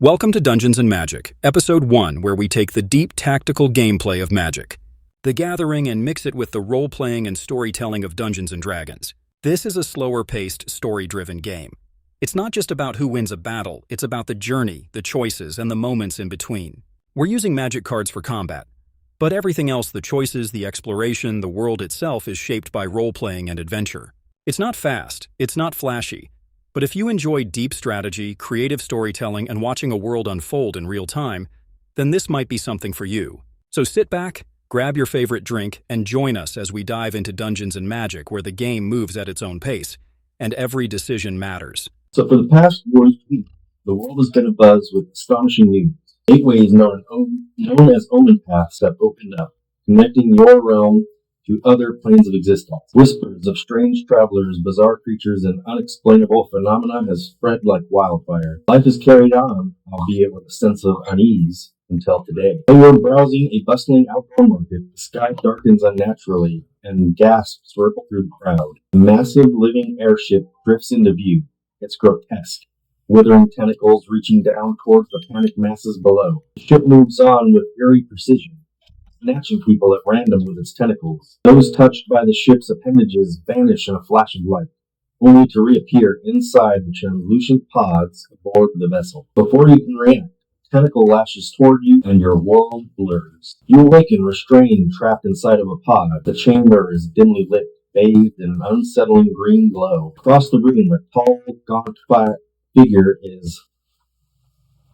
Welcome to Dungeons & Magic, Episode 1, where we take the deep tactical gameplay of Magic, the Gathering, and mix it with the role-playing and storytelling of Dungeons & Dragons. This is a slower-paced, story-driven game. It's not just about who wins a battle, it's about the journey, the choices, and the moments in between. We're using Magic cards for combat, but everything else, the choices, the exploration, the world itself, is shaped by role-playing and adventure. It's not fast, it's not flashy, but if you enjoy deep strategy, creative storytelling, and watching a world unfold in real time, then this might be something for you. So sit back, grab your favorite drink, and join us as we dive into Dungeons & Magic, where the game moves at its own pace, and every decision matters. So for the past week, the world has been abuzz with astonishing news. Gateways known as omen paths have opened up, connecting your realm to other planes of existence. Whispers of strange travelers, bizarre creatures, and unexplainable phenomena has spread like wildfire. Life is carried on, albeit with a sense of unease, until today. While you're browsing a bustling outdoor market, the sky darkens unnaturally, and gasps ripple through the crowd. A massive living airship drifts into view. It's grotesque, withering tentacles reaching down towards the panicked masses below. The ship moves on with eerie precision, snatching people at random with its tentacles. Those touched by the ship's appendages vanish in a flash of light, only to reappear inside the translucent pods aboard the vessel. Before you can react, a tentacle lashes toward you and your world blurs. You awaken restrained, trapped inside of a pod. The chamber is dimly lit, bathed in an unsettling green glow. Across the room, a tall, gaunt figure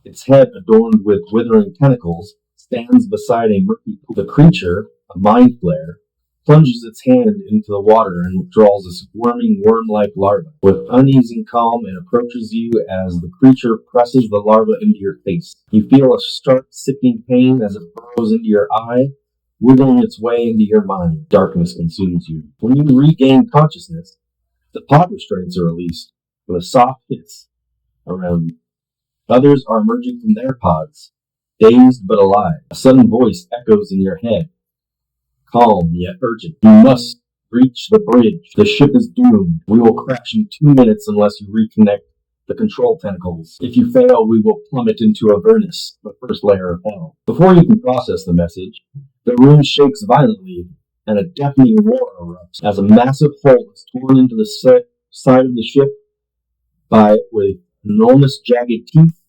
its head adorned with withering tentacles, stands beside a murky pool. The creature, a mind flayer, plunges its hand into the water and withdraws a squirming worm-like larva. With uneasy calm, it approaches you as the creature presses the larva into your face. You feel a sharp, sickening pain as it burrows into your eye, wiggling its way into your mind. Darkness consumes you. When you regain consciousness, the pod restraints are released with a soft hiss around you. Others are emerging from their pods, dazed but alive. A sudden voice echoes in your head, calm yet urgent. You must reach the bridge. The ship is doomed. We will crash in 2 minutes unless you reconnect the control tentacles. If you fail, we will plummet into Avernus, the first layer of hell. Before you can process the message, the room shakes violently, and a deafening roar erupts as a massive hole is torn into the side of the ship with enormous jagged teeth.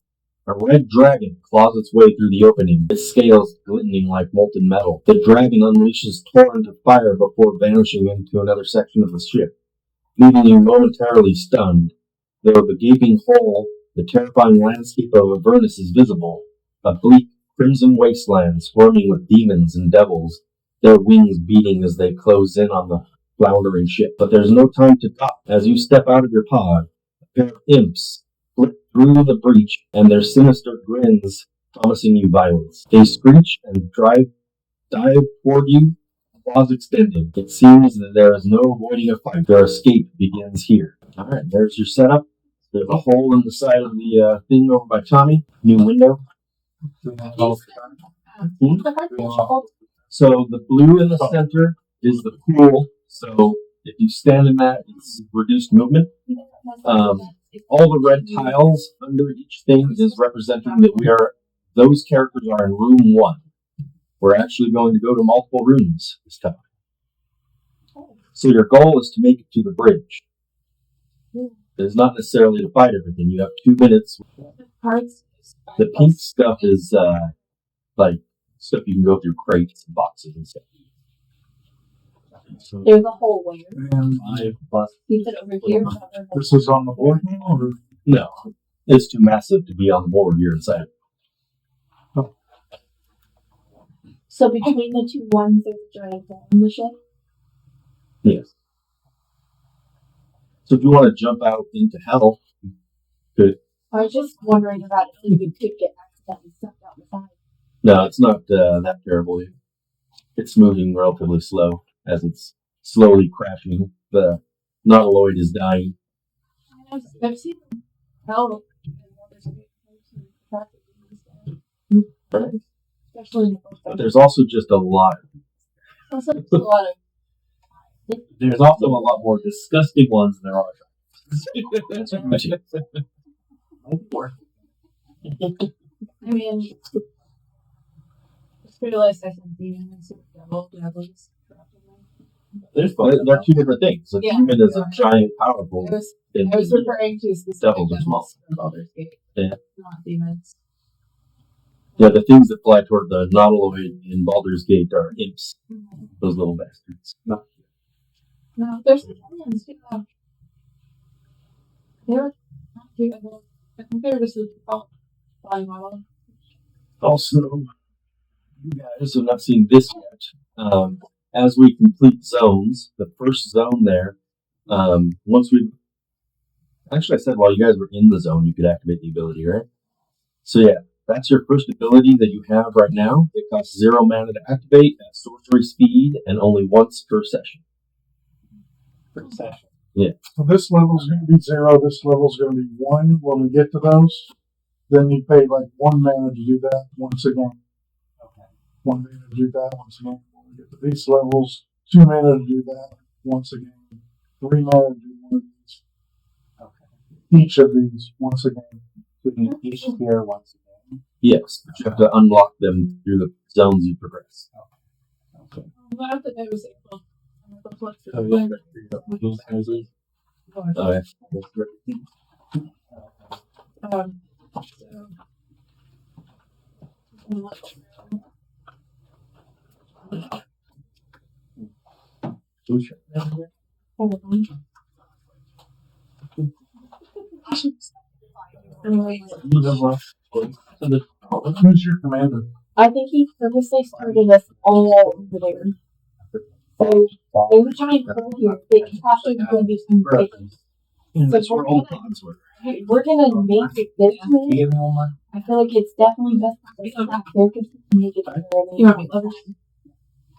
A red dragon claws its way through the opening, its scales glistening like molten metal. The dragon unleashes torrent of fire before vanishing into another section of the ship, leaving you momentarily stunned. Though the gaping hole, the terrifying landscape of Avernus is visible, a bleak, crimson wasteland swarming with demons and devils, their wings beating as they close in on the floundering ship. But there's no time to stop. As you step out of your pod, a pair of imps slip through the breach, and their sinister grins promising you violence. They screech and dive toward you, claws extended. It seems that there is no avoiding a fight. Their escape begins here. Alright, there's your setup. There's a hole in the side of the thing over by Tommy. New window. So the blue in the center is the pool. So if you stand in that, it's reduced movement. All the red tiles under each thing is representing that those characters are in room 1. We're actually going to go to multiple rooms this time. So your goal is to make it to the bridge. It's not necessarily to fight everything. You have 2 minutes. The pink stuff is like stuff you can go through crates and boxes and stuff. So there's a hole where You said over here. This is on the board now, or? No, it's too massive to be on the board. You're inside. So between the two ones, there's a giant hole in the ship. Yes. So if you want to jump out into hell, good. I was just wondering about if we could get accidentally sucked out the side. No, it's not that terrible. It's moving relatively slow as it's slowly crashing. The nautiloid is dying. I've seen hell. Especially in the first But there's also just a lot. Also, a lot of. There's also a lot more disgusting ones than there are. I mean, just realized I said demon instead of devil. Devils. They're two different things. A Yeah. demon is a giant, powerful. I was entity. referring to specific Devils are small. from Baldur's Gate. Yeah. Not demons. Yeah, the things that fly toward the Nautiloid in Baldur's Gate are imps. Mm-hmm. Those little bastards. No, there's demons too. They were not too. I think they were just flying model. Also, you guys have not seen this yet. As we complete zones, the first zone there, once we... Actually, I said while you guys were in the zone, you could activate the ability, right? So yeah, that's your first ability that you have right now. It costs 0 mana to activate at sorcery speed and only once per session. Per session. Yeah. So this level's going to be 0. This level's going to be 1 when we get to those. Then you pay like 1 mana to do that once again. Okay. 1 mana to do that once again. When we get to these levels, 2 mana to do that once again. 3 mana to do one of these. Okay. Each of these once again. So each here once again. Yes, but you have to unlock them through the zones you progress. Okay. I'm glad that I was able. Oh, yeah. Oh, yeah. Who's your commander? I think he purposely started us all over there. So every time I come here, they can possibly go do some break. That's where all pods were. We're gonna make it this way. I feel like it's definitely best to stop there because we can make it better.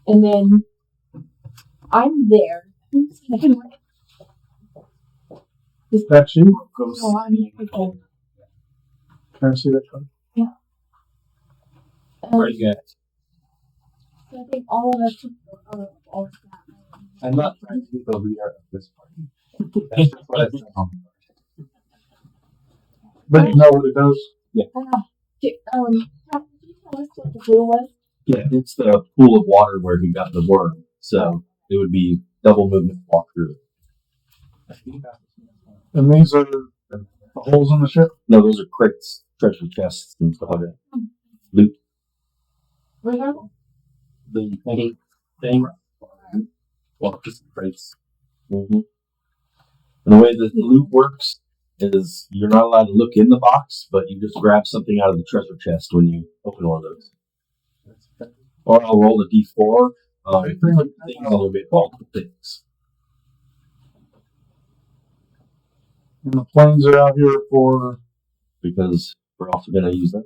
And then I'm there. That's you? Oh, I'm okay. Can I see that one? Where you at? I think all of us all of that. I'm not trying to be the leader of this party. That's just what I said. But you know what it does? Can you tell us what the blue was? Yeah, it's the pool of water where he got the worm. So it would be double movement to walk through it. And these are the holes in the ship? No, those are crates, treasure chests, and stuff like that. Loot. Where's our The thing. Well, just crates. Mm-hmm. And the way that the loot works is you're not allowed to look in the box, but you just grab something out of the treasure chest when you open one of those. Or I'll roll a d4. Things will be multiple things. And the planes are out here for... Because we're also going to use them.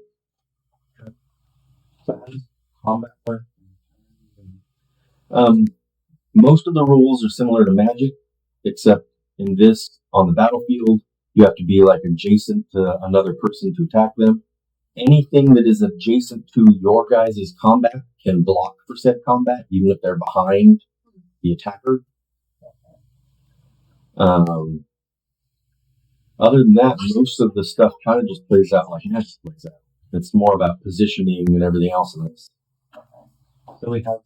combat play. Most of the rules are similar to Magic, except in this, on the battlefield, you have to be like adjacent to another person to attack them. Anything that is adjacent to your guys' combat can block for said combat, even if they're behind the attacker. Other than that, most of the stuff kind of just plays out like Magic plays out. It's more about positioning and everything else in this. So we have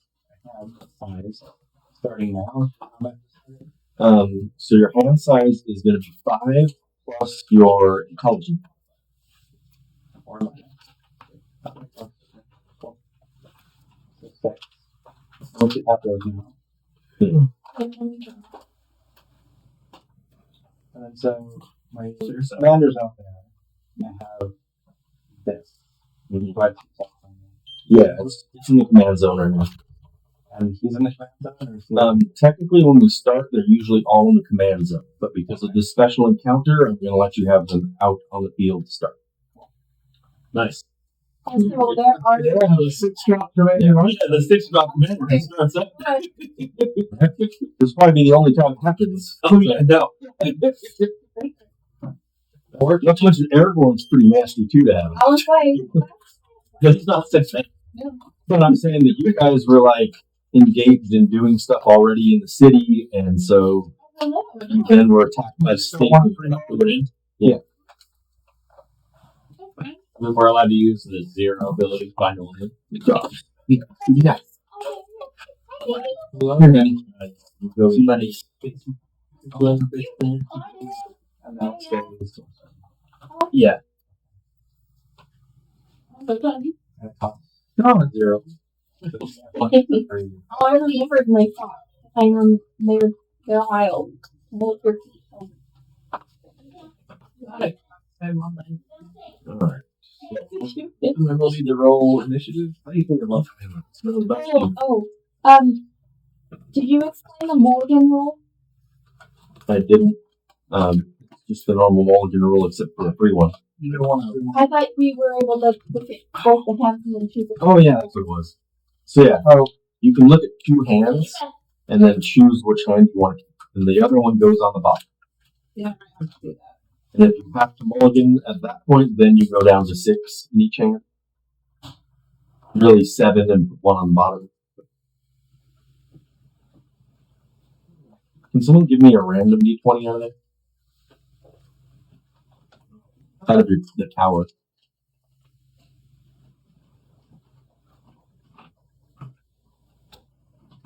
size starting now. So your hand size is going to be 5 plus your intelligence. Or once you have those now. And so my commander's out there. I have this. Mm-hmm. Yeah, it's in the command zone right now. And he's in the command zone? Technically, when we start, they're usually all in the command zone. But because of this special encounter, I'm going to let you have them out on the field to start. Nice. And so there are the 6-drop commander. Yeah, the 6-drop commander. This will probably be the only time it happens. Oh, yeah, no. Or not to mention Aragorn's pretty nasty too to have. I was like, Because it's not 6. But I'm saying that you guys were like engaged in doing stuff already in the city, and so you then were attacked by the state. Yeah. Then we're allowed to use the 0 ability finally. Yeah. Too many. Yeah. No, 0. Oh, I remembered my thought. I know they're wild. Got it. Alright. And then we'll need to roll initiative. How do you think about Did you explain the mulligan rule? I didn't. Just the normal mulligan rule except for the free one. You don't want to do I thought we were able to look at both the hands and then choose. Oh yeah, that's what it was. So yeah, you can look at 2 hands and then choose which hand you want to keep. And the other one goes on the bottom. Yeah, I have to do that. And if you have to mulligan at that point, then you go down to 6 in each hand. Really 7 and 1 on the bottom. Can someone give me a random d20 out of it? Out of the tower.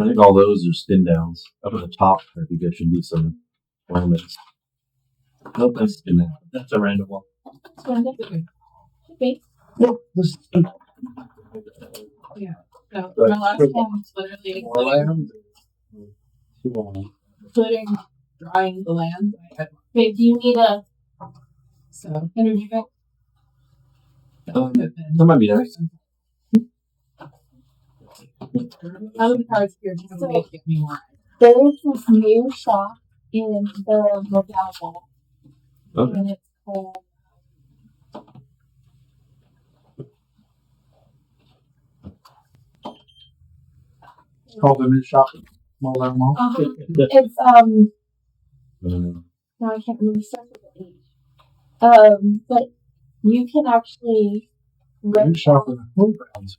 I think all those are spin downs. Up at the top, I think there should be some refinements. Nope, that's spin down. That's a random one. Okay. this. No, my last one was literally More land? including drawing the land. Okay, do you need a So energy drink? That might be nice. out of the cards here, just to give me more. There is this new shop in the Mobile Mall. Okay. And it's called It's called the new shop. Mall. It's now I can't remember stuff with the age. But you can actually The new rent shop out in the playgrounds.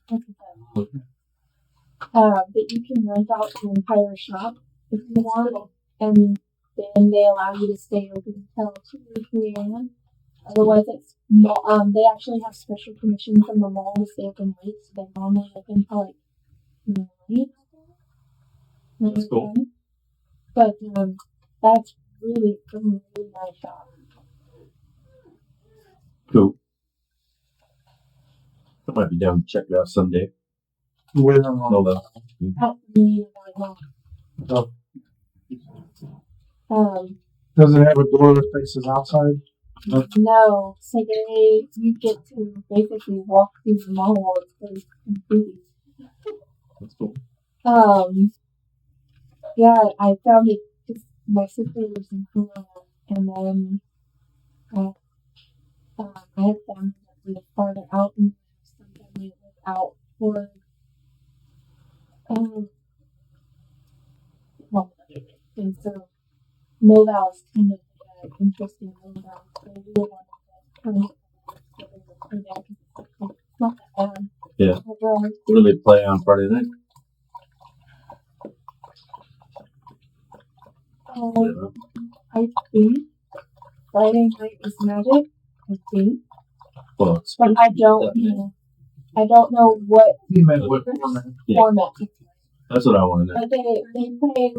that you can rent out an entire shop if you want, and then they allow you to stay open until 2 or 3 a.m. Otherwise, it's they actually have special permission from the mall to stay open late, so they normally open until like 9. That's cool. But that's really nice shop. Cool. I might be down to check it out someday. Where No, though. That's really well. does it have a door that faces outside? No, so you get to basically walk through the mall. It's pretty completely. That's cool. Yeah, I found it because my sister lives in Florida, and then I have family that live farther out, and some family live out for and so Mobile is kind of like an interesting Mobile. So we were one of the kind of it's not that bad. Yeah. Overall, What do they play on Friday night? I think Friday night is Magic. I think, Well, it's but I don't know. I don't know what You meant what format? Yeah. format. that's what I want to know. But they play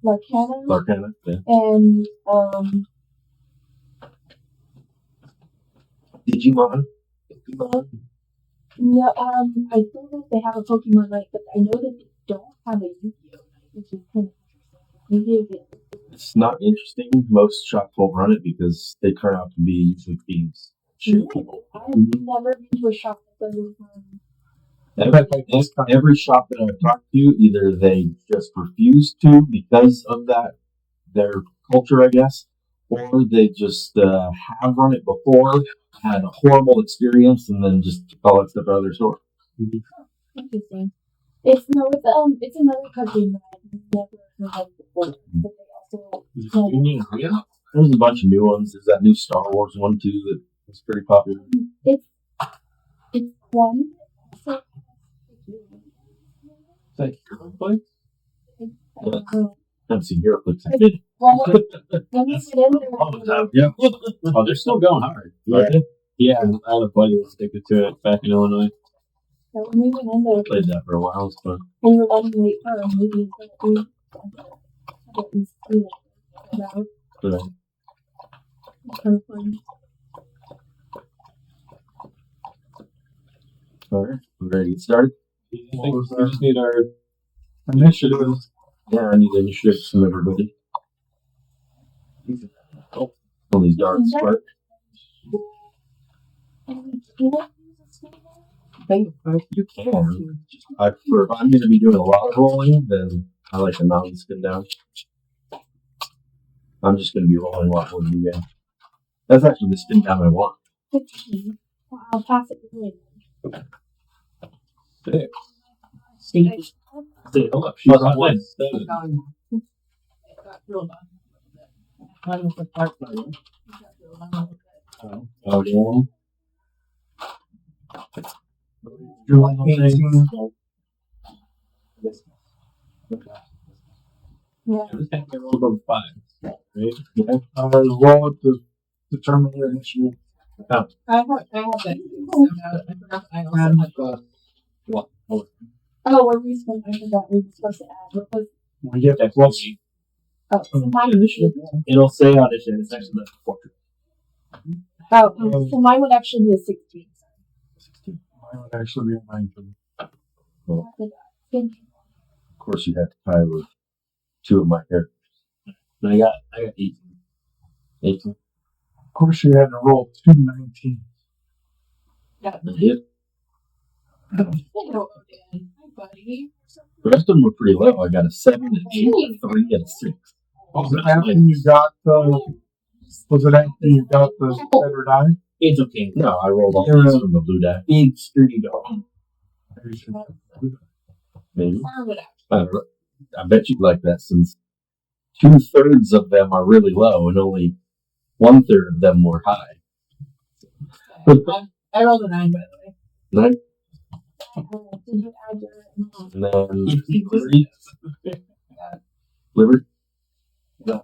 Larcana, Larcana, yeah. and Digimon. yeah, I think that they have a Pokemon night, but I know that they don't have a Yu-Gi-Oh night, which is kind of interesting. Yu-Gi-Oh! It's not interesting. Most shops won't run it because they turn out to be usually thieves. Shoot people. I've never been to a shop that doesn't Every shop that I've talked to, either they just refuse to because of that, their culture, I guess, or they just have run it before, had a horrible experience, and then just call it stuff out of their store. interesting. It's another country that I've never heard of before. But they also There's a bunch of new ones. There's that new Star Wars one too that was pretty popular. it's one. So, Thank you. I don't know. I haven't seen Heroclix. Well, when you get in there, Yeah. Oh, they're still going hard. Yeah. Yeah, I had a buddy who was addicted to it back in Illinois. So we're moving in there. Played that for a while. It was fun. And we're letting wait for a movie. So it's about But, kind of fun. all right, we ready to get started? I think we just need our Initiative. Yeah, I need initiative from everybody. Oh, all these darts spark. You can. I prefer if I'm going to be doing a lot of rolling, then I like the mountain spin down. I'm just going to be rolling a lot more than you guys. That's actually the spin down I want. 15. Well, I'll pass it to you. six. Hold up, she's on one. Seven. Oh, yeah. You're 18. Yeah. I just think I rolled above 5. Right? Yeah. Roll it to determine your initiative. I have that. I forgot I also had What? Oh, what were we supposed to? I forgot. We were supposed to add. What was? We get That's plus. Oh, so mine initiative. It'll say audition. It's actually the portrait. Oh, so mine would actually be a 16. Mine would actually be a 19. Of course, you have to tie with two of my characters. And I got 18. 18. Of course, you had to roll 2 19s. Yeah. I did. Hello, Dan. Hi, buddy. The rest of them were pretty low. I got a 7, a 2, a 3, and a 6. Was it after you got the? Was it after you got the better die? It's okay. No, I rolled all these from the blue die. Big sturdy dog. Maybe. Found it out. I don't know. I bet you'd like that since 2/3 of them are really low and only 1/3 of them were high. I rolled a 9, by the way. Nine, Did you add your? and then 3. Liver. No.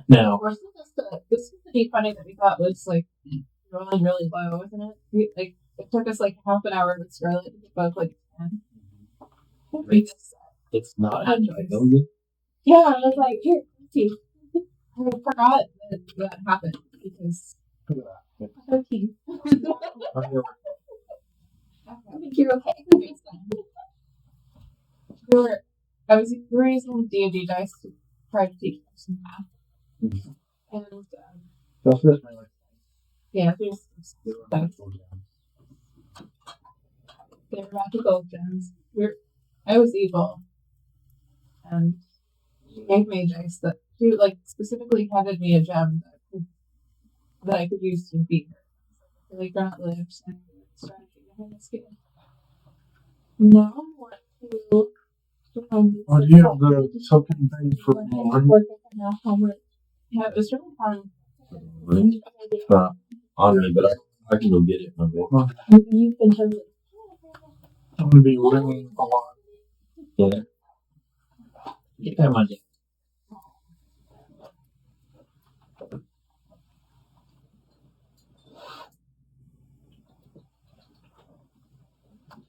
Now, This is the deep funny that we thought was like rolling really low, isn't it? It took us like half an hour with Scarlet to get above like 10. We just it's not Bad actually choice. going good. Yeah, I was like, here, see, I forgot that happened because 13. I think you're okay. we were using D&D dice to try to teach them some math. And yeah, there's dice. They were magical gems. I was evil. And she gave me a dice that she like specifically handed me a gem that I could use to beat her. Like Grant lives and strategy behind this game. Now I want to. Oh, do you have the token thing for Lauren? Yeah, it was really fun. Really? It's not on me, but I can go get it. My boy. You've been totally. I'm going to be winning a lot. Yeah. Get that money.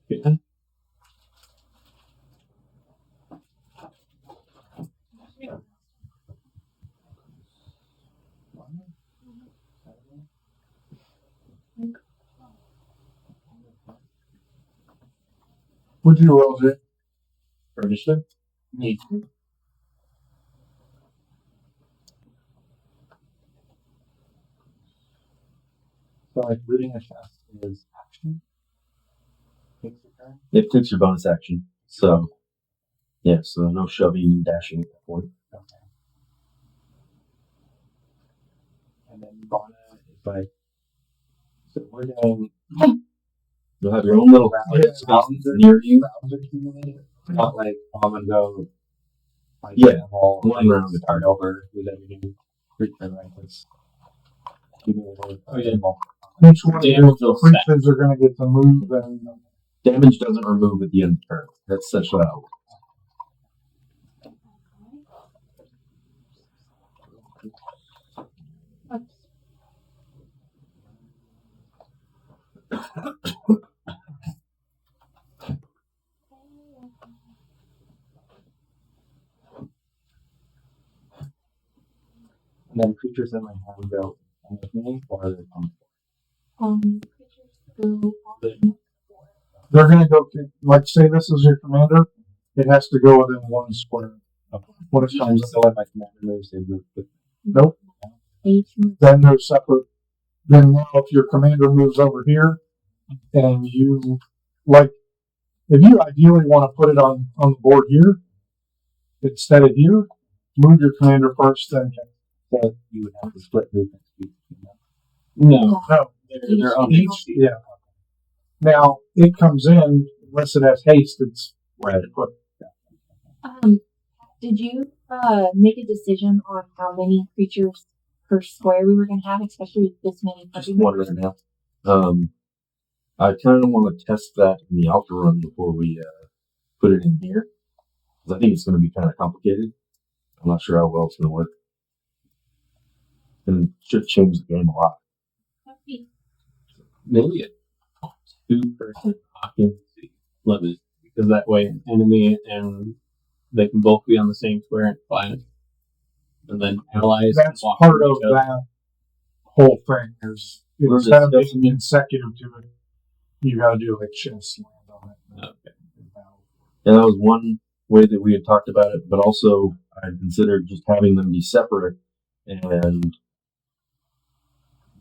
Yeah. What'd you roll, Jay? Furniture? Need to. So, like, looting a chest is action? Takes your turn? It takes your bonus action. So, yeah, so no shoving and dashing at that point. Okay. And then Vana is like, so we're doing You'll have your own little spaces near you. rounds accumulated. Not like, I'm gonna go, like, Yeah, all one round. start over with everything. Right, that's. Oh, yeah. Each one of Damage your will stack. creatures are going to get to move and Damage doesn't remove at the end of turn. That's such a then creatures in my hand go with me, or they come. Creatures go on. They're going to go to, like, say this is your commander, it has to go within 1 square. Okay. What it comes So when my commander moves, they move with me. Nope. Each move. Then they're separate. Then now if your commander moves over here, and you, like, if you ideally want to put it on the board here, instead of here, move your commander first, then. So you would have to split movement speed. No, No. they're on Each, yeah. Now, it comes in, unless it has haste, it's Right. put. Did you make a decision on how many creatures per square we were going to have, especially with this many? Just one right now. I kind of want to test that in the alpha run before we put it in here. Because I think it's going to be kind of complicated. I'm not sure how well it's going to work. And it should change the game a lot. maybe a 2-person occupancy limit, because that way an enemy and they can both be on the same square and fine. And then allies. That's can walk part through of each other. that whole thing. Is We're instead of being discussing- consecutive to it, you got to do like chess land on it. Okay. And that was one way that we had talked about it, but also I had considered just having them be separate,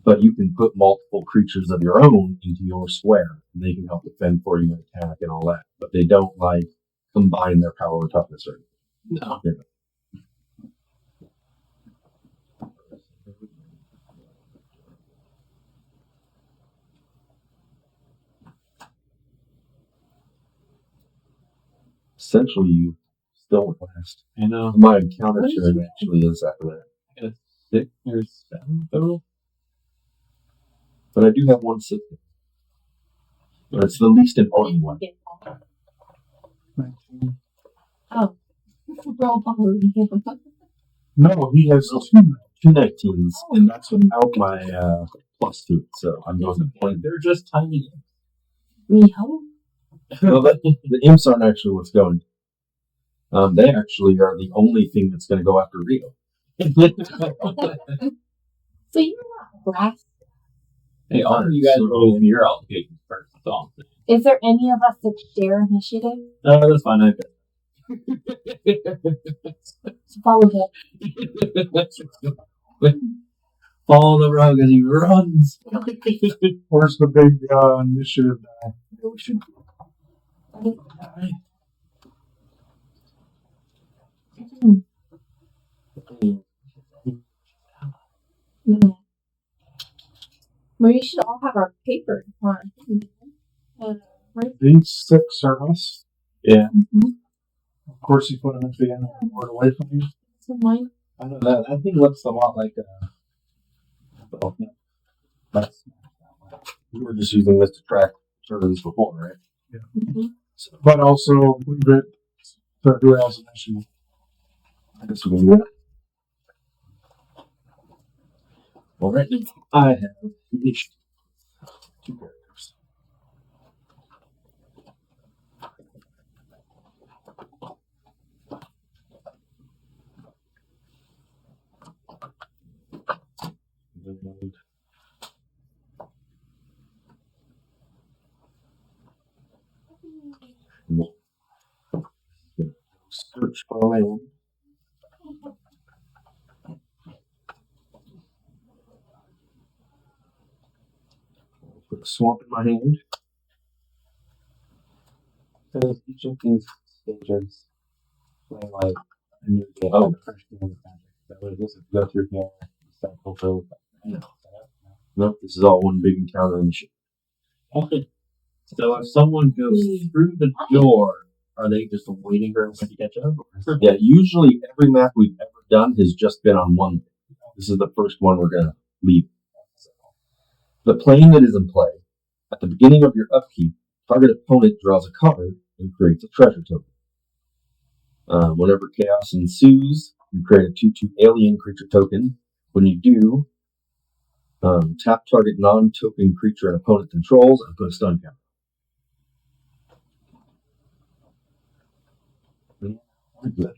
but you can put multiple creatures of your own into your square, and they can help defend for you and attack and all that, but they don't like combine their power or toughness or anything. No. Yeah. Essentially, you still last. I know. My encounter turn actually is after that. I got a 6 or 7 total. But I do have 1 sickness. But it's the least important one. 19. Oh. Roll following him. No, he has 2 19s, and that's without my plus 2. So I'm going to point. They're just tiny. We hope. Well, the imps aren't actually what's going. They actually are the only thing that's going to go after Rio. So you're not brass. Hey, all of you guys roll in your obligations first. That's all I'm saying. Is there any of us that share initiative? No, that's fine. I Follow it. Follow the rogue as he runs. Where's the big initiative die? Yeah. We should all have our paper on. Right? These 6 are us. Mm-hmm. Of course, you put them at the end of the board away from you. So mine. I don't know. That thing looks a lot like oh, no. That's We were just using this to track turns before, right? Mm-hmm. But also leave it to who has initiative. I guess we can do that. All right. I have initiative. 2 characters. Search for land. Put a swamp in my hand. so each of these stages play like a new game. Oh. Like the first game of Magic. So what it is go through here, cycle build. Nope, this is all one big encounter initiative. So if someone goes through the door, are they just waiting for everyone to catch up? Yeah, usually every map we've ever done has just been on one. This is the first one we're going to leave. The plane that is in play. At the beginning of your upkeep, target opponent draws a card and creates a treasure token. Whenever chaos ensues, you create a 2/2 alien creature token. When you do, tap target non-token creature an opponent controls and put a stun counter.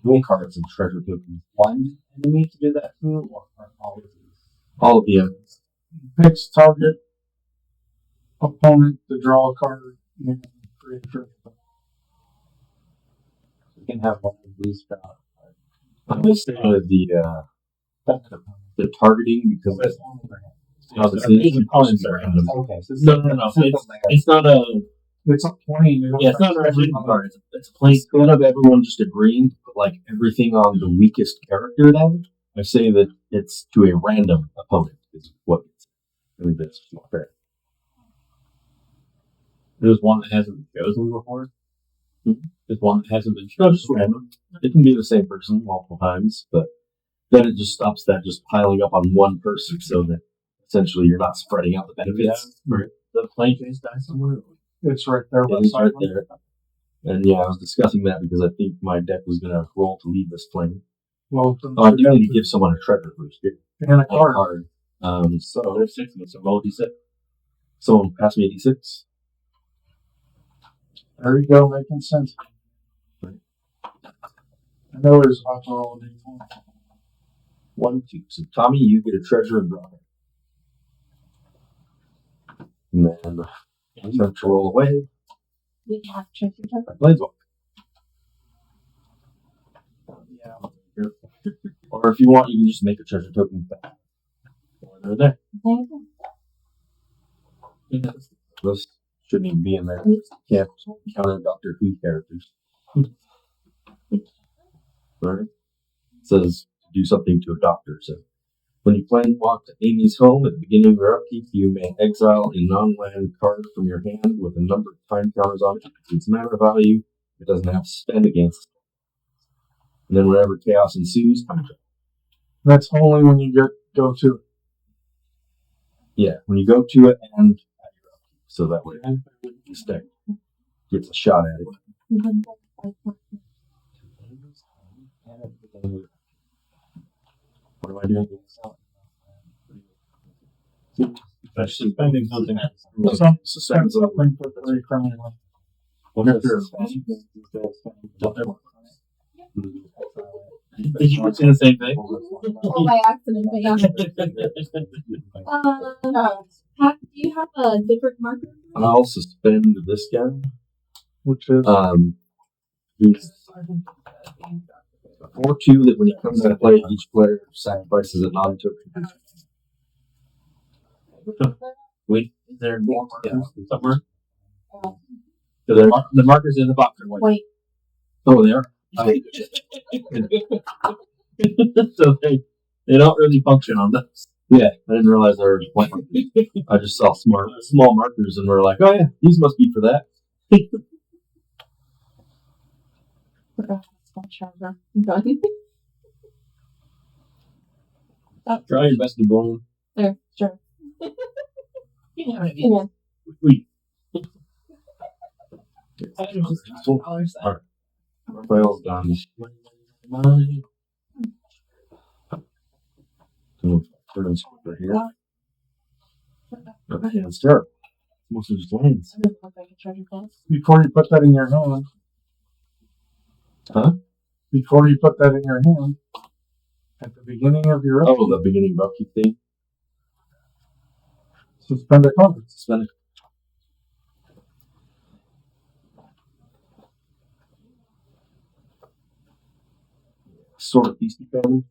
Dual cards and treasure tokens. one enemy to do that to, or all of these? All of the enemies. Picks target opponent to draw a card and create a treasure token. You can have one of these draw. I will say the targeting because That's only for him. the opponents are random. Okay, so No. It's not a. It's a plane. Yeah, it's not a resident card. It's a plain. Instead of everyone just agreeing to put like everything on the weakest character, then I say that it's to a random opponent is what it's. I think that's just not fair. There's one that hasn't been chosen before. There's one that hasn't been No, chosen. just random. It can be the same person multiple times, but then it just stops that just piling up on one person, so that essentially you're not spreading out the benefits. The plain face die somewhere. It's right there. It is right there. And yeah, I was discussing that because I think my deck was going to roll to leave this plane. Well, Oh, I do need to give someone a treasure boost. and a A card. card. So There's 6 of us. So roll D6. someone pass me a d6. There you go, making sense. I know it's about to roll a d4. 1, 2. So Tommy, you get a treasure and draw it. And then I'm going to roll away. We have treasure token. Planeswalk. Yeah. Or if you want, you can just make a treasure token back. Or they're there. There you go. Those shouldn't even be in there. Can't counter Doctor Who characters. Right? It says to do something to a doctor. So when you planewalk to Amy's home at the beginning of your upkeep, you may exile a non-land card from your hand with a number of time counters on it. Its mana value, it doesn't have to spend against. And then whenever chaos ensues, time to. That's only when you go to it. Yeah, when you go to it and at your upkeep. So that way this deck gets a shot at it. What am I doing? Especially spending something. Suspend something for 3 friendly ones. Whatever. Did you say the same thing? Oh, by accident, but yeah. Pat, do you have a different marker? I'll suspend this guy. Which is He's 4/2 that when he comes into play, each player sacrifices a non-token. Wait, is there more markers somewhere? Oh. So the markers in the box are white. Wait. Oh, they are. So they don't really function on those. Yeah, I didn't realize they were white markers. I just saw small markers and we're like, oh yeah, these must be for that. Try your best to blow There, sure. Yeah, maybe. Yeah. them. Alright. Raphael's done. Turns over here. Okay, let's start. Mostly just lands. It doesn't look like a treasure chest. before you put that in your hand. Huh? Before you put that in your hand, at the beginning of your Oh, the beginning of upkeep thing. suspend a card. Suspend it. Sort of beastie family.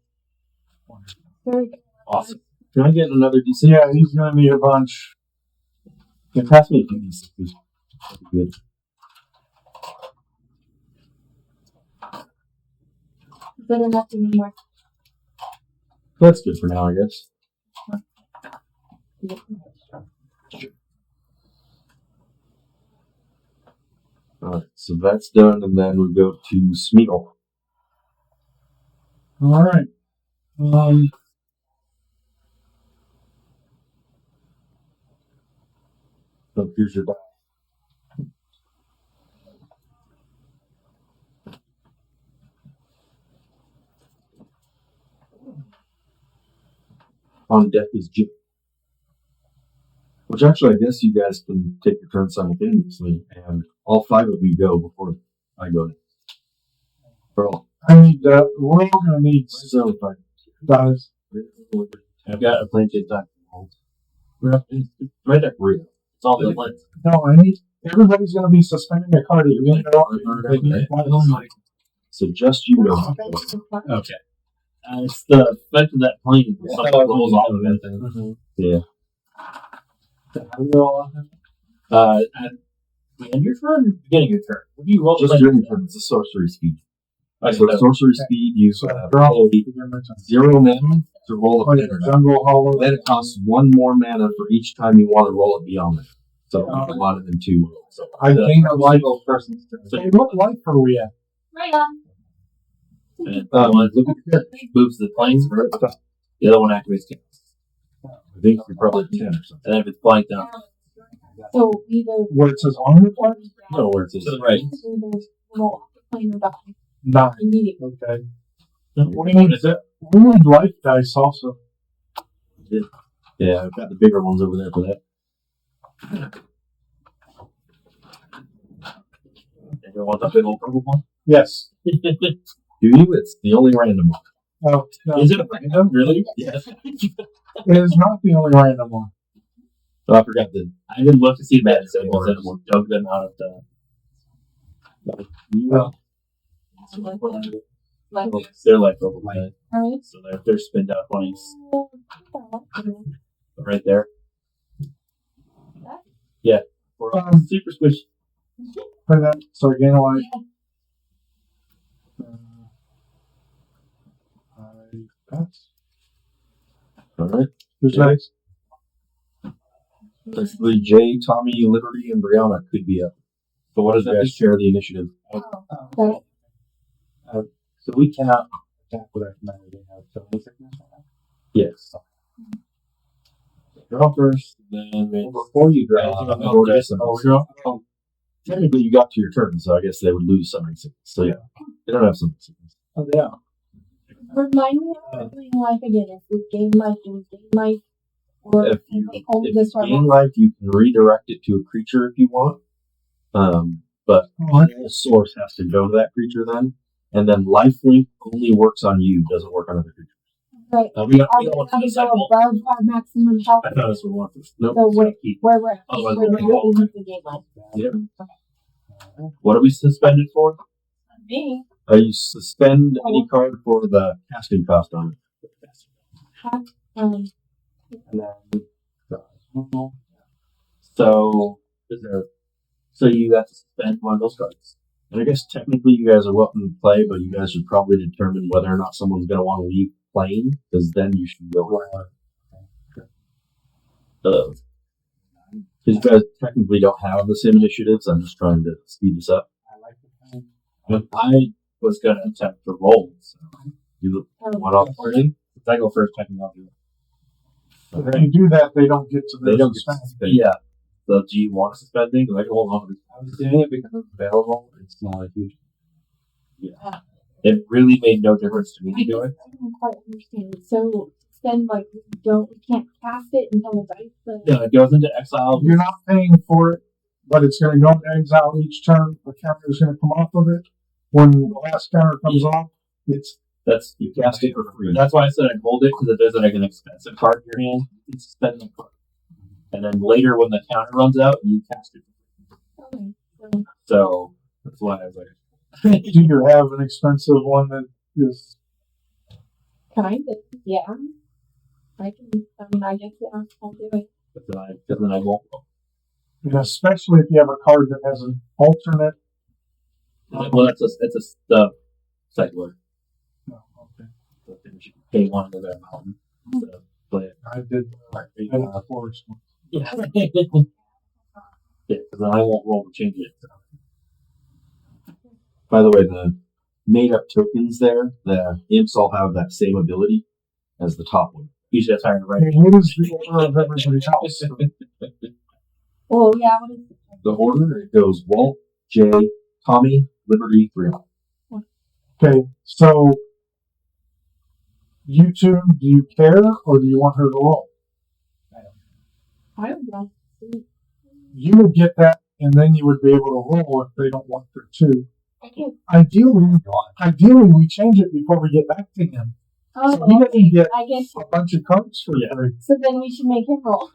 Very good. Awesome. Can I get another DC? Yeah, he's gonna need a bunch. Yeah, pass me a few D6s. That'd be good. Good enough anymore. That's good for now, I guess. Alright, so that's done, and then we go to Smeagol. All right. So here's your die. On deck is Jim. Which actually, I guess you guys can take your turn simultaneously, and all 5 of you go before I go. For all I need, we're all gonna need So if I dice. I've got a planted die. right up real. It's all the lens. No, I need, everybody's gonna be suspending a card at the end of they need dice. So just you know. Okay. It's the effect of that plane. Something rolls off of it. Yeah. How do you roll on it? At the end of your turn or beginning of your turn? What do you roll? Just like? during your turn. It's a sorcery speed. Okay, So so sorcery speed, you So have draw pay 0 mana to roll a like banner. jungle hollow. Then it costs 1 more mana for each time you want to roll it beyond that. So a lot of them too. So I think a life. person's turn. So Hey, what life are we at? Right on. one look at the moves the planes, the other one activates chaos. I think you're probably 10 or something. And then if it's blanked out, So either Where it says on the card? No, where it says to the right. roll off the plane or die 9. immediately. Okay. What We need that. We need life dice also. Yeah, I've got the bigger ones over there for that. And you want the big old purple one? Yes. Do you? It's the only random one. Oh, no. Is it random? Really? Yes. It is not the only random one. Oh, I forgot the. I didn't look to see bad symbols and we'll dug them out of the. No. They're like over my head. Alright. So they're spinned out 20s right there. Yeah. We're super squishy. For that, so again, like. That's. Alright. Who's Yeah. next? Basically, Jay, Tommy, Liberty, and Brianna could be up. But what does that share the initiative? Okay. So we cannot attack with our commander. They have filling sickness right now. Yes. Draw first. Then Before you draw, technically you got to your turn, so I guess they would lose summoning sickness. So yeah, they don't have summoning sickness. oh yeah. Remind me of what playing life again. If we gain life, do we gain life? Or If you, only if this you one? gain life, you can redirect it to a creature if you want. But the source has to go to that creature then. And then lifelink only works on you, doesn't work on other creatures. Right. We got Are we one allowed to go cycle. above our maximum health? I thought this was one. Nope. So where we're at, Otherwise where we'll we're be wrong. at, we gain life. Yep. What are we suspended for? Me. You suspend any card for the casting cost on it. Um, And then So you have to suspend one of those cards. And I guess technically you guys are welcome to play, but you guys should probably determine whether or not someone's going to want to leave playing, because then you should go. Because you guys technically don't have the same initiatives, I'm just trying to speed this up. I like the time. But I was going to attempt to roll. So You want off already? if I go first, technically I'll do it. If you do that, they don't get to They the don't suspense. get Yeah. So do you want to suspend me? Because I can hold on to this. I was doing it because it's available. It's not a huge. Yeah. It really made no difference to me I to do guess it. I don't quite understand. So then, like, we can't cast it until the dice. No, it goes into exile. You're not paying for it, but it's going to go into exile each turn. The counter is going to come off of it. When the last counter comes off, it's That's You cast it for free. That's why I said I'd hold it, because if there's like an expensive card in your hand, you can suspend the card. And then later when the counter runs out, you cast it. Okay. So that's why I was like, do you have an expensive one that is Kind of, yeah. I guess, yeah, I'll do it. because then I won't. and especially if you have a card that has an alternate. Well, that's the cycler. No, okay. So then you pay one of the mountain to play it. I did the forest one. Yeah. Yeah, because then I won't roll to change it. By the way, the made up tokens there, the imps all have that same ability as the top one. Usually that's hard to write. And what is the order of everybody else? Oh, yeah, what is it? The order, it goes Walt, Jay, Tommy, Liberty, Brianna. Okay, so you two, do you care or do you want her to roll? I don't know. You would get that, and then you would be able to roll if they don't want her to. Ideally, we change it before we get back to him. Oh, So he doesn't get I guess. a bunch of cards for free. So then we should make him roll.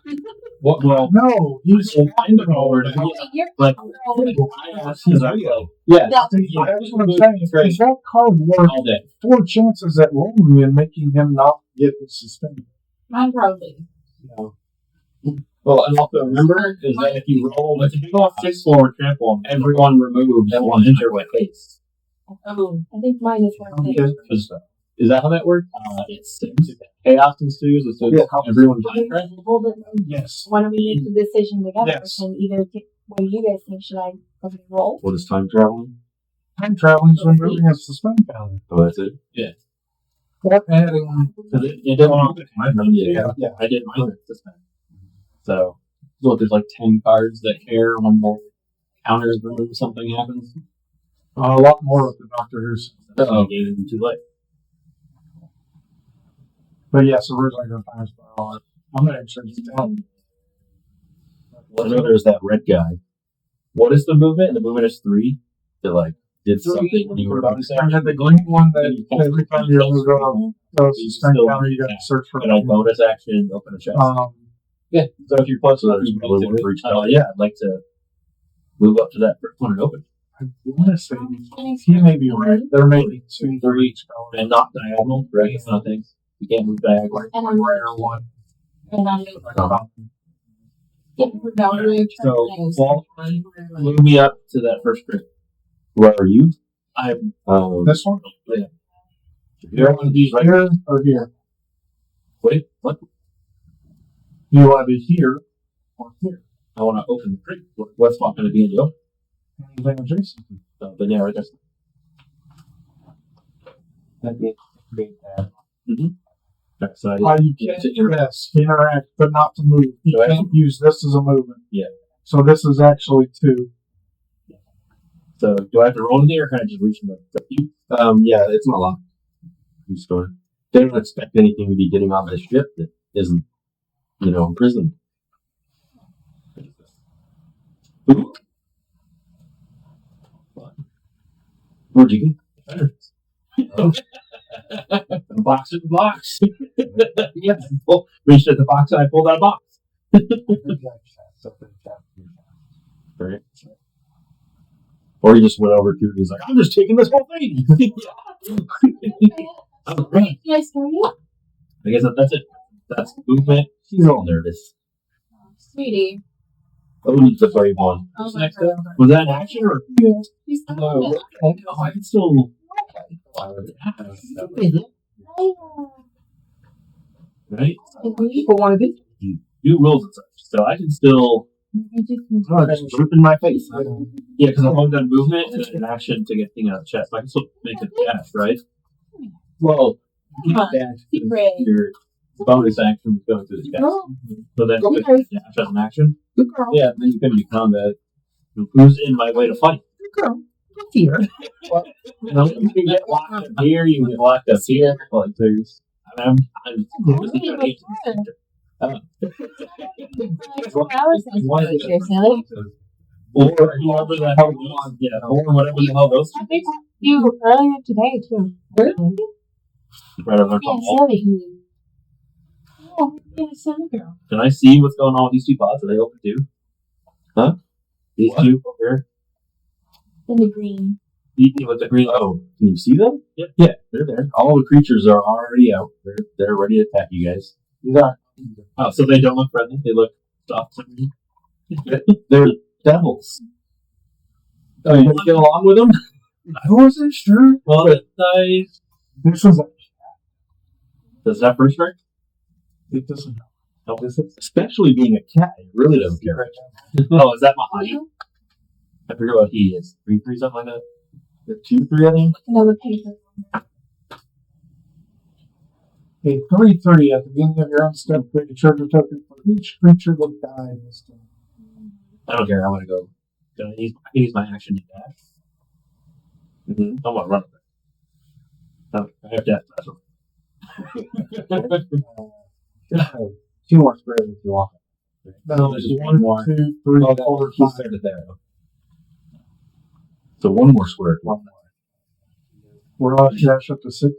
What? Well, No, he's kind of over. You're Like, rolling. I asked his idea. Yeah. Yeah. That's what I'm saying. Is that card worth All day. 4 chances at rolling and making him not get suspended? Mine probably. No. Well, and also remember is that if you roll, if you go off 6 forward trample, everyone removes one injured with haste. Oh, I think mine is worth it. Is that how that works? It's 6. Chaos ensues, so Yeah. everyone Hold it. Yes. Why don't we make the decision together Yes. and either pick what do you guys think? Should I roll? What is time traveling? Time traveling is removing a suspend counter. Oh, that's it. Or adding. Because it didn't move it. Yeah. I did mine at suspend. So, look, there's like 10 cards that care when the counters remove something happens. A lot more with the Doctor Who's. Oh, game too late. But yes, originally going to time spiral. I'm not even sure it's down. I know there's that red guy. What is the movement? The movement is 3. That like did something when you were about to say. I had the green one that every time you remove a suspend counter, you got to search for And I bonus action, open a chest. Yeah, so if you're close to that, There's probably one for each color. yeah, I'd like to move up to that first one and open. I want to say he may be right. There may be 2 for each color. And not diagonal, right? It's not things. You can't move diagonal. And One rare one. And I'm So, Walt, move me up to that first group. Where are you? I'm This one? Yeah. You want to be here or here? wait, what? You want to be here or here? I want to open the creek. What's not going to be in the open? Anything adjacent? So, then yeah, right there. That'd be great. So You can interact, but not to move. You So can't use this as a movement. Yeah. So this is actually 2. So do I have to roll in there, or can I just reach in the you? Yeah, it's not locked. Who's going? They don't expect anything to be getting on this ship that isn't, imprisoned. Ooh. Where'd you get? The box in the box. Yeah, reached at the box and I pulled out a box. Right. Or he just went over to it and he's like, I'm just taking this whole thing. Oh, great. Can I scare you? I guess that's it. That's movement. She's all nervous. sweetie. Odin's the brave one. Oh Who's my next God. up? Was that an action or? She's Oh, I can still. Right? People want to New rules and such, so I can still. just rip in my face. Yeah, because I'm done movement and an action to get thing out of the chest. I can still make a dash, right? Well, Come on, dash be is brave. your bonus action was going through the chest. So then Go if brave. dash as an action. Good girl. Yeah, then you can do combat. Who's in my way to fight? Good girl. Look here. You can get locked up here, you can get locked up here. Like there's, I'm or whoever the hell goes, yeah, or whatever the hell goes. You earlier today too. Right over Yeah, the wall. Sally. Oh, yeah, Sally girl. Can I see what's going on with these 2 pods? Are they open too? Huh? These What? 2 over here. In the green. With the green. Oh, can you see them? Yep. Yeah, they're there. All the creatures are already out. They're ready to attack you guys. Oh, so they don't look friendly. They look soft. They're devils. Oh, you gonna get along with them? I wasn't sure. Well, I This is does that first strike? it doesn't. No, is it? Especially being a cat, it really doesn't care. Oh, is that Mahani? I forget what he is. 3/3, something like that. They're 2/3, I think. Another paper. A 3/3 at the beginning of your own step, create a treasure token for each creature that died this turn. I don't care. I want to go. I can use my action to dash. Mm-hmm. I want to run it. No, I have dash special. 2 more squares if you want. No, There's there's one 1, more. 2, 3, Oh, 4, he 5. started there. So one more square. We're on dash up to 6.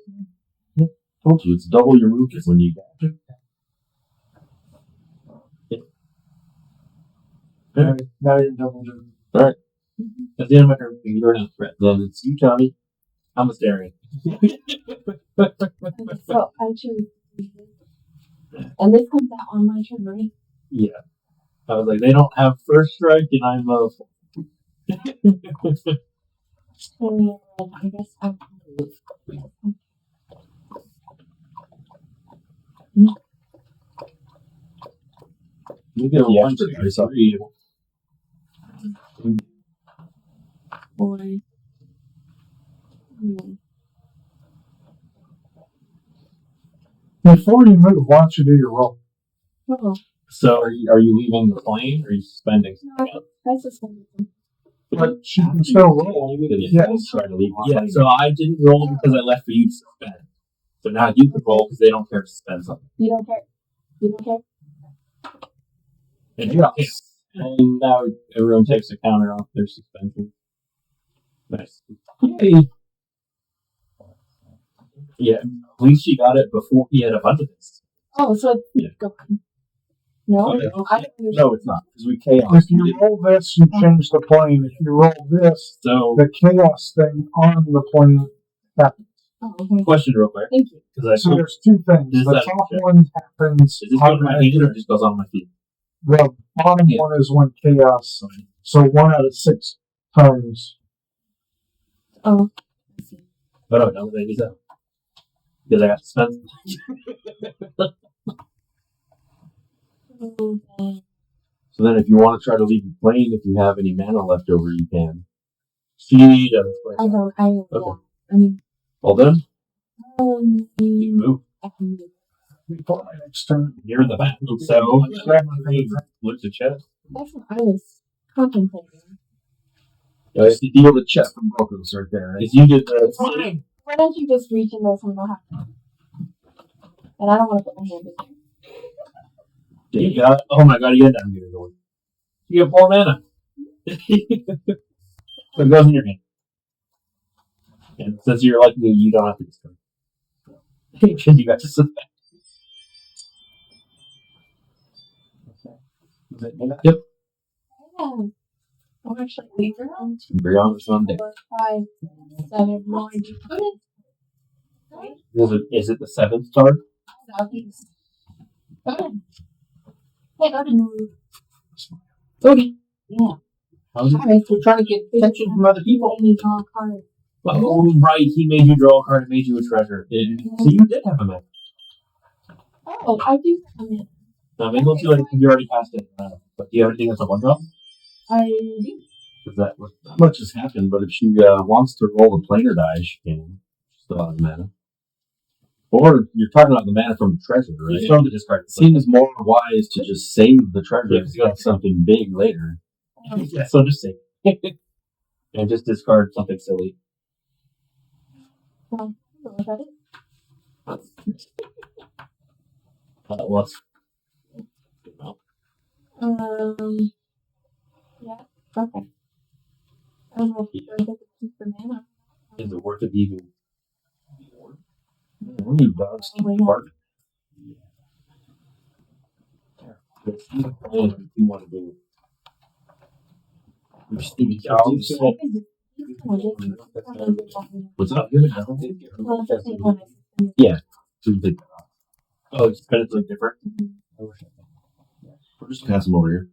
Told you, it's double your movement when you dash. Now you're double doing. At the end of my turn, you're not threat. Then it's you, Tommy. I'm a staring. So I choose. And this comes out on my turn, right? Yeah. I was like, they don't have first strike, and I'm a. And I guess I'll move. You get a Yeah, one for yourself. Boy. Before you move, why don't you do your roll? Oh, So are you leaving the plane, or are you spending? no, I suspended them. But she can still roll. Yeah, try to leave. Yeah, so I didn't roll because I left for you to suspend. So now you can roll because they don't care to suspend something. You don't care. You don't care. And and now everyone takes a counter off their suspension. Nice. Yay! Yeah, at least she got it before he had abundance. Oh, so Yeah. it's gone. No, Okay. I don't understand. No, it's not because we chaos. If you roll this, you change the plane. If you roll this, So, the chaos thing on the plane happens. Oh, okay. question real quick. Thank you. Because So there's two things. Is The that- top one happens is this going to my hand or just goes on my feet? The bottom Yeah. one is when chaos. So 1 out of 6 times. Oh, I see. But no, no, maybe so. Because I got to spend. Okay. So then, if you want to try to leave the plane, if you have any mana left over, you can. She doesn't play. I don't. I don't. Okay. Yeah. I mean, All done? You move. I can move. Before my next turn. You're in the back. So, look to chest. That's what I was contemplating. It's the deal with Chet from Brokos right there, right? Because you did the. Why don't you just reach in there so we don't have to? And I don't want to put my hand in there. You got. Oh my god, you had that meter going. You have 4 mana. So it goes in your hand. And since you're like me, you don't have to discard. Because you got to suspend. Is it Nina? Yep. Yeah. I'm actually leave her on 2, Brianna's Sunday. 4, 5, 7, 9. Put it. Right? Is it the 7th star? Southeast. Go ahead. Hey, go ahead and move. Okay. Yeah. How's it? Alright, so Trying to get attention from other people. Amy draw a card. Oh, right. He made you draw a card and made you a treasure. So you did have a map. Oh, I do come in. Now, maybe we'll see like you already passed it. But do you have anything that's a 1-drop? I do. Is that what? Not much has happened, but if she wants to roll the planar die, she can. She's still out of mana. Or you're talking about the mana from the treasure, right? You still have to discard It seems more wise to just save the treasure Yeah, if you got something big later. Yeah, so just say. And just discard something silly. Well, look at it. What's. Yeah, okay. I don't know if you guys keep the mana. Is it worth it even? What do you dogs keep barking? You want to do. You're Stevie Jobs. What's up? Yeah. So you take that off. Oh, it's kind of like different. We're just pass them over here.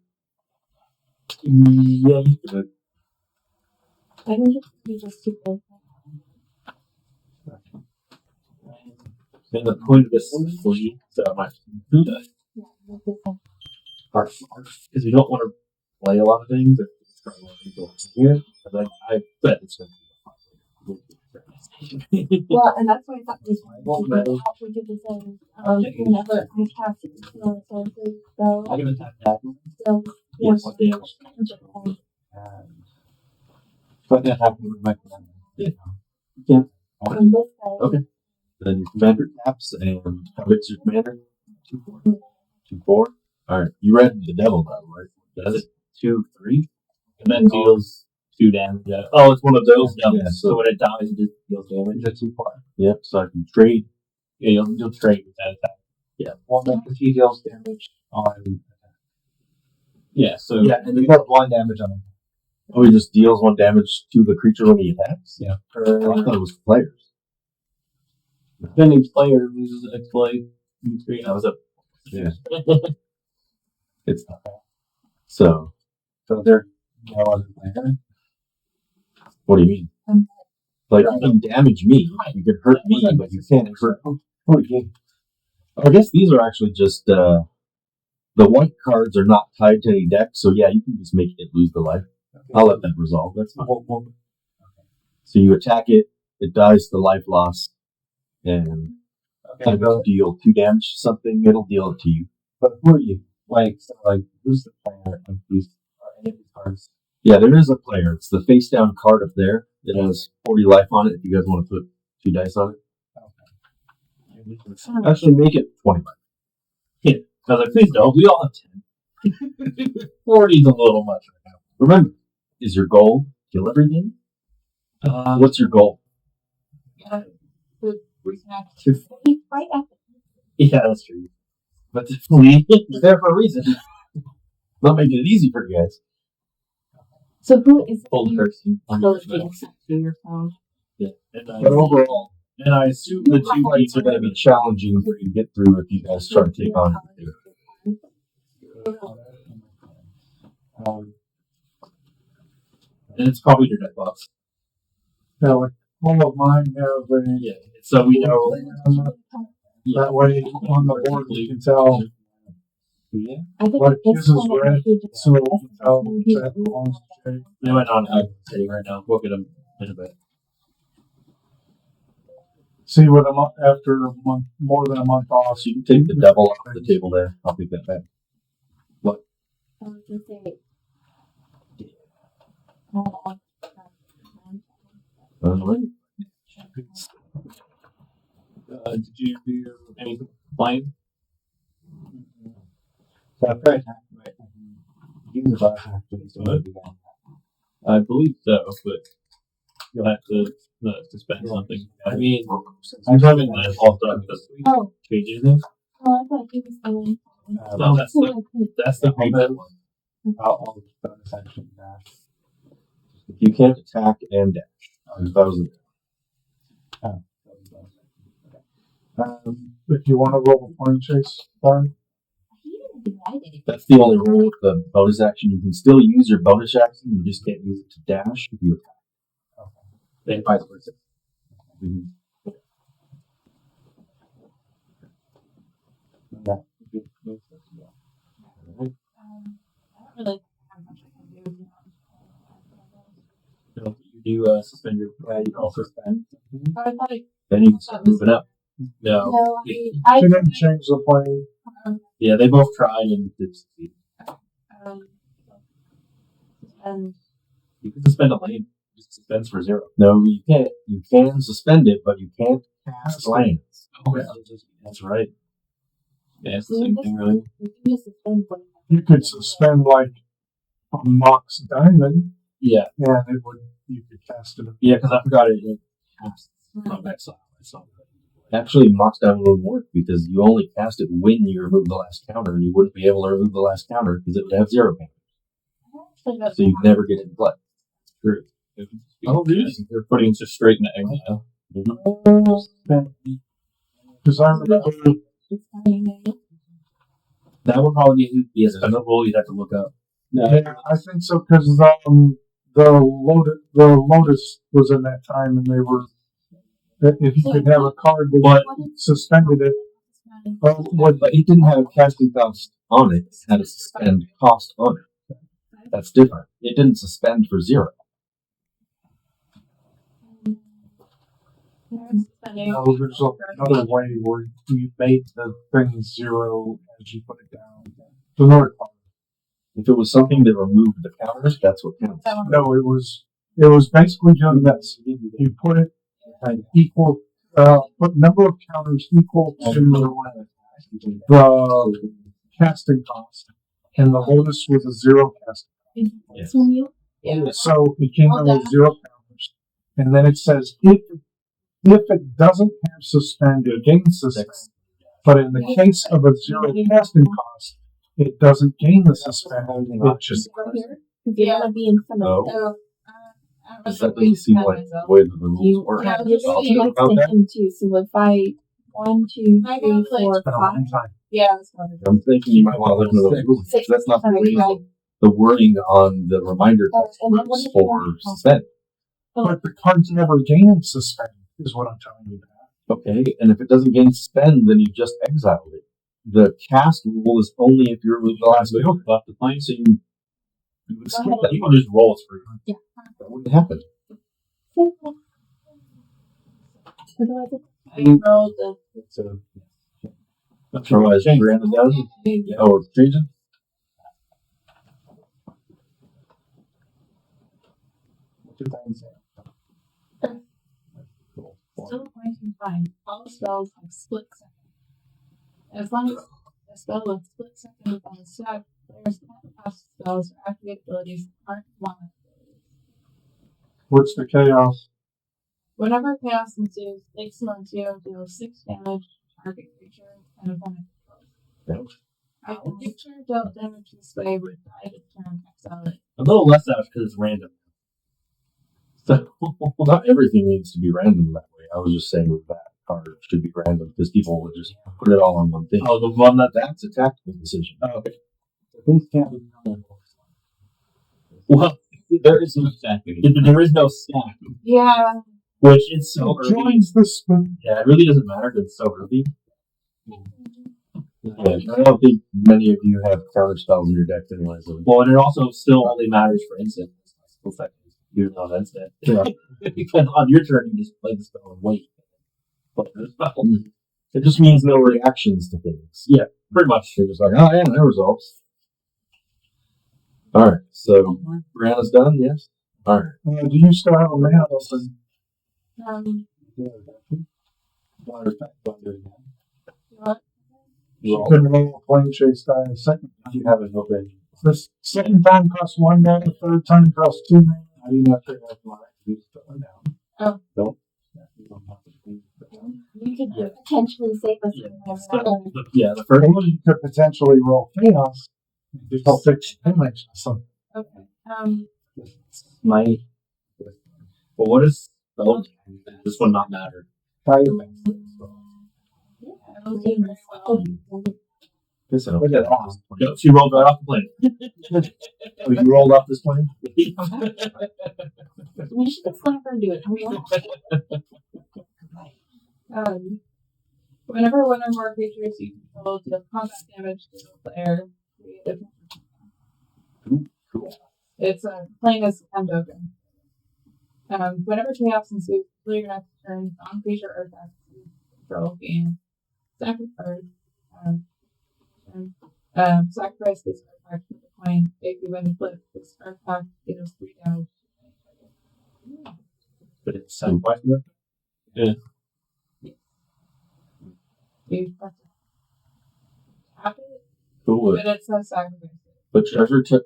Yeah, you could. I think it's just too big. And the point of this is flee, so I might do that. Yeah, this is fine. Because you don't want to play a lot of things. If it's trying to go here, but I bet it's going to be Well, and that's why I thought this we could just say, whenever I cast it, so I can attack that. still Yes. force the So I can attack with my command. on this side. Okay. Then your commander taps and how big's your commander? 2/4. 2/4. Alright. You read the devil though, right? Does it 2/3? And that deals 2 damage. Oh, it's one of those Yeah, dummies. So when it dies, it just deals damage. Is it too far? Yep, so I can trade. Yeah, you'll trade with that attack. Well, then if he deals damage on. Yeah, so Yeah, and you have 1 damage on him. Oh, he just deals 1 damage to the creature when he attacks? Yeah. I thought it was players. defending player loses the next play. That was a Yeah. It's so. So there no other player. What do you mean? Like you can damage me, you can hurt me, but you can't hurt. Oh, okay. I guess these are actually just the white cards are not tied to any deck, so yeah, you can just make it lose the life. I'll let that resolve. That's fine. So you attack it, it dies the life loss, and Okay, it'll deal 2 damage to something. It'll deal it to you. but who are you? Like, so, like, who's the player of these? Are any of these cards? Yeah, there is a player. It's the face down card up there. It has 40 life on it. If you guys want to put 2 dice on it, actually make it 20 life. I was like, please don't. We all have 10. 40 is a little much right Remember, is your goal kill everything? now. What's your goal? Right after. Yeah, that's true. But to flee, it's there for a reason. Not making it easy for you guys. So who is Old person. those things to your phone? Yeah. And But overall, I assume the 2 fights are going to be challenging for you to get through if you guys try to take on it. and it's probably your deck box. Yeah, like all of mine have a. Yeah. So we know. That way on the board we can tell I think what it's his is kind of red, confusing. so we can tell that belongs to Jay. They went on sitting right now. We'll get them in a bit. See what a month after a month, more than a month off. So you can take the devil off the table there. I'll take that back. I was gonna say. Did you do anything playing? So I've got right. Use the box actually, so it'll be gone. I believe so, but you'll have to spend something. I mean, I'm having that all done. Does we Oh, change anything? I thought he was going. No, that's the payment one. I'll bonus action dash. You can't attack and dash. That was If you want to roll a point chase, fine. That's the only rule with the bonus action. You can still use your bonus action, you just can't use it to dash if you attack. Then vice versa. That would be I don't really have much I can do. So you do suspend your. You also spend. I thought it, Then you can start moving up. No. No, I She didn't change the plane. Yeah, they both tried and did succeed. and You can suspend a lane. Just suspends for 0. No, you can't. You can suspend it, but you can't cast lands. Oh, yeah. That's right. Yeah, it's the same thing, really. you can just suspend one. You could suspend like a Mox Diamond, Yeah, and it would. You could cast it. yeah, because I forgot it casts from exile. I saw that. Actually, Mox Down wouldn't work because you only cast it when you remove the last counter, and you wouldn't be able to remove the last counter because it would have 0 counters. So you'd never get it in play. True. Oh, really? They're putting just straight into exile. Because I remember That would probably be a spendable. You'd have to look up. Yeah, I think so because the Lotus was in that time, and they were. If you could have a card that suspended it, But it didn't have casting cost on it. It had a suspend cost on it. That's different. It didn't suspend for 0. there's another way where you made the thing 0 as you put it down. There's another card. If it was something that removed the counters, that's what counts. No, it was basically doing this. You put it equal, put number of counters equal to the casting cost, and the Lotus was a 0 casting. From you? Yeah. So it came out Well, with 0 counters. And then it says if it doesn't have suspend, it gains suspend. But in the case of a 0 casting cost, it doesn't gain the suspend. It just Go here. If you want to be in front of No. So, Does that doesn't seem like the way that the rules you, work? yeah, Yeah, you're I'll sitting think next about to that. him too. So if I 1, 2, I 3, got, like, 4, been a 5. long time. yeah, that's probably I'm thinking you might want to look into those rules. Because that's not the way the wording on the reminder text and then works what if for you- suspend. But the cards never gain suspend, is what I'm telling you. Okay, and if it doesn't gain suspend, then you just exiled it. The cast rule is only if you're the last move off the plane, so you would skip ahead. that. You can just roll it for you. Yeah. That wouldn't happen. I rolled the So, otherwise, Miranda does it. Yeah, or changing. still pointing fine. All spells have split second. As long as a spell with split second on the stack, players can't cast spells or activate abilities that aren't mana abilities. What's the chaos? Whenever chaos ensues, X-Moncio deals 6 damage to target creature and opponent controls. If the creature dealt damage this way would die to turn exile it. A little less out because it's random. So Not everything needs to be random that way. I was just saying that card should be random because people would just put it all on one thing. the one That's a tactical decision. okay. Things can't be done. Well, there is no stack. There is no stack, Yeah. which is so It early. joins the spoon. Yeah, it really doesn't matter because it's so early. Yeah, I don't think many of you have counter spells in your deck anyway. So. Well, and it also still only matters for instant. Spell seconds. Even on instant. Yeah. Because on your turn, you just play the spell and wait. Play the spell. It just means no reactions to things. Yeah, pretty much. You're just like, oh yeah, that resolves. Alright, so Brianna's done, yes? Alright. Do you still have a mana open? What? You can roll a plane chase die a second time. You have an open. The second time costs 1 mana, the third time costs 2 mana. How do you not take that line? You just put it down. Oh. Don't. You don't have to. You could potentially save us from Yeah, the first Or you could potentially roll chaos. Just help fix damage. So Okay. My. Well, what is spell? This one not matter. fire I will do very well. Listen, Look at that. Yep, she rolled right off the plane. Oh, you rolled off this plane? We should just let her do it. Whenever one or more creatures you control deal combat damage to the player, create a Cool. It's a plane is a token. Whenever chaos ensues, play your next turn on creature artifacts you control gain sacrifice. Sacrifice this artifact with a coin. If you win the flip, this artifact deals 3 damage. But it's sacrificing it. Yeah. You have to tap it, Cool. but it says sacrifice. But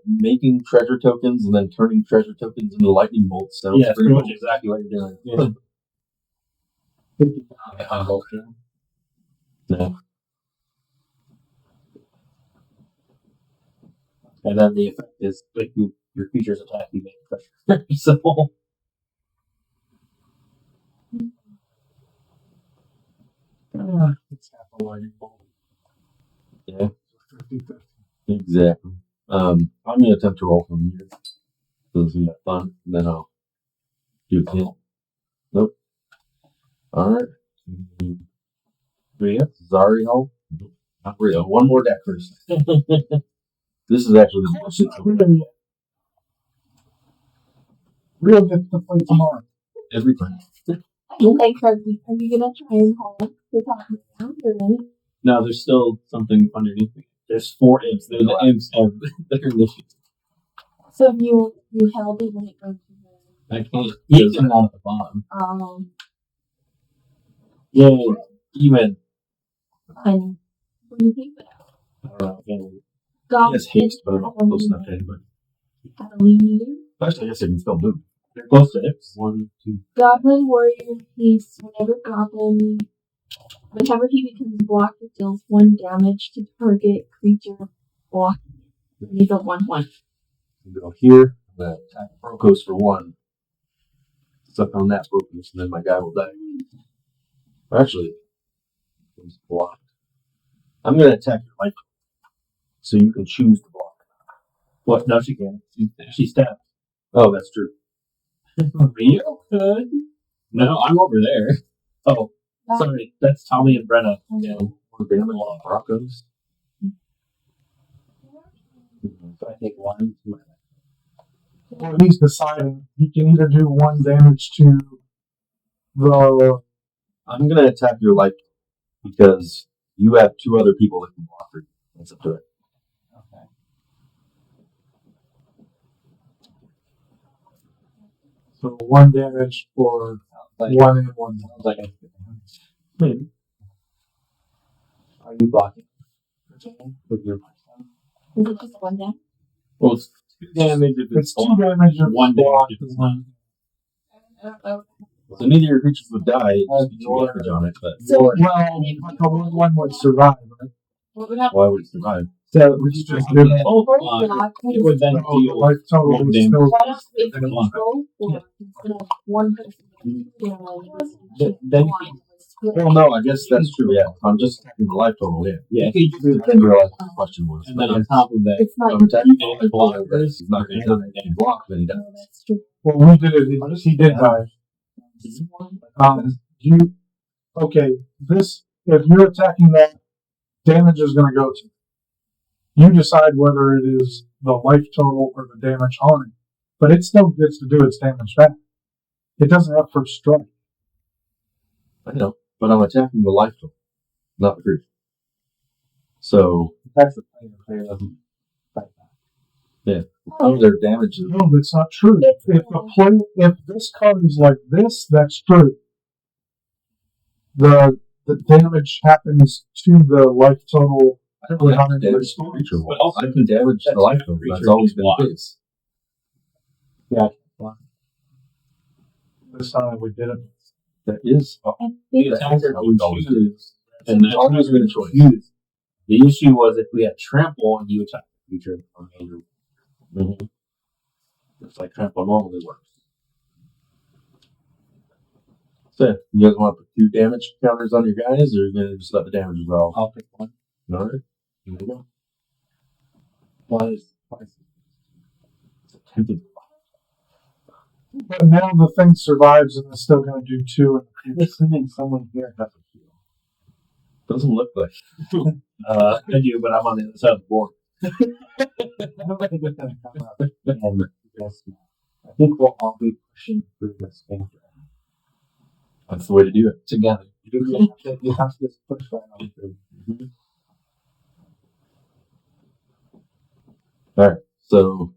making treasure tokens and then turning treasure tokens into lightning bolts sounds Yeah, it's pretty pretty much much exactly what you're doing. Yeah. No. And then the effect is like your creatures attack you make pressure. So It's half a lightning bolt. Yeah, 50-50. exactly. I'm gonna attempt to roll from here. So this is fun. And then I'll do it again. Nope. Alright. Rhea? Zariel. Nope. Not Rio. One more deck first. This is actually the most important. Real get to play tomorrow. Every time. Like, are you gonna try and hold the top down or not? No, there's still something underneath me. There's 4 imps. They're the imps of their initiative. So if you held it when it goes to I can't eat them down at the bottom. the Yay. Even. and when you keep it out. I don't know. Again, God, Yes, haste, but I'm not close enough to anybody. Halloween either. Actually, I guess I can still move. They're close to it. 1, 2. Goblin warrior haste. Whenever he becomes blocked, it deals 1 damage to target creature blocking it. He's a 1/1. Go here. I'm gonna attack Brokos for 1. Stuck on that Brokos, and then my guy will die. Actually, he's blocked. I'm gonna attack your life, so you can choose to block. What? No, she can't. She's stabbed. Oh, that's true. Rio could. No, I'm over there. Oh, sorry. That's Tommy and Brenna. Yeah. More damage on Brokos. So I take 1 to my left. Well, he's deciding he can either do 1 damage to the. I'm gonna attack your life because you have 2 other people that can block for you. That's up to it. Okay. So 1 damage for Like, 1 and 1. sounds like I Are you blocking? With your person? Is it just 1 down? Well, it's 2 damage if It's it's 2 damage if 1 it's blocked. damage if it's not. I don't know. So neither of your creatures would die. It'd just be 2 damage on it, but So, Well, like a 1/1 would survive, right? What would happen? why would it survive? So we just do that. Oh, block it would then Oh, deal life total 1 is damage. still. What if it's They're blocked. control or instead of 1 person Then Well, no, I guess that's true. Yeah, I'm just attacking the life total. Yeah, Yeah. I didn't realize what the question was. And then on top of that, It's not I'm your attacking people, the life total. But it's he's not going to get blocked, then he does. no, that's true. Well, we did it. He did die. Just 1. You okay? This if you're attacking that, damage is going to go to. You decide whether it is the life total or the damage on it, but it still gets to do its damage back. It doesn't have first strike. I know, but I'm attacking the life total, not the creature. So That's the player. The player doesn't fight back. some of their damage is No, that's not true. If this card is like this, that's true. The damage happens to the life total. I don't really have to damage the creature. But also- I can damage the life total. That's creature always is been blocked. the case. This time we did it. That is. I the think attacker how we can always choose. And And that's that's always been a choice. The issue was if we had trample and you attack the creature from major, Mm-hmm. just like trample normally works. So, you guys want to put 2 damage counters on your guys, or are you going to just let the damage resolve? I'll pick 1. All right. Here we go. 1 is twice. It's a tempted. But now the thing survives and it's still going to do 2. I'm assuming someone here has a heal. Doesn't look like. I do, but I'm on the other side of the board. Nobody was going to come up and this. I think we'll all be pushing through this thing That's the way to do it. together. You have to just push right on through. All right. So,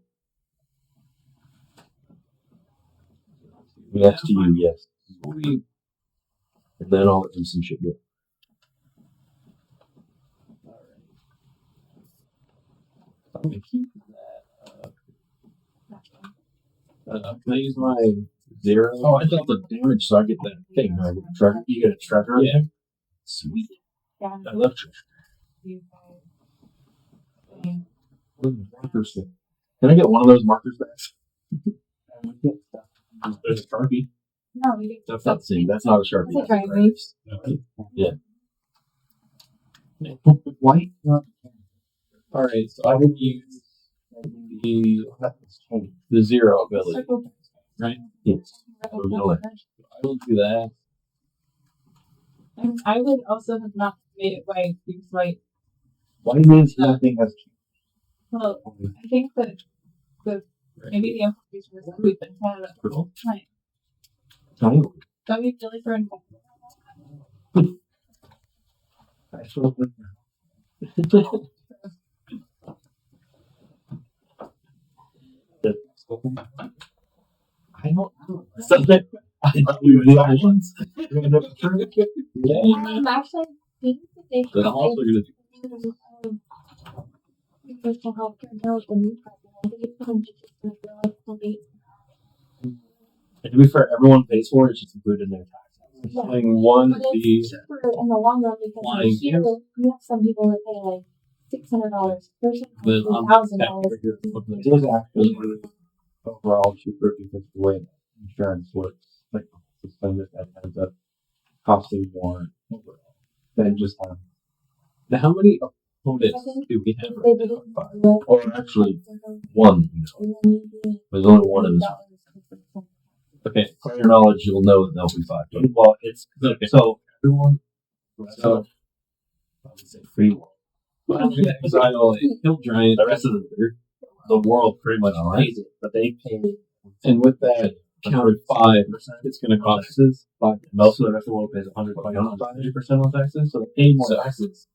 next to you, yes. We And then I'll let you some shit go. I'm gonna keep that. Can I use my 0? Oh, I dealt the damage, so I get that thing. I get the treasure. You get a treasure. Yeah. Sweet. yeah. I love treasure. What are the markers thing? Can I get one of those markers back? And we get stuff. There's a Sharpie. No, we didn't. That's not the same. That's not a Sharpie. That's a That's a drawing Graves. White? Not Alright, so I would use the 0 ability. Circle. Right? Yes. So we're gonna let- I will do that. And I would also have not made it white because white. White means nothing has changed. Well, I think that maybe the implication is that we've been kind of the whole time. Tiny. Don't be really for I still think I don't know. Something. I thought we were the only ones. Actually, I think that they Then I'm also going to do. personal health care now with the new president. And to be fair, everyone pays for it. It's just included in their taxes. Yeah. Playing one But of it's these. cheaper in the long run because Flying like here you have some people that pay like $600. There's Then I'm $1,000. It is actually overall cheaper because the way insurance works, like the system that ends up costing more overall than just having. Now, how many opponents do we have? They did it in Five. the US. Or actually, one. You know. And then you do There's only one in this one. Okay. For your knowledge, you'll know that there'll be five. Well, it's Okay. so everyone. So, I would say free world. Exile, Hill Giant, The rest of the world pretty much pays it, but they pay. and with that counted 5%, it's going to cost us 5. Most of the rest of the world pays 100% on taxes, so they pay more So- taxes.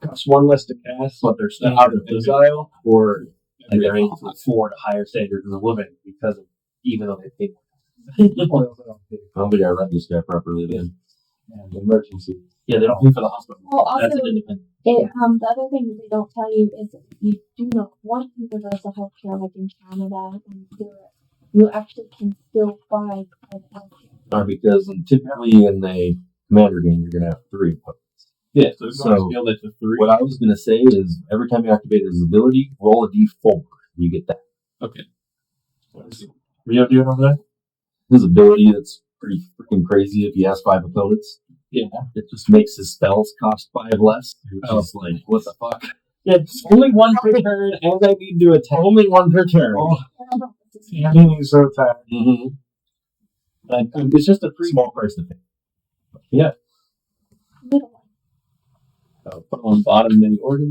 Costs one less to cast, but they're still out of exile, or like they're able to afford higher standards of living because of even though they pay more. I don't think I read this guy properly then. And emergency. Yeah, they don't pay for the hospital. Well, also, That's an independent. the other thing that they don't tell you is that you do not want universal health care like in Canada and Europe. You actually can still buy private health care. Because typically in a commander game, you're going to have 3 opponents. Yeah, so So, scale that to 3. What I was going to say is every time you activate his ability, roll a d4. You get that. Okay. What is Rio doing over there? His ability that's pretty freaking crazy if he has 5 opponents. Yeah. It just makes his spells cost 5 less, which is like, what the fuck? It's only 1 per turn, and I need to attack. Only 1 per turn. And he needs to attack. Mm-hmm. It's just a free. Small price to pay. Little one. Put on bottom in the order.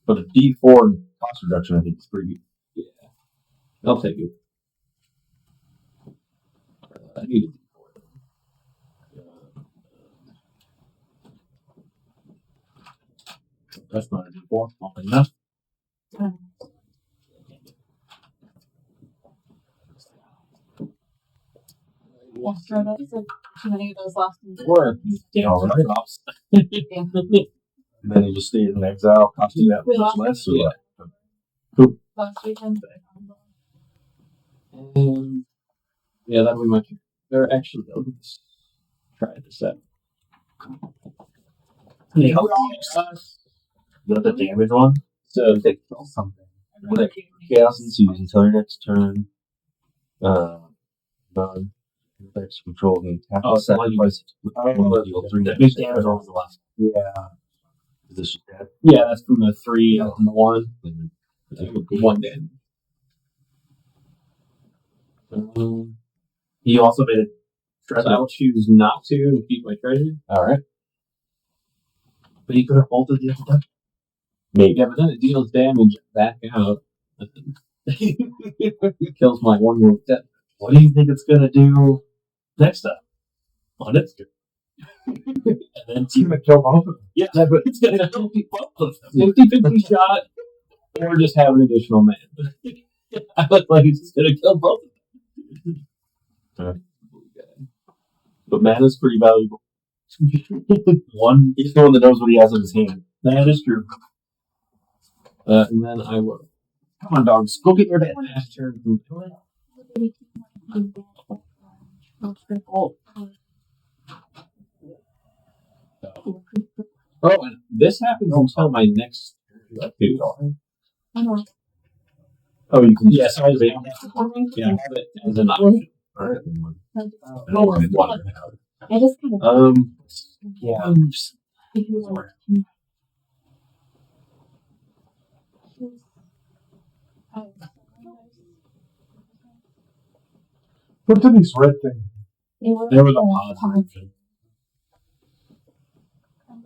But a d4 cost reduction, I think, is pretty good. Yeah. I'll take it. I need a d4. That's not a d4. Not enough. Yeah, sure. That's like too many of those last ones. Or, all right. Yeah. And then he just stays in exile, costing that We much lost less. Or Yeah. what? Last weekend. Yeah, that'll be my turn. Or actually, no, let's try this out. Is that the damage one? So, They kill something. When it chaos ensues until your next turn, none. Effects control the attack. Oh, so sacrifice. Deal 3 that damage big damage over the last. Yeah. Is this just dead? yeah, that's from the 3 and the 1. Then 1 damage. he also made a stress So I'll choose not to and keep my treasure. Alright. But he could have bolted the other time. Maybe. Yeah, but then it deals damage back out. It kills my 1 more step. What do you think it's gonna do next time? On its turn. And then He's gonna kill both of them. yeah, but it's gonna kill both of them. 50-50 shot, or just have an additional man. I look like he's just gonna kill both of them. But mana's pretty valuable. One, he's the one that knows what he has in his hand. That is true. And then I will. Come on, dogs, go get your dad. Last turn. Oh, and this happens until my next turn. Oh, you can Yes, I was able Yeah. have it as an option. Alright. I just kind of Yeah. if you want. What did these red things? There was a pause.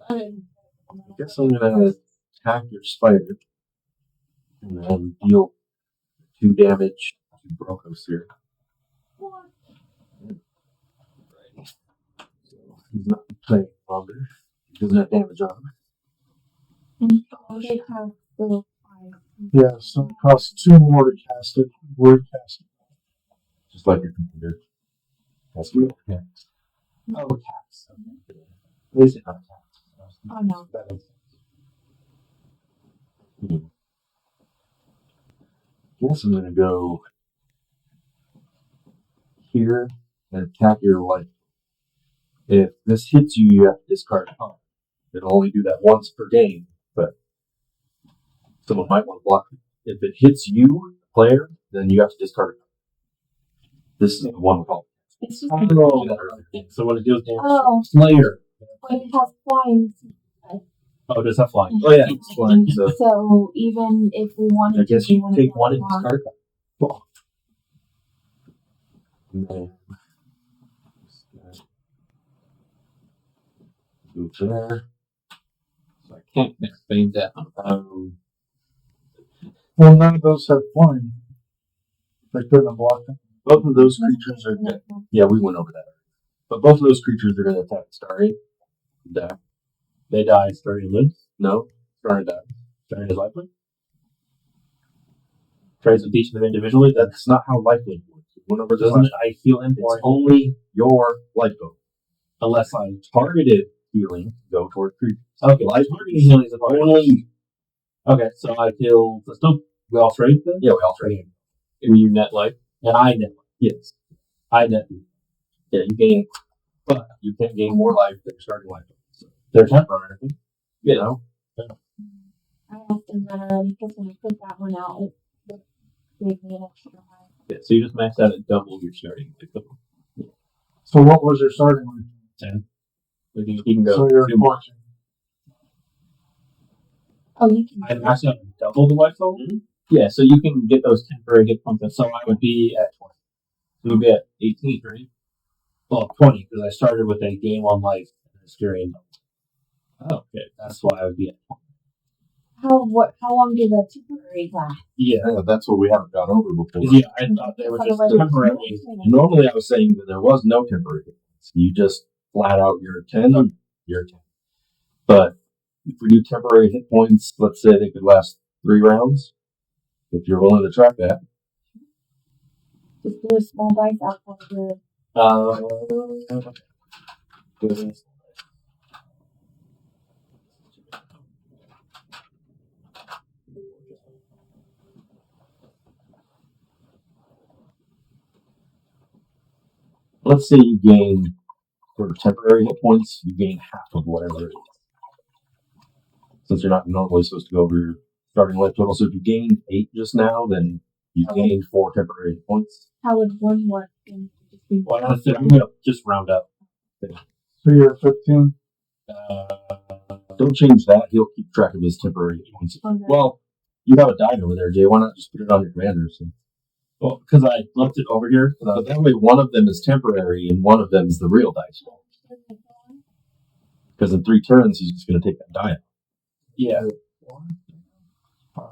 I guess I'm gonna attack your spider. And then deal 2 damage to Brokos here. So he's not playing longer. He doesn't have damage on him. And they have the Yeah, so it costs 2 more to cast it. Recast it. Just like your computer. That's real. Yeah. Oh, tax. At least it's not tax. Oh no. That makes sense. guess I'm gonna go here and attack your life. If this hits you, you have to discard a card. It'll only do that once per game, but someone might want to block it. If it hits you, player, then you have to discard a card. This is the one called. It's just So when it deals damage, Flayer. when it has flying. oh, does that fly? Oh yeah, it's flying. So So even if we wanted I guess to, you take one and discard a card. And then move to there. So I can't explain that. Well, none of those have flying. They couldn't have blocked them. Both of those creatures are dead. Yeah, we went over that. But both of those creatures are going to attack Starry. Die. They die. Starry lives. No, Starry dies. Starry is lifelink. Tries with each of them individually. That's not how lifelink works. We went over this. Doesn't it? I heal him. It's only your life total. Unless I Targeted healing go toward creatures. okay. Life Targeting healing is a part. only. Okay, so I heal. So still, we all trade then. Yeah, we all trade. And you net life, and I net life. Yes. I net. Yeah, you gain, but you can't gain more life than your starting life. So they're temporary. You know. I asked him that already because when I put that one out, it gave me an extra life. Yeah, so you just max out at double your starting life. So what was your starting life? 10. You can go. So you're 2 more. 14. Oh, you can. I max out at double the life total. Yeah, so you can get those temporary hit points. So I would be at 20. So we'd be at 18, right? Well, 20 because I started with a game on life and a Styrian. Oh, okay. That's why I would be at 20. How long do the temporary last? Yeah. Yeah, that's what we haven't gone over before. Yeah, I thought they were just temporary. Normally, I was saying that there was no temporary hit points. You just flat out your 10, your 10. But if we do temporary hit points, let's say they could last 3 rounds. If you're willing to track that. Just do a small dice out for the. Let's say you gain, for temporary hit points, you gain half of whatever it is. Since you're not normally supposed to go over your starting life total. So if you gained 8 just now, then you gained 4 temporary hit points. How would one work? Well, I'm going to just round up. So you're 15. Don't change that. He'll keep track of his temporary hit points. Okay. Well, you have a die over there, Jay. Why not just put it on your commander? So. Well, because I left it over here. But that way, one of them is temporary and one of them is the real dice. Because in 3 turns, he's just going to take that die out. Yeah. 1, 5.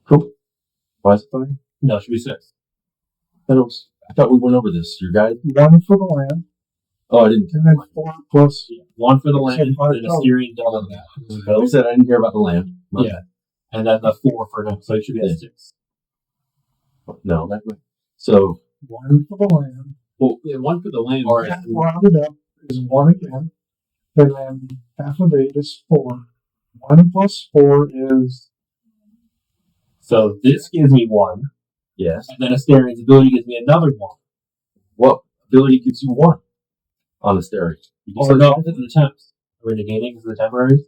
Cool. Why is it 5? No, it should be 6. I thought we went over this. Your guy? 1 for the land, Oh, I didn't. and then 4 plus. 1 for the land, and five then a total. Styrian double that. Like I said, I didn't hear about the land. Yeah. And then the 4 for him, so it should be at 6. No, that way. So, 1 for the land. Well, yeah, 1 for the land. Or- And rounded up is 1 again. And then half of 8 is 4. 1 plus 4 is. So this gives me 1, yes. and then a Styrian's ability gives me another 1. What ability gives you 1 on the stereo? Or no, because of the temps. Are we negating because of the temporaries?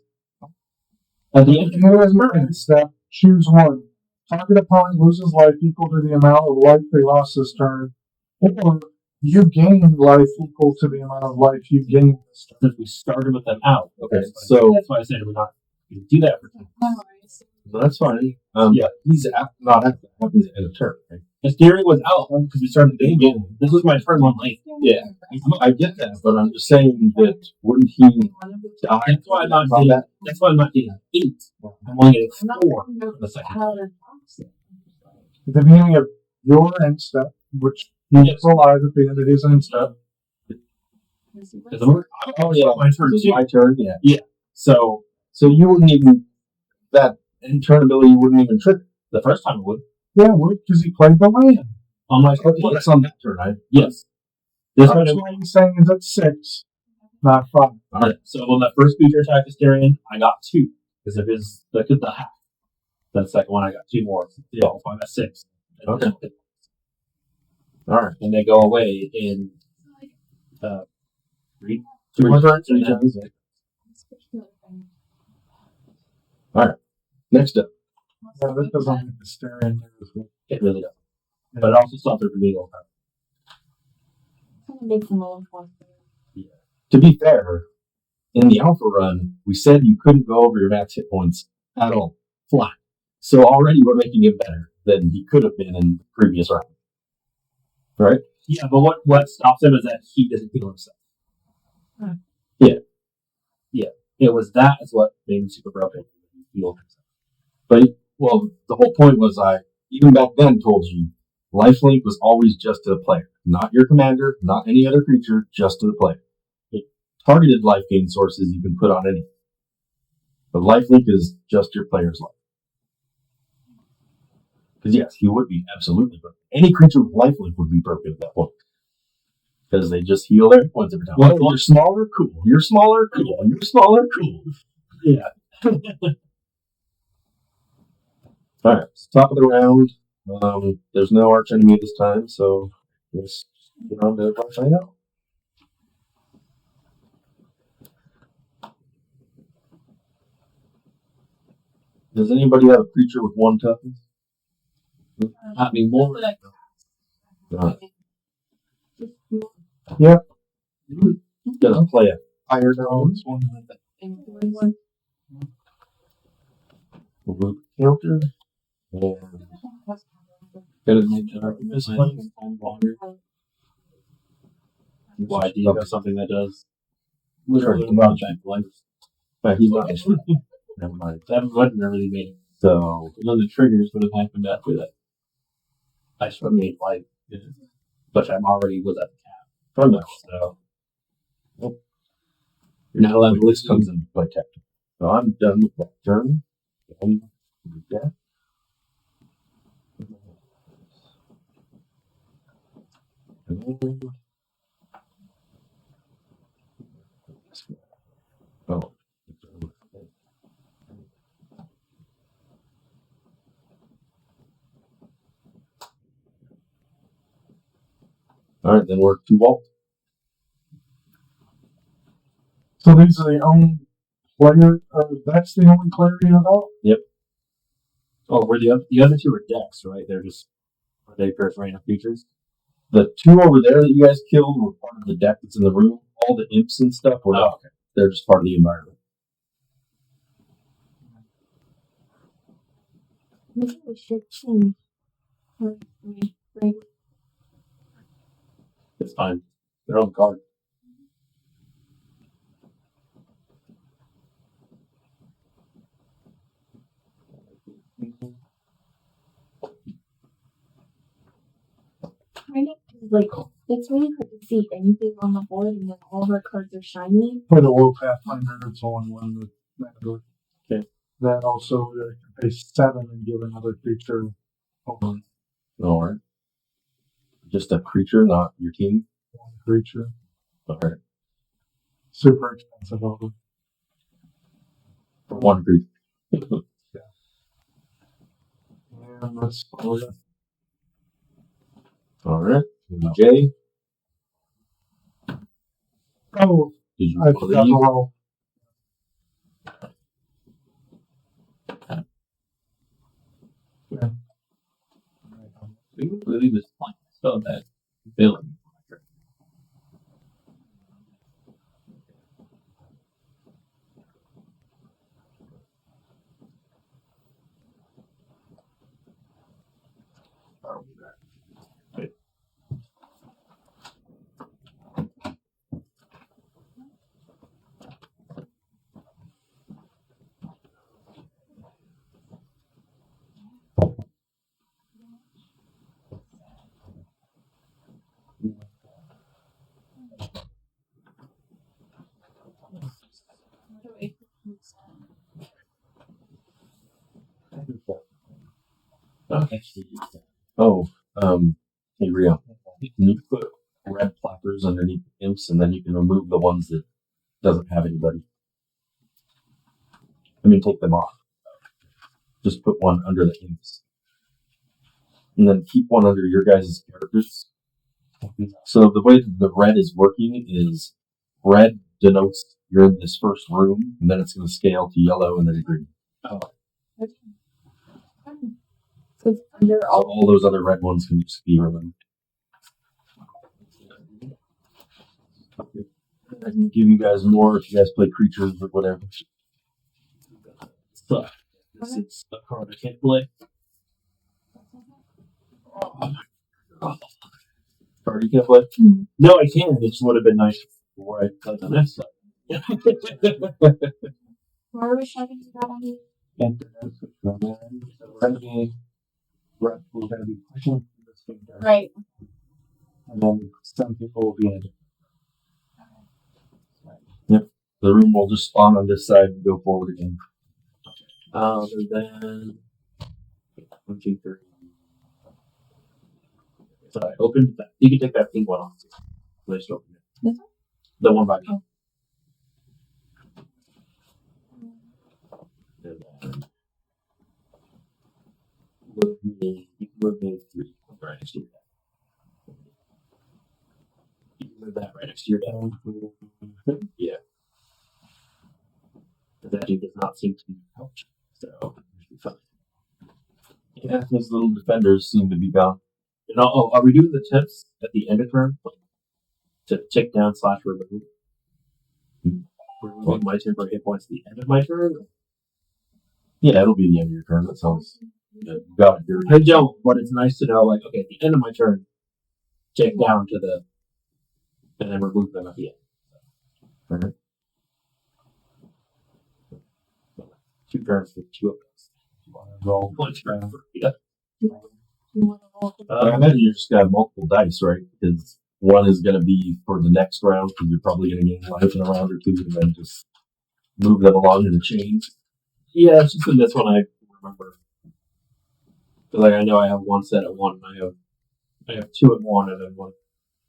At the end of Here is your end step. Choose 1. Target opponent loses life equal to the amount of life they lost this turn. Or you gain life equal to the amount of life you gained this turn. since we started with them out. Okay, so that's why I said we're not going to do that for 10. that's fine. Yeah. He's not at that happens in a turn, right? The Styrian was out because we started the game. This was my turn 1 late. Yeah. I get that, but I'm just saying that wouldn't he die? That's why I'm not from getting. that? That's why I'm not getting 8. I'm only getting 4 for the second. At the beginning of your end step, which he's alive at the end of his end step, Because I'm my turn This is too. my turn, yeah. Yeah. So So you wouldn't even, that in turn ability wouldn't even trigger. the first time it would yeah, because he played the land. on my turn. Well, that's on that turn, right? Yes. This That's one. why he's saying is at 6, not 5. Alright. So when that first creature attacked the Styrian, I got 2. because if it's the half, the second one I got 2 more. Yeah, so I got 6. Okay. All right. And they go away in 3 Three turns, and turns. then Next up. Yeah, that doesn't make the stare in there as well. it really does. But it also suffered for me all time. Kind of makes them all fun. To be fair, in the alpha run, we said you couldn't go over your max hit points at all. Flat. So already we're making it better than he could have been in the previous round. Right? Yeah, but what stops him is that he doesn't heal himself. Yeah. It was that is what made him super broken. He healed himself. But, well, the whole point was I, even back then, told you, lifelink was always just to the player. Not your commander, not any other creature, just to the player. Targeted life gain sources you can put on anything. But lifelink is just your player's life. Because yes, he would be absolutely broken. Any creature with lifelink would be broken at that point. Because they just heal their points every time. Well, You're smaller, cool. You're smaller, cool. You're smaller, cool. Yeah. Alright, so top of the round. There's no arch enemy this time, so let's get on to find out. Does anybody have a creature with 1 toughness? I mean, more. Yeah. Gonna play a fire nose. One. We'll counter. And Gonna make this time longer. Why do you have something that does literally run back life? he's not. Never mind. That wouldn't have really made it. So None of the triggers would have happened after that. I should have made life, but I'm already was at the cap. oh no. So you're not allowed to This listen. comes into play tactic. So I'm done with that turn. Done with that. Oh. Alright, then we're to Walt. So these are the only player, that's the only clarity about? Oh, were the other 2 are decks, right? Are they first random features? The 2 over there that you guys killed were part of the deck that's in the room. All the imps and stuff were not. Okay. They're just part of the environment. Maybe we should change. Right. It's fine. They're on the card. Right? Like, it's really hard to see anything on the board, and then all of our cards are shiny. For the World Pathfinder, it's only one with Matador. Okay. That also can pay 7 and give another creature one Alright. Just a creature, not your team. creature. Alright. Super expensive over. For 1 creature. And let's close it. Alright. Jay, Oh, did you I forgot to believe? roll. Yeah. We can leave this point. So that villain. Okay. Oh, hey Rio. Can you put red flappers underneath the imps and then you can remove the ones that doesn't have anybody? take them off. Just put one under the imps. And then keep one under your guys' characters. So the way that the red is working is red denotes you're in this first room, and then it's going to scale to yellow and then green. So it's under So all. all those other red ones can just be removed. I can give you guys more if you guys play creatures or whatever. So, this is a card I can't play. Card you can't play? No, I can. It just would have been nice before I played the next stuff. Where are we shoving that on you? We're going to be pushing this finger. Right. And then some people will be in a different. The room will just spawn on this side and go forward again. And then 1, 2, 3. So I opened that. You can take that pink one off too. I just opened it. This one? The one by me. Oh. And then you can move me 3 right next to your deck. You can move that right next to your deck. Yeah. That dude does not seem to be helped. So it should be fun. Yeah, those little defenders seem to be gone. And are we doing the tips at the end of turn? Like, to tick down / remove? Removing my temporary hit points at the end of my turn? Yeah, it'll be the end of your turn. That sounds good. You got it. I don't, but it's nice to know, like, okay, at the end of my turn, tick down to the, and then remove them at the end. Okay. 2 turns with 2 of those. Roll. 1 turn for, yeah. You want to roll? I imagine you just got multiple dice, right? Because one is going to be for the next round, because you're probably going to gain life in a round or two, and then just move them along in the chains. Yeah, it's just in this one I remember. Because like, I know I have 1 set at 1, and I have 2 at 1, and then 1,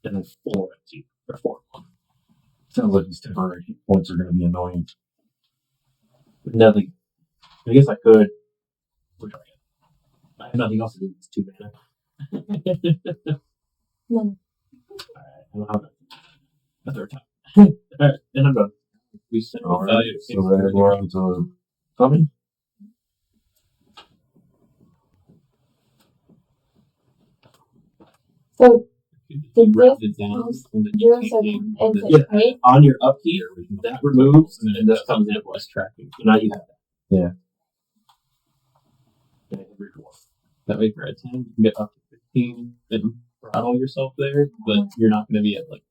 and then 4 at 2, or 4 at 1. Sounds like these temporary hit points are going to be annoying. But nothing. I guess I could. We'll try it. I have nothing else to do. It's 2 mana. No. Alright, I don't have a third time. Alright, and I'm done. We sent All right, value. so then we're on to Tommy. So You did wrapped this it down. house and then zero you seven can't and do- six, right? On your upkeep, that removes, and then this comes in plus tracking. So now you have that. Yeah. And I can reroll. That way, if you're at 10, you can get up to 15 and rattle yourself there, but you're not going to be at like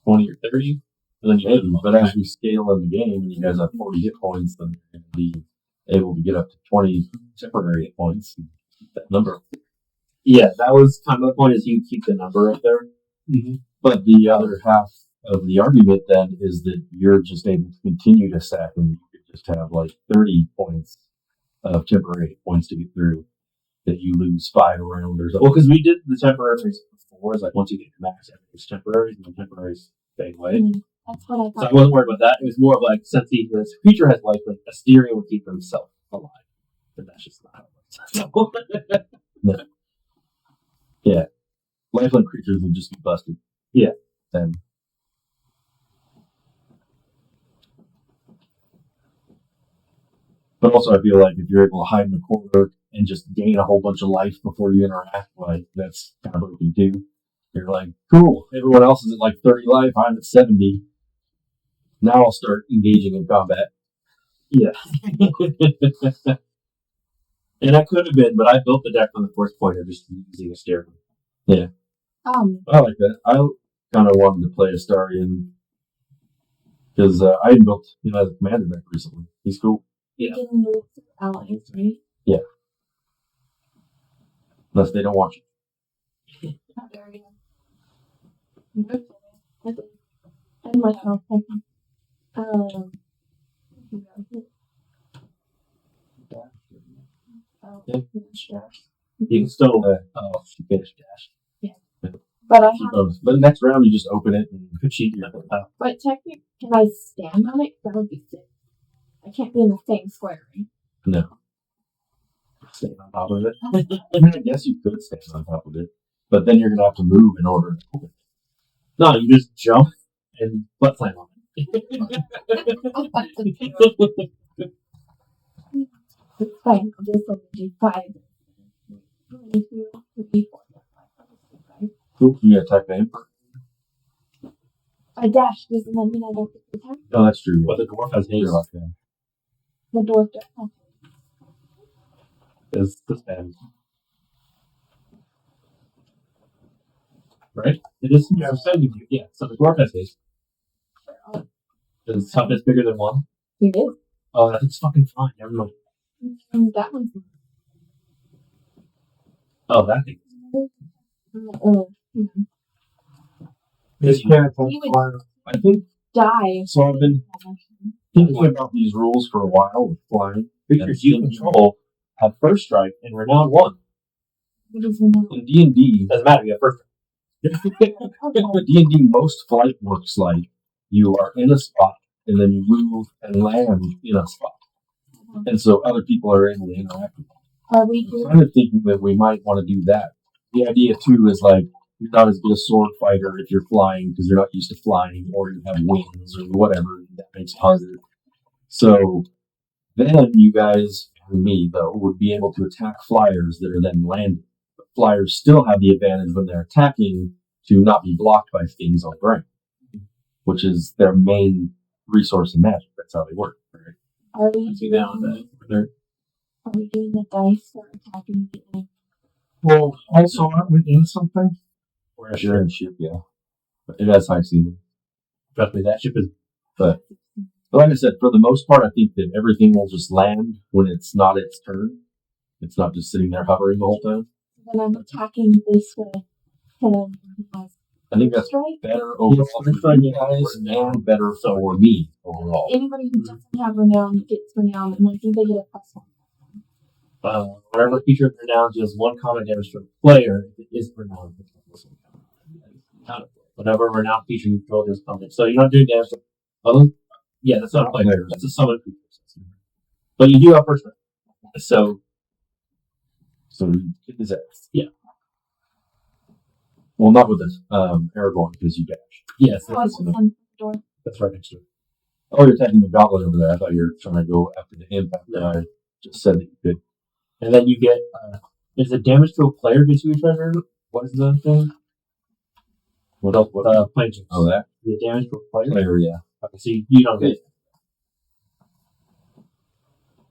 20 or 30. And then you Maybe, but as we scale in the game and you guys have 40 hit points, then you're going to be able to get up to 20 temporary hit points. That number. Yeah, that was kind of the point, is you keep the number up there. Mm-hmm. But the other half of the argument then is that you're just able to continue to stack, and you could just have like 30 points of temporary hit points to get through, that you lose 5 around or something. Well, because we did the temporaries before, it's like once you get to max, everything's temporaries, and the temporaries fade away. That's what I So I thought. wasn't worried about that. It was more of like, since this creature has life, like Asterion would keep himself alive. But that's just not how it works. Yeah. Lifelink creatures would just be busted. Yeah. Then. But also, I feel like if you're able to hide in the corner and just gain a whole bunch of life before you interact, like, that's kind of broken too. You're like, cool, everyone else is at like 30 life, I'm at 70. Now I'll start engaging in combat. Yeah. And I could have been, but I built the deck on the first point of just using Asterion. Yeah. I like that. I kind of wanted to play Astarion because I had built, as a commander deck recently. He's cool. Yeah. You can move to allies, right? Unless they don't want you. Oh, there we go. Okay. And myself, I can. Yeah. Sure. You can still, She finished dash. But I have. But next round, you just open it and could cheat in that. But technically, can I stand on it? That would be sick. I I can't be in the same square, right? No. Staying on top of it. I mean, I guess you could stand on top of it, but then you're gonna have to move in order to open it. No, you just jump and butt slam on it. It's fine. This will be 5. 1, 2, 3, 4, 5. Cool. You gotta type in. I dash doesn't that mean I don't get the attack? Oh, that's true. But the dwarf has haste. You're like that. The dwarf does. It's the spam. Right? It is spending you. Yeah, so the dwarf has haste. Is toughness bigger than 1? It is. Oh, that's fucking fine. Never mind. That one's. Oh, that thing. You can't attack You would- fire. I think Die. so. I've been thinking about these rules for a while with flying. Creatures you control have first strike and renown 1. What is the In D&D, Doesn't matter, you have first strike. D&D, most flight works like you are in a spot and then you move and land in a spot, and so other people are able to interact with you. Are we I'm doing? kind of thinking that we might want to do that. The idea too is like you're not as good a sword fighter if you're flying because you're not used to flying, or you have wings or whatever that makes it harder. So then you guys, and me though, would be able to attack flyers that are then landing. But flyers still have the advantage when they're attacking to not be blocked by things on ground, which is their main resource in magic. That's how they work. Right? Are we See that one, doing? Are we doing the dice for attacking the Well, also, aren't we in something? We're a You're in a ship, yeah. But it has high ceiling. Trust me, that ship is. But like I said, for the most part, I think that everything will just land when it's not its turn. It's not just sitting there hovering the whole time. Then I'm attacking this with him who has I think that's strike. better overall for you guys and better for me overall. Anybody who doesn't have renown gets renown, and I think they get a +1. Whenever creature renowns deals 1 combat damage to a player, if it is renowned. Whenever a renowned creature you control deals combat. So you're not doing damage to. Oh, yeah, that's not a player. That's a summoned creature. But you do have first strike. So you get his ass. Yeah. Well, not with this Aragorn because you dash. yes, Oh, it's on the door. that's right next to it. Oh, you're attacking the goblet over there. I thought you were trying to go after the imp after I just said that you could. And then you get is it damage to a player gets you a treasure? What is the thing? What else? What? Plane chips. Oh, that Is it damage to a player? player, yeah. Okay, so you don't get it.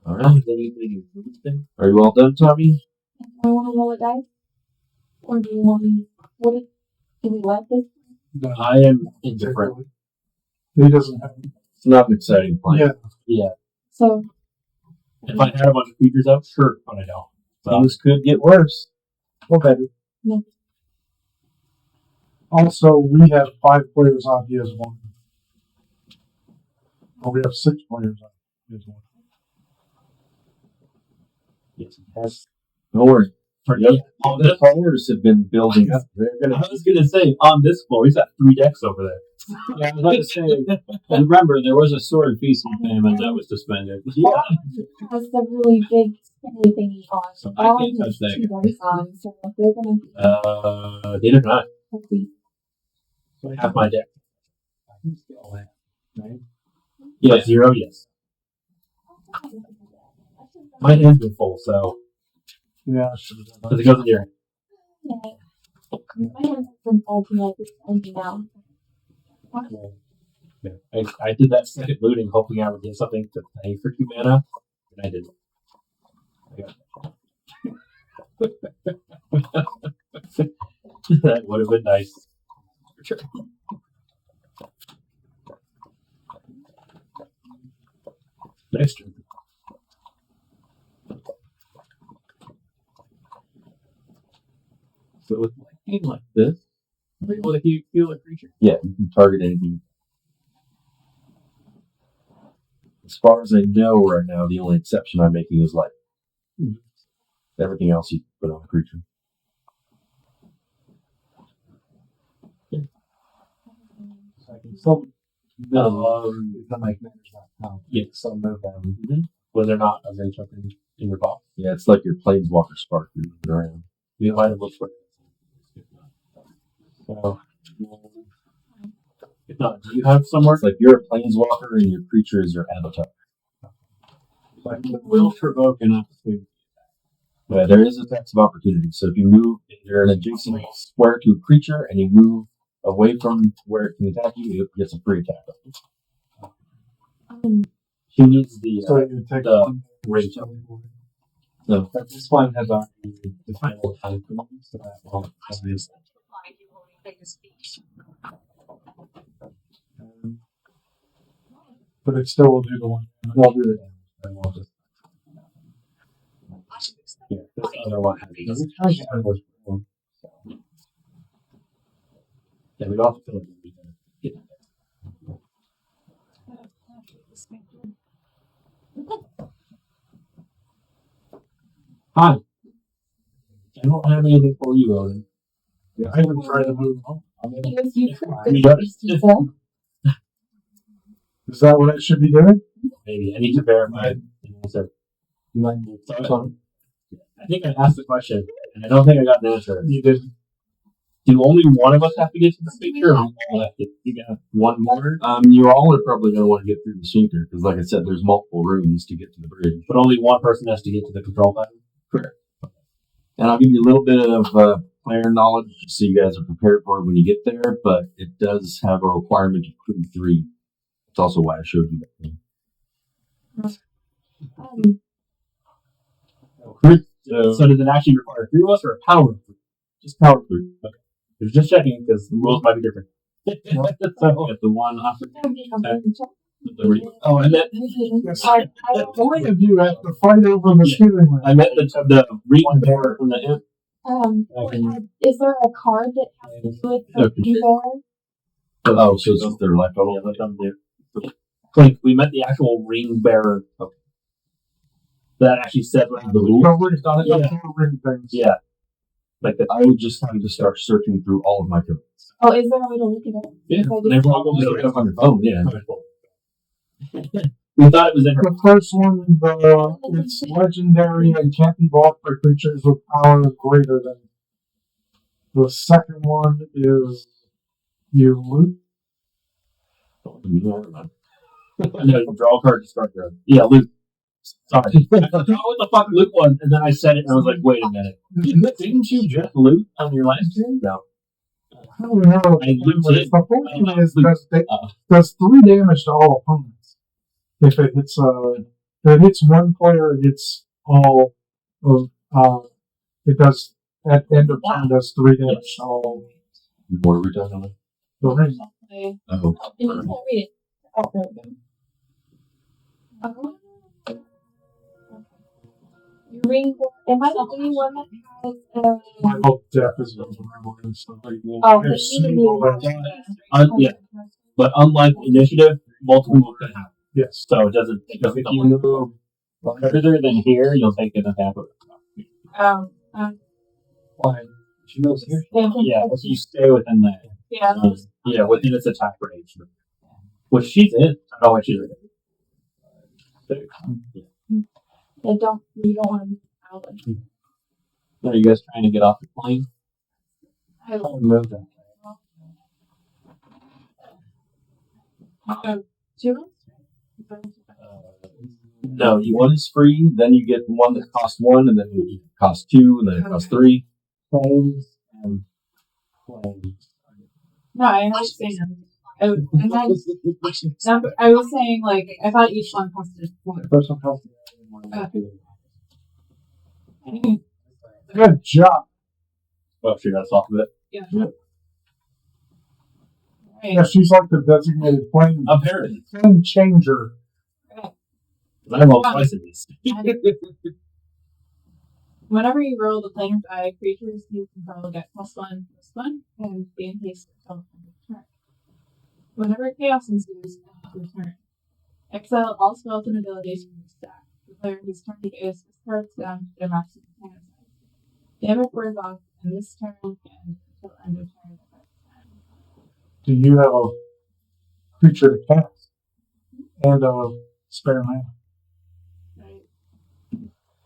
All right. Then you do this thing. Are you all done, Tommy? Do I want to roll a dice? Or do you want me? What if, do we like this? No, I am indifferent. he doesn't have. It's not an exciting plan. Yeah, Yeah. So, If I had a bunch of creatures out, sure, but I don't. So Things could get worse or better. also, we have 5 players on, he has 1. Oh, we have 6 players on, he has 1. yes, it has. Don't worry. Yeah, on The this, players have been building up. They're I gonna. was gonna say on this floor, he's got 3 decks over there. Yeah, I was about to say, remember, there was a sword feast and famine that was suspended. Yeah. has the really big spinny thingy on. So I All can't of touch his that 2 dice on, so if they're gonna They did not. be Half my deck. I can scale that, right? Yeah, 0, yes. My hand's been full, so Yeah, I should have done because that. it goes in your hand. Yeah. My hands have been all tonight, this ending now. Yeah. I did that second looting hoping I would get something to pay for 2 mana, and I didn't. That would have been nice. Next turn. So with lightning like this, I'm able to heal a creature. Yeah, you can target anything. As far as I know right now, the only exception I'm making is light. Everything else you can put on a creature. So I can summon The like matters not how. Yeah. So move them. Was there not a range up in your box? Yeah, it's like your planeswalker spark you're moving around. You might have looked for it. So If not, do you have somewhere? It's like you're a planeswalker and your creature is your avatar. Like will provoke an opportunity. Yeah, there is a tax of opportunity. So if you move, if you're an adjacent square to a creature and you move away from where it can attack you, it gets a free attack. She needs the So you take the one range up. So but this one has already defined what time for me, so that won't but it still will do the one. We'll do the damage, and we'll just this other one has yeah, we don't have to feel like we can get Hi. I don't have anything for you, Odin. Yeah, I haven't tried to move on. Because you You got it. Is that what I should be doing? Maybe I need to verify an answer. you might need So, I think I asked the question, and I don't think I got an answer. You didn't. Do only one of us have to get to the sphincter, or we all have to? You got one more, You all are probably going to want to get through the sphincter because, like I said, there's multiple rooms to get to the bridge. but only one person has to get to the control panel. Correct. And I'll give you a little bit of player knowledge just so you guys are prepared for it when you get there, but it does have a requirement to include 3. That's also why I showed you that thing. So does it actually require 3 of us or a power of 3? Just power 3. Okay. I was just checking because the rules might be different. So get the one off. Oh, and then Yes. Only of you have to fight over the steering wheel. I met the ring bearer from the imp. Is there a card that has to do with the bear? Oh, so it's just their left on Yeah, like I'm there. Clink, we met the actual ring bearer. Okay. That actually said what the rules on it. Yeah. Ring things. Yeah. Like that. I would just have to start searching through all of my codes. Oh, is there a way to look it up? Yeah. If I Whenever just- I go Look it up on your phone, yeah. We thought it was in her. The first one, it's legendary and can't be bought by creatures with power greater than. The second one is you loot. No, you draw a card to start your own. Yeah, loot. Sorry. I forgot what the fuck loot was, and then I said it, and I was like, wait a minute. Didn't you just loot on your last turn? No. I don't know. I looted it. The point is does 3 damage to all opponents. If it hits one player, it hits all of it does at the end of turn does 3 damage to all What are we talking about? the ring. Oh, And you can't read it. Oh, there we go. Your ring. Am I the only one that has My whole deck is overrun, so like, Oh, there's they need to single be Yeah. But unlike initiative, multiple can happen. yes. So it doesn't, if you move further than here, you'll take it and half of it. Why? She knows here. Yeah, if you stay within that. Yeah. Yeah, within its attack range. Which she's in. I don't know why she's in. You don't want to move out. Are you guys trying to get off the plane? I love Move that. Two? No, you one is free, then you get one that costs 1, and then it costs 2, and then it costs 3. Planes and planes. No, I understand. I was saying, like, I thought each one costed one. The first one costs more than two. Good job. oh, sure, that's off of it. Right. Yeah, she's like the designated plane Apparently. changer. I rolled twice in this. Whenever you roll the planar die, creatures you control get +1/+1 and gain haste until end of turn. Whenever chaos ensues after your turn, exile all spells and abilities from your stack. The player whose turn it is cards down to their maximum planar size. Damage wears off, and this turn can end until end of turn. Do you have creature to cast and spare mana. Right.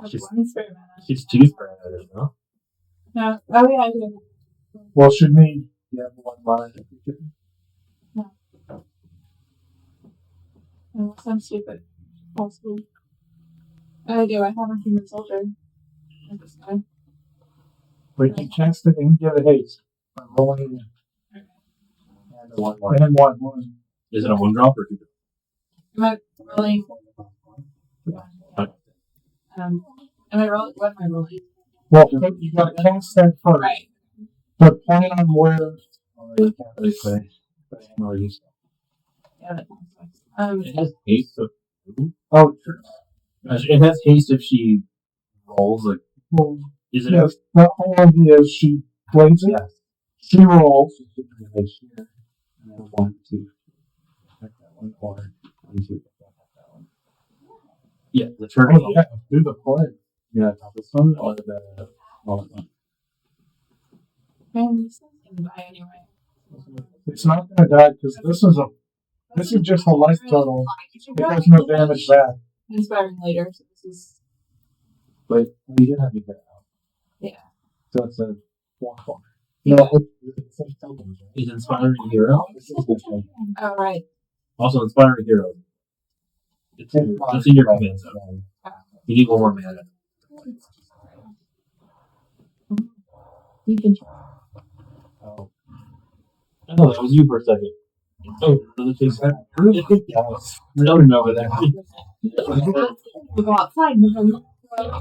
Have She's- one spare mana. She's two spare mana, no? No. Oh yeah, I do. Well, should need one mana. Unless I'm stupid. Possible. I do. I have a human soldier. At this time. But you cast it and get a haste by rolling And one. and one. Is it a 1-drop or 2-drop? Am I rolling? Am I rolling? What am I rolling? Well, you got to cast that first. Right. But plan on where. Yeah, that sounds It has haste. So Oh, sure. it has haste if she rolls. Like, Well, is it? yes, the whole idea is she plays it, she rolls, Yeah, the turn. oh, yeah, do the play. This one or the one. Man, this thing's gonna die anyway. It's not going to die because this is just a life total. It does no damage back. Inspiring later, so this is But we did have you there. Yeah. So it's a 1/4. No, It's a tokens, right? Is inspiring hero. This is the thing. oh right. Also, inspiring hero. It's in your command zone. You need one more mana. You can Oh, I know that was you for a second. Oh, another thing. No, remember that. we go outside and then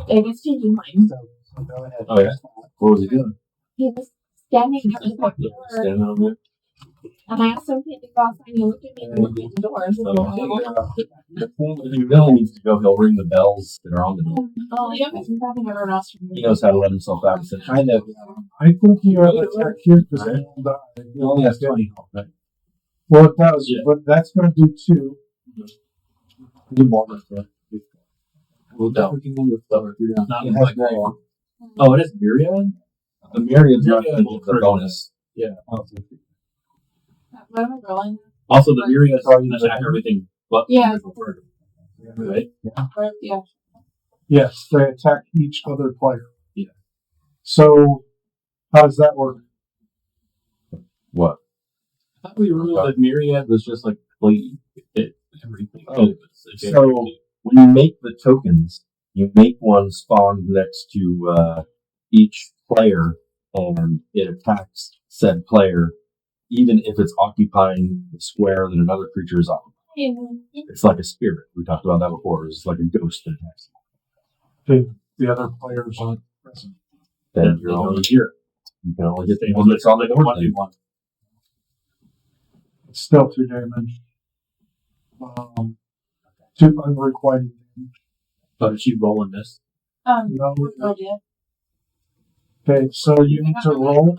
it was changing mine. so go ahead. Oh, yeah? What was he doing? He was standing at the front door Standing over there. and I asked him if he had to go outside and he looked at me and looked at the door. If he really needs to go, he'll ring the bells that are on the door. Oh, yeah, I think everyone else from He knows how to let himself out. So kind of, I think you have a attack here because they all die. he only has 20 health, right? Well, it does, Yeah. but that's going to do 2. Need more than that. Well, no. We can move slower. Not It like has very long. Oh, it is Myriad? The Myriad's not Myriad going to get the bonus. Oh, so What am I rolling? Also, the Myriad's already going to attack everything but Yeah. right? Yeah. Yes, they attack each other player. Yeah. So, how does that work? What? I thought we ruled that Myriad was just like complete. It everything. Oh, so when you make the tokens, you make one spawn next to each player, and it attacks said player, even if it's occupying the square that another creature is occupying. It's like a spirit. We talked about that before. It's like a ghost that attacks. The other players aren't present. Then you're only here. You can only get the one that's on the one door. one. It's still 2 damage. 2 unrequited damage. So did she roll and miss? No, Oh yeah. okay, so you need to roll.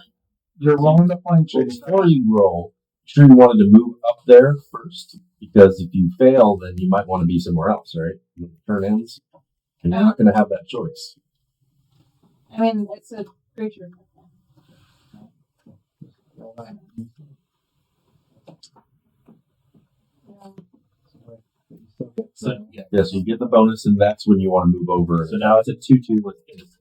You're rolling the plane So chase. before you roll, sure you wanted to move up there first, because if you fail, then you might want to be somewhere else, right? When the turn ends, and you're not going to have that choice. I mean, it's a creature. So yeah. Yeah, so you get the bonus, and that's when you want to move over. So now it's a 2/2 with innocent.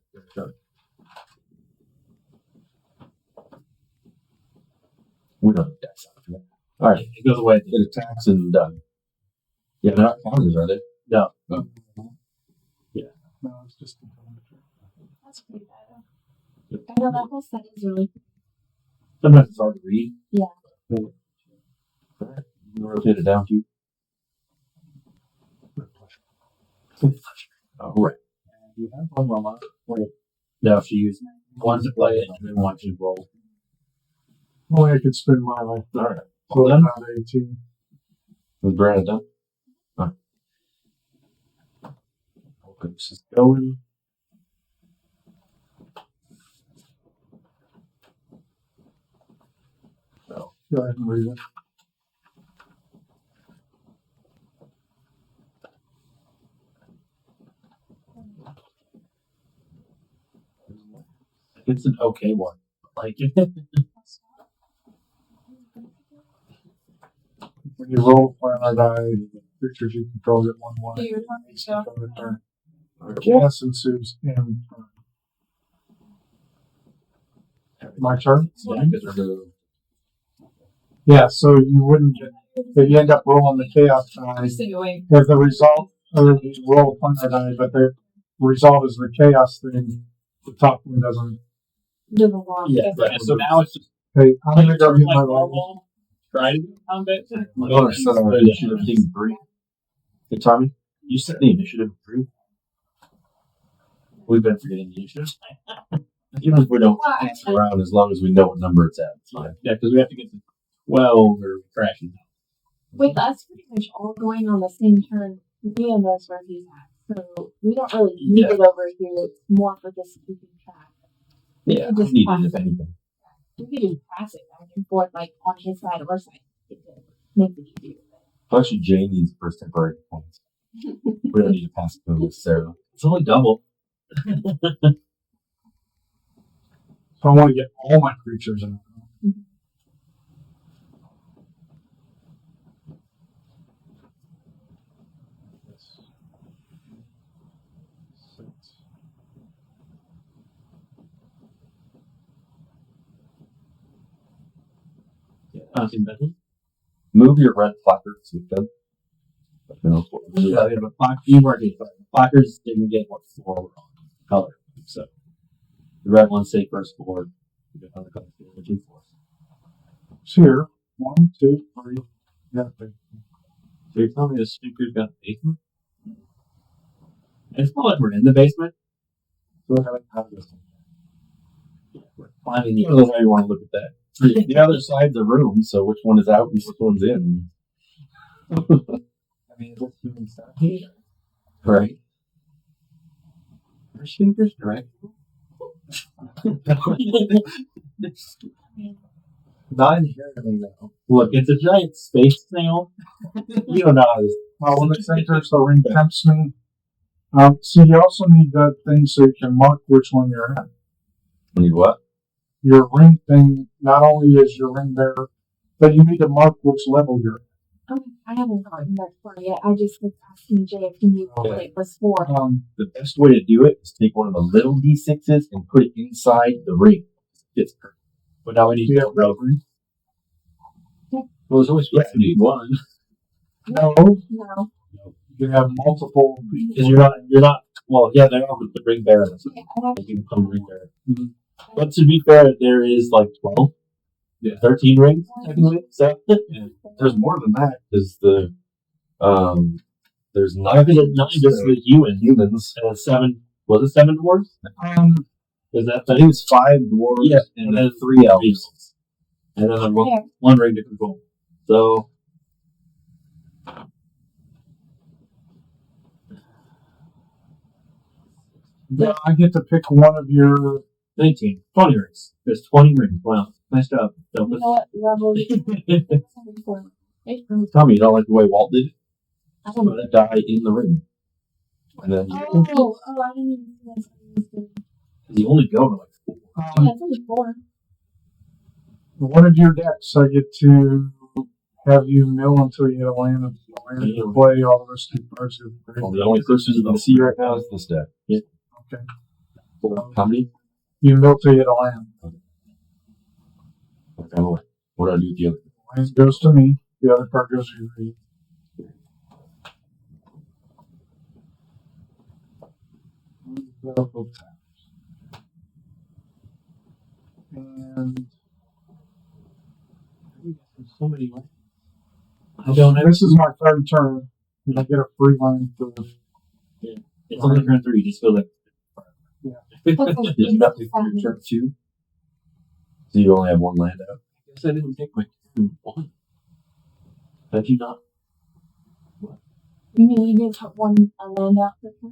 We don't need that sound for that. All right, It goes away. it attacks and done. Yeah, they're not counters, are they? No. No, it's just. That's pretty bad. I know that whole set is really Sometimes it's hard to read. Yeah. All right, you can rotate it down to. All right. you have one more month. Wait, No, she used one to play it and then one to roll. Only I could spend my life. All right. So Well, about 18. Was Brandon done? All right. Okay, this is going. So, Go ahead and read it. It's an okay one. Like when You roll a planar die, creatures you control get 1/1. Do your turn, Each go. control a turn. Chaos ensues in turn. My turn? Yeah, because we're the Yeah, so you wouldn't get, if you end up rolling the chaos die, Stay awake. if the result, or you roll a planar die, but the result is the chaos thing, the top one doesn't. Doesn't want. yeah. Right. So now it's just Hey, I'm gonna go get my like roll. normal. Try to do combat. No, initiative thing 3. Hey, Tommy, you said the initiative 3. We've been forgetting the initiative. Even if we don't pass around, as long as we know what number it's at. It's fine. Yeah, because we have to get to 12 or crashing. With us pretty much all going on the same turn, Leo knows where he's at. So we don't really need it over here. It's more for just keeping track. Yeah, Just we need pass it if it. anything. We could just pass it back and forth, like on his side or our side. It makes it easier. Actually, Jay needs the first temporary points. We don't need to pass it to him necessarily. It's only double. So I want to get all my creatures in. Nothing better. Move your red placards with them. No, Yeah, we have a plaque. You weren't getting placards. Didn't get what floor we're on. Color. So the red ones say first floor. The other color say 2 floors. It's here. 1, 2, 3. Yeah, So you're telling me the sneaker's got a basement? It's not like we're in the basement. so I haven't had this one. We're climbing the I don't know how you want to look at that. The other side's a room, so which one is out and which one's in? I mean, what's human stuff? Right? Are sneakers direct? Not inherently, though. Look, it's a giant space snail. You don't know how this. when it enters the ring tempts me. So you also need that thing so you can mark which one you're at. Need what? Your ring thing not only is your ring bearer, but you need to mark which level you're at. Okay, I haven't gotten that far yet. I just was asking Jay if he knew what it was for. The best way to do it is take one of the little D6s and put it inside the ring. It's perfect. But now we need Do you to have that ring? Well, there's always supposed to be one. No, No. you can have multiple. Because you're not. Well, yeah, they are with the ring bearer. That's Yeah, I have you can become ring bearer. But to be fair, there is like 12, 13 rings technically. So There's more than that because there's I think it's 9 just with you and humans. and 7. Was it 7 dwarves? Is that I think it's 5 dwarves Yeah, and then 3 elves. And then Yeah. one ring to control. So Yeah, I get to pick one of your. 19, 20 rings. There's 20 rings. Wow, nice job. You know what level it's for? Tommy, you don't like the way Walt did it? I don't know. Put a die in the ring. And then Oh, I didn't even see that. you only go to like 4. Yeah, it's only 4. One of your decks, I get to have you mill until you hit a land of you play all the rest of the cards. Well, the only person you can see right now is this deck. Okay. How many? You mill till you hit a land. Okay, what do I do with the other? Land goes to me. The other card goes to you. And so many ways. I don't know. this is my third turn. And I get a free land for this. It's only turn 3. Just feel like. Yeah. Did you not pick your turn 2? So you only have 1 land out? I guess I didn't take my turn 1. Did you not? You mean you didn't put a land out for her?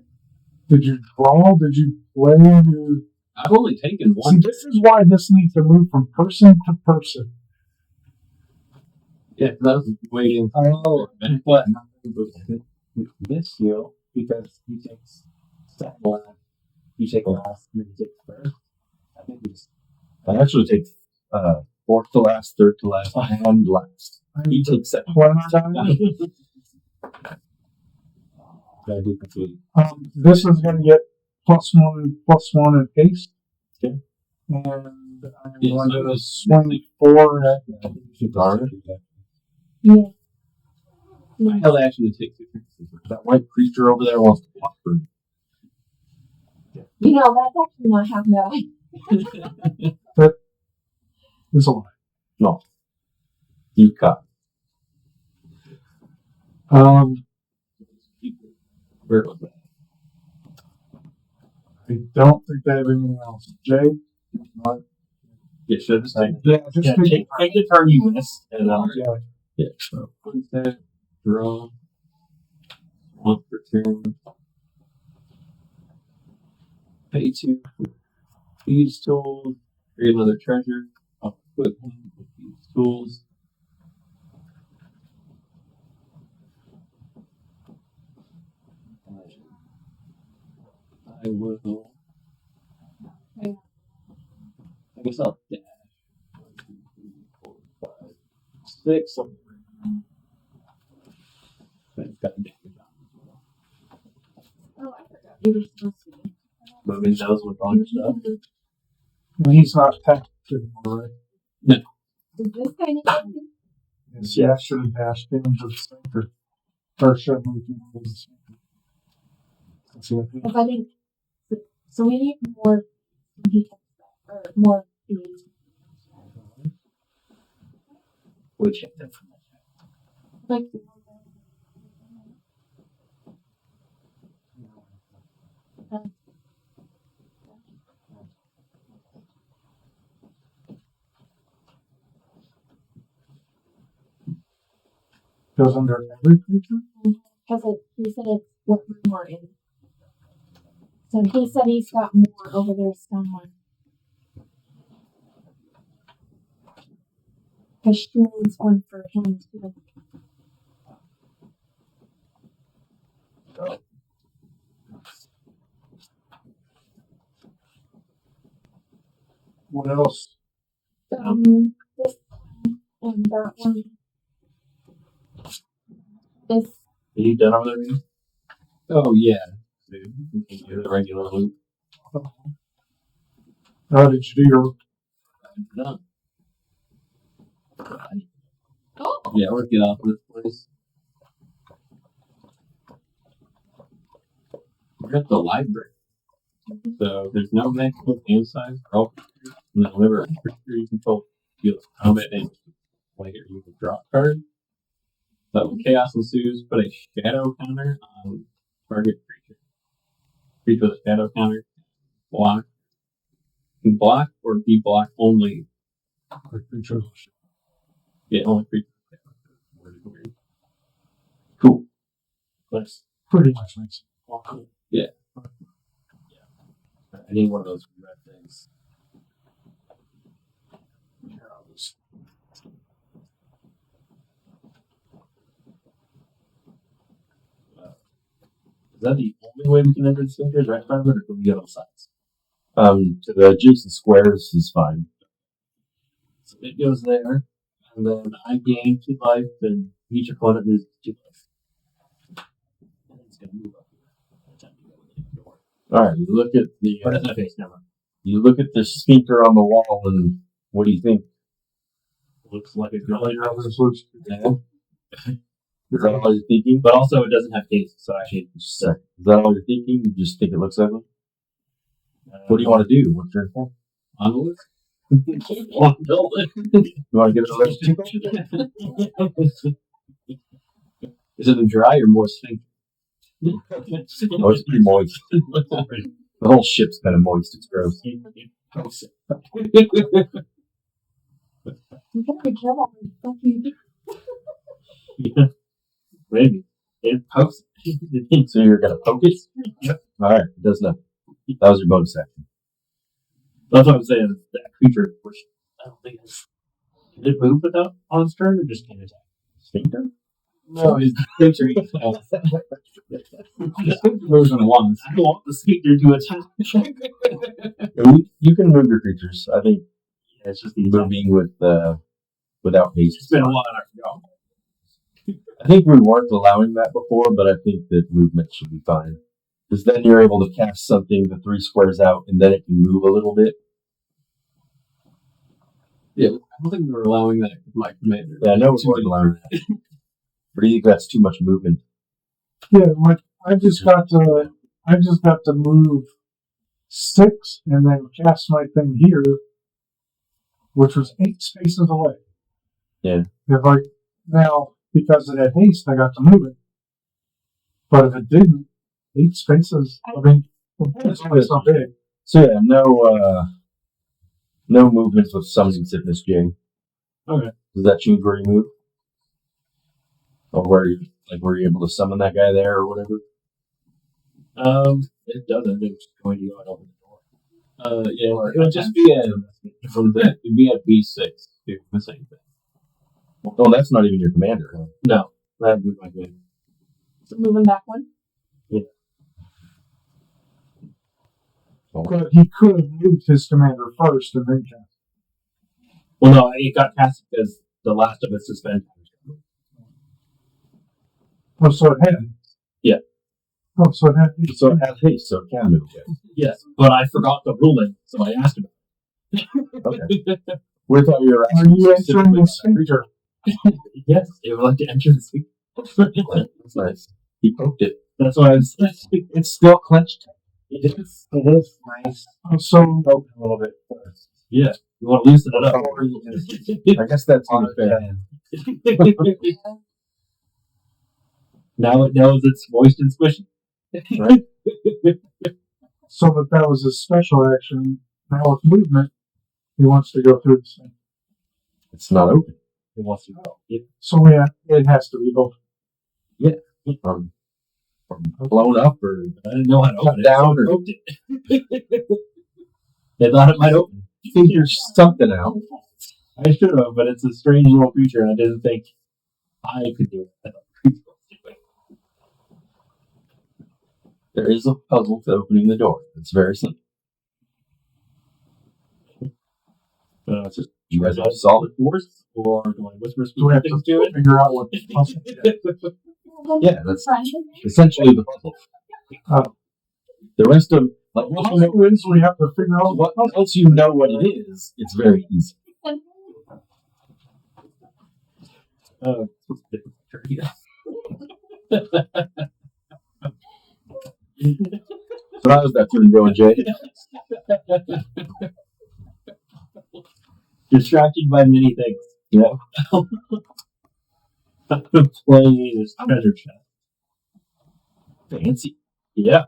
Did you draw? Did you play? I've only taken See, 1. this is why this needs to move from person to person. Yeah, because I was waiting. Oh, But miss you because he takes second last. You take last, and then you take first. I think we just. I actually take 4 fourth to last, third to last, and last. He takes that. Gotta do complete. This is going to get +1 in haste. Okay. And I'm Yeah, going so to it's- swing 4 at Darn. Yeah. My held action to take 2 turns. That white creature over there wants to block for me. You know, that's actually not half bad. this a lot. No. Deep cut. Where was that? I don't think they have anything else. Jay? What? Yeah, should have just taken Yeah, just yeah, take take the turn you missed, and I'll yeah. yeah. So put that draw 1 for turn. Pay 2 these tools. Create another treasure. I'll put him with these tools. I will. I guess I'll dash. 1, 2, 3, 4, 5, 6. I've got damage on. Oh, I forgot. You were supposed to be. Moving those with all your stuff. And he's not tapped anymore, right? Is this kind of thing? Yes, yeah, I should have dashed into the center. Or should have moved into the center. Let's see what happens. If I think so, we need more details or more theories. We'll check that for Like, Goes under every creature? because he said it's what more in. So he said he's got more over there somewhere. Because she needs one for him too. What else? This and that one. This. Are you done over there? Ian? Oh yeah. Dude, we can do the regular loop. How did you do your I'm done. Oh. Yeah, we're get off this place. We're at the library. So there's no maximum hand size for all creatures. And then whenever a creature you control deals combat damage to the player, you can draw a card. So when chaos ensues, put a shadow counter on target creature. Creature with a shadow counter block. Can block or be blocked only. creature? Yeah, only creature. Weird. Cool. Nice. Pretty much makes Yeah. I need one of those red things. Is that the only way we can enter the fingers, right, Private, or can we get on sides? To the adjacent squares is fine. So it goes there, and then I gain 2 life, and each opponent loses 2 life. And it's gonna move up here. Alright, you look at the But it's not face, never mind. you look at the sphincter on the wall and what do you think? Looks like a All girl. your others lose. Yeah. Is that all you're thinking? But also, it doesn't have cases, so actually, Is that all you're thinking? You just think it looks ugly? What do you want to do? What's your intent? on the list? On the You want to get it electric? Is it a dry or moist sphincter? Oh, it's pretty moist. The whole ship's kind of moist. It's gross. You better be careful. Fucking. Yeah, maybe. It pokes. So you're gonna poke it? Yep. Alright, it does nothing. That was your bonus action. That's what I'm saying. That creature, which I don't think it's. Can it move without on its turn, or just can't attack? Sphincter? No, his creature. The sphincter moves when it wants. I don't want the sphincter to attack. You can move your creatures. I think Yeah, it's just the moving without haste. It's been a while. I forgot. I think we weren't allowing that before, but I think that movement should be fine. Because then you're able to cast something the 3 squares out, and then it can move a little bit. Yeah, I don't think we were allowing that with my commander. Yeah, I know we weren't allowing that. But do you think that's too much movement? Yeah, like I just got to move 6 and then cast my thing here, which was 8 spaces away. Yeah. If I now because it had haste, I got to move it. But if it didn't, 8 spaces. I mean, it's only so big. So yeah, no movements with summoning sickness, Jay. Okay. Does that change where you move? Or where you able to summon that guy there or whatever? It doesn't. It's going to go and open the door. Yeah, it would just be it'd be at B6. Do the same thing. Oh, that's not even your commander. Huh? No, that would be my good. So moving back one. But he could have moved his commander first and then cast. Well, no, it got cast because the last of its suspended. Oh, so it had. Yeah. Oh, so it had. So it has haste, so it can move. Yeah. Yes, but I forgot the ruling, so I asked him. Okay. We thought you were Are asking you entering the sphincter? Yes, it would like to enter the speaker. That's nice. He poked it. That's why I was. It's still clenched. It is nice. Oh, so Open a little bit first. Yeah, you want to loosen it up. Before you just I guess that's unfair. Now it knows it's moist and squishy. Right? So that was his special action. Now with movement, he wants to go through the thing. It's not open. It wants to go. So yeah, it has to be open. From blown up or I didn't know how to open it. down So I or poked it. They thought it might open. figure something out. I should have, but it's a strange little creature, and I didn't think I could do it. I thought Chris was doing it. There is a puzzle to opening the door. It's very simple. It's just You guys have solid force? or do I whisper So we have things to to it? figure out what the puzzle is. Yeah, that's essentially the puzzle. The rest of like The puzzle is we have to figure out what once you know what it is, it's very easy. Oh, So how is that turn going, Jay? distracted by many things. Yeah. Playing this treasure chest. Fancy. Yeah.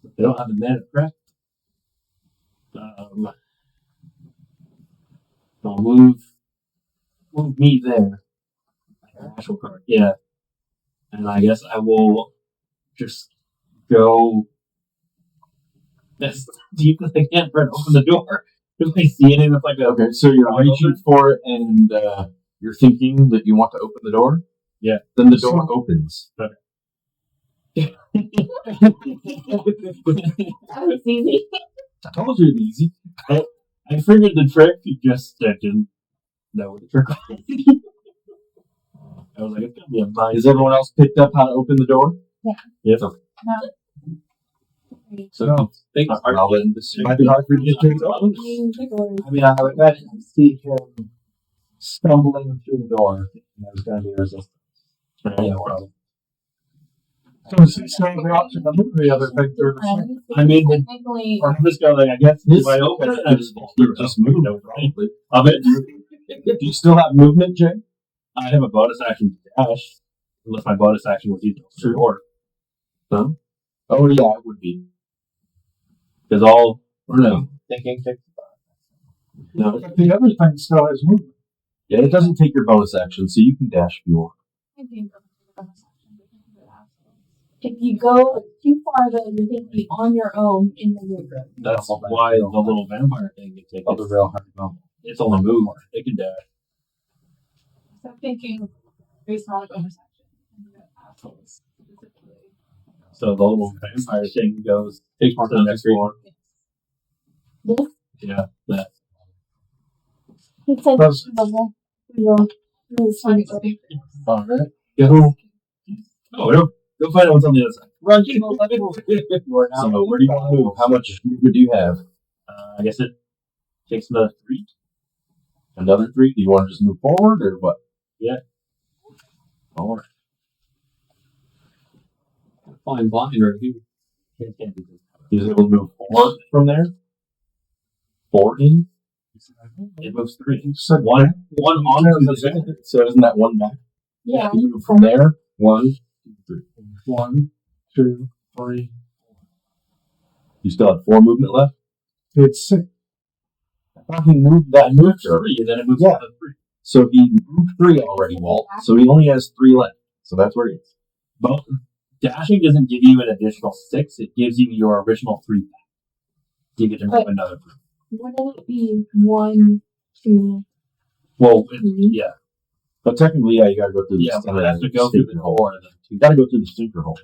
They don't have the mana prep. I'll move me there. Actual card. Yeah. And I guess I will just go as deep as I can try to open the door. If I see anything that's like a Okay, so you're reaching for it and you're thinking that you want to open the door? Yeah. Then the door opens. That was easy. I told you it'd be easy. I figured the trick, just didn't know what the trick was. I was like, it's gonna be a mind. Has everyone else picked up how to open the door? Yes. So No. Thanks. well, then this might be hard for you to get things open. I mean, I would imagine see him stumbling through the door. And there's going to be resistance. Yeah, well, So is he still the option to move the other thing through the thing? I mean, Technically, I'm just going like, I guess if I open it, I just move. no problem. Of it. Do you still have movement, Jay? I have a bonus action to dash, unless my bonus action was either through or Oh yeah, it would be. because all Or no. Thinking takes No. But the other thing still has movement. Yeah, it doesn't take your bonus action, so you can dash if you want. if you go too far, though, you're going to be on your own in the room. that's why the little vampire thing can take other real hard moment. it's on the move. It can dash. So I'm thinking based on a bonus action. I'm gonna assholes specifically. So the little vampire thing goes takes to the next floor. This Yeah, that. He said Does- we will Funny speak. Alright. Go. Oh, go find out what's on the other side. Run. We're now. So where do you want to move? How much movement do you have? I guess it takes another 3. Another 3? Do you want to just move forward or what? Yeah. All right. Flying blind right here. Can't do this. He's able to move 4 from there. 4 in. It moves 3. You said One onto the center. So isn't that 1 back? Yeah. You move from there. 1, 2, 3. 1, 2, 3. You still have 4 movement left. It's 6. I thought he moved that It moves moved 3, and then it moves Yeah. another 3. So he moved 3 already, Walt. So he only has 3 left. So that's where he is. But dashing doesn't give you an additional 6. It gives you your original 3 back. You get to move But- another 3. Wouldn't it be 1, 2, Well, 3? yeah. But technically, yeah, you gotta go through the Yeah, center but I have to go through the hole. door. And then You gotta go through the stinker hole.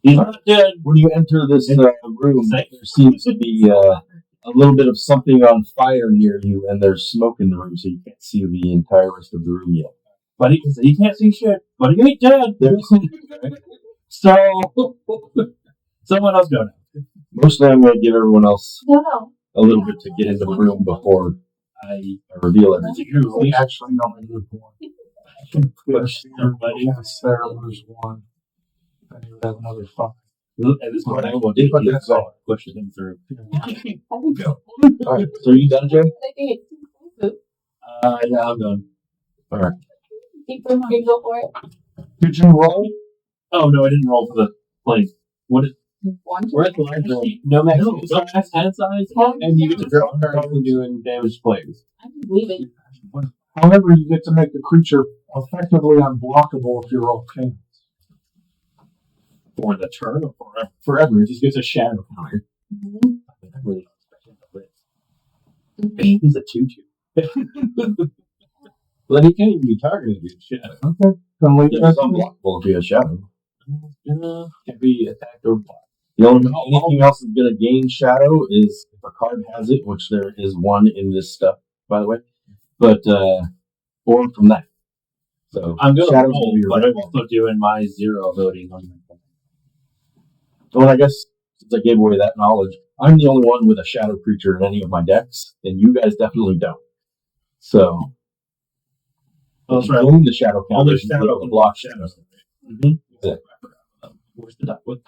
he's not dead. When you enter this room, Safe. there seems to be a little bit of something on fire near you, and there's smoke in the room, so you can't see the entire rest of the room yet. But he can't see shit. But he ain't dead. So someone else go now. Mostly, I'm going to give everyone else No. a little bit to get into the room before I reveal everything. We actually don't move 1. push everybody. Yes, there moves 1. Then you would have another 5. At this point, I will do But that's all. push him through. I think so. All right, so are you done, Jay? I think it's Yeah, I'm done. All right. keep going. Go for it. Did you roll? Oh no, I didn't roll for the plane. What is? 1 to We're at the library. No max size, hand size, and you get to draw cards and doing damage to players. I'm leaving. However, you get to make the creature effectively unblockable if you roll chaos. For the turn or forever. It just gives a shadow counter. I'm really not expecting the blitz. He's a 2/2. Well, he can't even be targeted with shadow. Okay. Then leave Yeah, that it's unblockable if you have shadow. Can't be attacked or blocked. The only anything else that's going to gain shadow is if a card has it, which there is 1 in this stuff, by the way. But or from that. So I'm going to shadow's roll, gonna be but right. I'm also doing my 0 voting on my phone. Well, I guess since I gave away that knowledge, I'm the only one with a shadow creature in any of my decks, and you guys definitely don't. So, Oh, that's if you right. gain the shadow All counter, the you block block shadows. Mm-hmm. Exactly. Where's the duck? What?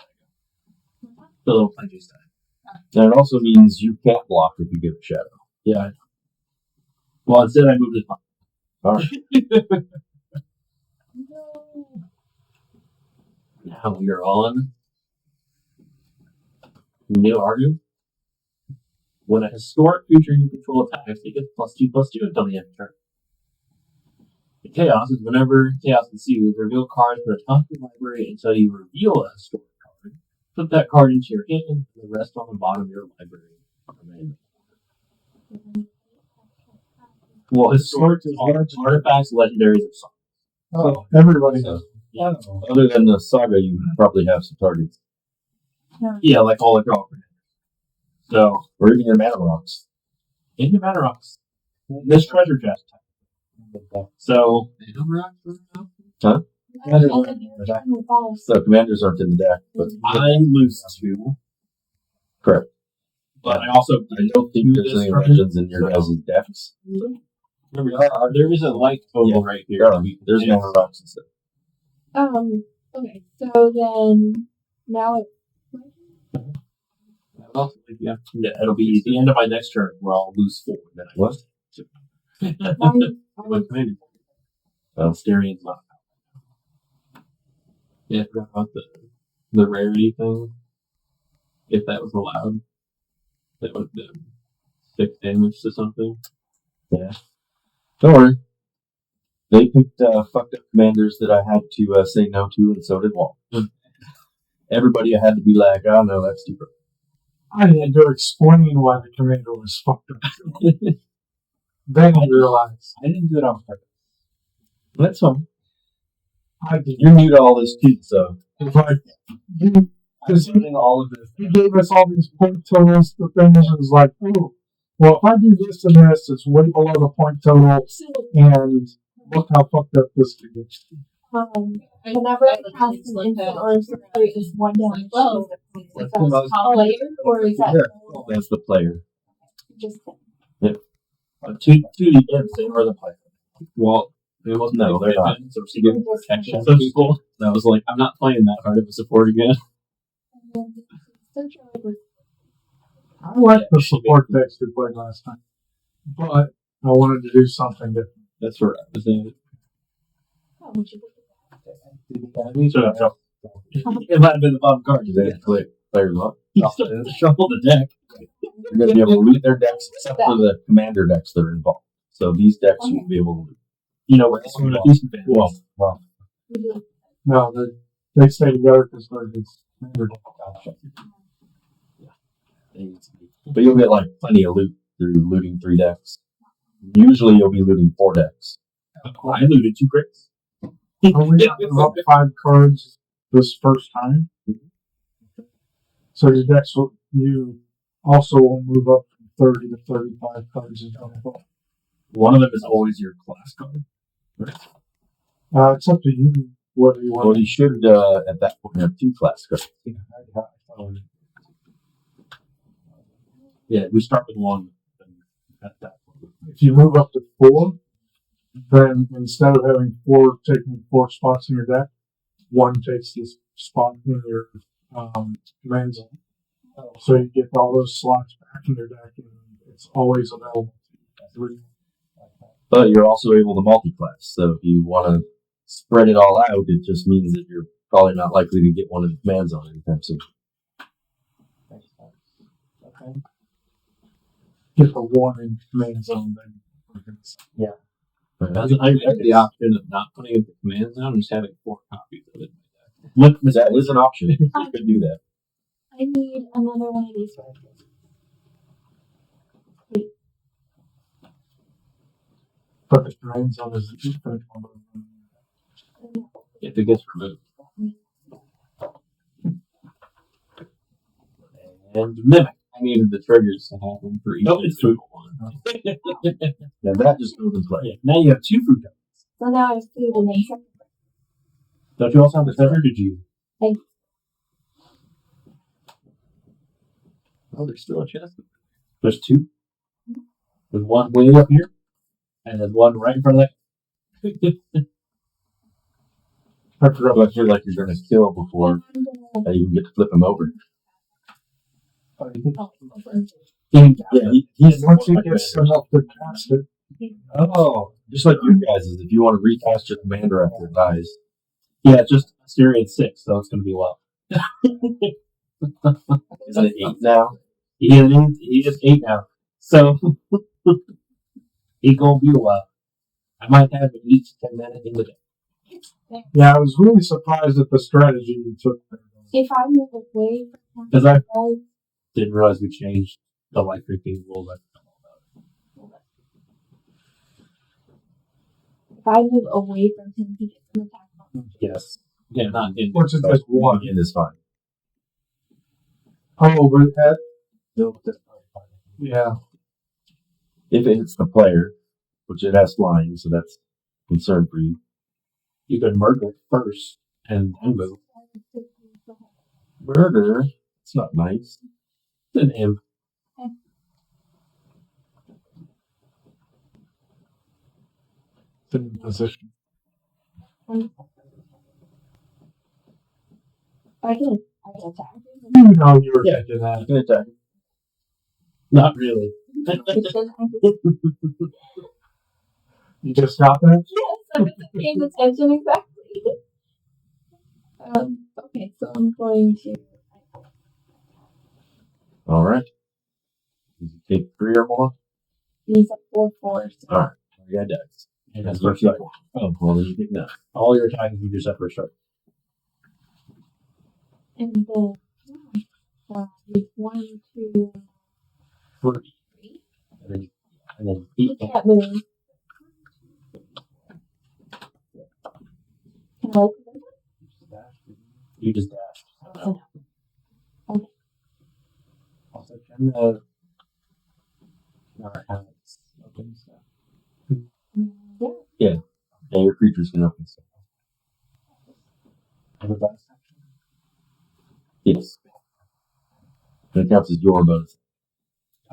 The little punky side. And it also means you can't block if you give a shadow. Yeah. I know. Well, instead I moved it up. All right. Now we are on new argue. When a historic creature you control attacks, it gets +2/+2 until the end of the turn. The chaos is whenever chaos ensues, reveal cards from the top of your library until you reveal a historic card. Put that card into your hand, and the rest on the bottom of your library. Well, historic is artifacts, legendaries, or songs. Oh, everybody So, has. Yeah. other than the saga, you probably have some targets. Yeah, like all the draw. So, Or even your mana rocks. in your mana rocks, this treasure chest. So, Huh? And then your turn falls. So commanders aren't in the deck, but I lose 2, correct. but I also I don't think there's any legends in your guys' decks. remember there is a light total Yeah. right here. There's mana rocks and stuff. Okay, so then now it Yeah, it'll be the end of my next turn where I'll lose 4. Then I What? With commanding. Starian's not. Yeah, I forgot about the rarity thing. If that was allowed, that would have been 6 damage to something. Yeah. Don't worry. They picked fucked up commanders that I had to say no to, and so did Walt. Everybody I had to be like, oh no, that's too broken. I had to explain why the commander was fucked up. Then I realized I didn't do it on purpose. That's fine. I did. You're new to all this too, so. Like, I'm doing all of this. he gave us all these point totals, the things, and was like, oh, Well, if I do this and this, it's way below the point total, and look how fucked up this could get. Whenever I cast an instant or a sorcery, is one damage. Well, Is What's that the most- player or is that That's the player. just To the imps, they are the player. Well, they almost No, they're not. So she gives protection to people. And I was like, I'm not playing that hard of a support again. I like the support decks we played last time, but I wanted to do something different. That's where I was in. Oh, would you look at Enemies are trouble. It might have been the bottom card. They have players up. You still have to shuffle the deck. You're going to be able to loot their decks except for the commander decks that are involved. So these decks you will be able to loot. You know, we're going to decent fan. Well, No, they stay together because they're just but you'll get like plenty of loot through looting 3 decks. Usually you'll be looting 4 decks. I looted 2 crits. only up 5 cards this first time. So your decks will, you also will move up from 30 to 35 cards in total. One of them is always your class card. It's up to you whether you Well, want you should at that point have 2 class cards. Yeah, we start with 1 at that point. If you move up to 4, then instead of having 4 taking 4 spots in your deck, 1 takes this spot in your command zone. So you get all those slots back in your deck, and it's always available to you. But you're also able to multi-class. So if you want to spread it all out, it just means that you're probably not likely to get one in the command zone anytime soon. Get the 1 in command zone, then we're gonna see. I have the option of not putting it in the command zone and just having 4 copies of it. Look, That is an option. You could do that. I need another one of these cards. But the command zone is the infinite number of them. if it gets removed. And mimic. I needed the triggers to happen for each individual one. Now that just goes in play. Yeah, now you have 2 fruit tokens. So now I have 2 to make second. Don't you also have a third, did you? Oh, there's still a chance. There's 2. There's 1 way up here, and there's 1 right in front of that. I forgot about you like you're going to kill before you can get to flip him over. Yeah, he's Once he gets enough to cast it, Oh, just like your guys' if you want to recast your commander after it dies. Yeah, it's just Syrian 6, so it's going to be well. Isn't it 8 now? He is 8 now. So, he's going to be a while. I might have at least 10 minutes in the day. yeah, I was really surprised at the strategy you took there. If I move away from Because I right, didn't realize we changed the life reaping rule. if I move away from him, he gets an attack bonus. Yes. Yeah, not in. Which is just 1. It is fine. Oh, but yeah. If it hits the player, which it has flying, so that's a concern for you. You could murder it first and then move. Murder? It's not nice. It's an imp. It's in position. I can attack him. You know you were Yeah. thinking that. You can attack him. Not really. You just got that? Yes, I was paying attention exactly. Okay, so I'm going to. All right. You take 3 or more. Use a 4/4. So All right. You got dice. And that's You first take strike. 1. Oh, well, then you take 9. All your attacks you just have first strike. And then use 1, 2, 3. 3. And then You eat. can't move. Can I open it? You just dash. Oh, no. Also, can Our hands open stuff. Yeah. Yeah, your creatures can open stuff. And the bonus action. Yes. That counts as your bonus.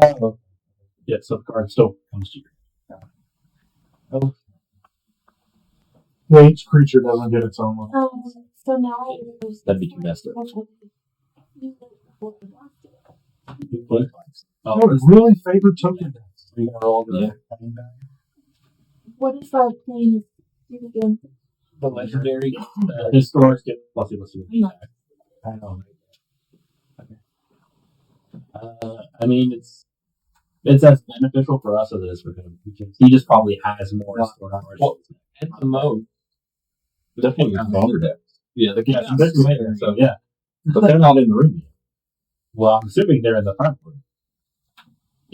Oh, Yeah, so the card still comes to you. oh, Yeah, each creature doesn't get its own one. So now there's That'd be too messed up. Oh, it's really favorite token. we got all the Yeah. cutting back. What if I play again? The legendary historics get plus plus I know. I mean, it's as beneficial for us as it is for him. He just probably has more storage. Well, at the most. Definitely your commander deck. Yeah, the Yeah, that's later. So yeah. But they're not in the room yet. Well, I'm assuming they're in the front room.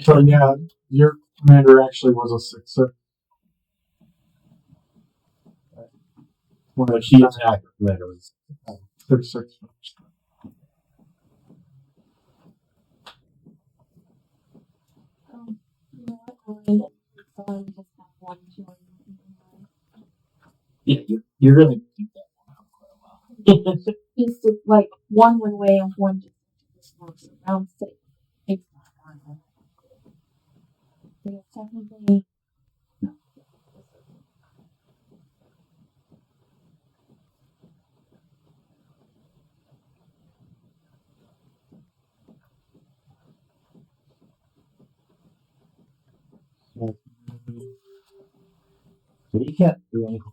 So yeah, your commander actually was a 6/6. When she attacked, commander was 6/6. You know what? I'll end it. So I just have 1, 2, yeah. You're gonna keep that one out quite a while. It's just like 1 went away and 1 just works around 6. It's not on there. So it's technically. So he can't do anything.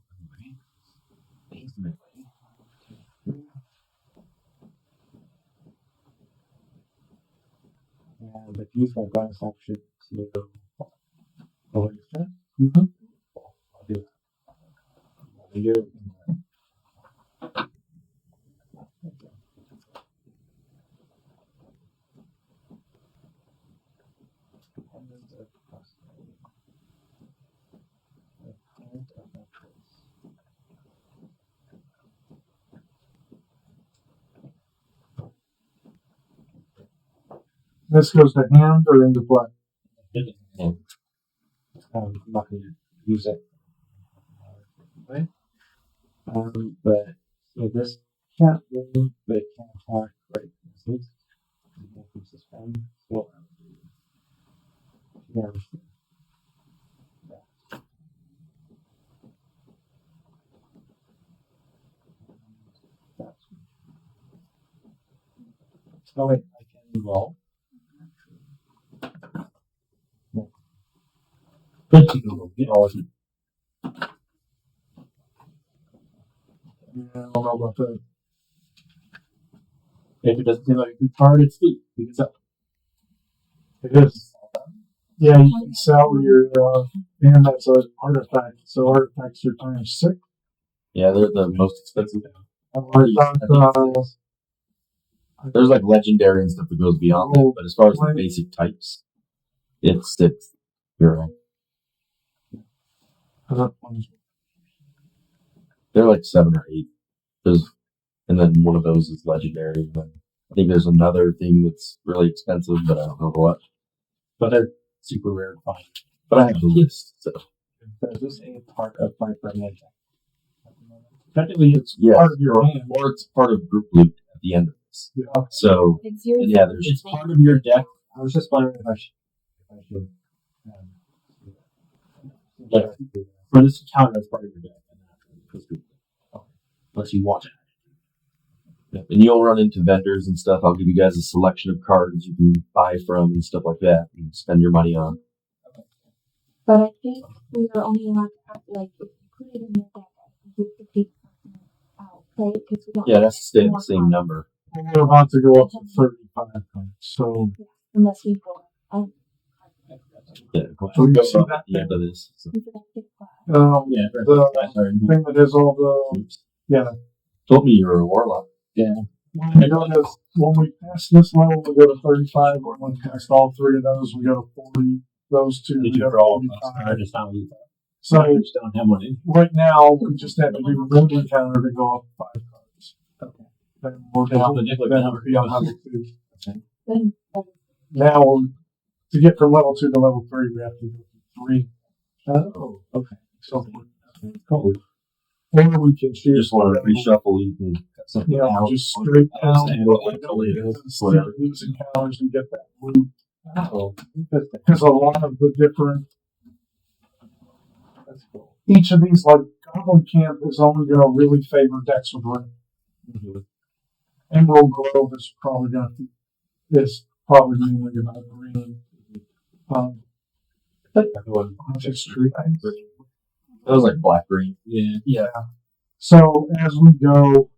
He's in the way. And if you use my bonus action to lower your strength, I'll do that. You're This goes to hand or into play. I'm not going to use it. Right? But so this can't move, but it can attack right in this. It can suspend. So, yeah. That's oh wait, I can roll. Good to go. Yeah, roll. Yeah, I don't know about that. If it doesn't seem like a good card, it's sleep. Because It is. Yeah, you can sell your, and that's an artifact. So artifacts are times 6. Yeah, they're the most expensive. There's There's like legendary and stuff that goes beyond that, but as far as the basic types, it's 6. You're right. They're like 7 or 8. And then one of those is legendary. And then I think there's another thing that's really expensive, but I don't know what. but they're super rare to find. But I have the list. So So is this a part of my permanent deck? Technically, it's part of your hand. or it's part of group loot at the end of this. Yeah. So It's yours. yeah, there's it's part of your deck. I was just wondering if I should Like, for this to count as part of your deck. Unless you want it. yeah, and you'll run into vendors and stuff. I'll give you guys a selection of cards you can buy from and stuff like that and spend your money on. But I think we are only allowed to have, like, if you put it in your deck, you have to take something out, right? Because we don't Yeah, that's to stay at more the same cards. number. We're about to go up to 35 cards. So Unless we go. Yeah, So you go see up that at the end of this. So. We forgot to take five. Yeah, the thing that has all the Told me you were a warlock. when we pass this level, we go to 35. When we pass all 3 of those, we go to 40. Those 2, Did we you go to draw? 45. I just found you. So I just don't have one in. right now, we just have to do one encounter to go up 5 cards. Okay. Then we're down. The Nicholas Then number. we'll be on level 2. Then, Now, to get from level 2 to level 3, we have to go through 3. Oh, okay. So, Cool. or we can You choose just want to reshuffle, you can cut something out. just straight out, and whatever. Lose encounters and get that loot. Oh, interesting. Because a lot of the different, That's cool. each of these, like Goblin Camp is only going to really favor decks with ring. Mm-hmm. Emerald Grove is probably going to, is probably mainly about green. Everyone. Just street. That was like black green. Yeah. Yeah. So as we go,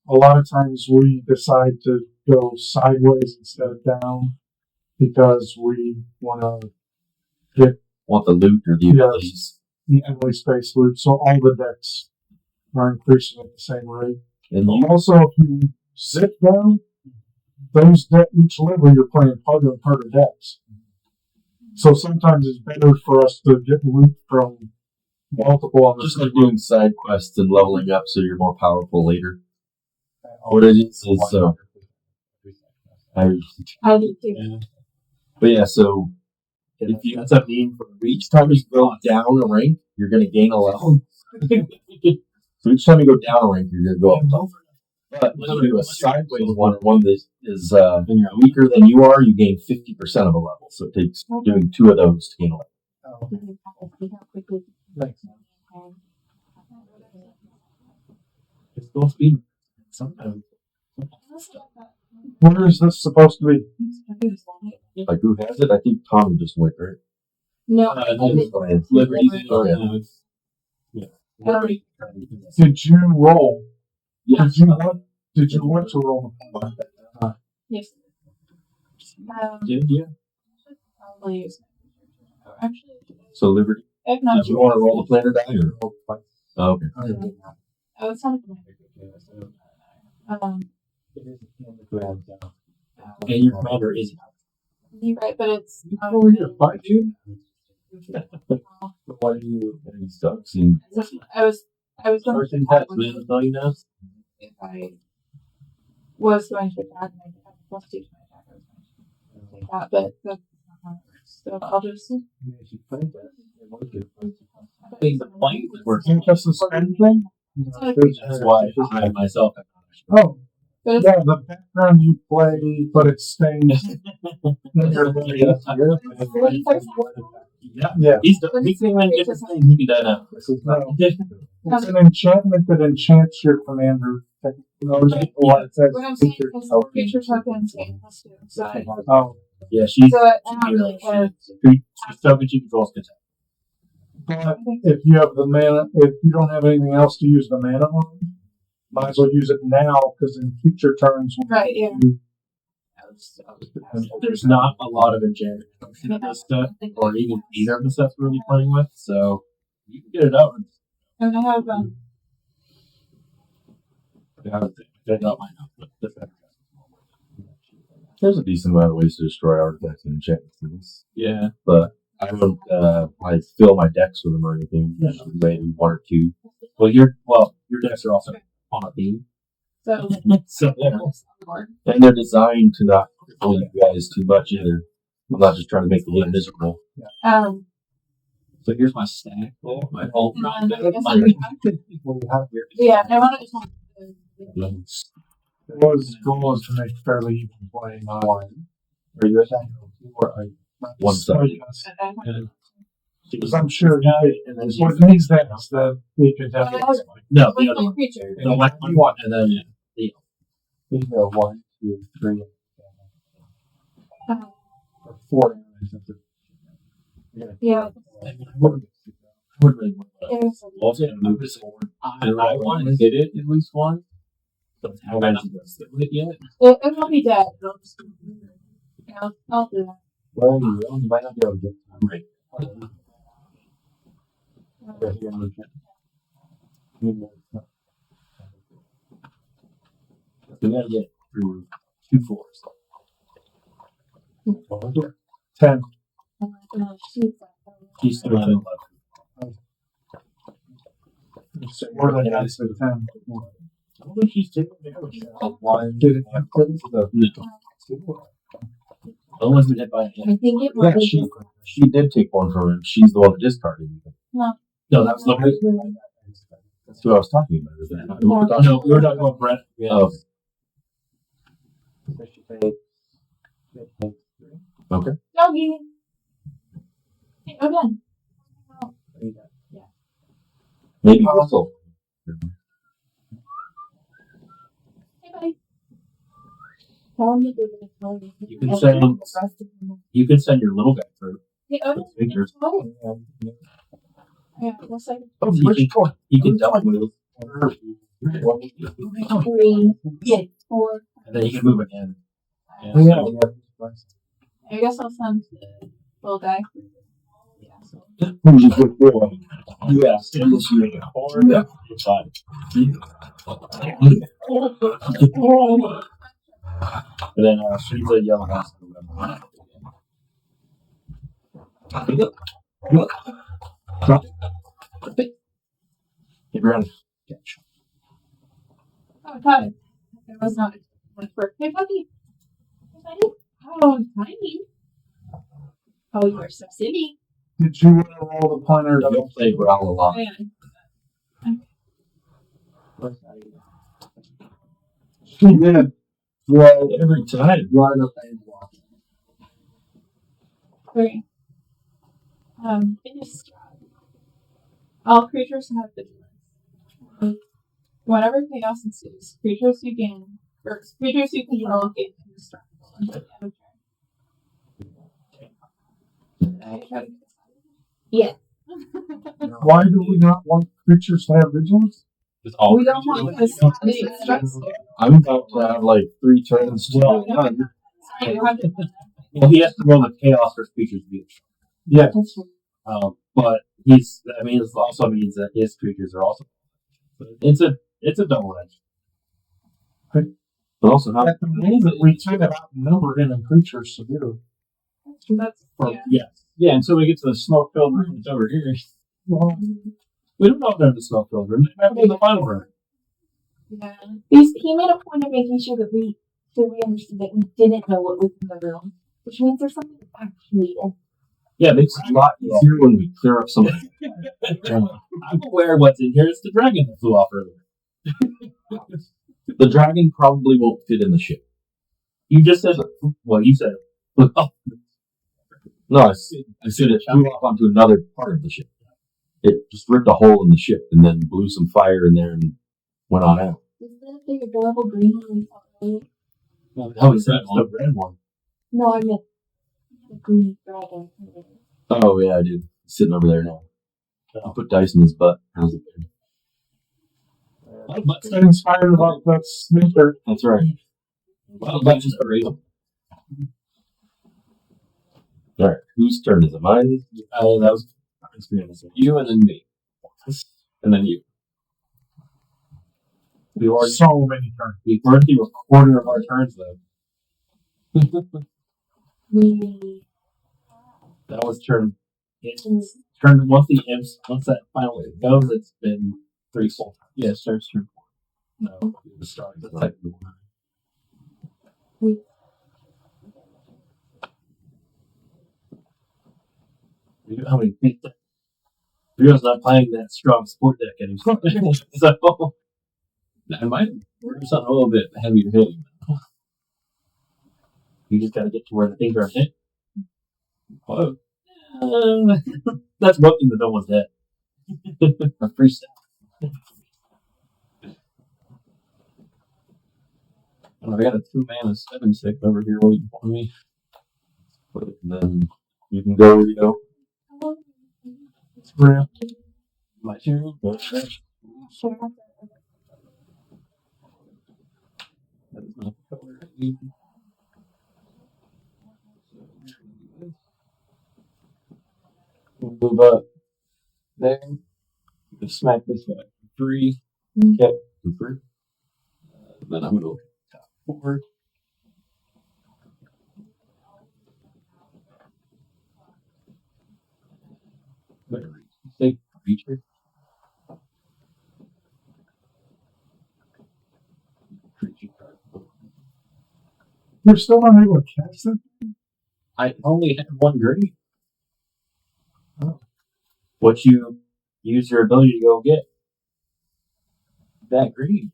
a lot of times we decide to go sideways instead of down because we want to Want the loot or the Yes. abilities. the enemy space loot. So all the decks are increasing at the same rate. And you Also, if you zip down, each level you're playing harder and harder decks. So sometimes it's better for us to get loot from multiple on the just like doing side quests and leveling up so you're more powerful later. What it is I need to. but yeah, so if you That's a meme for each time you go down a rank, you're going to gain a level. So each time you go down a rank, you're going to go up a level. But when you do a sideways one that is weaker than you are, you gain 50% of a level. So it takes doing 2 of those to gain a level. It's supposed to be sometimes. Where is this supposed to be? Like who has it? I think Tommy just went, right? No, Liberty. Okay. Liberty. Did you roll? Yeah. Did you want to roll the point? yes. Yeah. Probably use my actually. So Liberty, If not, do you want to roll the planner die or? Oh, okay. I was talking to And your commander is you're right, but it's Oh, you're fine, dude. Why do you getting stuck? And I was going Person to add tax man, all you know. if I was going to attack and I could have a plus 2 to my attack, I was going to take that, but that's not how it works. So I'll just I think the point works. Can't just suspend thing? That's why I myself have Oh, but it's yeah, the background you play, but it stays in your Yeah. Yeah. He's came in different thing. He could that out. No. It's an enchantment that enchants your commander. What it says. what I'm saying is creature tokens gain plus 2. So I Oh, Yeah, she's not really have she's token she controls can but if you have the mana, if you don't have anything else to use the mana on, might as well use it now because in future turns, when right, yeah. you There's not a lot of enchantment in this stuff, or even either of the stuff we're really playing with, so you can get it out. And I have They're not mine out, but the fact. there's a decent amount of ways to destroy artifacts and enchantments. Yeah. But I don't I fill my decks with them or anything. Usually maybe 1 or 2. Well, your decks are also on a theme, so so And they're designed to not kill you guys too much either. I'm not just trying to make the game miserable. So here's my stack. My whole and then I guess when you have your yeah, I want to just was goal is to make fairly even play. Are you attacking or are you one side? Because I'm sure with these decks that you could have. No, the other one. creature. The white one, and then the You go 1, 2, 3, Or 4. Yeah. I would really want that. It was Also, move this forward. I want to hit it at least once. But I'm not going to sit with it yet. it won't be dead. It'll just yeah, I'll do that. well, you might not be able to get Right. We gotta get through 2 floors. 10. She's still at 11. More than I said 10. I don't think she's taking damage. one. Did it have credits? No. The one's been hit by a hit. I think it Yeah, was she did take one from him. She's the one that discarded it. No, that was the That's who I was talking about. Is that not who we're talking No, we were talking about Brett. Yeah. Oh, So she takes 3. okay. Doggy. Hey, again. Maybe also. Hey, buddy. Tell him that they're gonna tell you. You can send- You can send your little guy through. Hey, Odin. That's dangerous. Yeah, one second. Oh, You which can- one? You can double move, 3, 4. and then you can move again. Yeah, Oh, yeah, so- yeah. I guess I'll send the little guy. Yeah, so. Who's a good boy? Yeah, stand this way. Or Yeah. your side. And then shoot the yellow house. Drop it. Get around. Catch. Oh, I caught it. It was not much work. Hey, puppy. Hey, buddy. Oh, tiny. Oh, you are so silly. Did you want to roll the punter? You'll play Growl a lot. Man. She did. Well, every time. Right up and block. Okay. Finished. All creatures have vigilance. Whenever chaos ensues, creatures you gain, or creatures you control gain indestructible until the end of turn. Yeah. Why do we not want creatures to have vigilance? It's all We don't want this indestructible. I'm about to have like 3 turns to Well, done. Sorry, you have to. Well, he has to roll the chaos for creatures to be Yeah. but he's. I mean, it also means that his creatures are also. It's a double edge. But also, how At the moment, we kind of outnumber him in creatures to do. That's Yeah. Until we get to the smoke-filled rooms over here. Well, We don't know if they're in the smoke-filled room. They might be in the final room. yeah. He made a point of making sure that we understood that we didn't know what was in the room, which means there's something actually in. Yeah, makes it a lot easier when we clear up some of I'm aware of what's in here. It's the dragon that flew off earlier. the dragon probably won't fit in the ship. You just said. Well, you said. Oh, No, I said it flew off onto another part of the ship. It just ripped a hole in the ship and then blew some fire in there and went on out. Is that the adorable green one we saw earlier? oh, he said it's the red one. No, I meant the green dragon. Oh yeah, I did. He's sitting over there now. I'll put dice in his butt. How's it been? But I'm inspired about that sniper. That's right. well, that's just a reason. All right, whose turn is it? Mine. That was you and then me, and then you. We already So many turns. we burned through a quarter of our turns though. We That was turn. It's turn once that final wave goes, it's been 3 full times. Yeah, it starts turn 4. No, the start the second one. We know how many feet. Rio's not playing that strong sport deck anymore. So I might order something a little bit heavier hitting. You just gotta get to where the things are hit. Whoa. That's one thing that no one's hit. A free step. I got a 2-mana 7/6 over here waiting for me. And then you can go where you go. Yeah. My turn. sure. That is my color. We'll move up there. Just smack this guy. 3. Okay. 3. Then I'm gonna look at top 4. Whatever. Say creature. Creature card. You're still not able to catch that? I only had one green. Oh. What you use your ability to go get that green.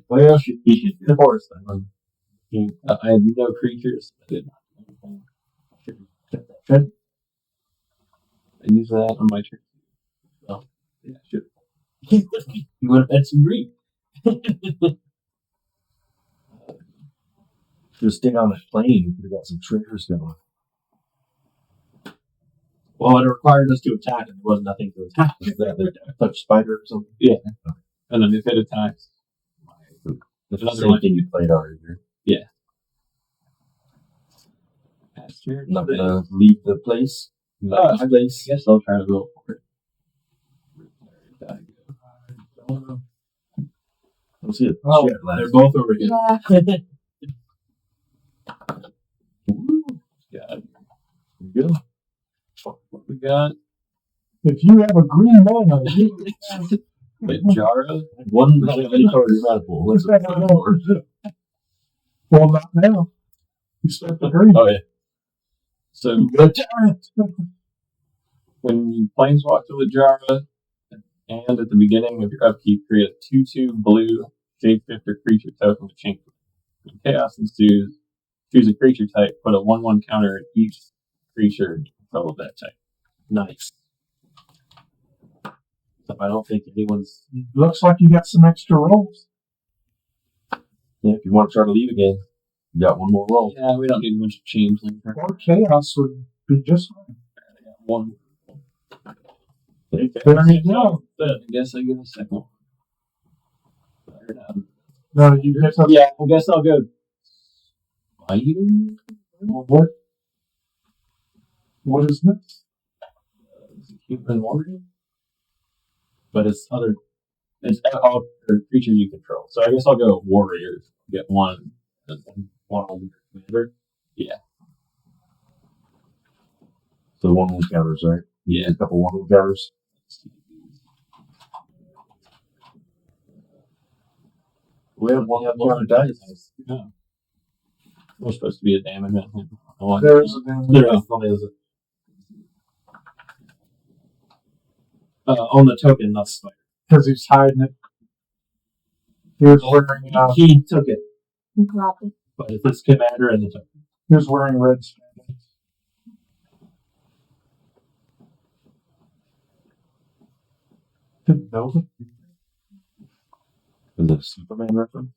Well, you should get a horse then. I had no creatures. I did not. Should I use that on my turn. Oh, yeah, should. You would have had some green. just stay on the plane. We got some triggers going. Well, it required us to attack, and there was nothing to attack. Is that the touch spider or something? And then if it attacks, That's the Another same one. thing you played already. Right? pass turn. Not gonna leave the place. I place. guess I'll try to roll for it. Let's see it. Oh, Shit, They're both over here. Yeah. Yeah. Good. What we got? if you have a green mana, you Wait, Jara. One any color you got pool. Let's well, not now. You spent the green. Oh yeah. So good. when you planeswalk to the Jara, and at the beginning of your upkeep, create a 2/2 blue shapeshifter creature token with change. When chaos ensues, choose a creature type, put a 1/1 counter at each creature control of that type. Nice. So I don't think anyone's. Looks like you got some extra rolls. Yeah, if you want to try to leave again, you got one more roll. Yeah, we don't need much change. Or chaos would be just fine. One. There you go. But I guess I get a second one. No, you get some. Yeah, I guess I'll go. Fighting? What is this? Human warrior? But it's other. It's all creatures you control. So I guess I'll go warriors. Get one. And then one on the commander. So one more counters, right? Yeah. A couple one more counters. We have one counter dice. No. There's supposed to be a damage on him. There is a damage. There is. On the token, not spider. Because he's hiding it. He was wearing, He took it, You dropped it. but it's his commander and the token. he was wearing red spandex. Didn't know that. Is it a Superman reference?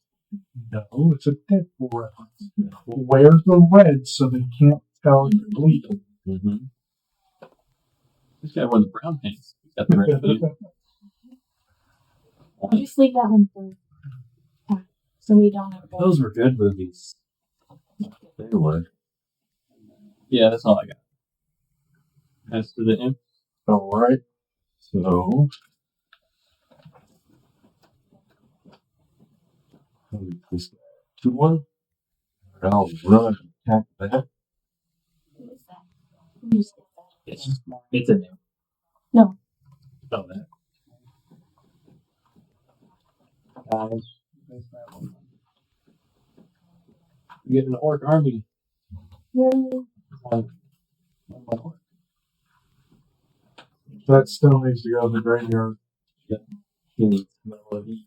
No, it's a Deadpool reference. Wear the red so they can't tell you're bleeding. Mm-hmm. This guy wore the brown pants. He's got the red hoodie. I'll just leave that one for so we don't have to go. Those were good movies. They were. Yeah, that's all I got. As to the imp, All right. So. This 2/1. I'll run attack that. What is that? Who is that? it's an imp. No. Oh, that. Guys, You get an orc army. Yay. One orc. That still needs to go to the graveyard. He needs melody.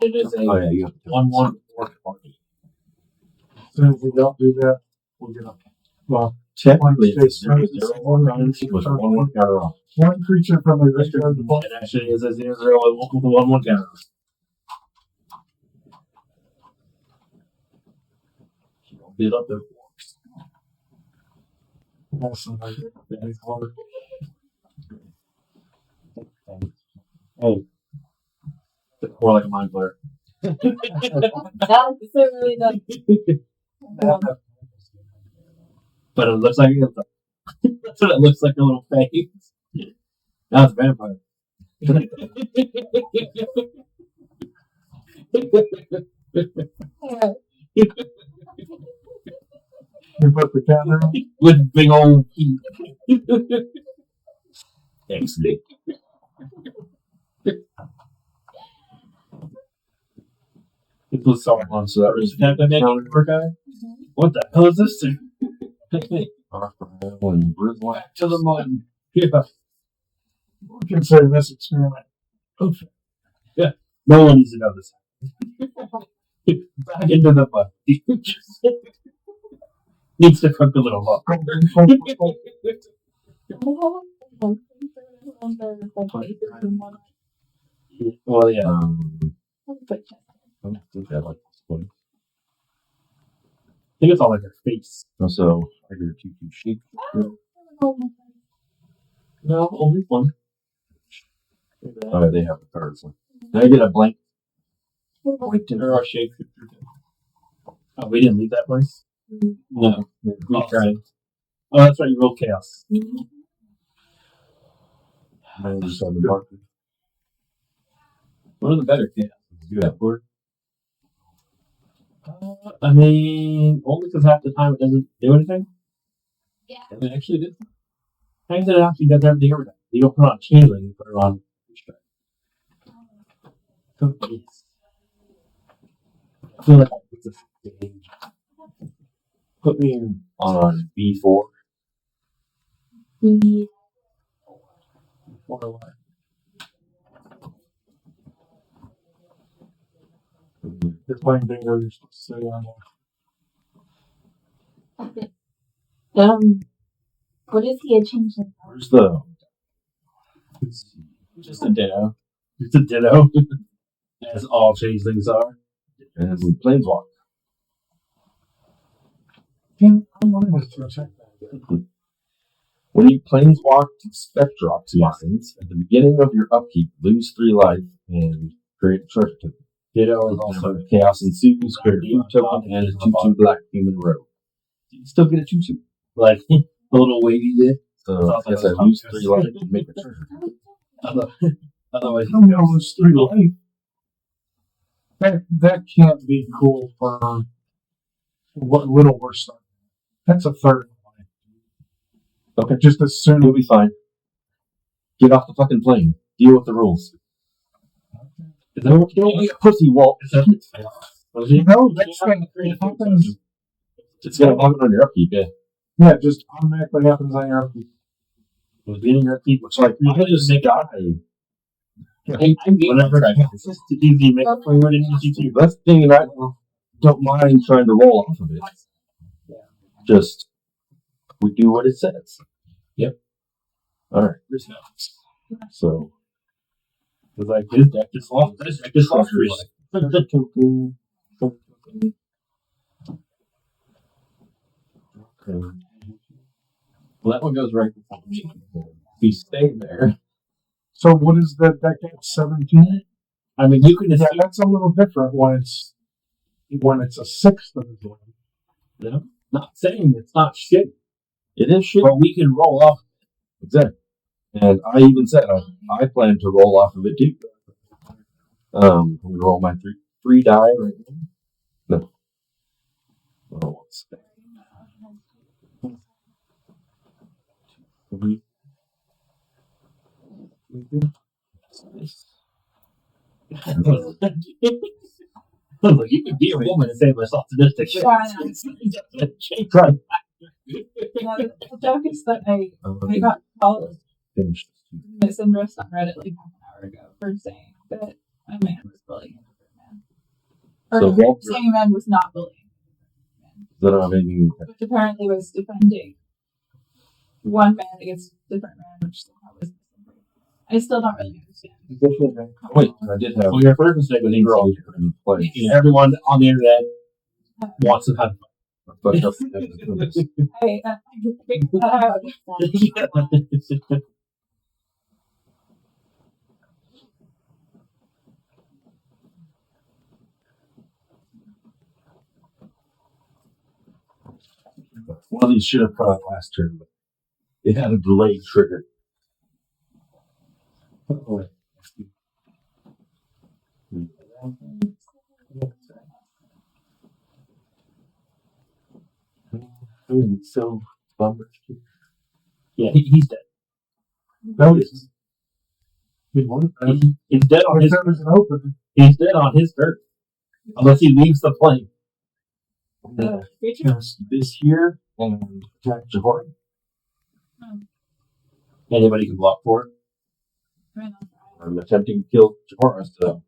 It is a Oh, yeah, you have to 1/1 orc army. As soon as we don't do that, we'll get up. Well, Technically, it's One 0/0 with 1/1 counter off. one creature from the graveyard to play. It actually is a 0/0 with a 1/1 counter. Build up their orcs. That's hard. Hey, More like a mind player. That really does. But it looks like that's what it looks like, a little face. Now it's a vampire. You put the counter on. With big old feet. excellent. It was so on. So that was Can I make it work out? What the hell is this thing? Raphael and Brisbane. Back to the mud. Yeah. Considering this experiment. Yeah. No one needs to know this. Back into the mud. Needs to cook a little longer. Well, yeah. I don't think I like this one. I think it's all like her face. Also, I get a 2-2 sheep. No, only one. Oh, they have the cards. Did I get a blank? Or a shape. Oh, we didn't leave that place? No. We tried. Oh, that's right, you rolled chaos. I just on the marker. One of the better chaos. Do that board. I mean, only because half the time it doesn't do anything. Yeah. And it actually did. Times it actually does everything every time. You don't put it on chain link, you put it on cookies. I feel like it's a stage. Put me on B4. Or what? You're playing bingo, you're supposed to say on What is he a changeling? Where's the? It's just a ditto. It's a ditto. As all changelings are. And we planeswalk. I'm willing to check that. When you planeswalk to Spectrox lines, at the beginning of your upkeep, lose 3 life and create a treasure token. Ditto is also Also, Chaos Ensues, create a blue token and a 2/2 black human rogue. You still get a 2/2. like the little wavy bit. So I guess I lose 3 life and make a treasure token. Otherwise, I don't know, those 3 life. That can't be cool for what little we're starting. That's a third life. Okay, Just assume you'll be fine. Get off the fucking plane. Deal with the rules. is that what Don't be a pussy, Walt. is that that's what happens. It's gonna happen on your upkeep, yeah. Yeah, it just automatically happens on your upkeep. was beating your people? It's like, you just die. I beat whenever I it's just easy to make a forward and easy to. That's the thing, and I don't mind trying to roll off of it. Just, we do what it says. Yep. Alright. So, It's like his deck just lost. This deck just lost. Well, that one goes right before me. If you stay there, So what is that deck at 17? I mean, you can Yeah, assume. that's a little different when it's a sixth of the game. You know, not saying it's not shit, it is shit. but we can roll off. Exactly. And I even said I plan to roll off of it too. I'm gonna roll my three die right now. No. Oh, what's that? I was like, you could be a woman and say myself to this thing. Try. The joke is that I got called Finished. Miss and Roast on Reddit like half an hour ago for saying that a man was bullying another man. Or So Walt- saying a man was not bullying. Then I'm making Which apparently was defending one man against a different man, which somehow was I still don't really understand. wait, I did have Well, your first mistake was girls incorrect. in play. Everyone on the internet wants to have I fucked up the I figured that out. fun. One of these should have come out last turn, but it had a delayed trigger. So bummer. Yeah, he's dead. No, it's He's dead on his. there was an opening. He's dead on his turn, unless he leaves the plane. Creature? cast this here and attack Jahori. Oh. Anybody can block for it. Right on. I'm attempting to kill Jahora, so.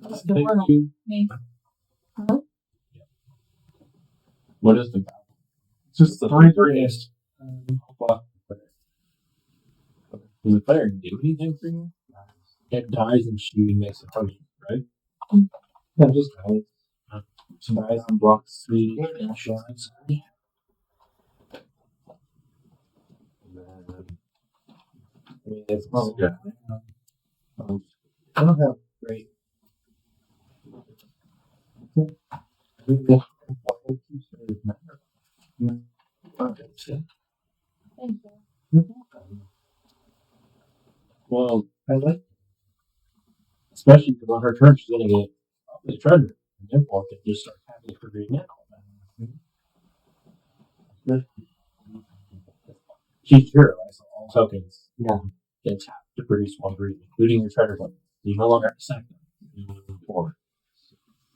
That's adorable. Me. What is the Just the 3/3. haste? Does the player do anything for you? It dies and she makes a potion, right? Yeah, just dies. Dies and blocks 3 shots. It's yeah. I don't have Great. Thank you. Well, I like, especially because on her turn she's gonna get the treasure and then walk and just start having it for green now. She's here, right? So all tokens get tapped to produce 1 green, including your treasure token. You no longer have to sack them. Or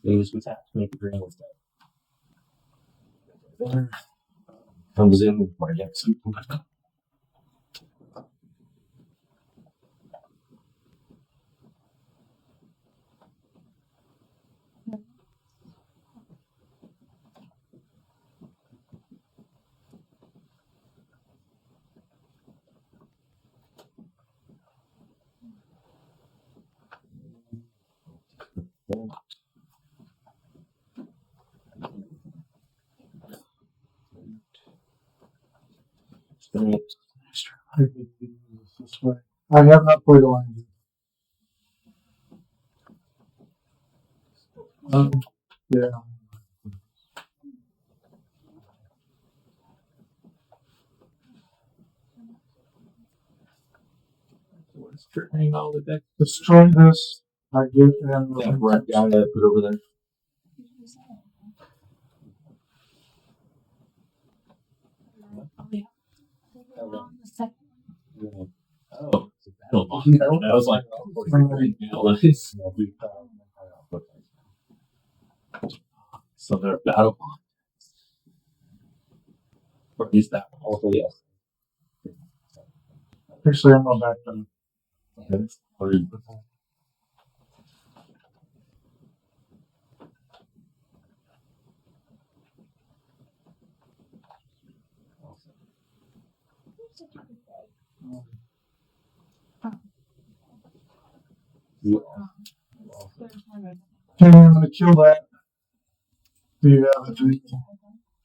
they just be tapped to make a green instead. There comes in with my next. this way. I have not played a line. Yeah. What's turning all the deck? Destroy this. I get and That red guy that I put over there. On the second. Oh, it's a battle bond. I was like, so they're battle bond. Or at least that one. Also, yes. Actually, I'm not back then. Or you- Okay, I'm gonna kill that. Do you have it?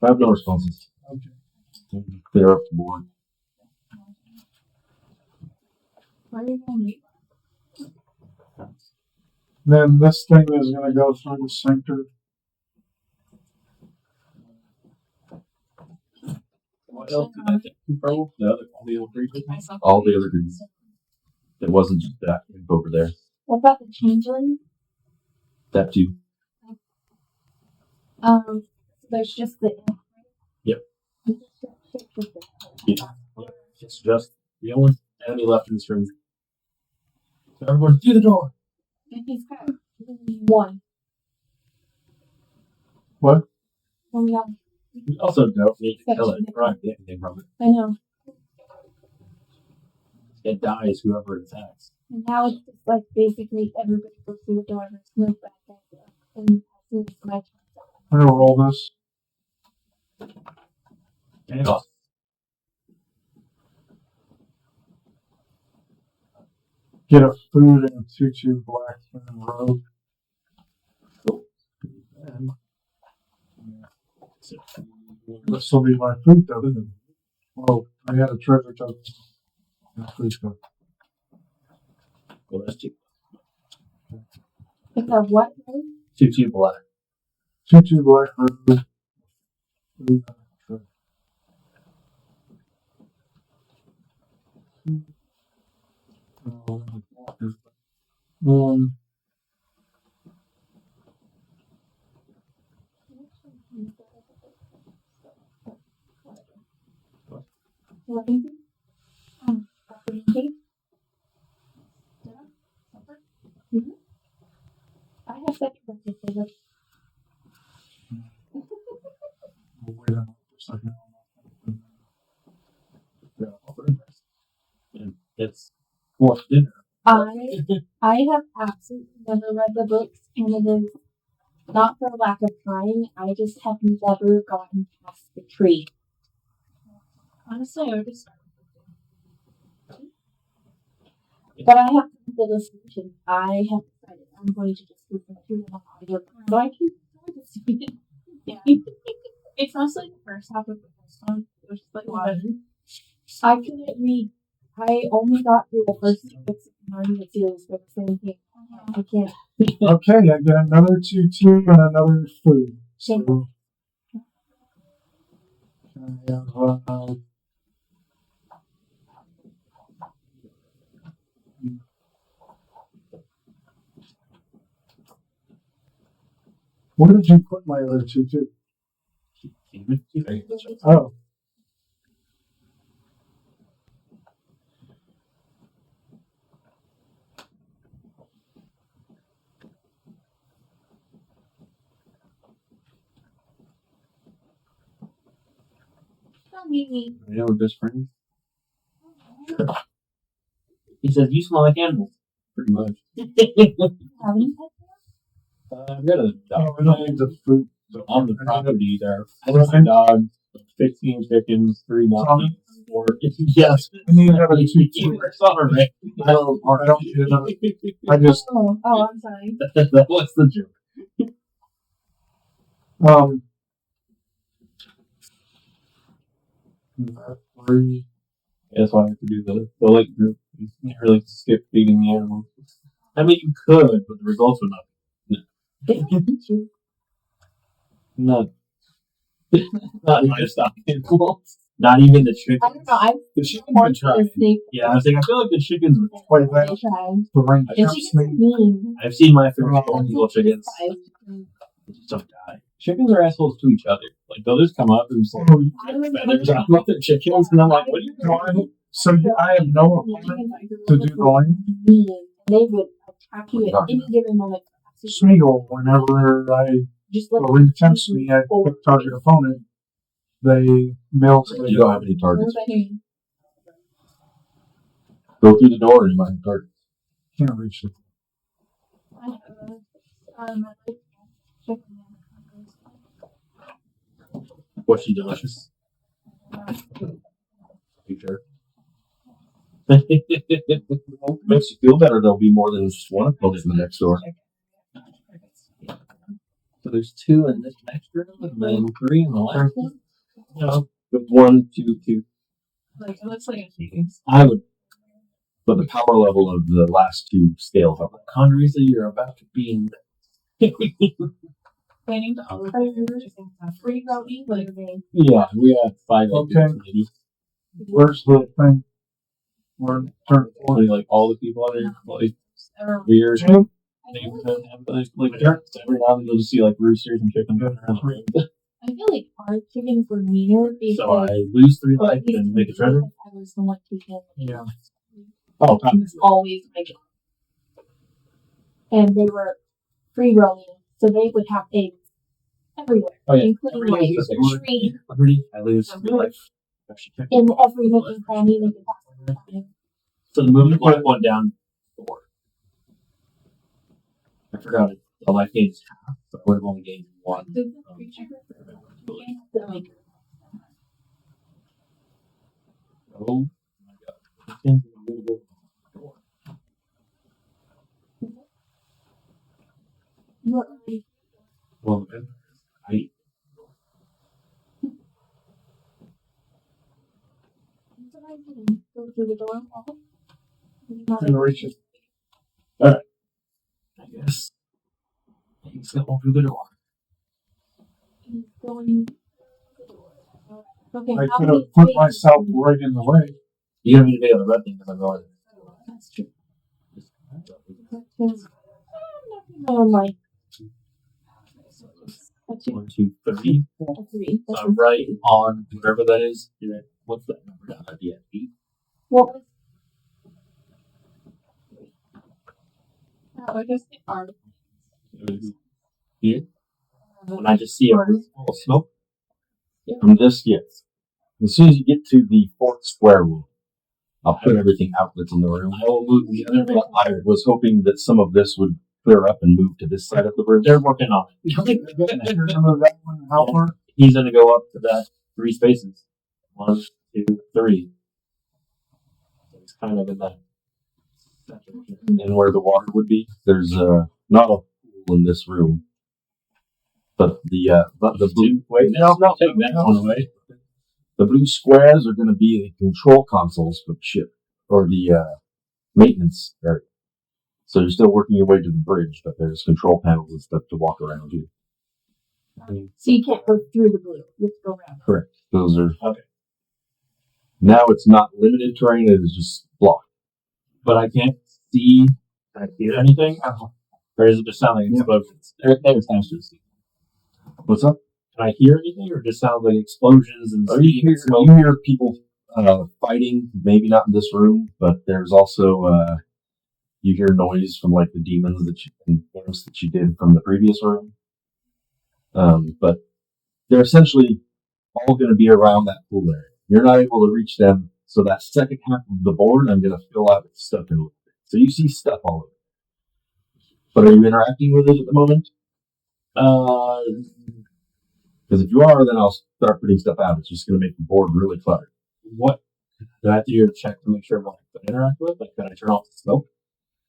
I have no responses. Okay. Clear up the board. Where are you going to meet? Then this thing is gonna go through the center. What else did I think? Control? All the other creatures? Myself. All the other creatures. It wasn't just that imp over there. What about the changeling? That too. There's just the. Yep. Yeah. It's just the only enemy left in this room. So everyone through the door. And he's got 1. What? And we have, We also don't need to kill it. We're not getting anything from it. I know. It dies whoever it attacks. And now it's just like basically everybody goes through the door. There's no back there. And as soon as my turn. I'm gonna roll this. And Get a food and a 2/2 black and rogue. This will be my food though, isn't it? Oh, I had a treasure token. Please go. well, that's 2. It's a what? Right? 2/2 black. 2/2 black rogue. Anything? Anything? I have such a birthday favor. We'll wait on it for a second. And it's for dinner. I have absolutely never read the books, and it is not for lack of trying. I just have never gotten past the tree. Honestly, I would just start with But I have come to the solution. I have decided I'm going to just listen to it on audio. So I can yeah. It's mostly the first half of the first one, which is like 11. I couldn't read. I only got through the first 2 books of the series for the same thing. I can't. Okay, I get another 2-2 and another food. So, I have, where did you put my other 2-2? Oh. Don't need me. You know, we're best friends. He says, you smell like animals. Pretty much. Have any I've got a dog. I don't need the food. So on the property, there are 14 dogs, 15 chickens, 3 monkeys, 4. Yes. I need another You 2-2. were sorry. I don't need another. I just, Oh, I'm sorry. That was the joke. Three. That's why I have to do the lake group. You can't really skip feeding the animals. I mean, you could, but the results would not. Not livestock animals. Not even the chickens. I don't know. I've The chickens more would try. to snake. Yeah, I was like, I feel like the chickens would. Wait, They that try. the rain The can't chickens snake. are mean. I've seen my fair share of That's evil what chickens. They just don't die. Chickens are assholes to each other. Like, they'll just come up and just like, feathers on other chickens, and I'm like, what are you doing? So I have no opponent to do the lane. Mean. They would attack you at any given moment. Smeagol, whenever Just let or attempts me at target opponent, they melt. You don't have any targets. them. Go through the door and you might have targets. Can't reach it. Was she delicious? You sure? Makes you feel better. There'll be more than just one opponent in the next door. So there's 2 in this next room, and then 3 in the last one. No, with 1, 2, 2. Like, it looks like a cheese. I would. But the power level of the last 2 scales up. Condoleezza, you're about to be. Planning to all free voting, like Yeah, we have 5 Okay. acres, maybe. Where's the thing? Where turn Only like all the people on there, like ever weird. Jim? They have like every now and then you'll just see like roosters and chickens running around the room. I feel like our chickens were meaner because So I lose 3 life and make a treasure. I was the one to kill. Yeah. Oh, It was always my job. And they were free roaming, so they would have eggs everywhere, Oh, yeah. including like the tree I lose 3 life. in every nook and cranny they could possibly find. So the movement went down 4. I forgot it. The life gain is half, so I would have only gained 1. did the creature Like, Oh my god. you're already Well, I go through the door. and reach it. I guess. He's going through the door. He's going. Okay, I how could many have put spaces- myself right in the way. You don't need to be on the red thing because I'm going. That's true. Because I'm like a 2, 1, 2, 3. a 3. So I'm right on whatever that is. What's that number down at the end? 8? What was I guess they are. Here. When I just see a room full of smoke, From this, yes. As soon as you get to the fourth square room, I'll put everything outlets in the room. I will move the other bit. I was hoping that some of this would clear up and move to this side of the room. They're working on it. Remember that one? How far? He's gonna go up to that 3 spaces. 1, 2, 3. So it's kind of in that center here. And where the water would be, there's not a pool in this room, but the blue. Wait, No, take that one away. The blue squares are going to be the control consoles for the ship, or the maintenance area. So you're still working your way to the bridge, but there's control panels and stuff to walk around you. So you can't go through the blue. You have to go around. Correct. Those are Okay. Now it's not limited terrain; it is just blocked. But I can't see. Can I hear anything? Or does it just sound like explosions? There's answers. What's up? Can I hear anything, or just sound like explosions and Oh, you steam and smoke? hear people fighting. Maybe not in this room, but there's also you hear noise from like the demons that you did from the previous room. But they're essentially all going to be around that pool area. You're not able to reach them, so that second half of the board I'm going to fill out with stuff in a little bit. So you see stuff all over. But are you interacting with it at the moment? Because if you are, then I'll start putting stuff out. It's just going to make the board really cluttered. What do I have to do to check to make sure what I can interact with? Like, can I turn off the smoke?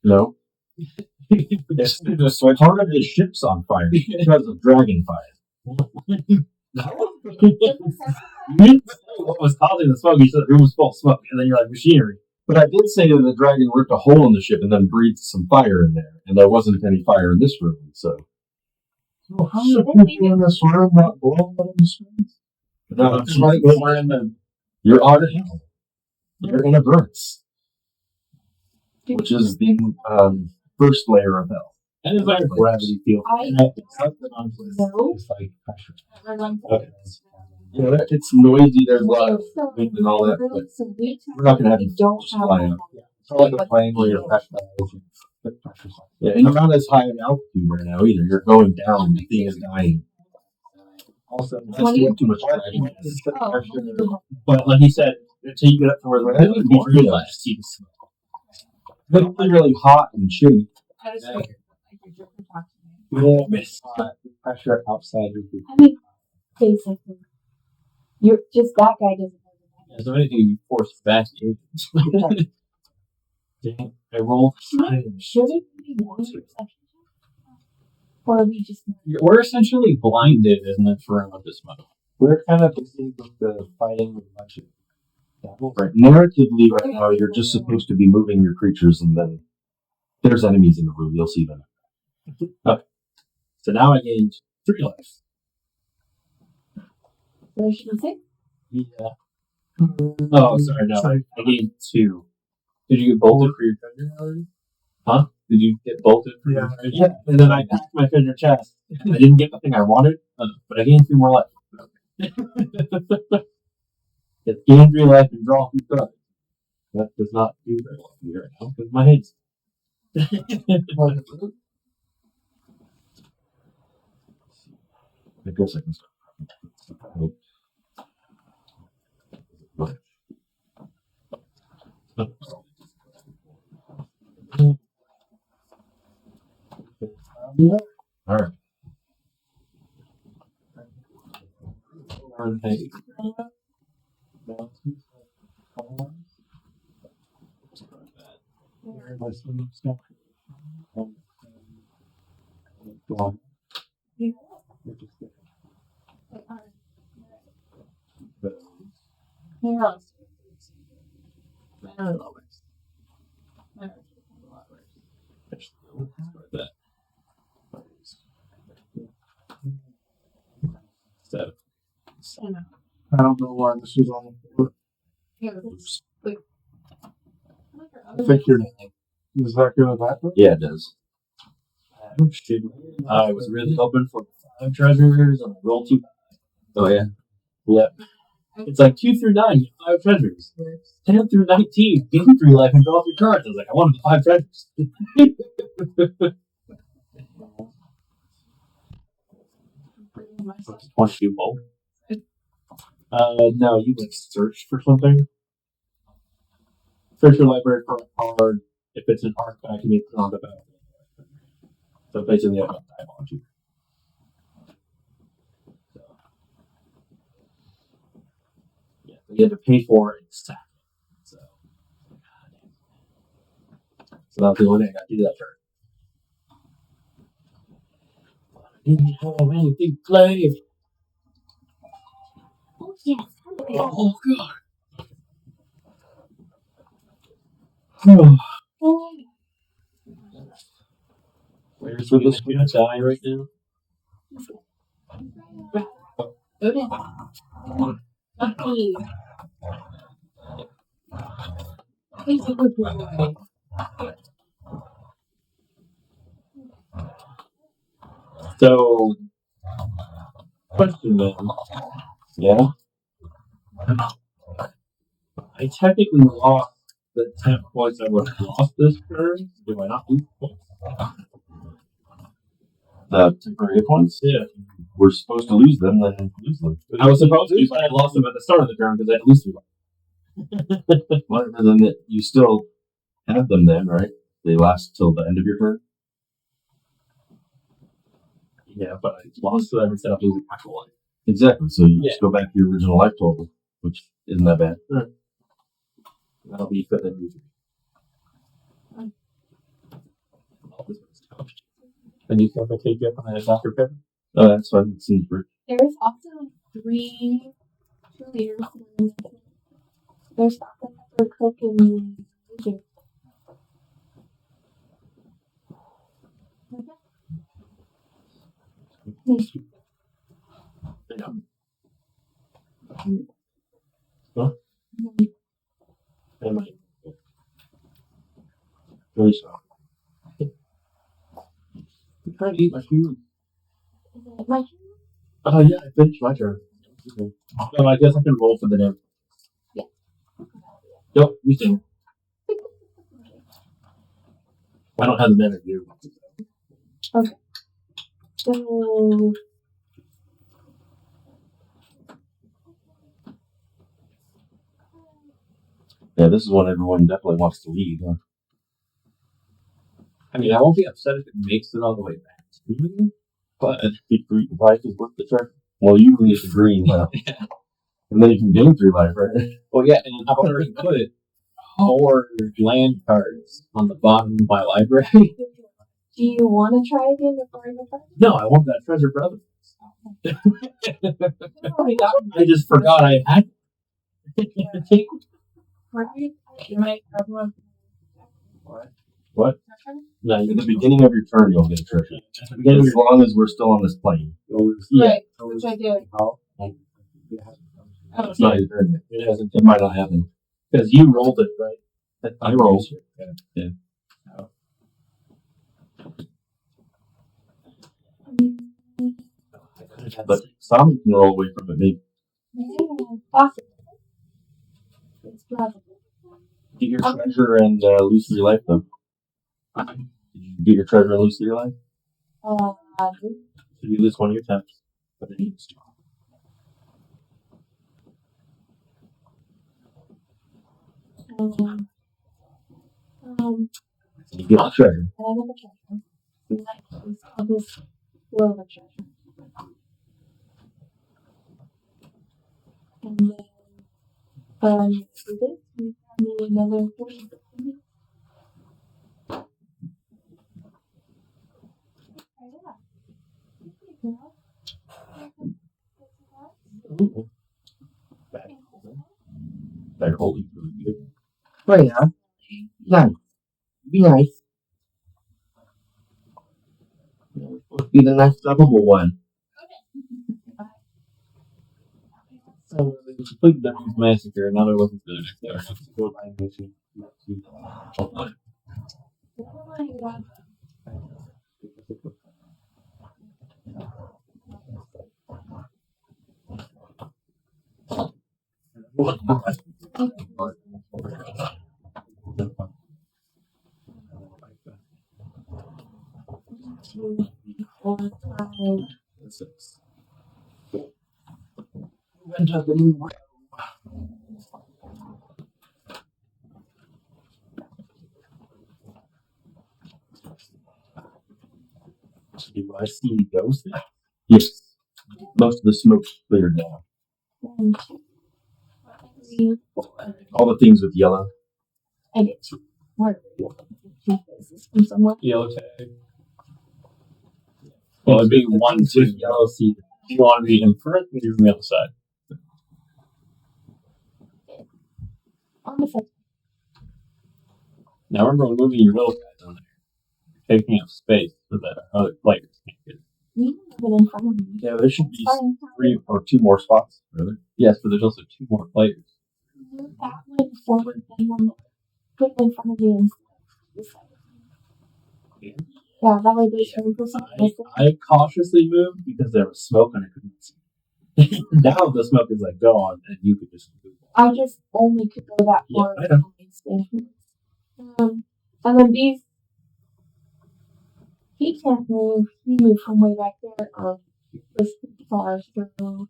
No. So part of the ship's on fire because of dragon fire. What was causing the smoke? You said the room was full of smoke, and then you're like machinery. But I did say that the dragon ripped a hole in the ship and then breathed some fire in there, and there wasn't any fire in this room. So So how are people in this room not blown up in the screens? no, it's right where in the you're on hell. You're in Avernus, which is the first layer of hell. And it's like a gravity field. No. It's like pressure. Okay. Yeah, it's noisy. There's a lot of So wind and all that, but we're not gonna have you you don't just have fly out. It's not like a plane where you're pressurized and the pressure's on. Yeah, and you're not as high in altitude right now either. You're going down. The thing is dying. Also, That's doing too much why dragging. is the Oh, pressure But like he said, until you get up to where the That would be water is, real. see the smoke. But it's really hot and shitty. I just figured, like, you're joking, talk to me. yeah, the pressure outside would be I mean, basically, you're just that guy doesn't know Yeah, so anything you force back in. Dang, I rolled. Should it be one perception check? Or are we just We're essentially blinded in this room with this smoke. we're kind of busy with the fighting with a bunch of devils. Right. Narratively, right now, you're just supposed to be moving your creatures, and then there's enemies in the room. You'll see them. So now I gained 3 life. version 6? Yeah. Oh, sorry, no. I gained 2. Did you get bolted for your treasure already? Huh? Did you get bolted for your treasure? Yeah. And then I packed my treasure chest. I didn't get the thing I wanted, but I gained 3 more life. It's gain 3 life and draw 3 cards. That does not do very well for me right now because my head's. I guess I can start. All right. Hey. So, I don't know why this was on the board. I think you're. Is that good at that? Yeah, it does. I was really hoping for 5 treasures and I rolled 2. Oh yeah. Yep. It's like 2 through 9, get 5 treasures. 10 through 19, gain 3 life and draw 3 cards. I was like, I wanted the 5 treasures. It's 22 bolt. No, you like search for something. Search your library for a card. If it's an artifact, you need to put on the back. So basically, I got time on you. So, yeah, you had to pay for it exactly. So that's the only thing I got to do that turn. Didn't have anything play. Oh god. Where's the list gonna die right now? He's a good boy. So, question then. Yeah. I technically lost the 10 points I would have lost this turn. Do I not lose points? The temporary hit points? Yeah. We're supposed to lose them, then lose them. I was supposed to, but I lost them at the start of the turn because I had to lose 3 points. Whatever, then you still have them then, right? They last till the end of your turn? Yeah, but I lost to them instead of losing actual life. Exactly. So you Yeah. just go back to your original life total, which isn't that bad. That'll be for the movie. And you can take you up on that Dr. Pepper? Oh, that's fine. It seems pretty. There's also 3 layers. There's Dr. Pepper, Coke, and Ginger. I might. Really soft. I'm trying to eat my food. Is it my turn? Oh, yeah, I finished my turn. Okay. So I guess I can roll for the name. Yeah. Nope, you can. I don't have the mana to do. So, Yeah, this is one everyone definitely wants to lead, huh? I mean, I won't be upset if it makes it all the way back to me, but Keep 3 life is worth the treasure. Well, you need the green now. And then you can gain 3 life, right? well, yeah, and I've already put 4 land cards on the bottom of my library. do you want to try again before you go? No, I want that treasure for other things. I just forgot I had it. You might grab one. What? No, At the beginning of your turn, you'll get a treasure. at the beginning of As long as we're still on this plane. yeah, Right, which I did. oh, Oh, It's not your turn yet. it hasn't It might not happen. because you rolled it right. I rolled. Yeah. I could have had But some can roll away from it, maybe. Possible. It's possible. Get your treasure and lose 3 life, though. Did you get your treasure and lose 3 life? So you lose 1 of your temps, but then you lose 2. You get the treasure. And I get the treasure. I'll just blow the treasure. And then, do this, and then another 40. Ooh. Better hold it really good. Oh yeah. Nice. Be nice. You're supposed to be the nice lovable one. So they completed that massacre, and now they're looking for the next area. Go by mission. Enter the new realm. Do I see those things? Yes. Most of the smoke's cleared now. 1, 2, 3, 4. All the things with yellow. I get 2. Where are you? 2 faces from somewhere. Yellow tag. Well, it'd be 1, 2 yellow seed. Do you want to be in front or on the other side? On the front. Now remember, when moving your little guys on there, you're taking up space so that other players can't get it. You can have it in front of me. Yeah, there should be It's fine. 3 or 2 more spots. Really? Yes, but there's also 2 more players. Move that one forward and one put it in front of you instead of this side. Yeah, that way there's room for something. I cautiously moved because there was smoke and I couldn't see. Now the smoke is like gone and you could just move. I just only could go that Yeah, far. I know. And then these, he can't move. He moved from way back there. This far through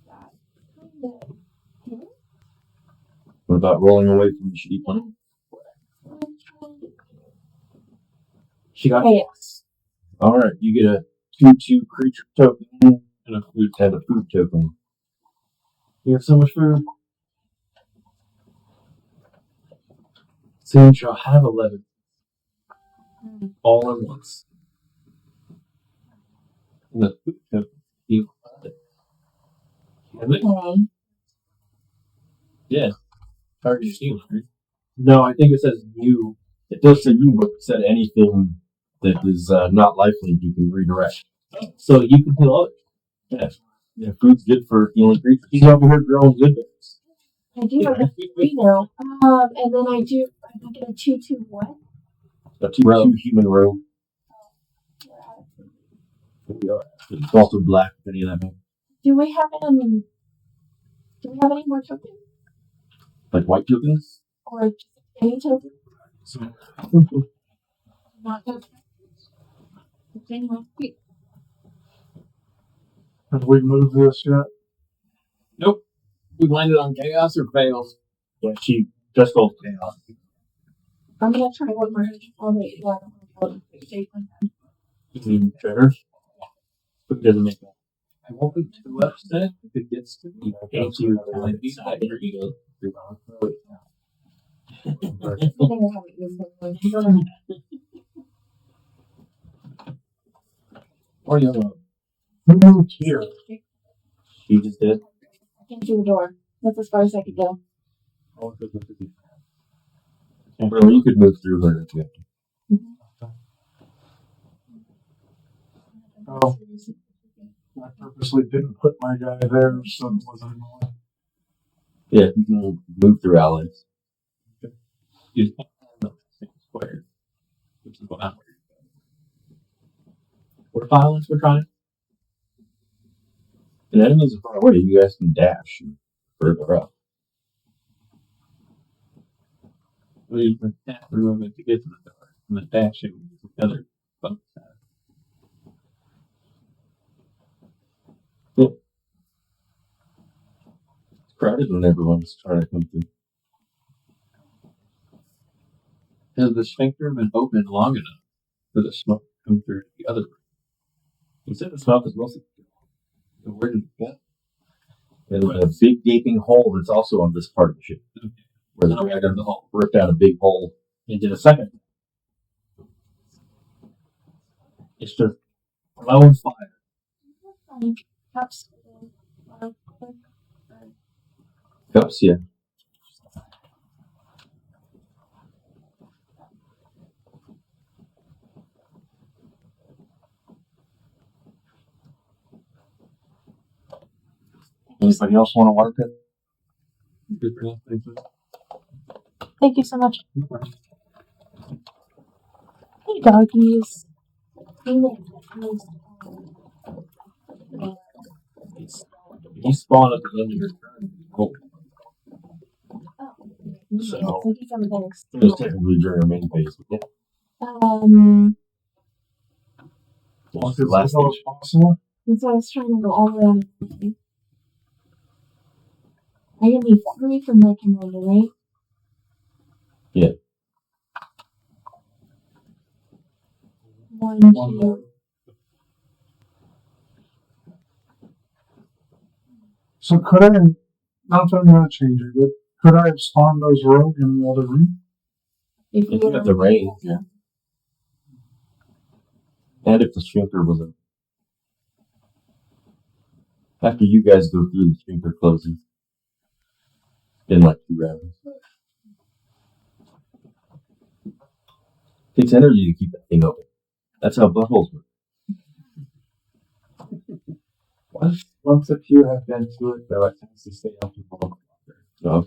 that. What about rolling away from the shitty plan? She got Chaos. Alright, you get a 2/2 creature token and a food. and a food token. You have so much food. Soon shall have 11. All at once. And the food token. You have it. Okay. Yeah. Target stealing, right? No, I think it says you. It does say you, but it said anything that is not lifelink you can redirect. So you can heal others. Yeah, food's good for healing creatures. He's over here growing good berries. I do have a 3 now. And then I get a 2/2 what? A 2/2 human rogue. It's also black, if any of that makes. Do we have any more tokens? Like white tokens? Or just any token? Not tokens. Anyway, Have we moved this yet? Nope. We landed on chaos or fails. Yeah, she just rolled chaos. I'm gonna try one more. Oh wait, no, I don't have a shape one. Trigger. It doesn't make that. I won't be too upset if it gets to me. Thank you. Like these guys are evil. I think I haven't used it. Or yellow. Who moved here? She just did. I came through the door. That's as far as I could go. Well, you could move through her if you have to. Oh, I purposely didn't put my guy there so it wasn't annoying. Yeah, you can move through allies. Use the same square. Which is what I'm worried about. We're violence, we're trying. And enemies are far away, you guys can dash further up. We use the dash movement to get to the door. And the dashing is the other bump. It's crowded when everyone's trying to come through. Has the sphincter been open long enough for the smoke to come through the other room? You said the smoke is mostly. Where did it go? There's a big gaping hole that's also on this part of the ship. Where the dragon ripped out a big hole and did a second. It's just blowing fire. Cups. Cups, yeah. Anybody else want to work it? Thank you so much. Hey, doggies. He spawned at the end of your turn. Oh, So, thank you for the thanks. It was technically during our main phase. But yeah. Was The it last possible? And so I was trying to go all around. I can be 3 from my commander, right? Yeah. 1, One 2. more. So could I, not that I'm going to change it, but could I have spawned those rogue in the other room? If you have the range, yeah. And if the shrinker was a... After you guys go through the shrinker closing, in like 2 rounds. Takes energy to keep that thing open. That's how buttholes work. Once a few have been through it, though, it tends to stay open for a lot longer. So,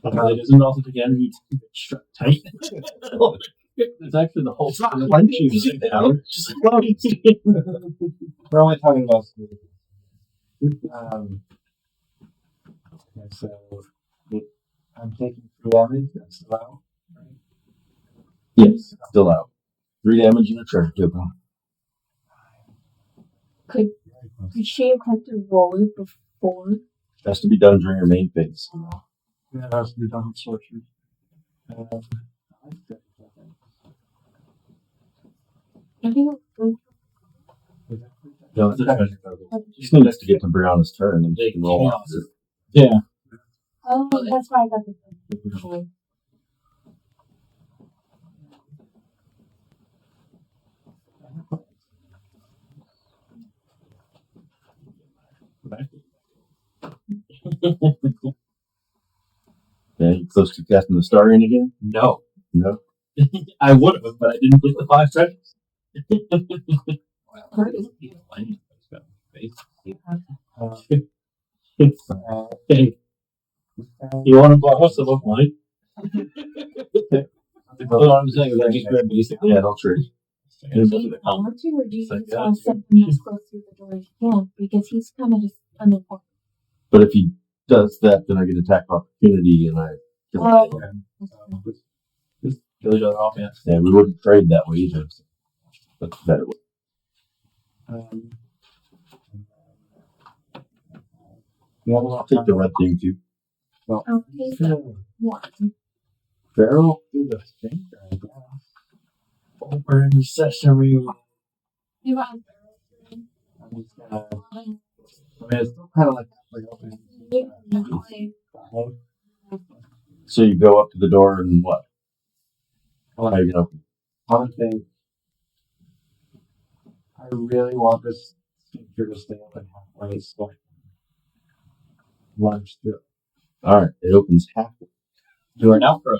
It doesn't also take energy to keep it shut tight. It's actually the whole. it's not clenching now. It's just closed. We're only talking about smooth. Okay, so I'm taking 3 damage. That's low. Right? Yes, still out. 3 damage and a treasure token. Could she have had to roll it before? Has to be done during your main phase. Yeah, it has to be done with sorcery. I think No, it's a treasure token. Just needs to get to Brianna's turn and they can roll off it. Yeah. oh, that's why I got the Yeah, you close to casting the star in again? No. No. I would have, but I didn't get the 5 treasures. Hey, you want to borrow some of mine? What I'm saying is I just read basically. Yeah, don't trade. Do you want to, or do you just want to set him as close through the door as you can? Because he's kind of just unimportant. But if he does that, then I get attack opportunity and I kill him. Just kill each other off, yeah. Yeah, we wouldn't trade that way either. So that's a better way. I'll take the red thing too. I'll take one. Barrel through the finger, I guess. Open sesame. You want I'm just gonna. I mean, it's still kind of like open. So you go up to the door and what? How are you gonna open? One thing. I really want this feature to stay open halfway, so I can lunge through it. Alright, it opens halfway. You are now pro.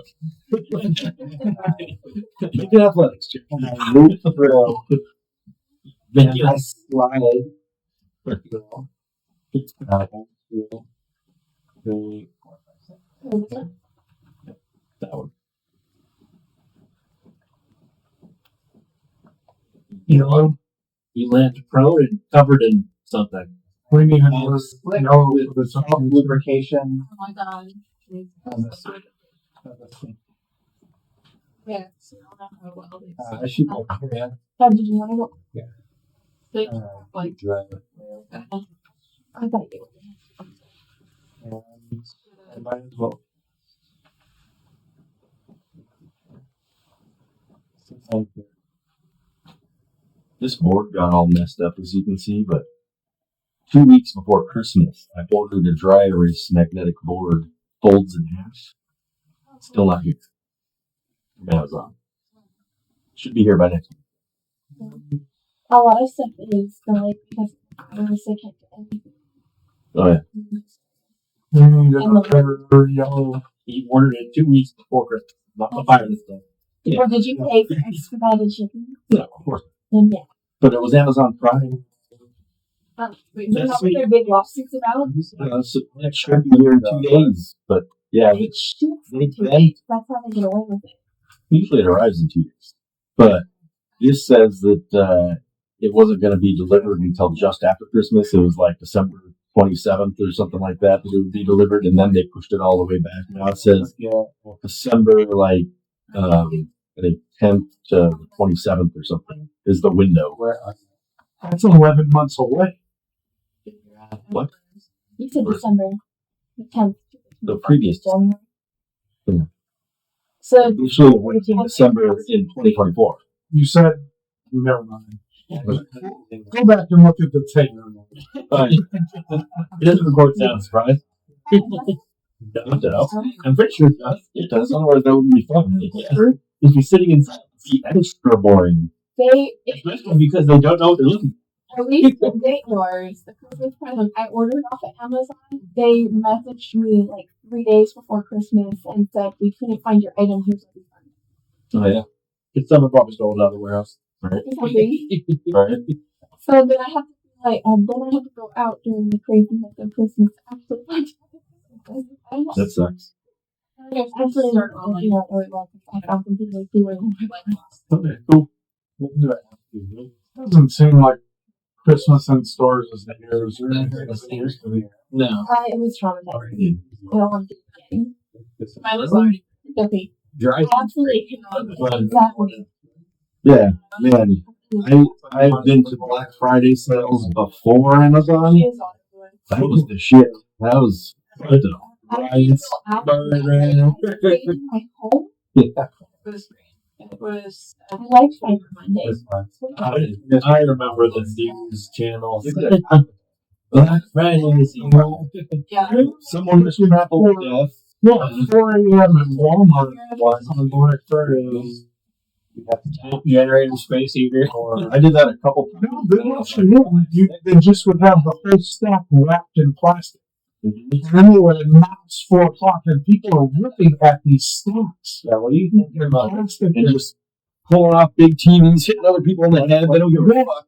You can athletics check. And I move through. Then And you I slide through. 1, 2, 3, 4, 5, 6. That one. You land prone and covered in something. We need to Split know with the self lubrication Oh my god. on this thing. Yeah, so I don't know how well these. I should go here. Oh, did you want to go? They Like, I thought you and I might as well. This board got all messed up as you can see, but 2 weeks before Christmas, I ordered a dry erase magnetic board, folds in half. Still not here. From Amazon. Should be here by next week. a lot of stuff is like because I was sick at anything. Oh yeah. We need another yellow. He ordered it 2 weeks before Christmas. Not the fire this thing. Yeah. Or did you pay for expedited shipping? No, of course. Then yeah. But it was Amazon Prime. You know what their big lawsuits about? So it should be here in 2 days. But yeah, They shoot for 2 they days. That's how they get away with it. usually it arrives in 2 days. But this says that it wasn't going to be delivered until just after Christmas. It was like December 27th or something like that it would be delivered, and then they pushed it all the way back. Now it says December, like I think 10th to 27th or something is the window. Where are That's 11 months away. What? You said December the 10th. The previous. January. Yeah. So Usually went in December in 2024. You said, never mind. Go back and look at the tape. It doesn't record sounds, right? It does. I'm pretty sure it does. It does. Otherwise, that wouldn't be fun. If you're sitting in silence, Extra boring. especially because they don't know what they're looking at least the date yours, the Christmas present I ordered off of Amazon, they messaged me like 3 days before Christmas and said, we couldn't find your item, here's a refund. Oh, yeah. for. It's someone probably stole it out of the warehouse. Right. Exactly. Right. So then I have to then I have to go out during the craziness of Christmas to actually find it. That sucks. There's a Actually, circle, like, yeah, really well, I found something like doing. Okay, cool. Doesn't seem like Christmas in stores is near as it used to be. No. It was traumatizing. I don't want to do it again. mine was already Okay. Dry. Absolutely. Fun. Exactly. Yeah, man. I've been to Black Friday sales before Amazon. That was the shit. That was fun. Riots. My home. Yeah. It was great. It was. I like Cyber Monday. I remember the news channel. Black Friday is Yeah. Someone was trampled to death. Yeah, 4 a.m. in Walmart on Black Friday. generator space heater. I did that a couple times. No, they actually did. They just would have the whole stack wrapped in plastic. And then they would announce 4 o'clock, and people are ripping at these stacks. Yeah, what do you think They're about plastic. and just pulling off big TVs, hitting other people in the head? They don't give a fuck.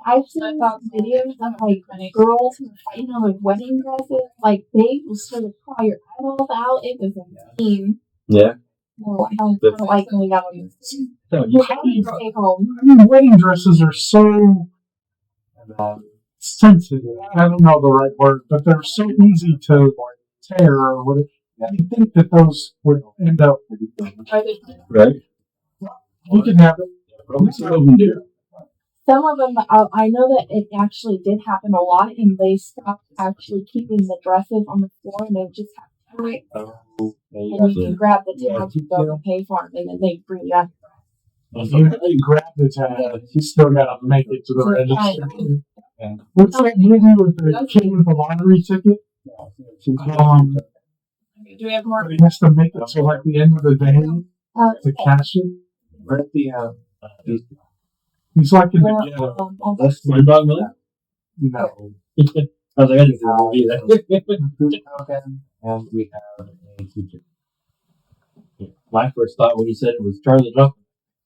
I've seen videos of like girls who are fighting on like wedding dresses. Like they will sort of crawl your eyeballs out. It was insane. Yeah. Well, I don't like going out on this. So You have to stay home. I mean, wedding dresses are so sensitive. I don't know the right word, but they're so easy to tear or whatever. You think that those would end up. right. You can have it. Probably some of them do. Some of them, I know that it actually did happen a lot, and they stopped actually keeping the dresses on the floor, and they just have to it. And you can grab the tab to go and pay for it, and then they bring you out. If you grab the tab, you still gotta make it to the register. What's that movie with the kid with the lottery ticket? Do we have more? He has to make it to like the end of the day to cash it. We're at the He's like in the ghetto. That's my dog, Millie. No. I was like, I didn't see the movie either. food token, and we have a teacher. My first thought when you said it was Charlie Brown.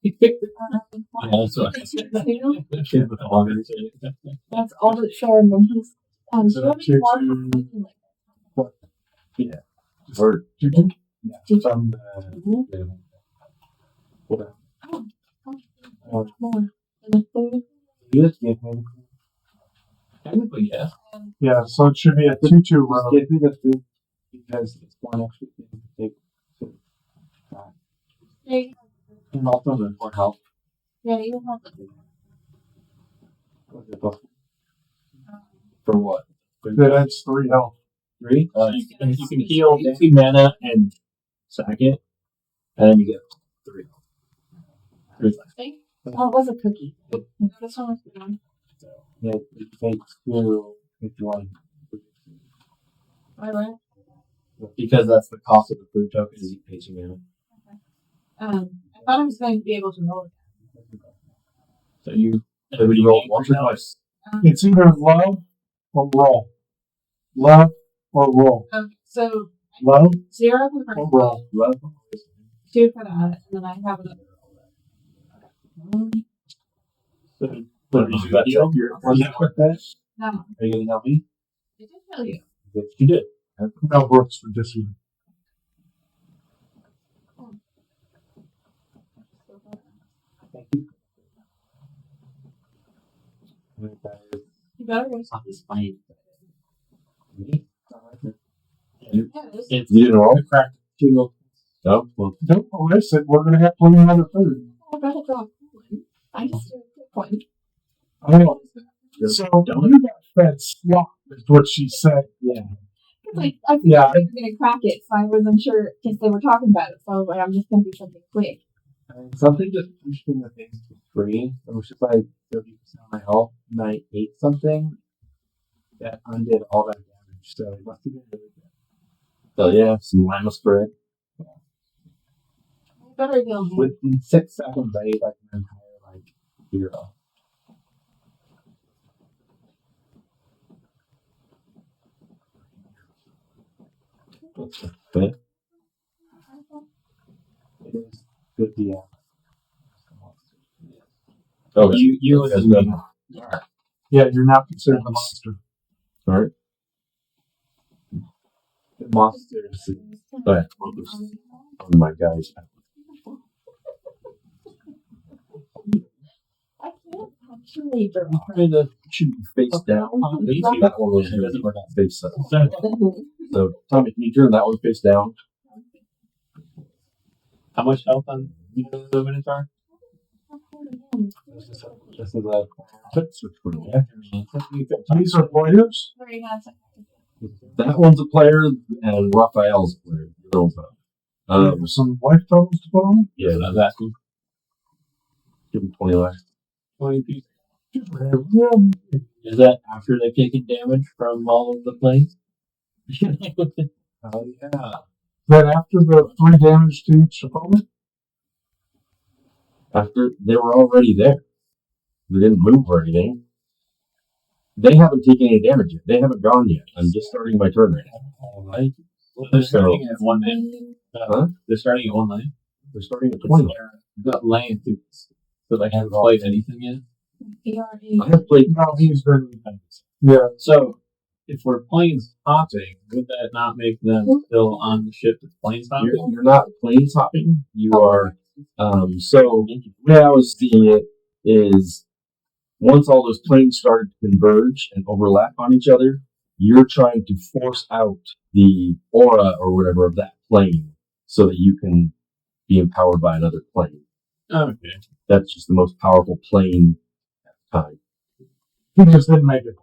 Yeah, that's what I said. That's all that Sharon and he's. So that's your two. What? Yeah. Or From you just give me Technically, yeah. Yeah, so it should be a 2-2 just row. give me the food because it's one extra thing to take to and also the more health. Yeah, you have for what? That adds 3 health. 3. You can heal 2 mana and sack it, and then you get 3. 3 life. Oh, it was a cookie. This one was good. Yeah, it takes 2 if you want. I learned. Because that's the cost of the food token is you pay 2 mana. I thought I was going to be able to roll it. So you Everybody roll once or twice. It's either love or roll. Love or roll. So Love 0 for the or first roll. roll, 2 for that, and then I have another roll. But you got heal. Are you with that? No, Are you gonna help me? I did tell you. You did. No works for this one. Thank you. You better go. This fight. Me? Yeah, this It's You didn't roll? Cracked 2 low. No? Well, Don't erase it. We're going to have plenty of other food. I better go. I just did a quick one. Oh, so you got fed slop, is what she said. Yeah. Like, I figured Yeah. they were gonna crack it, so I wasn't sure because they were talking about it. So I was like, I'm just gonna do something quick. Something just pushed me the things for free. It was just like 30% of my health, and I ate something that undid all that damage. So it must have been really good. So yeah, some lima spread. Better heal me. Within 6 seconds, I ate like an entire like hero. Okay. It is good DM. Oh, You that's and good. me. Yeah, you're now considered a monster. All right. The monsters. Go ahead. Oh my guys. I can't actually draw. Trying to shoot face down. That one was face up. So Tommy, can you turn that one face down? How much health on the Minotaur? This is a Switch for the These are players. Very nice. That one's a player, and Raphael's a player. The other one's not. Some life totals to put on them. Yeah, I was asking. give him 20 life. 20 pieces. Yeah. Is that after they've taken damage from all of the planes? oh yeah. Then after the 3 damage to each opponent. After they were already there, they didn't move or anything. They haven't taken any damage yet. They haven't gone yet. I'm just starting my turn right now. Right. Well, they're starting at 1 9. Huh? They're starting at 1 9. They're starting at 20. Got land too. So they haven't played anything yet. I have played. No, he's been. Yeah. So if we're planes hopping, would that not make them still on the ship that's planes hopping? You're not planes hopping. You are. So the way I was seeing it is once all those planes start to converge and overlap on each other, you're trying to force out the aura or whatever of that plane so that you can be empowered by another plane. Okay. That's just the most powerful plane at the time. He just didn't make it.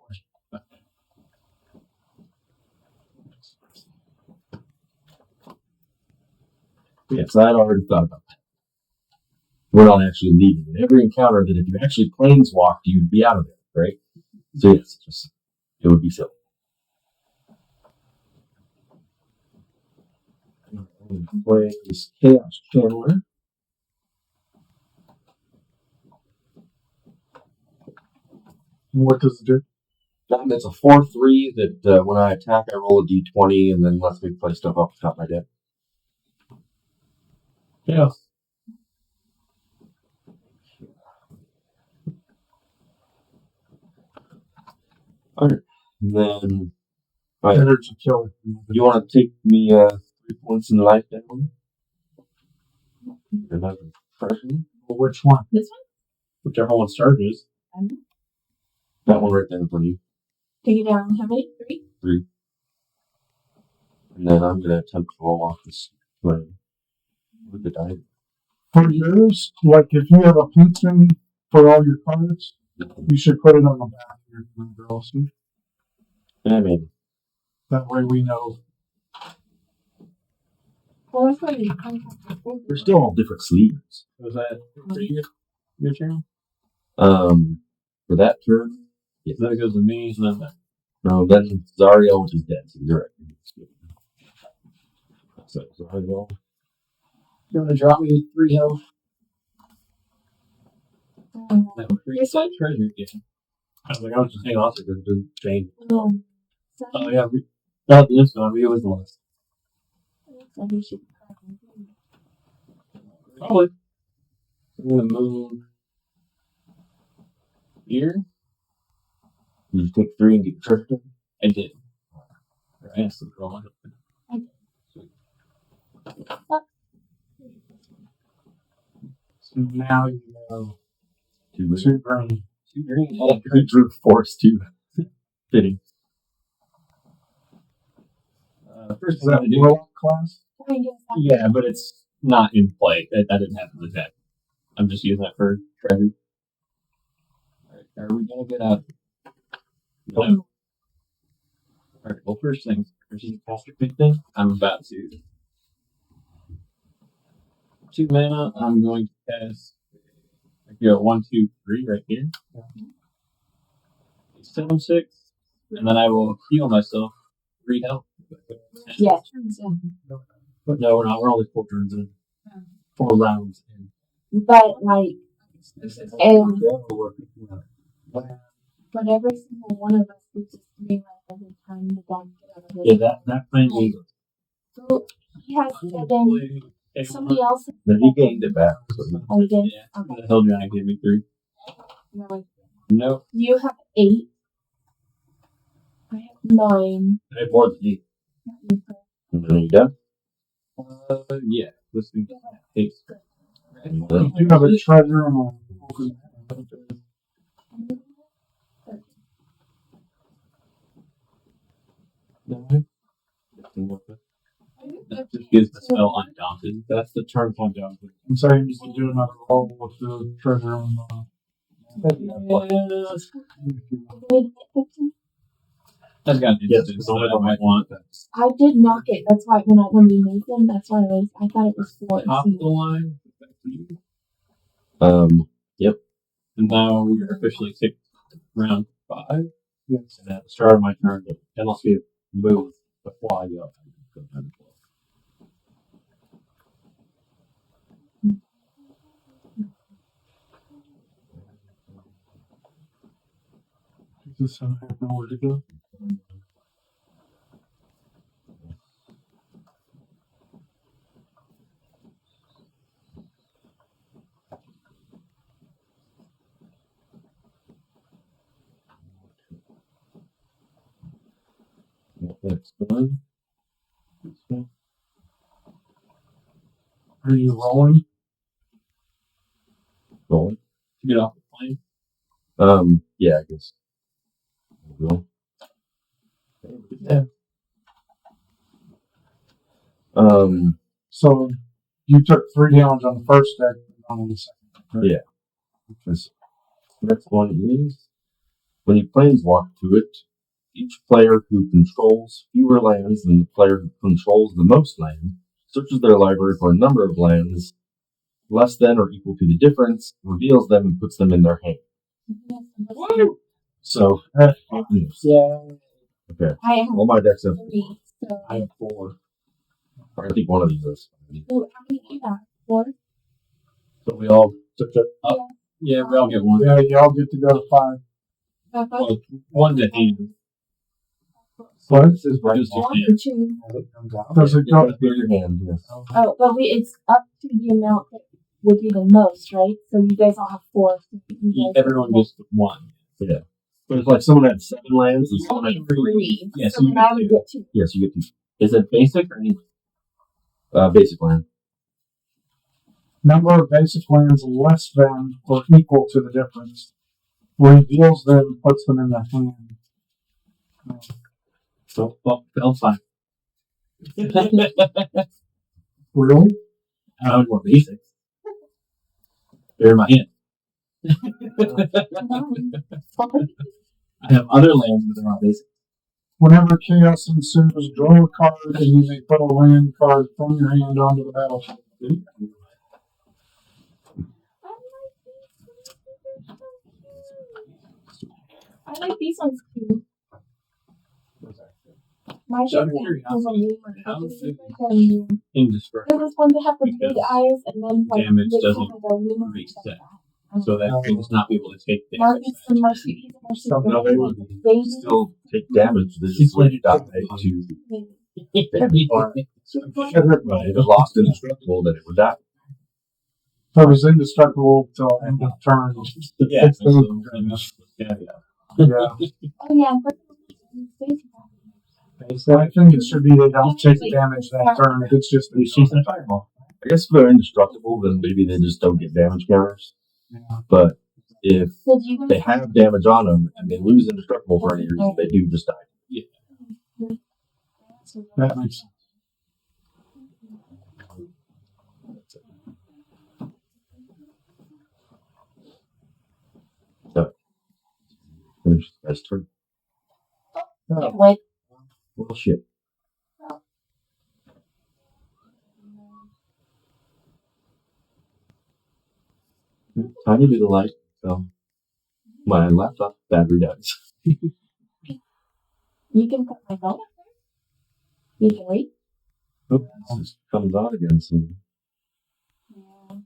Yes, I'd already thought about that. We're not actually leaving. In every encounter that if you actually planeswalked, you'd be out of there, right? So yes, just it would be silly. Plays Chaos Channeler. What does it do? It's a 4/3 that when I attack, I roll a d20 and then lets me play stuff off the top of my deck. Yeah. Alright. And then, alright, Energy killer. you want to take me 3 points in life down? And I'm pressing. Well, which one? This Whichever one starts. one? That one right there in front of you. Take it down. How many? 3? 3. And then I'm going to attempt to roll off this plane with the die. For yours, like if you have a painting for all your cards, you should put it on the back of your girls. Yeah, maybe. That way we know. Well, that's what They're still all different sleeves. Was that for your turn? For that turn, yes. Then it goes to me, and then that. No, then Zariel, which is dead, so you're right. So Zariel. You want to drop me 3 health? That would This one? treasure. Yeah. I was like, I was just hanging on to it because it didn't change. Oh, Seven. yeah. No, the instant on me was the last. So he should- Probably. I'm going to move here. Did you take 3 and get your treasure? I did. I asked them to roll it. So now you know. 2 Two green. 2 green. Oh, you drew force too. Fitting. First Is thing I'm that going to do. roll class? Yeah, but it's not in play. That didn't happen with that. I'm just using that for treasure. Alright, are we going to get a No. Alright, well, first things first, you cast your big thing. I'm about to. 2 mana, I'm going to cast. I go 1, 2, 3 right here. 7/6, and then I will heal myself 3 health. Yes. But no, we're not. We're only 4 turns in. 4 rounds in. But like, and Land. but every single one of us loses 3 life every time the dog get out of Yeah, the that plan is. So he has 7. Somebody else. Then he gained it back. So Oh, you did? Yeah, Okay. the hell giant gave me 3. No, You have 8. I have 9. I have more than 8. and then you done? Yeah, let's do haste. You do have a treasure and That just gives the spell undaunted. That's the turn countdown. I'm saying you can do another roll with the treasure and That's got an Yes, instant, because so I I might want that. I did knock it. That's why when we made them, that's why I thought it was 4. Top of the line. Back to you. Yep. And now we're officially kicked round 5. yes. And at the start of my turn, unless we move before I go. Just have nowhere to go. That's done. Are you rolling? Rolling. To get off the plane. Yeah, I guess. There we go. So you took 3 damage on the first deck, and not on the second. Right? Yeah. Because next one is when you planeswalk to it, each player who controls fewer lands than the player who controls the most land searches their library for a number of lands less than or equal to the difference, reveals them, and puts them in their hand. So, Yeah. okay. I have All my decks have 3. So, I have 4. I think one of these is. so how many do you have? 4? So we all took it up. Yeah, we all get 1. Yeah, y'all get to go to 5. Well, 1 to hand. What? This is right. One or 2. As it comes out. Does it Yeah, go? that's in your hand, yes. Oh, but it's up to the amount that would be the most, right? So you guys all have 4. So you guys Everyone gets 1. Yeah. But it's like someone had 7 lands and someone had 3. 3. Yeah, so so you then I get would 2. get 2. Yes, you get 2. Is it basic or anything? Basic land. Number of basic lands less than or equal to the difference. Reveals them, puts them in their hand. So, well, that's fine. Really? I have more basics. They're in my hand. I have other lands, but they're not basic. Whenever chaos ensues, draw a card and you may put a land card from your hand onto the battlefield. I like these ones too. My So I'm favorite curious, is a new one. how It's big- just like a Indestructible. There's this one that have the big Because eyes and then like damage they doesn't have like a luminous reset. like So that they just not be able to take damage. Marcus and Marcy, he's a Marcy. So now they would baby. still take damage. They just would die to damage. But if it lost indestructible, then it would die. So it was indestructible till end of turn. Yeah. It's still- Yeah. Yeah. Oh yeah, but So I think it should be they don't take damage that turn if it's just She's in a fireball. I guess if they're indestructible, then maybe they just don't get damage counters. Yeah. But if so do you guys they have damage on them and they lose indestructible for any reason, they do just die. That makes sense. Finish this turn. Oh. It went. Well, shit. Time to do the light. So my laptop battery dies. You can put my phone up there. You can wait. Oop, it just comes on again soon. Yeah.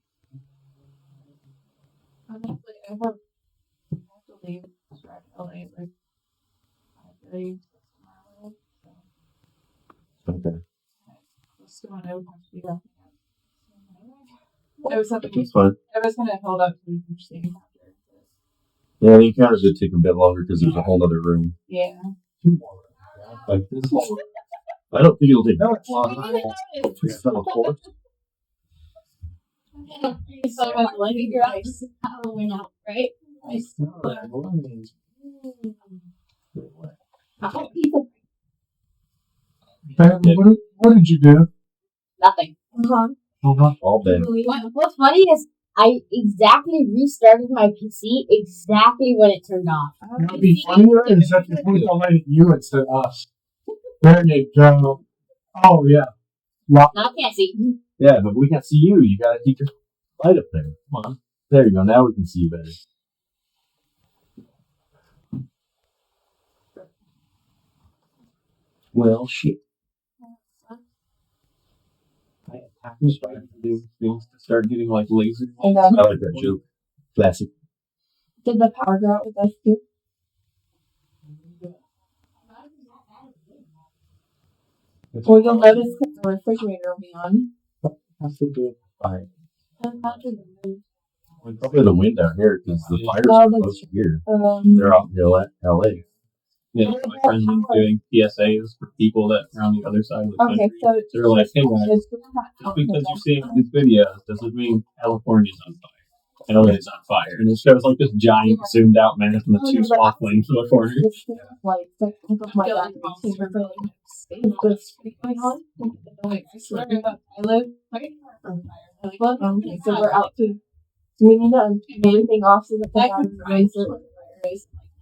Honestly, I have to leave to drive to LA like 5:30 tomorrow. So Okay. this one I would have to be wrapping up. I was hoping That's fine. I was gonna hold out to finish the encounter. Yeah, the encounters did take a bit longer because there's a whole other room. Yeah. Like this. I don't think it'll take that long. It's Of course. So about the figure out how it went out, right? Ben, what did you do? Nothing. All day. What's funny is I exactly restarted my PC exactly when it turned off. That would be funnier is that they point the light at you instead of us. There you go. Oh, yeah. Now I can't see. Yeah, but we can't see you. You gotta keep your light up there. Come on. There you go. Now we can see you better. Well, shit. I'm just trying to do things to start getting like laser. And I like that joke. Classic. did the power go out with us too? Well, you'll notice that the refrigerator will be on. Has to do with fire. And that is good. Well, probably the wind down here because the fires Oh, are that's close to here. Um, They're out in LA. Yeah, my friends are doing PSAs for people that are on the other side of the country. okay, so They're like, hey guys, it's just because you're seeing these videos doesn't mean California's on fire. LA's on fire. And it shows like this giant zoomed out man and the two swamp lanes in the corner. This thing is like the tip of my back. It's just going on. Like, I swear to God, I live right from fire. Okay, so we're out to. So we need to turn everything off so that the That battery could runs rise it. like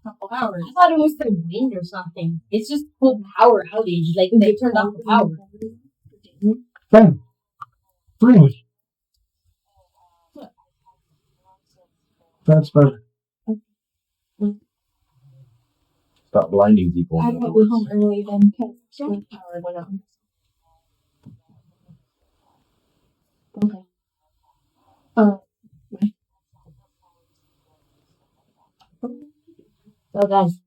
a couple hours. I thought it was the wind or something. It's just full power outage. Like they turned off the power. Ben, freeze. That's better. Stop blinding people. I had to be home early then because the power went out. Okay. So guys,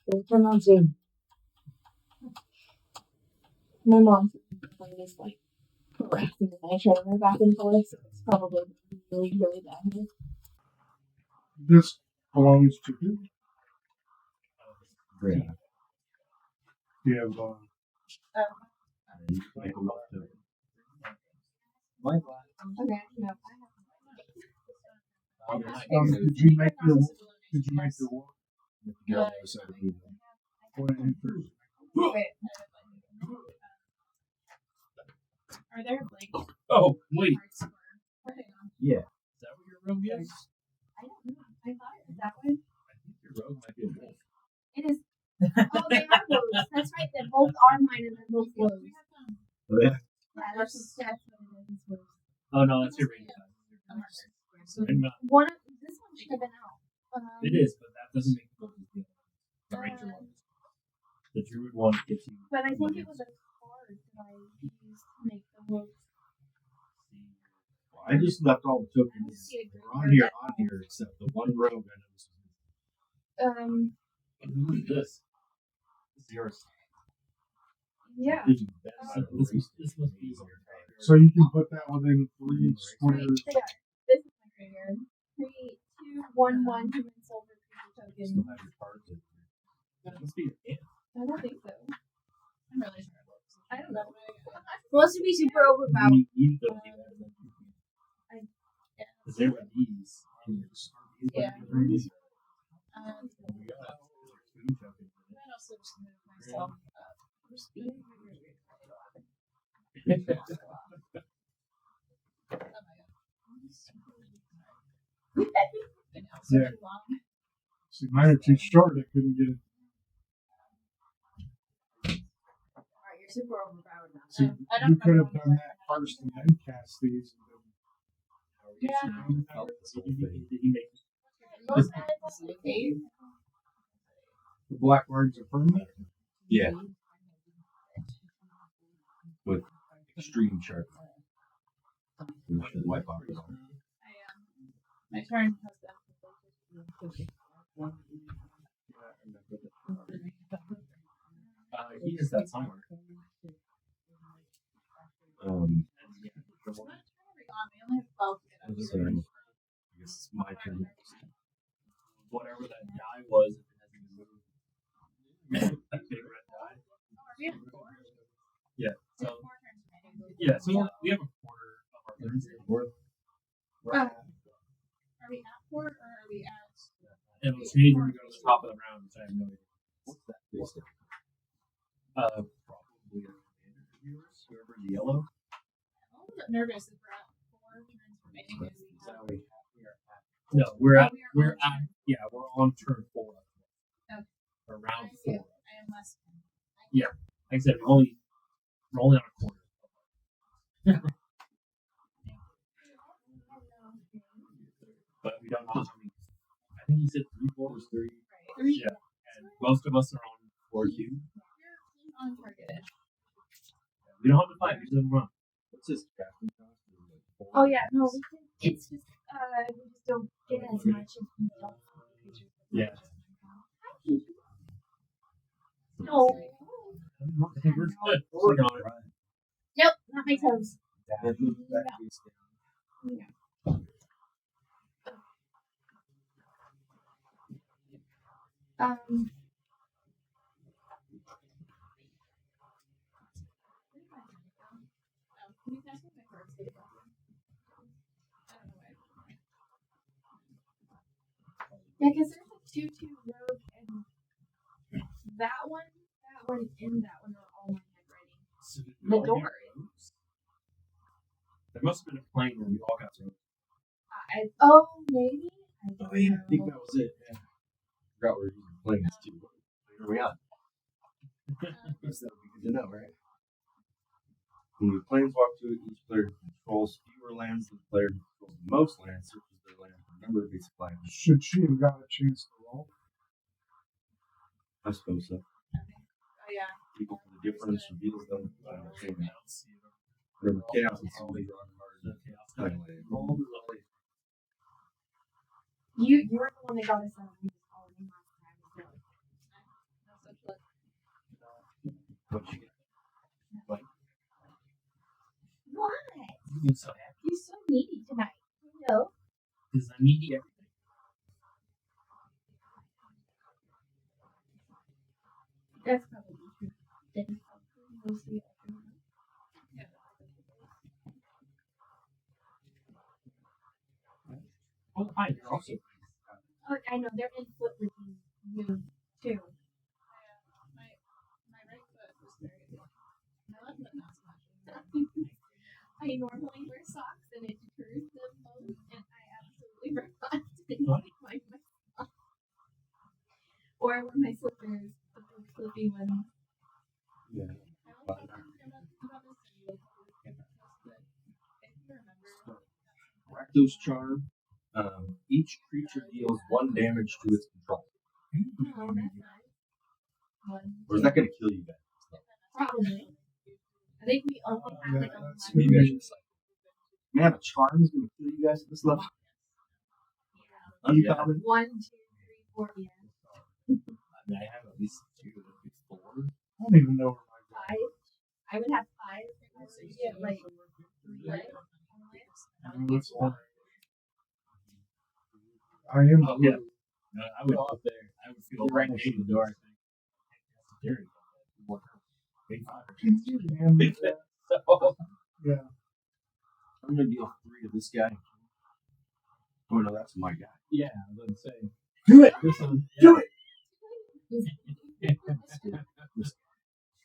let's turn on Zoom. My mom is like harassing my trainer back and forth, so it's probably really, really bad. This belongs to you. Yeah. You have, Okay, no. did you make your work? Are there like Oh, wait. Yeah. Is that what your rogue is? I don't know. I thought it was that one. I think your rogue might be a wolf. It is. Oh, they are wolves. That's right. They both are mine, and they're both wolves. Oh, yeah. Yeah, that's what it is. Wolves. Oh no, that's your ranger. One. This one should have been out. It is, but that doesn't make the deal. The ranger one. The druid one gets you. But I think it was a card that I used to make the wolves. I just left all the tokens on here, except the one rogue I noticed. Who is this? This is yours. Yeah. This must be easier. So you can put that within 3 squares. This is my trigger. 3, 2, 1, 1 human silver creature Still token. have your cards in there. That must be your hand. I don't think so. I'm really sure it looks. I don't know. Supposed to be super overpowered. You need those because there were these. Yeah. I also just moved myself up. Just being Yeah. See, mine are too short. I couldn't get it. super overpowered now. See, I don't you could have remember done that first and then cast these. Yeah. Did he make Most times, like, eight. The black words are permanent. Yeah. With extreme sharp. You should wipe off his arm. My turn has been. he is that somewhere. Sorry. I guess it's my turn. Whatever that die was, if it hasn't been moved. That big red die. Yeah. So we have a quarter of our turns. Are we at port or are we at? It'll change when we go to the top of the round, which I have no idea. What's that face? Probably a commander of yours, whoever the yellow. I'm a little bit nervous if we're at 4 turns remaining. As we have. No, we're Oh, at we are we're at yeah, we're on turn 4. Okay. Or round I 4. am less. Yeah. Like I said, we're only on a quarter. But we don't know how many. I think he said 3/4 was 3. Right. Yeah. And most of us are on 4 2. You're on target. We don't have to fight, we just have to run. What's his crafting cost? Oh yeah, no, we can. It's just we just don't get as much if we don't. Yeah. No. I think we're good. We're on it. Nope, not my toes. Um. Yeah, because there's a 2/2 rogue and that one, and that one are all my handwriting. So did we The all get door. rogues? There must have been a plane where we all got rogues. Maybe. I don't Oh yeah, I know. think that was it. Yeah. Forgot we were using planes too. Where are we at? Guess that would be good to know, right? When you planeswalk to it, each player controls fewer lands than the player who controls the most lands, searches their land for a number of basic lands. Should she have got a chance to roll? I suppose so. Oh yeah. People for the difference reveals them. Remember, chaos and solely draw cards. You were the one that got us out of this all in last time. So. What'd you get? What? What? You look so happy. You're so needy tonight. No. Because I need everything. That's probably true. Then we'll see. Oh, hi, you're also. Oh, I know they're in foot licking you too. My right foot was very good. My left foot not so much. I normally wear socks and it deters them both, and I absolutely forgot to find my socks. Or I wear my slippers, the big flippy ones. Yeah. I also about this video, but if you remember. Rakdos Charm. Each creature deals 1 damage to its control. Oh, that's nice. Or is that going to kill you guys? Probably. I think we only have like a Maybe I should say. Man, a charm is going to kill you guys at this level. Uncommon. 1, 2, 3, 4, yeah. I mean, I have at least 2, that'd be 4. I don't even know where my 5. I would have 5 if I were to get like 3. I am Oh, yeah. No, I would go up there. I would feel right next to the door, I think. Scary. Big fire. So, Yeah. I'm going to deal 3 to this guy. Oh no, that's my guy. yeah, I was going to say. Do it! This one. Do it!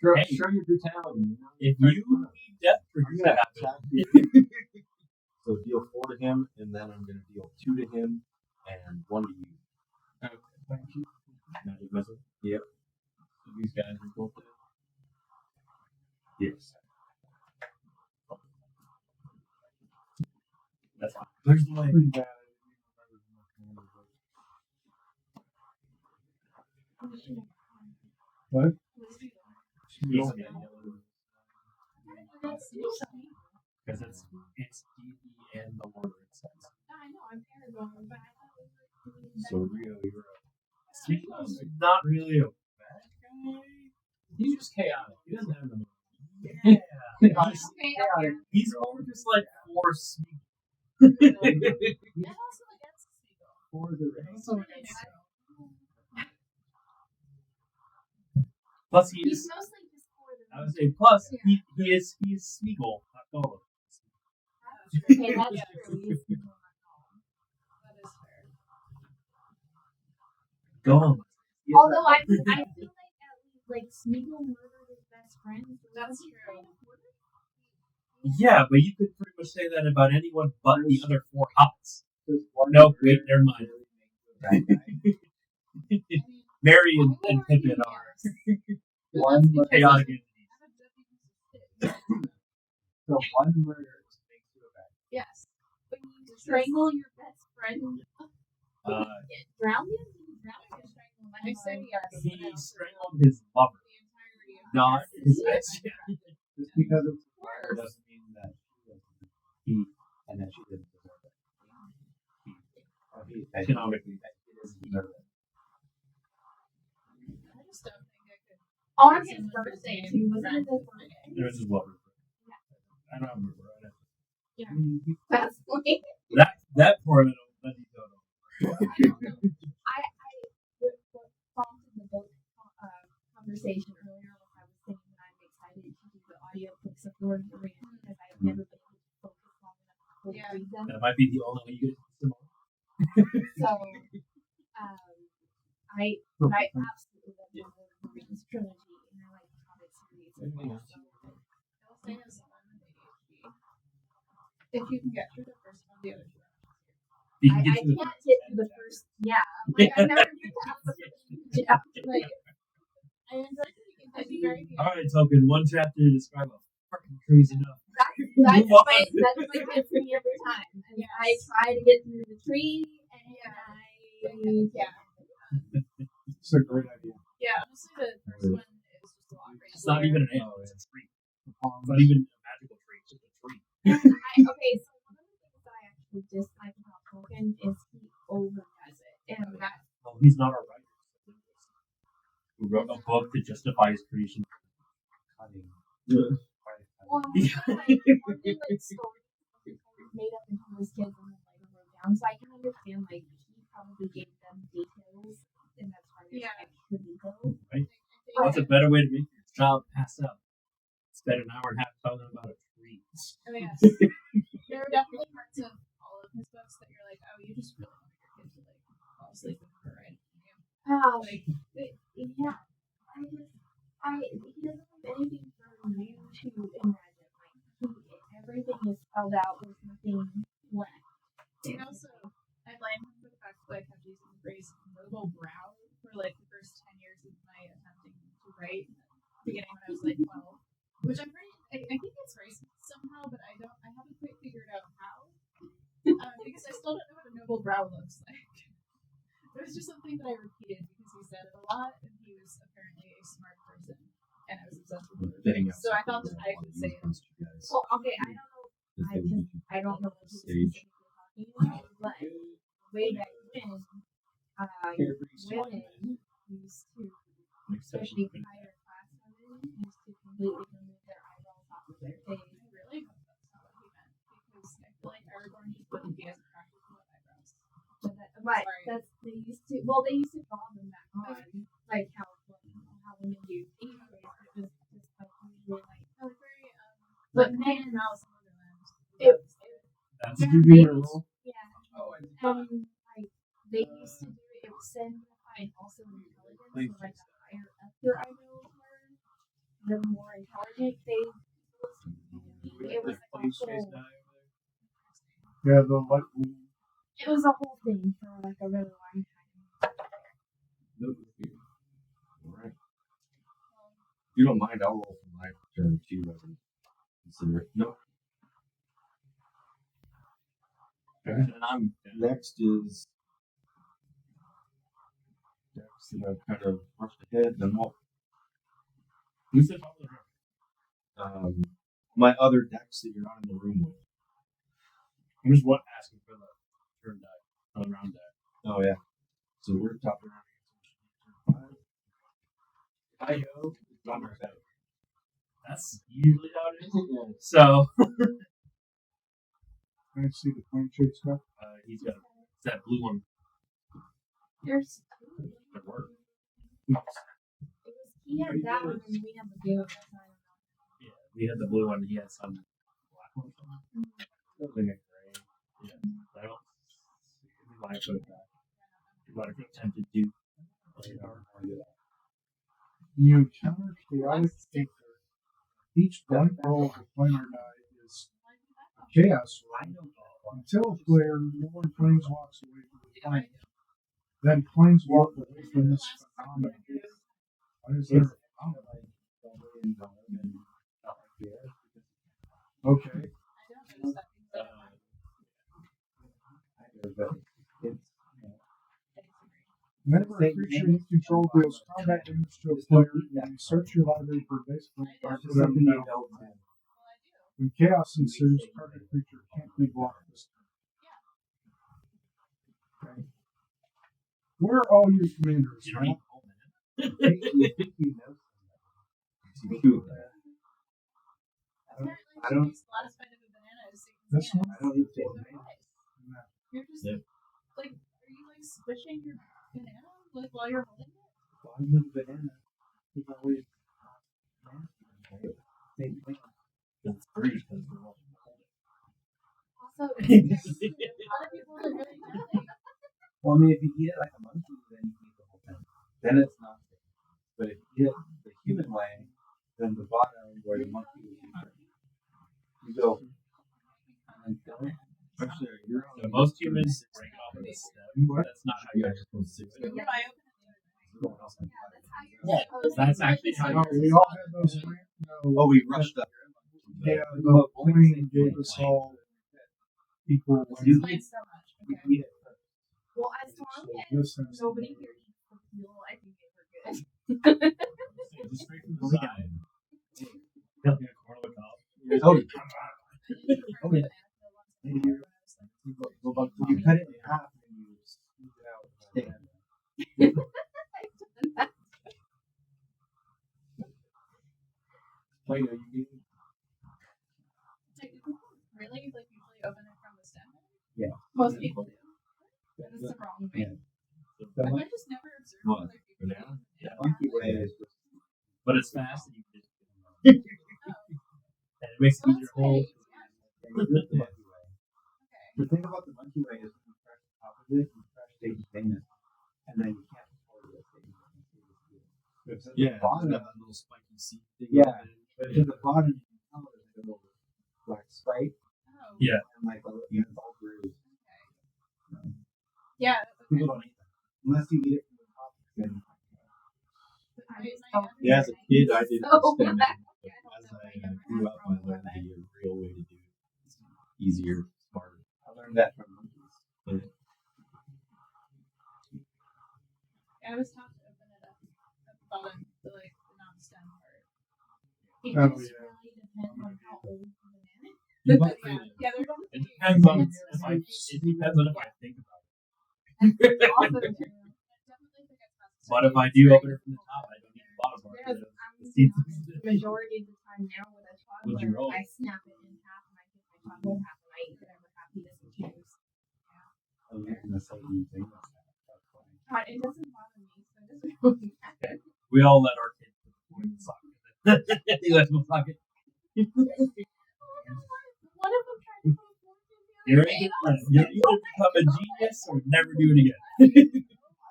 Show your brutality. If you need death for I'm you going to to happen. attack you. So deal 4 to him, and then I'm going to deal 2 to him, and 1 to you. Okay. Thank you. Magic missile. Yep. So these guys are both dead. What? Because it's DD and the Lord says. I know, I'm Paragon, but I thought it was So Rio, you're up. Smeagol's not really a bad guy. He's just chaotic. He doesn't have the yeah. He's more just like for Smeagol. And also against Smeagol. For the race. Also against Plus he He's is. mostly just for the I would say plus he is Smeagol, not Gollum. Okay, that's true. That is fair. Gollum. Although I feel like at least like Smeagol murdered his best friend. So That's true. Yeah, but you could pretty much say that about anyone but the other four hobbits. No, wait, never mind. Mary and Pippin are One chaotic entities. So one murder makes you a bad guy. Yes. When you strangle your best friend, drown him? I said yes. He strangled his lover, The entirety of not his ex. Just because it's murder doesn't mean that she doesn't. And that she didn't deserve it. Economically, He doesn't deserve it. I just don't think I could. on his birthday too, wasn't it his birthday? There was his lover. I don't remember. That's funny. That part I don't let you go. What prompted the book conversation earlier was I was saying that I'm excited to do the audio books of Lord of the Rings because I've never been able to focus long enough to read them. That might be the only way you get to So, I absolutely love the Lord of the Rings trilogy, and I like the comic series as well. So, I'll say as someone with ADHD, if you can get through the first one, the other two are You I can get to the can't get through the first. Yeah, like I never get past the first. Yeah, like, I enjoy taking Disney very All right, Token. One chapter to describe a fucking crazy enough. that's what gets me every time. And I try to get through the tree, and It's a great idea. Yeah, honestly, the first one is just a lot crazier. It's not even an animal; it's a tree. It's not even a magical tree; it's just a tree. okay, so one of the things that I actually dislike about Tolkien is he overdoes it, and that Well, he's not a writer. Who wrote a book to justify his creation? Cutting. well, one thing like stories made up into his kids and then later wrote down. So I can understand like he probably gave them details, and that's why they're extra detailed. Right? What's a better way to make your child pass out? Spend an hour and a half telling them about a tree. Oh, yes. There are definitely parts of all of his books that you're like, oh, you just really want your kid to like fall asleep with her, right? Like, yeah, he doesn't have anything for you to imagine. Like, everything is spelled out. There's nothing left. And also, I blame him for the fact that I kept using the phrase noble brow for like the first 10 years of my attempting to write. Beginning when I was like 12, which I think it's racist somehow, but I haven't quite figured out how. Because I still don't know what a noble brow looks like. It was just something that I repeated because he said it a lot, and he was apparently a smart person, and I was obsessed with him. So I thought that I could say it. Well, okay, I don't know what he's specifically talking about, but way back when, women used to, especially higher class women, used to completely remove their eyebrows off of their face. Really? That's not what he meant, because I feel like Aragorn just wouldn't be as attractive with eyebrows. Right, that's they used to. Well, they used to draw them back on, like how women do. Anyways, it was just like usually like. I was very But men, Mouse in Wonderland. That's a good game rule. yeah, and like they used to do it was signified also intelligence. So like the higher up your eyebrows were, the more intelligent they. It was like a whole. Yeah, It was a whole thing for like a really long time. Alright. If you don't mind, I'll roll for my turn too. I can consider it. Nope. Okay. And I'm next is So I kind of rushed ahead and walked. Who's the top of the room? My other decks that you're not in the room with. I'm just asking for the turn deck, the round deck. Oh yeah. So we're top of round. I go. That's usually how it is. So Can I see the plane chase stuff? he's got that blue one. There's That work. he had that one and we had the blue one. That's why I don't know. Yeah, we had the blue one. He had some black one. Something like gray. Yeah, I don't. We might put it back. We might have attempted to. You encounter chaotic ether. Each blank roll of the planar die is chaos until a player more planeswalks away from the plane. Then planeswalk away from this phenomenon. What is there? Okay. Whenever a creature you control deals combat damage to a player, you search your library for basically for them now. When chaos ensues, target creature can't be blocked this time. Okay. Where are all your commanders? You don't need I don't. This one? I don't need to. You're just Yep. like, are you like squishing your banana like while you're holding it? It's free because we're all Also, a lot of people are really bad. Well, I mean, if you eat it like a monkey, then you eat the whole thing. Then it's not safe. But if you eat it the human way, then the bottom where the monkey would eat it, you go. Actually, you're So most humans break off of the stem. That's not how you actually supposed to do it. Yeah, I Yeah, that's actually how No, you we all had those. Oh, we rushed up. Yeah, the plane gave us all equal explains weight. so much. Okay. Eat it first. Well, as long as This has to nobody be- here eats the fuel, I think they were good. Just straight from the side. Help me a corner of the top. Oh, Okay. You cut it in half and you scoop it out. Wait, are you eating? Really? Like usually open it from the stem? Yeah. Most people do. That's the wrong way. The I just never observed What? other people. Banana? Yeah. monkey way is just But it's fast and you can and it makes it Well, easier that's to hold. great. Yeah. you do it the monkey way. Okay. The thing about the monkey way is when you press the top of it, you press stage famous, and then you can't afford it. It's at Yeah, the bottom. that little spiky seed thing. Yeah. But at the bottom, you can tell there's like a little black stripe Oh. Yeah. and like it's all bruised. Yeah. People don't eat that unless you eat it from the top. Then Yeah, as a kid, I did So experiment. black. But as I grew up, I learned the real way to do it. It's easier, smarter. I learned that from monkeys. I was taught to open it up at the bottom, the like the non-stem part. It Oh, just yeah. really depends on how old the banana is. You But might yeah, they're going It depends on if I. It depends on if I think about it. also true. Definitely think it's best. But if I do open it from the top, I don't need the bottom part. There's, I'm The gonna be seeds. honest, majority of the time now with a Would you roll? toddler, I snap it in half and I give my toddler half and I eat whatever half he doesn't choose. I learned the same thing. That's why. It doesn't bother me, so it doesn't really matter. We all let our kids put the point in the socket. He lets me socket. One of them tried to put a fork in the You're other day. either become a genius or never do it again.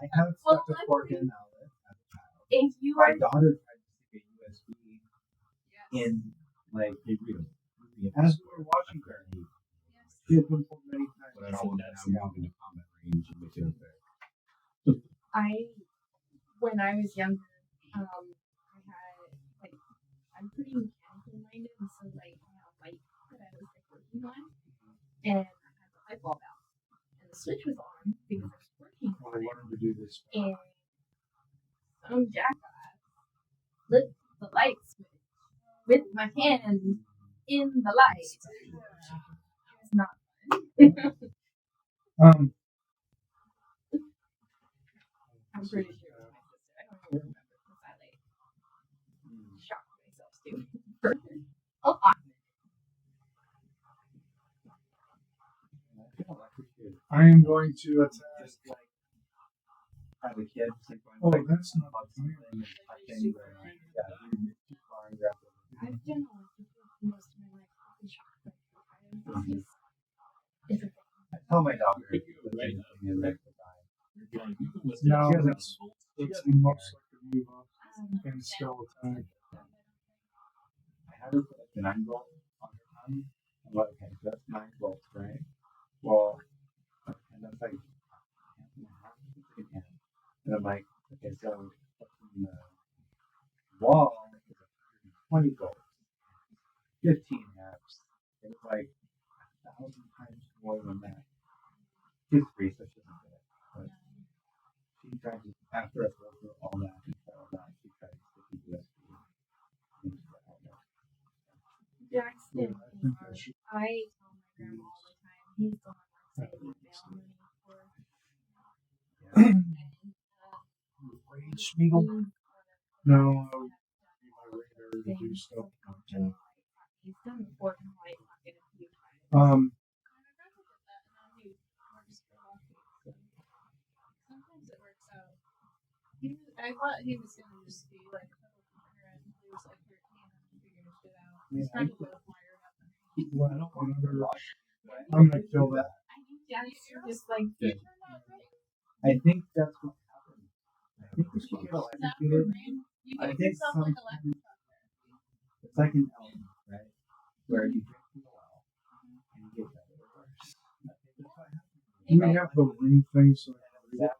I have stuck a fork in now. If you My are daughter tried to stick a USB yes. in, like, Hey, Rita. as we were watching her. She had been told many times. But I don't want to now move into combat range and make it up there. When I was younger, I had like I'm pretty mechanically minded, and so like I had a light that I was like working on, and I had the light bulb out, and the switch was on because I was working I on it, wanted to do this. and some jackass lit the light switch with my hand in the light. It's not fun. I'm pretty sure it was my sister. I don't even remember because I shocked myself too for a lot. I am going to attack. Just like as a kid, just like Oh, going that's not about funny. something and touch anywhere. Yeah, you're too far and grab it. I've done a lot of most of my life. I've been shocked by it. It's a thing. I tell my daughter, right now, and like the time. No, it's the most I can move up and still attack. I had her put like the 9 volt on her tongue. I'm like, okay, that's 9 volts, right? Well, and that's like and I'm like, okay, so from the wall is 20 volts, 15 amps. It's like 1,000 times more than that. She's free, so she doesn't get it. But she tries to, after I go through all that and all that, she tries to keep USB into the outlet. Jackson, I think I should. I tell my grandma all the time. He's the one that's saving the bail money for. Schmiegel. No, I would be my radar to do stuff. He's done the fork and light bucket a few times. Sometimes it works out. I thought he was gonna just be like a little corner and lose like 13 and figure shit out. He's probably both wired up. Well, I don't want to rush. I'm gonna kill that. I think Jackson just like Yeah. I think that's what happened. I think we should get electrocuted. I think sometimes it's like an element, right? Where you drink from the well and you get better or worse. I think that's what happened. Do we have the ring thing so I can read it?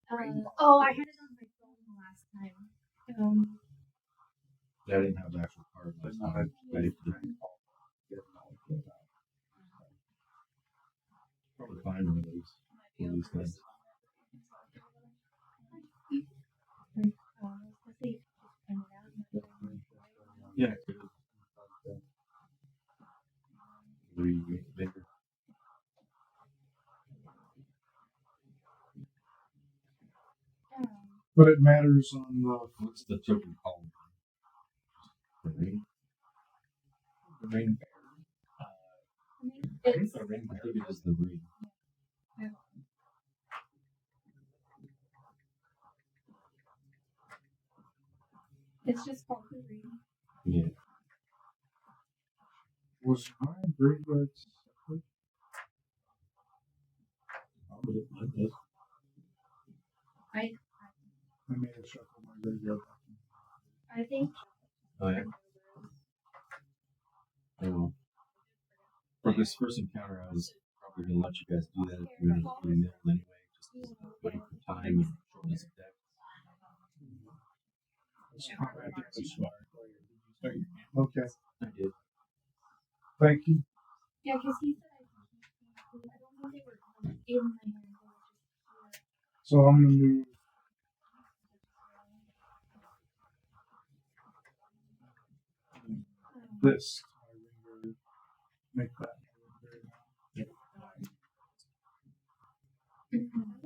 I had it on my phone the last time. I didn't have the actual card, but I was ready for the probably find one of these things. Yeah. Bigger. But it matters on the. What's the token called? The ring? The ring bear. I think the ring. I think it is the ring. It's just called the ring. Yeah. Was my graveyard separate? I may have shuffled my graveyard. I think. Oh yeah. I know. For this first encounter, I was probably gonna let you guys do that if you're gonna do a mill anyway, just waiting for time and shortness of deck. Okay, I did. thank you. Yeah, because he said I don't think they were in my hand. So I'm gonna move. This. Make that.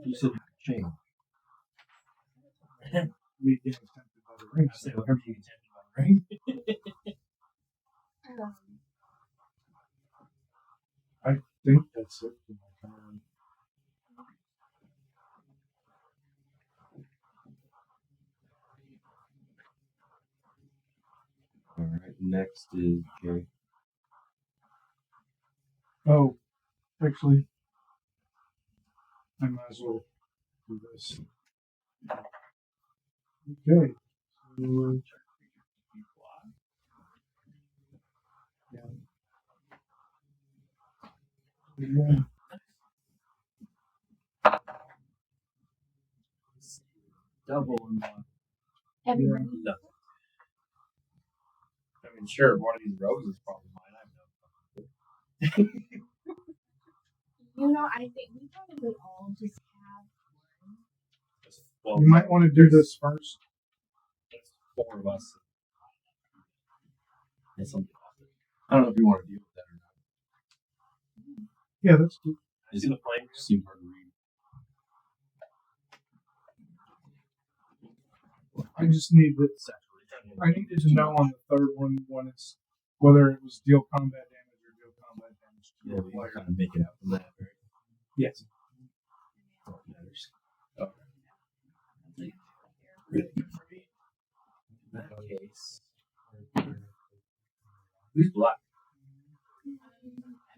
You said chain. Me getting tempted by the ring. I say whatever you get tempted by the ring. I think that's it for my turn. Alright, next is Jay. Oh, actually, I might as well do this. Okay. So, yeah. Yeah. Double in one. Everybody. No. I mean, sure, one of these rogues is probably mine. I have no. You know, I think we probably all just have one. Well, You might want to do this first. 4 of us. And something. I don't know if you want to deal with that or not. Yeah, that's good. I see the flame. Seems hard to read. I just need that. I needed to know on the third one when it's whether it was deal combat damage or deal combat damage to Yeah, the we player. kind of make it out from that, right? Yes. Oh, matters. Really good for me. In that case. Who's black?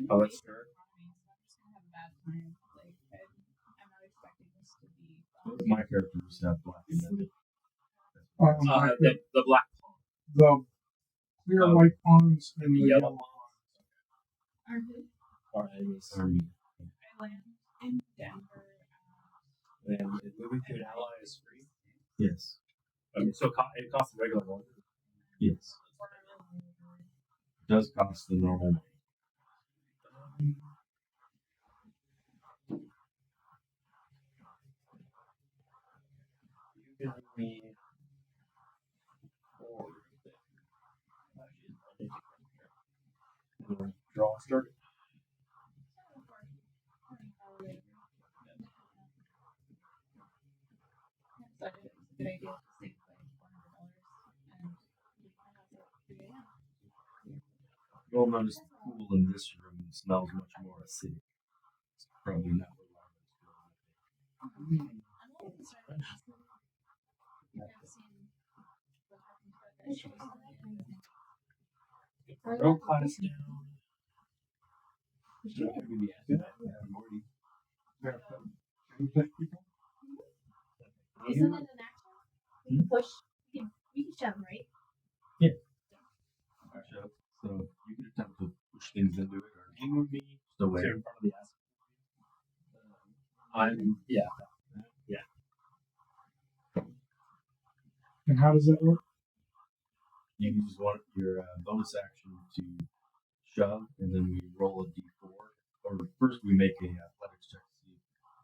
Oh, that's sure. My character just have black in them. The black pawn. The clear white pawns and the yellow yellow pawns. Our enemies. I land in Denver. And moving to an ally is free. Yes. Okay, so it costs the regular one. Yes. It does cost the normal money. You give me 4. Draw start. So I think it was a good idea to save like $400 and leave my house at 3 a.m. You'll notice the pool in this room smells much more acidic. It's probably not what I'm a little concerned about asking if I've seen what happened to that guy. Roll class down. Isn't it an action? We can push. We can shove, right? So you can attempt to push things into it or You move me just away. in front of the ass. I'm yeah. And how does that work? You use one your bonus action to shove, and then we roll a d4. Or first we make a athletics check to see,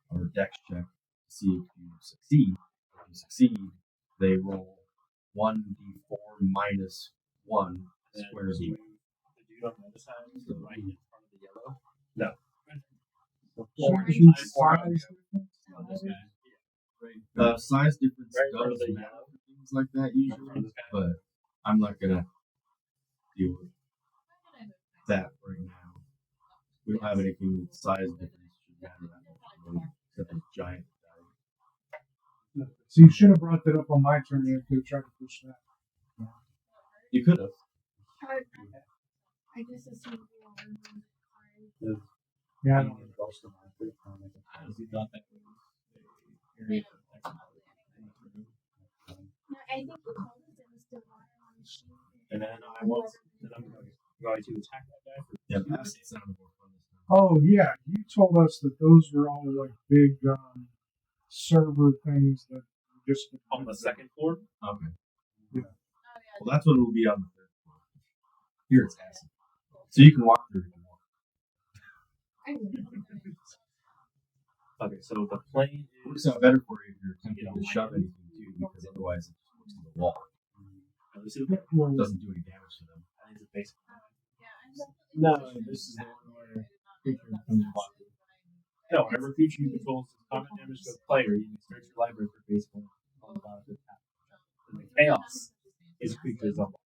or dex check to see if you succeed. If you succeed, they roll 1d4 minus 1 squares away. The dude on the other side is the right in front of the yellow. No. Size difference Right in front of does the matter yellow. for things like that usually, but I'm not gonna deal with that right now. We don't have anything with size difference should matter that much, really, except a giant die. So you should have brought that up on my turn. I could have tried to push that. You could have. I just assumed we were moving. Yeah, I don't know. No, I think we told us it was still water on the sheet. And then I'm going to attack that guy for Yeah, pass it sounded more fun this time. Oh yeah, you told us that those were all like big server things that just on the second floor. Okay. Oh, yeah. Well, that's what it will be on the third floor. Here it's acid. So you can walk through it if you want. I will. Okay, so the plane It works is out better for you if you're attempting to shove anything too, because otherwise it just works to the wall. this is the It doesn't do any damage to them. I think it's a basic. Yeah, I'm definitely No, positioned this is the that one way. where I did not creature know that becomes was blocked. actually what I- No, whenever a creature you control does combat damage to a player, you can search your library for base points. And the chaos is a creature is unlocked.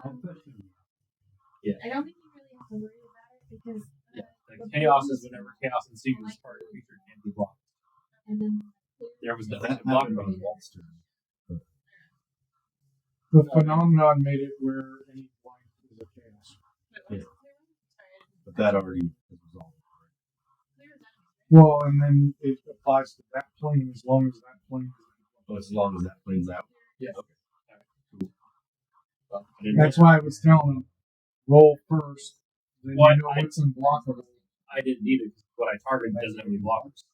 I don't think you really have to worry about it because The chaos is whenever chaos ensues, target creature can be blocked. and then There was Now nothing that to block happened from. on Walt's turn. the phenomenon made it where any blank is a chaos. Yeah. But that already is resolved. Well, and then it applies to that plane as long as that plane is Oh, as long as that plane's out. Yeah. Okay. I didn't That's why I was telling him, roll first, then Well, you know what's unblockable. I didn't need it because what I targeted doesn't have any blockers.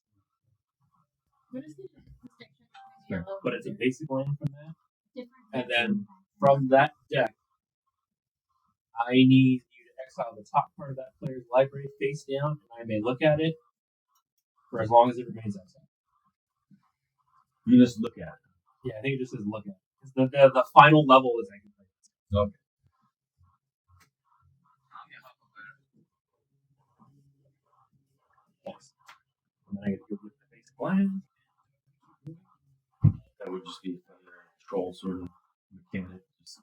what is the distinction between Sure. yellow But it's a basic land from that. different And then from that deck, I need you to exile the top part of that player's library face down, and I may look at it for as long as it remains exiled. You just look at it. Yeah, I think it just says look at it. The final level is I can play this. Okay. Yes. And then I get to go with the basic plan. That would just be another troll sort of mechanic. Just,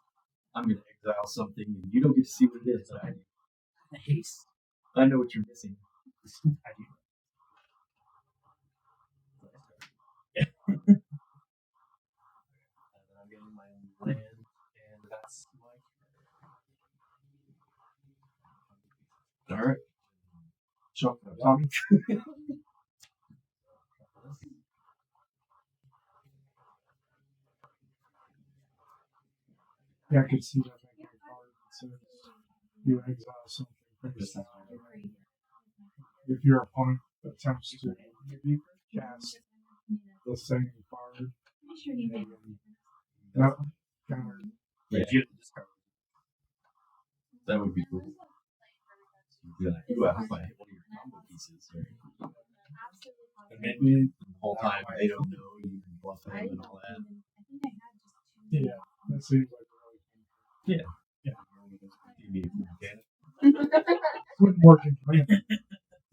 I'm going to exile something, and you don't get to see what it is. I do. Haste. I know what you're missing. I do. And then I'm getting my own land, and that's my. All right. Chuck, Tommy. Yeah, I could see that making a card that says you exile something from the side. If your opponent attempts to cast the same card, Pretty sure you made that counter. Yeah. You have to discard. That would be cool. You'd be like, ooh, I hope I hit one of your combo pieces. Or, and maybe the whole time they don't know you can bluff them and all that. Yeah, that seems like a Yeah. Yeah. You need a mechanic. wouldn't work in command.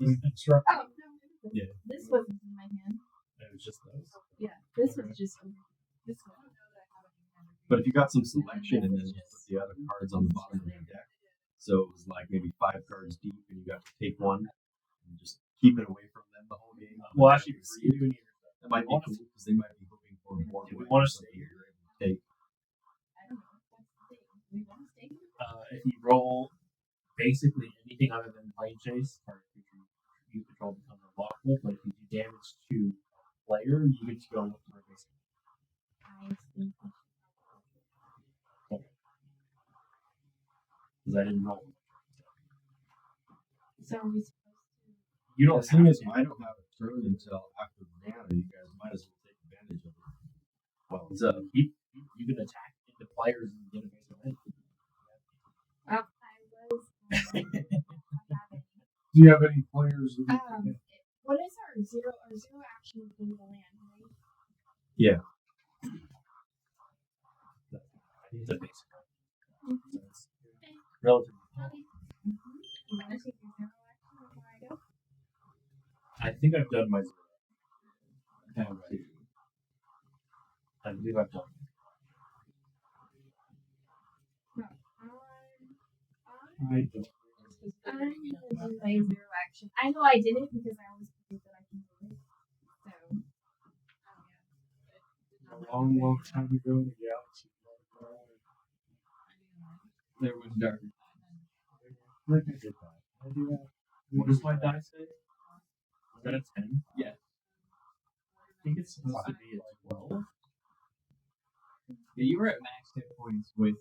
Construct. Oh, no, Yeah. this wasn't in my hand. It was just those. Yeah, this was just this one. But if you got some selection and then you put the other cards on the bottom of your deck, so it was like maybe 5 cards deep and you got to take one and just keep it away from them the whole game. Well, actually, that might be cool because they might be hoping for more. Do we want to stay here? Take. I don't know. What's the thing? Do we want to stay here? If you roll basically anything other than plane chase, or if you control becomes unblockable, but if you do damage to a player, you get to go with the basic. I think Because I didn't roll. so. Are we supposed to? You don't The thing have is, to. I don't have a turn until after banana. You guys might as well take advantage of it. Well, it's up. You can attack into players and get a basic win. I was. Do you have any players that you can What is our zero action within the land, right? Yeah. I think it's a basic. So it's relatively. You want to take your zero action before I go? I think I've done my zero. I believe I've done. I don't. I'm gonna do my zero action. I know I did it because I always believe that I can do it. So, A long time ago in the galaxy. There was dark. Where did I get that? I do that. What does my die say? Is that a 10? Yeah. I think it's supposed to be a 12. Yeah, you were at max hit points with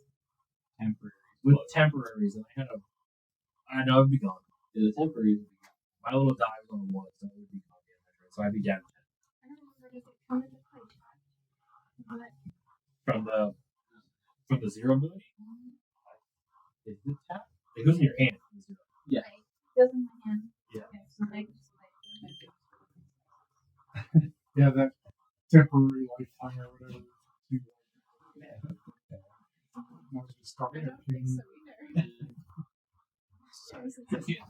temporary. With temporaries, and I know I'd be gone. Yeah, the temporary. My little die was on 1, so I would be gone. So I'd be down 10. I don't remember, does it come into play? But From the zero ability? Is it tap? It goes in your hand. Yeah. it goes in my hand. Yeah. Okay, so I just Yeah, that temporary lifetime or whatever. Once you start I don't think picking, so either.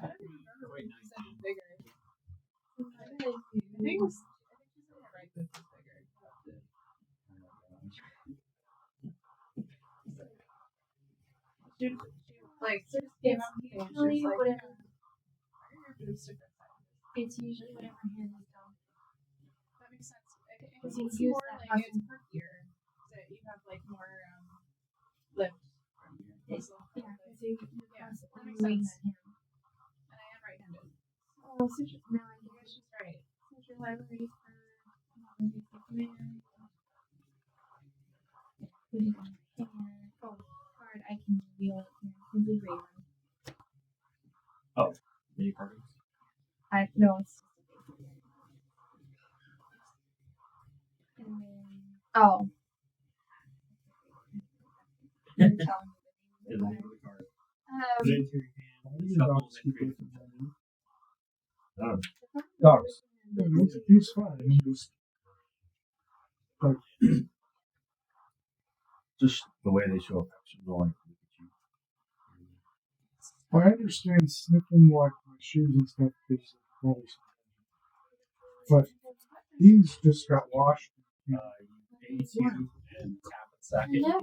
I don't remember what you said was bigger. I think it was right this is bigger. Like It's usually usually whatever. booster. It's usually whatever hand is done. That makes sense. Because It's you use more that like it's muscle. perkier. So you have like more lift from your muscle. Yeah, because you Yeah, that constantly makes moving sense. that hand. And I am right-handed. Oh, so just now I You guys just right. use your library for basic command. Put it on your hand. Oh, card I can reveal it here. Simply raise them. Mini cards. No, it's and then oh. You're telling me the Is name the of name of the card. it. Put it into your hand. Shuffle, then create a Dogs. he's fine. He just, like, Just the way they show affection, they'll like look at you. Well, I understand sniffing like my shoes and stuff is probably but these just got washed. You pay two and tap and sack it. Yeah.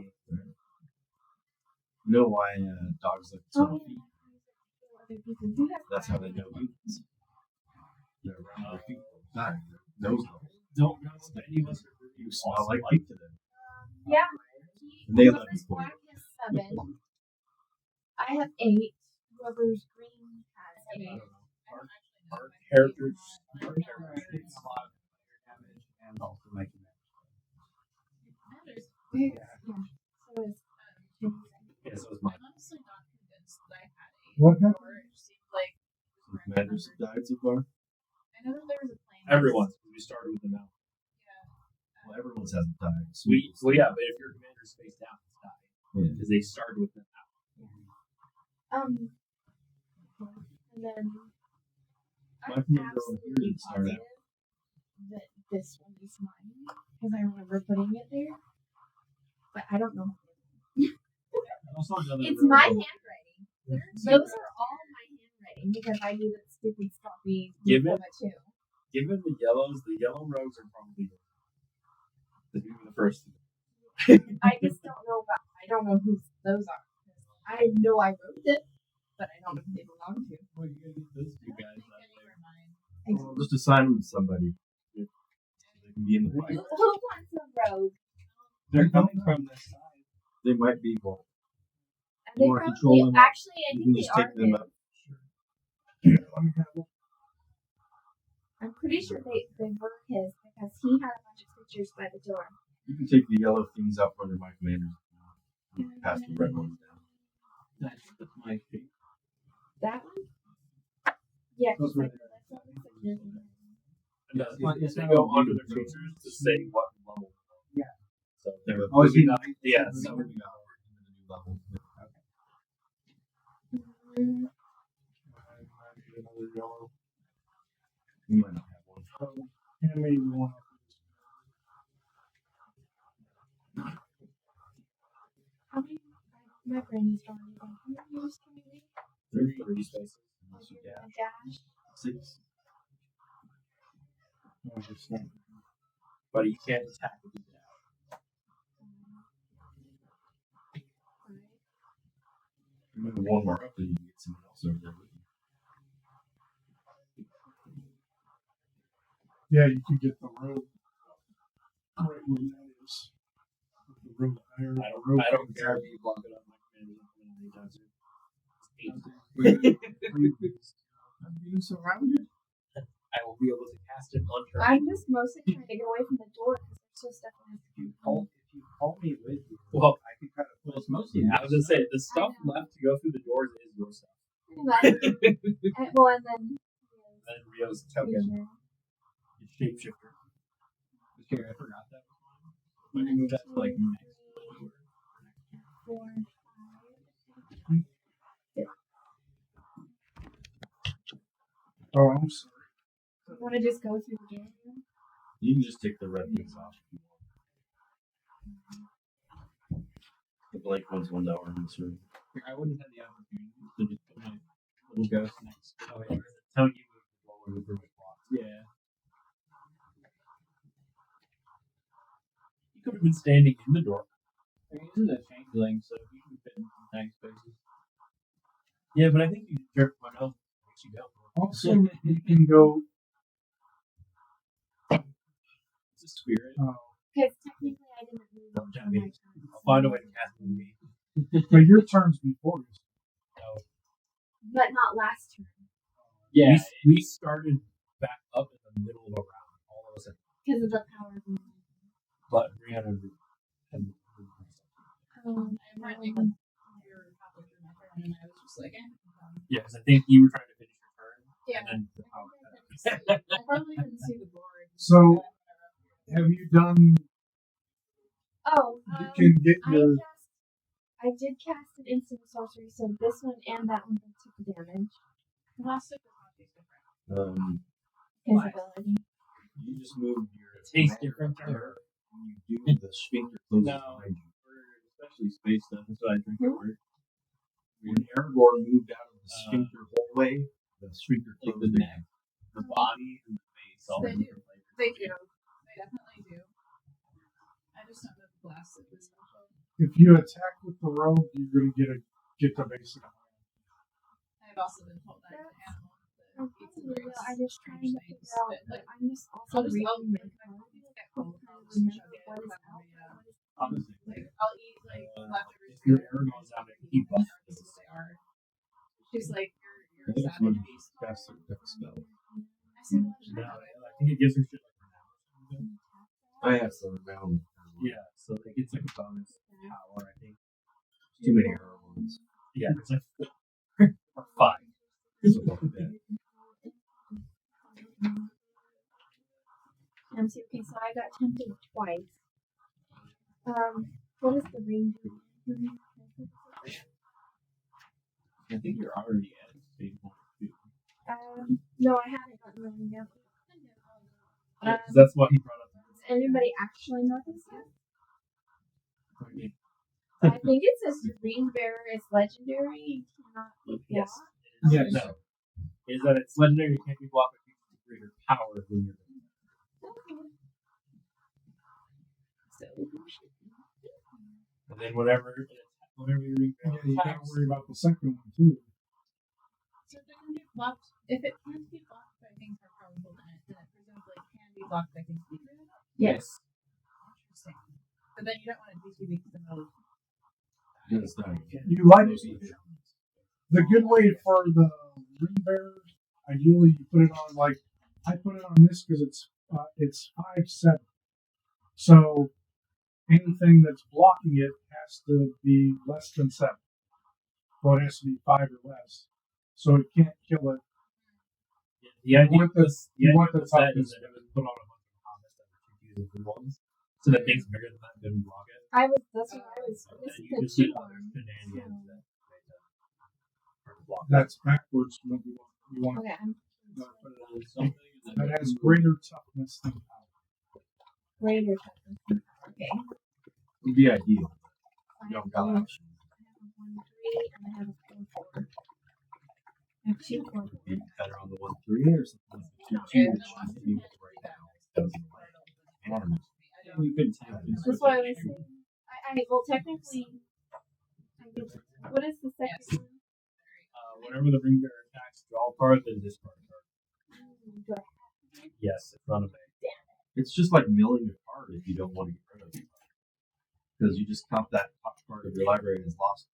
You know why dogs look so Oh, feet? other people do have That's how they know humans. They're around their feet all the time. Their nose levels. Don't know if any of us are really You smell like feet to them. Yeah. And they love you Whoever's for black it. has 7. I have 8. Whoever's green has 8. Our characters a lot of fire damage and also making Yeah. So is Yeah, so is mine. I'm honestly not convinced that I had a What happened? or it seemed like Some commanders have died so far. I know that there was a plan. everyone. We started with them out. Yeah. Well, everyone's hasn't died. Well, yeah, but if your commander's face down, it's died Yeah. because they started with them out. and then My I'm commander over here absolutely didn't start positive out. that this one is mine because I remember putting it there, but I don't know. It's my handwriting. Those are all my handwriting because I knew that stupid Stoppy Given- it too. Given the yellow rogues are probably the first. I just don't know about. I don't know who those are. I know I wrote it, but I don't know who they belong to. Well, you gotta get those two guys out there. Well, just assign them to somebody. So they can be in the Who fight. wants a rogue? They're coming from this side. They might be both. And they wanna probably control them? actually. I You think can they just are take them his. up. Let me have one. I'm pretty sure they were his because he had a bunch of creatures by the door. You can take the yellow things out from under my commanders. And pass the red ones down. That's my feet. That one? Yeah, Those just were like that's what looks like yours. Yeah, It's they not go a under big the rogue. creatures to say what level. Yeah. So They're Oh, is he moving not? up. yeah, So so moving up into the new level. Mm, I need another yellow. You might not have one. Hand me one. how many? My brain is drawing. How many moves can we make? 30 spaces. Unless you A dash. dash. 6. but you can't attack with that. You move one more up, then you can get someone else over there with you. Yeah, you can get the road right where that is. The road higher. I don't care if you block it up. My commander doesn't anytime soon. I'm being surrounded. I will be able to cast it on turn. I'm just mostly trying to get away from the door because there's still stuff in If you call me with you, Well, I can kind of well, it's mostly. I was gonna say the stuff left to go through the doors is your stuff. and, well, and then Then Rio's token, your shapeshifter. Okay, I forgot that. I can move that to like next. 4, 5. Oh, I'm sorry. You want to just go through the door? You can just take the red things off if you want. The blank one's 1 hour in this room. I wouldn't have the opportunity. So just put my little ghost next. Oh, yeah. Tell you move the door with blocks. Yeah. You could have been standing in the door. I mean, this is a changeling, so you can fit in some tank spaces. Yeah, but I think you jerk one out. Where'd you go? Also, you can go. It's a spirit. Because technically I didn't move Don't on jump my me. turn. I'll find a way to cast it on me. But your turn's before this. But not last turn. Yeah. We started back up in the middle of a round, all of a sudden. Because of the power of the But Brianna had I'm running your halfway through my turn, and I was just like, yeah, because I think you were trying to finish your turn, yeah. and then the power I probably couldn't see the board. So, have you done? Oh, You can get your. I did cast an instant sorcery, so this one and that one took the damage. Last super is different. His ability. You just move your Tastes commander different up to there, and you do the sphincter closes No. behind you. actually space stuff. That's what I drink at work. When Aragorn moved out of the sphincter hallway, the sphincter Like closed the again. neck, the body, and the face. All They different do. flavors. They do. They definitely do. I just don't know the glass is special. If you attack with the rogue, you're gonna get the basic. I've also been told that animal. I'm just trying to figure out, but I'm just also I'll just reading remember what is out. Honestly, like I'll eat like leftovers. if your Aragorn's out, it can keep buff. They are. She's like I you're think a it's one savage beast. faster deck spell. I see No, I think it gives her shit like renown. I have some around. Yeah, so it gets like a bonus power, I think. Too many Aragorns. Yeah, it's like 4 or 5. It's a lot of that. See, okay, so I got tempted twice. What is the range? I think you're already at stage 1 or 2. No, I haven't gotten the range yet. Yeah, 'cause that's what he brought up. Does anybody actually know this yet? What do you mean? I think it says the ring bearer is legendary and cannot be blocked. Yes. Yes. No. Is that it's legendary, it can't be blocked, but it gives greater power than your. And then whenever you read Yeah, you gotta worry about the second one too. So if it can be blocked, if it can't be blocked by things more powerful than it presumably can be blocked by things weaker than it. Yes. Interesting. But then you don't want to be too weak to know. Yes, no. You like the good way for the ring bearer. Ideally, you put it on like I put it on this because it's 5/7. So anything that's blocking it has to be less than 7. So it has to be 5 or less. So it can't kill it. The idea want the- with this, you want the with that is toughness. that it was put on a bunch of comments that were confusing for ones, so that things bigger than that didn't block it. That's what I was. And This then is you the just did 2 other one. shenanigans that made it hard to block. That's backwards. What you want Okay, I'm Put it on something and then that has greater toughness than power. greater. Okay. Would be ideal. You don't got options. I have a 1-3 and I have a 4-4. I have 2 4. Be better on the 1/3 or something like the 2/2, which I think right now doesn't work. And you could tap into That's why I was saying. Well, technically, what is the second one? whenever the ring bearer attacks, draw a card, then discard a card. Do I have to? Yes, it's not a bait. it's just like milling a card if you don't want to get rid of it. Because you just count that top card of your library as lost.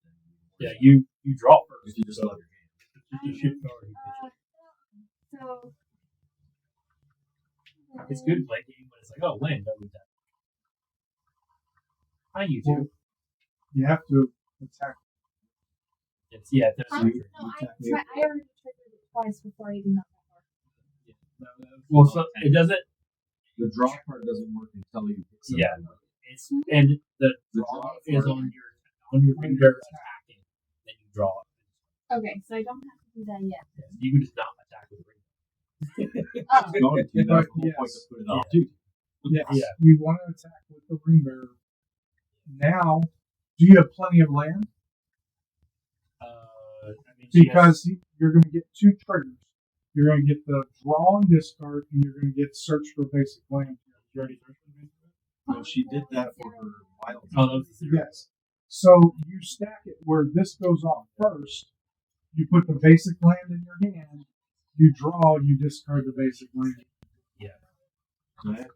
Yeah, you draw first. You just love your hand. You shoot card. You pitch So. it. It's good late game, but it's like, oh, land, double tap. Hi, you two. You have to attack. It's there's I a- already triggered it twice before I even got that far. Well, so it doesn't. The draw card doesn't work until you pick something. Yeah, it's and the draw is on your ring bearer attacking, then you draw it. Okay, so I don't have to do that yet. You can just not attack with the ring. It's going to. That's the whole point to put it on too. Yes, Yeah. you want to attack with the ring bearer. Now, do you have plenty of land? I mean, she has- Because you're going to get 2 triggers. You're going to get the draw and discard, and you're going to get search for basic land. you already searched for me? No, she did that for her wild. Oh, that was the zero. Yes. So you stack it where this goes off first. You put the basic land in your hand. You draw. You discard the basic land. That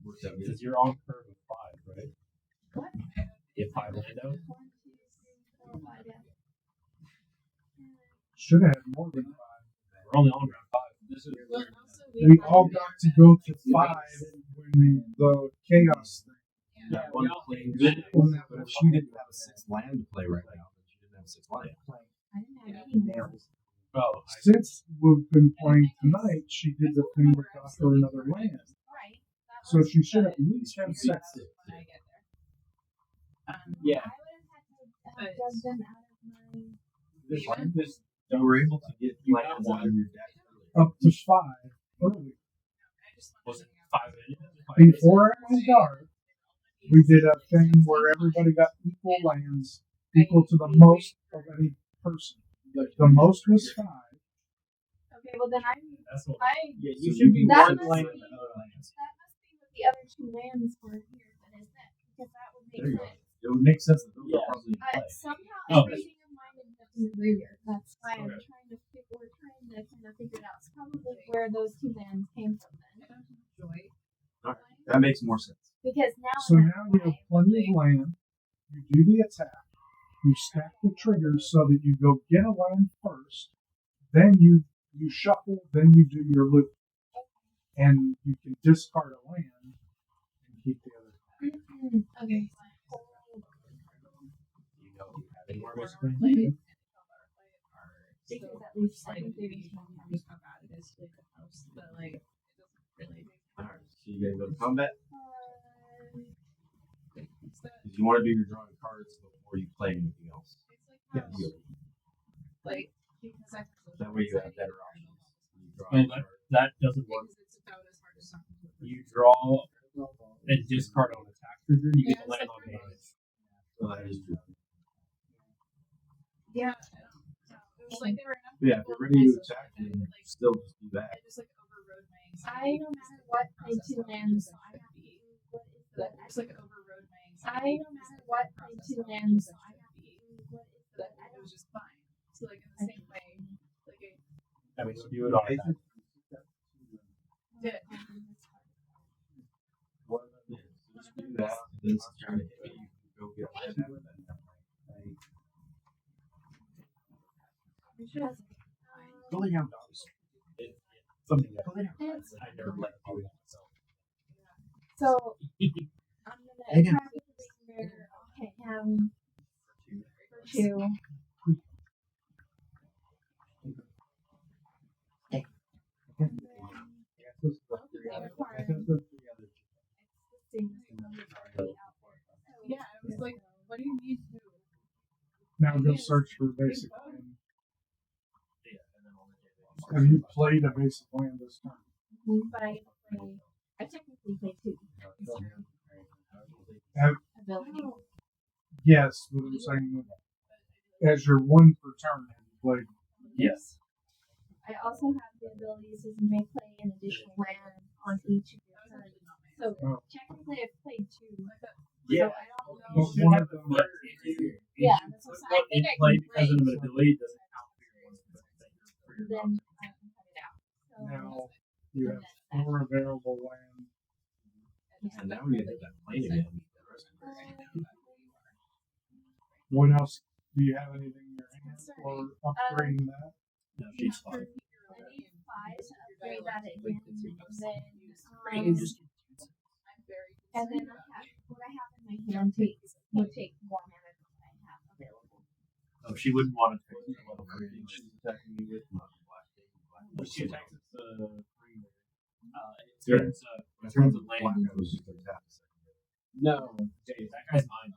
works out good. Because you're on curve of 5, right? What? You have 5 land out. 1, 2, 3, 4, 5, yeah. Should have had more than 5. We're only on round 5. This is Well, also We all got to go to 5 when the chaos thing. Yeah, one playing good. But if she didn't have a 6th land to play right now, then she didn't have a 6th land. I didn't have any more. Oh, Since we've been playing tonight, she did the thing that got her another land. Right. So she should at least have 6. when I get there. yeah. I would have had to dug them out of my. This You were able to get lands out of your deck early. Up to 5 early. I just was wanted it to 5 minutes? Before it went dark, we did a thing where everybody got equal lands, equal to the most of any person. The most was 5. Okay, well then That's what. Yeah, You you should should be be that one must land be- and the other lands. that must be what the other 2 lands were here, then, isn't it? Because that would make There you go. sense. It would make sense that those Yeah. are probably in play. Somehow Oh. everything of mine ended up in the graveyard. That's why Okay. we're trying to kind of figure it out. It's probably where those 2 lands came from then. That makes more sense. Because now So I'm now at you have 5. plenty of land. You do the attack. You stack the triggers so that you go get a land first. Then you shuffle. Then you do your loop, and you can discard a land and keep the other. Okay. You know, you have any more basically? Because at least I think there's just how bad it is to leave the house, but like it doesn't really. Alright, so you guys go to combat? It's that Because you want to do your drawing cards before you play anything else. it's like how Yes. like because I That way you have better options. You draw Well, a card. that doesn't work. because it's about as hard as something. You draw and discard on attack trigger. You get Yeah, to land it's on like- damage. So that is true. Yeah. It was like there were enough Yeah, if people you're ready to in my attack, social then media, like, still just do that. I just like overrode my I anxiety. no matter what play 2 lands, so I have to do what is But the I just like overrode my I anxiety. no matter what play 2 lands, so I have to do what is the But it was just fine. So like in the same way, like I I mean, you do it on attack. did. What yeah, so just do that, and then it's trying to hit me, you can go get a land out of that. Go lay down, dogs. Something that It's- I never let do it myself. So I'm gonna try to bring their hit him for 2. Yeah, it was like, what do you need to do? Now go search for basic land. Yeah, and then on the day Have you played a basic land this time? But I technically play 2. Ability. Yes, but I'm saying as your 1 per turn, have you played? Yes. I also have the abilities as you may play an additional land on each of your turns. So Oh. technically I've played 2. Yeah. So I don't know. Well, one of them, But if you Yeah, that's what I'm saying. I put in think I play can because of an play. ability, it doesn't count for your ones. Then I can cut it out. So now you have 4 available land. And now we get that plane again. The rest of it. What else? Do you have anything in your hand or upgrading that? No, she's fine. I need 5 to upgrade that again. You Then just I'm very and then what I have in my hand would take more mana than what I have available. oh, she wouldn't want to take the level Everything 3. she's attacking me with, not the black thing. But she attacks the 3. It Sure. turns I turns think a the land. black guy was just attacking. No, Jay, that guy's mine.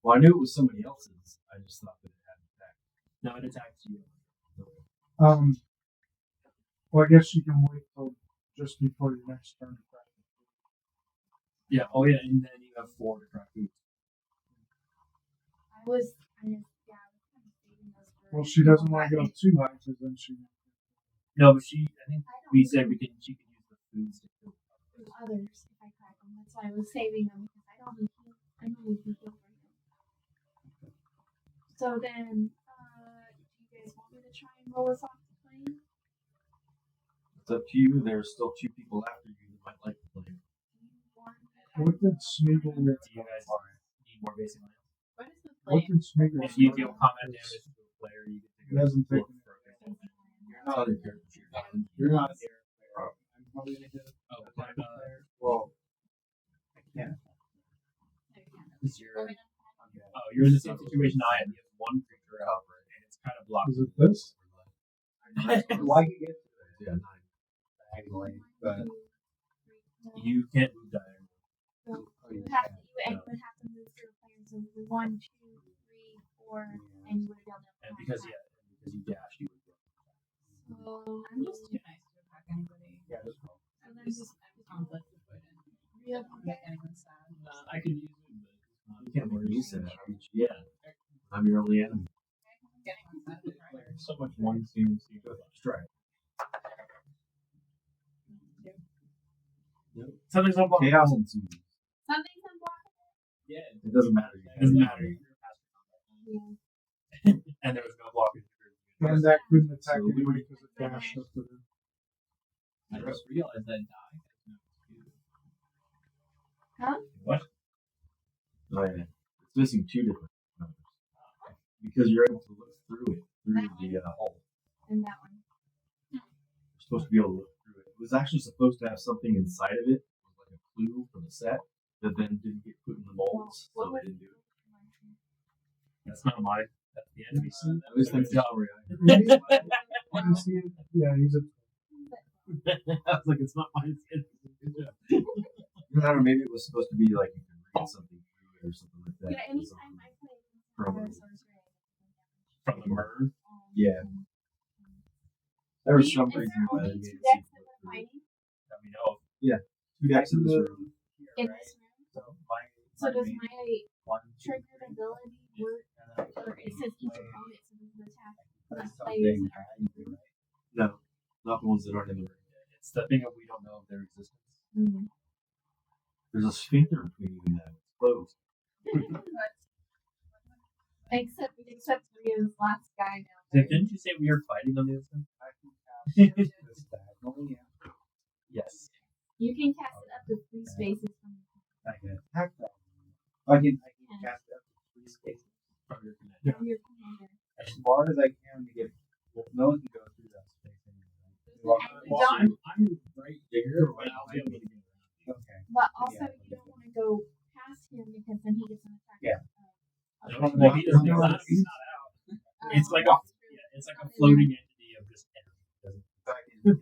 Well, I knew it was somebody else's. I just thought that it had attack. No, it attacks you. Well, I guess you can wait till just before your next turn. to craft it. Yeah. Oh, yeah, and then you have 4 to craft boots. I was kind of saving those for. Well, she doesn't want to go too high because then she. No, but she. I think I don't we said know she could use the foods to kill. others if I crack them. That's why I was saving them because I don't need heal. I don't need to heal for him. So then, do you guys want me to try and roll us off the plane? It's up to you. There's still 2 people after you that might like to play. Do you want? What did Smeagol Do you guys need more basic lands? What is the What plan? did Smeagol If you deal combat damage to a player, you get to He go hasn't look taken for a basic land. You're not a character. You're not there. I'm probably gonna hit Oh, attack but, player. Well, I can't. this year. Okay. Oh, you're in the same situation I am. You have 1 creature out, and it's kind of blocked. Is it this? Well, I can get to it Yeah, 9. diagonally, but You can't move diagonally. You have to. You would have to move through planes of 1, 2, 3, 4, and you would have done that. And because you dash, you would go. So I'm just too nice to attack anybody. yeah, just roll. And then just I'm conflict with it. You don't get anyone sad. I could use it, but You can't make use of it. Yeah. I'm your only enemy. Get anyone sad. Right? there's so much one seems to go Strike. Something's up. Chaos ensues. Something's unblockable. Yeah. It doesn't matter. It doesn't matter. And there was no blockage. And that couldn't attack So we- anybody because it dashed up to them. I just realized that die has no excuse. What? Oh yeah. It's missing two different numbers. Because you're able to look through it, through the hole. And that one. You're supposed to be able to look through it. It was actually supposed to have something inside of it, like a clue for the set, that then didn't get put in the molds, so they didn't do it. That's not my. That's the enemy. At least that's the Gallery. You see it? Yeah, he's a. I was like, it's not mine. I don't know, maybe it was supposed to be like you can read something through it or something like that. Yeah, anytime I play From- sorcery, From the murder. Yeah. There was Is some there reason why they only made two it decks seem that to we're fighting That we know of. 2 decks in this room. in this room? So my So does my one triggered ability work? Or it says each opponent, so this is attack that's players something that are in the room. No, not the ones that aren't in the room. It's the thing of we don't know of their existence. There's a sphincter between you and them. It's closed. Except Rio's last guy now. Didn't you say we were fighting on the other side? I can cast this diagonally. Yes. You can cast it up to 3 spaces from I can attack that. I can cast it up to 3 spaces From your connection. your commander. as far as I can to get. No one can go through that space anyway. John, I'm right there, but I'll be able to get around. Okay. but also you don't want to go past him because then he gets an attack. Yeah. Well, he's not out. It's like a floating entity of this energy. So I can hit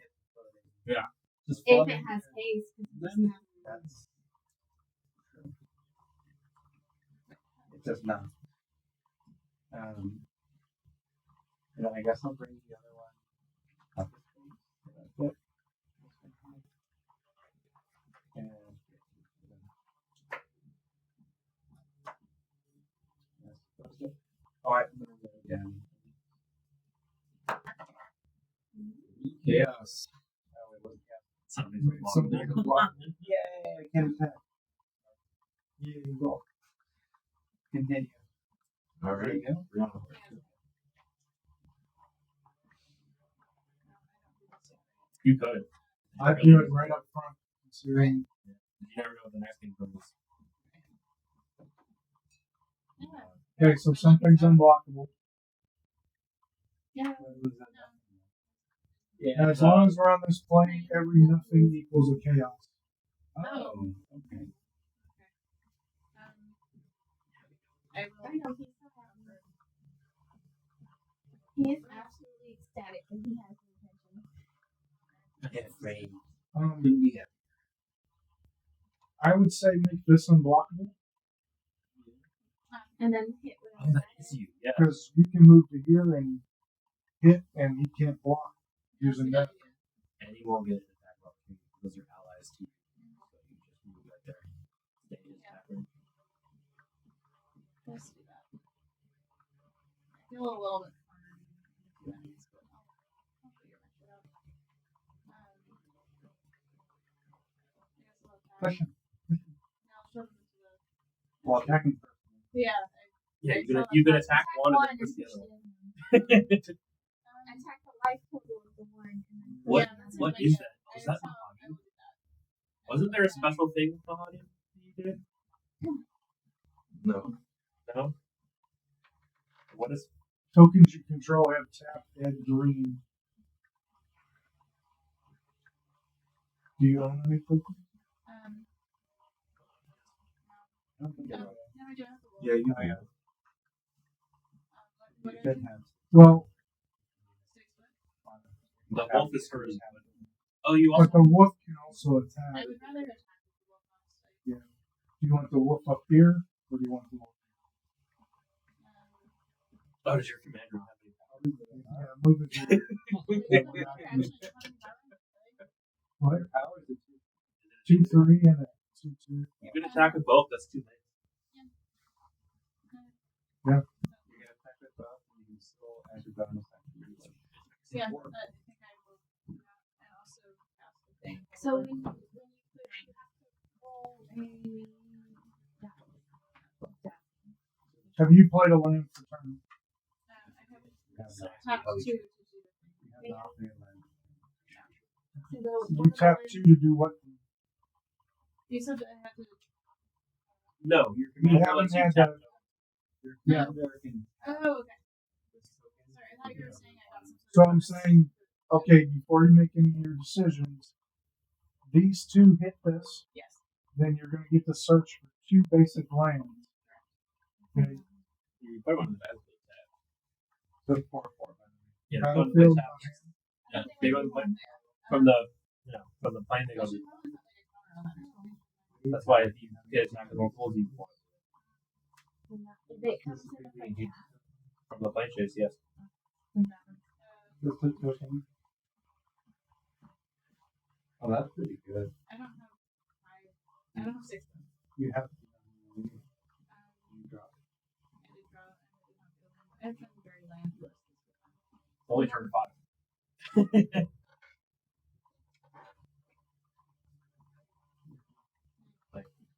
Yeah. Just If float it in has there. haste, because it Then doesn't have that's. It does not. And then I guess I'll bring the other one up. Like that. And oh, I can move it again. Chaos. Oh, it wasn't yet. Something's like Something locked to block. Yay! I can attack. Here you go. Continue. All There right. you go. Rihanna. You could. I do it right up front. Considering You never know what the next thing brings. okay, so something's unblockable. Yeah. Yeah. And as long as we're on this plane, every nothing equals a chaos. Oh, okay. I know he's so happy. He is absolutely ecstatic that he has the attention. Afraid. Yeah. I would say make this unblockable And then hit with Oh, that is you. Yeah. because you can move to here and hit, and he can't block using that. And he won't get an attack opportunity because you're allies to you. So you just move right there. Stay in attack range. Let's do that. I feel a little bit cornered. I'll figure my shit out. Question. Now show them to the. Well, attacking first. Yeah. Yeah, you can attack one and then push the other one. Attack the life total of the one. And then What? yeah, that's What it. is that? I Was that will Mahogany? do that. Wasn't there a special thing with Mahogany that you did? No. No. What is? Tokens you control have tap and green. Do you own any tokens? I don't think I No, know. I don't have to roll. Yeah, you I have. got it. What You are could they? have. Well, 6 foot? The wolf is hers. Oh, you but also. the wolf can also I attack. would rather attack with the wolf, honestly. Do you want the wolf up here, or do you want the wolf? Oh, does your commander have any power? Yeah, move it here. What? Powers is 2, 3, and a 2/2. You can attack with both. That's too late. Yeah. You can attack with both, and you can still add your bonus action. Yeah, I think I will do that and also cast the thing. So when you push, you have to roll a Have you played a land for turn? I haven't tapped two to do the You have the option of You tap 2 to do what? You said that I had to. No, your You commander haven't lets you had tap. that. Yeah. Oh, okay. Sorry, I thought you were saying I got some. So I'm saying, okay, before you make any of your decisions, these 2 hit this, Yes. then you're going to get to search for 2 basic lands. Okay. You put one in the battlefield tab. The 4/4. Yeah, Battlefield. yeah, they go from the plane. They go. That's why if you get attack with multiples, you want It comes in the plane. from the plane chase. Yes. Oh, that's pretty good. I don't have 6. You have you drop. I did draw. I've been very land. Only turn 5.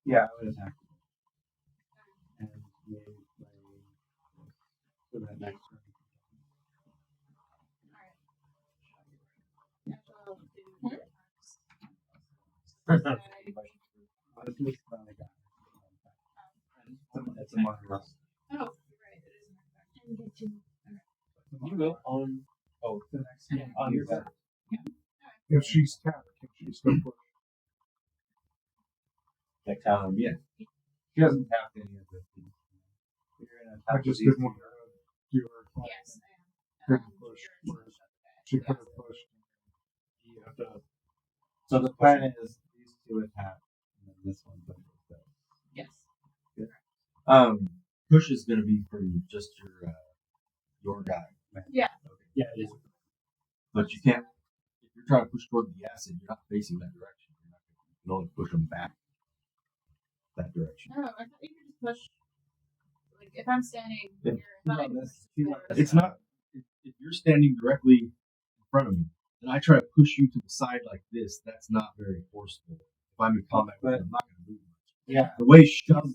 Yeah, I would attack. And you play for that next turn. Honestly, it's not a guy. It's a mark rust. Oh, you're right. It is an effect. And get you. You go on. Oh, The next yeah, on your back. If she's tapped, can she still push? Yeah. She hasn't tapped any of this. You're gonna I tap just these didn't want two. to do her plan. Yes, I am. Couldn't push. She could have pushed. You have to. So the plan is these 2 attack, and then this one goes. Yes. Push is going to be for just your guy. Yeah. Yeah, it is. But you can't, if you're trying to push toward the acid, you're not facing that direction. You're not gonna, you can only push them back that direction. Oh, I thought you could just push. Like if I'm standing Yeah. here, I thought I could push there. It's not, if you're standing directly in front of me, and I try to push you to the side like this, that's not very forceful. If I'm in combat with you, I'm not going to move much. Yeah. The way shove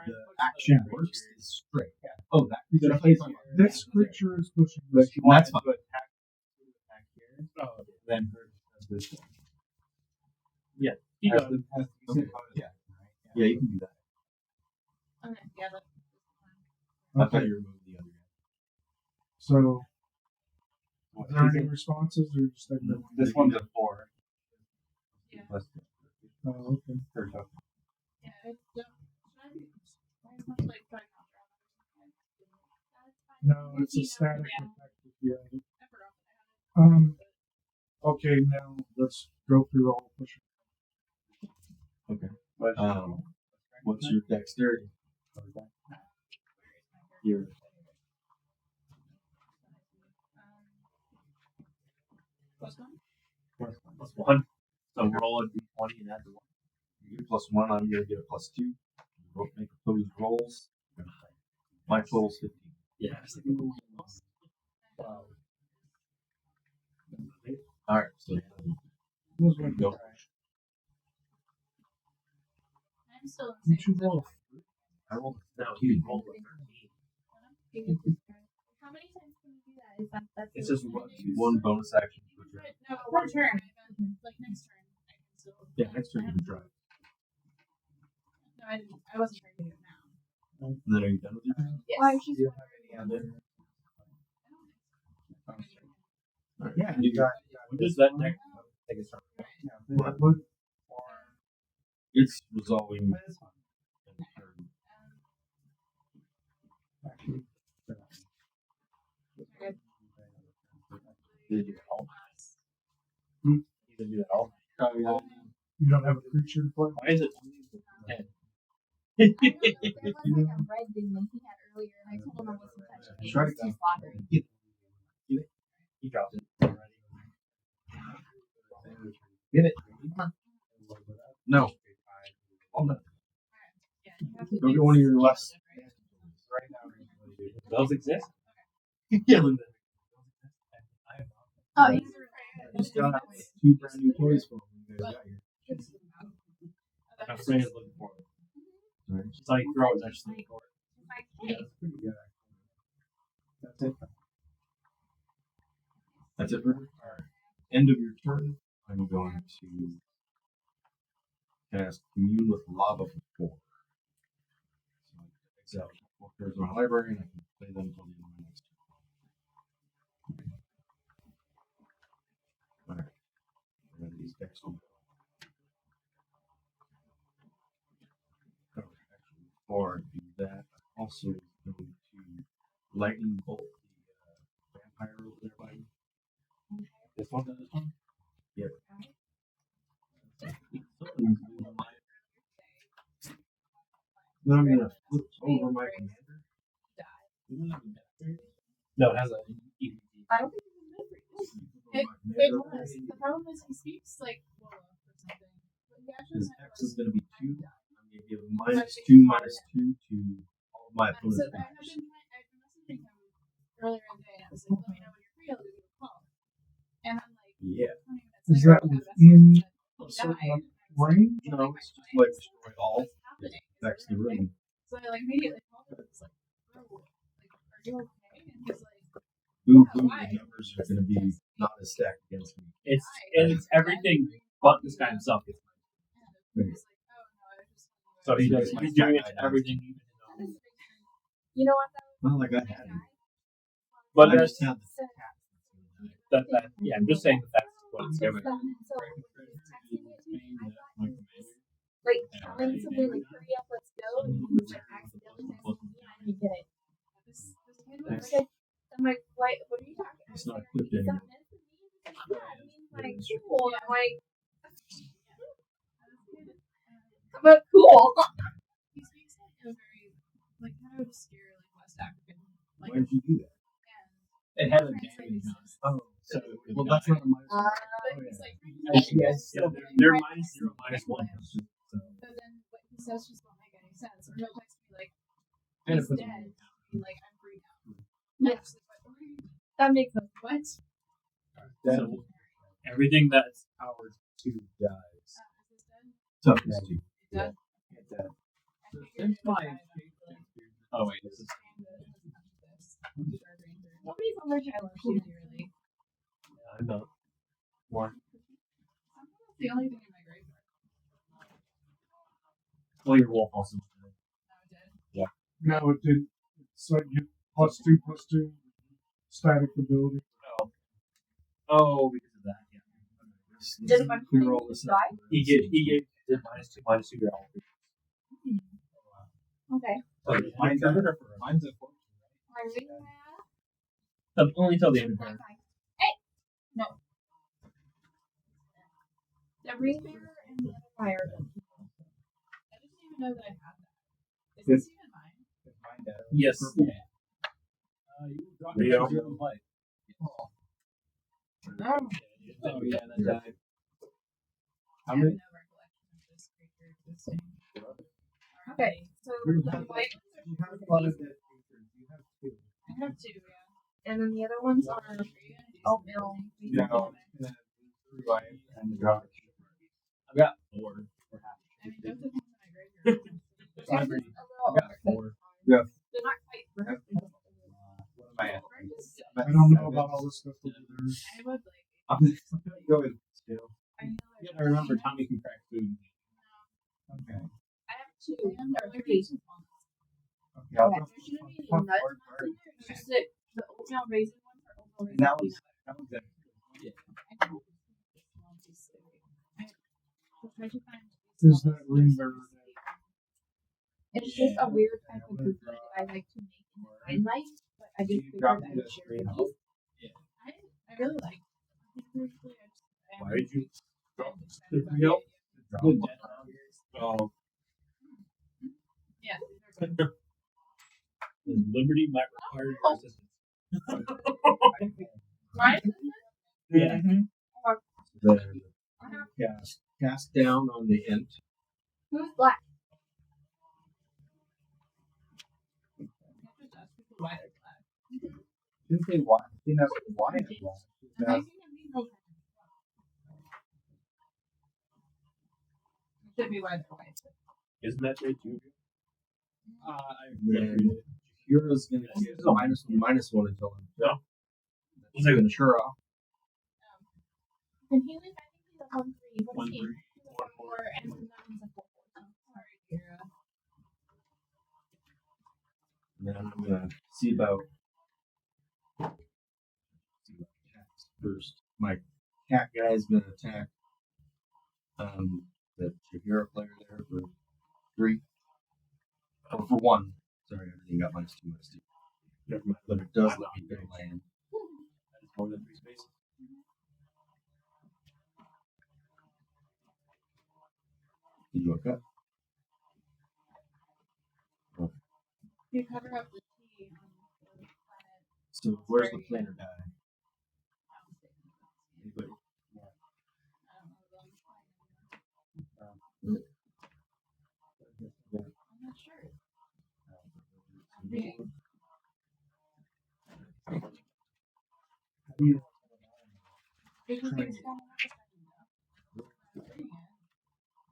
the action works is straight. Oh, that creature. This creature is pushing But this. she That's wants fine. to attack here, Oh, then her does this one. you Has go. the- has the Okay. same bonus Yeah. action, right? Yeah, you can do that. Okay, yeah, that's I thought Okay. you removed the other guy. So, are there any responses or just like the, This one's a 4. Yeah. Plus oh, okay. her token. yeah. I don't. Should I be? Why is my like trying not to? No, it's a static Yeah. effect if you have it. I forgot that I had it. Okay, now let's go through the whole push. What's your dexterity? Here. Plus 1. Plus 1. So roll a d20 and add the 1. You get +1, I'm going to get a +2. You make opposed rolls. My total's 15. Yeah. Wow. Alright, so Those ones go. I'm still You in should roll. I rolled a No, 13. you roll a 13. How many times can you do that? Is that's It's just one bonus action per turn. No, one turn. Like next turn, I can still. Yeah, next turn you can try. No, I didn't. I wasn't trying to do it now. And then are you done with your turn? Yes. Why is she so Alright. Yeah, you got. What does that next take a turn? Look, It's resolving. in turn. Actually, Did you do that all? Hmm? You didn't do that all? you don't have a creature to play. Why is it only the 10? It was like a red thing that he had earlier, and I told him I wasn't touching it. Try It was to too slobbery. He dropped it. Get it. No. Yeah, you have to Go get one of your less. Right now, those exist. Yeah, Linda. Oh, I just got 2 brand new toys for when you guys got here. My friend is looking for it. She's like, throw it, just looking for it. Yeah, that's pretty good. That's it. That's it for our end of your turn. I'm going to cast Commune with Lava for 4. So I exile 4 cards in my library and I can play them until the end of my next turn. Alright. And then these decks will go. Oh, actually, before I do that, I'm also going to lightning bolt the vampire over there by me. This one? This one? Yep. Then I'm gonna flip over my commander. No, it has a I don't think it was. The problem is he speaks like Wolof or something. But he actually His said X is gonna be 2. I'm gonna give -2/-2 to all of my opponent's so I have players. been messaging him earlier in the day and I was like, let me know when you're free, I'll give you a call. And I'm like, Yeah. 20 minutes Is later, that I got a within message a that certain he died. range? No, it's just like destroy all. What's happening? Affects the room. So I like immediately called him. It's like, bro, like, are you okay? And he's like, Boo yeah, boo, why? the numbers are gonna be not as stacked against me. it's everything but this guy himself. And he's like, oh no, I just. So he's doing it to everything, even though. You know what? Not like I had him. But I that's just had the cat. that. Yeah, I'm just saying that's what it's giving. Like telling somebody like hurry up, let's go, and he was like accidentally messaging me, I didn't get it. Like, I'm like, what are you talking about? It's not equipped Is that anymore. meant for me? He's like, yeah, I mean like cool. And I'm like, cool. He speaks like in a very, like, kind of obscure, like, West African. Like, Why did you do that? and It hasn't translating damaged stuff. Oh, so well, that's not my. But he's like, Yes, they're -0/-1. but then what he says just don't make any sense. Or he'll text me like, Kind of he's put dead. And, like, I'm free now. Yes, that makes sense. What? So everything that's powered 2 dies. Is this dead? Toughness 2. Dead? It's fine. Oh wait, this is. Nobody's on their channel. Really. I'm not. More. That's the only thing in my graveyard. Well, your wolf also. Now dead. No, it did. So you +2/+2 static ability. Oh, because of that. Yeah. Does my Clear all this up. die? He gave did -2/-2 your all. Okay. Mine's a 4. My ring man. Only till the end of the turn. Hey! No. The ring bearer and the other fire. I didn't even know that I had that. Is this even mine? Yes. There you go. Oh yeah, that died. I have no recollection of this creature existing. Okay, so the white ones are I have 2, yeah. And then the other ones are oatmeal. I've got 4 for half. I mean, those are things in my graveyard. I'm ready. I've got 4. They're not quite perfect. I don't know about all this stuff over there. I would like. I'm gonna go with still. I know. You gotta remember, Tommy can crack food. Okay. I have 2. And Or there 3. Okay. I'll Okay. go. There shouldn't be any nuts in there. It's just the oatmeal raisin ones are oatmeal raisin. And that was that. Is that ring bearer? It's just a weird type of food that I like to make in my life, but I just figured I would share it with you. I really like. Why did you drop the 3-0? Good. Oh. Yeah. Liberty might require your assistance. Right? Yeah. Then cast down on the int. Who's black? why they're black. Didn't say why. I think that's why it's black. And I think it means like it should be why they're white. Isn't that right too? Then Hero's gonna get -1 until I'm No. He's like sure off. And healing, I think he's a 1-3. What is he? 1-3. He's a 4-4, and that one's a 4-4. Sorry, Kira. And then I'm gonna see about attacks first. My cat guy's gonna attack the hero player there for 3. Oh, for 1. Sorry, everything got -2, -2. Never mind. But it does let me go land. That is more than 3 spaces. Did you look up? You cover up the T on the planet. So where's the planner guy? Anybody? I don't know. I'm not sure.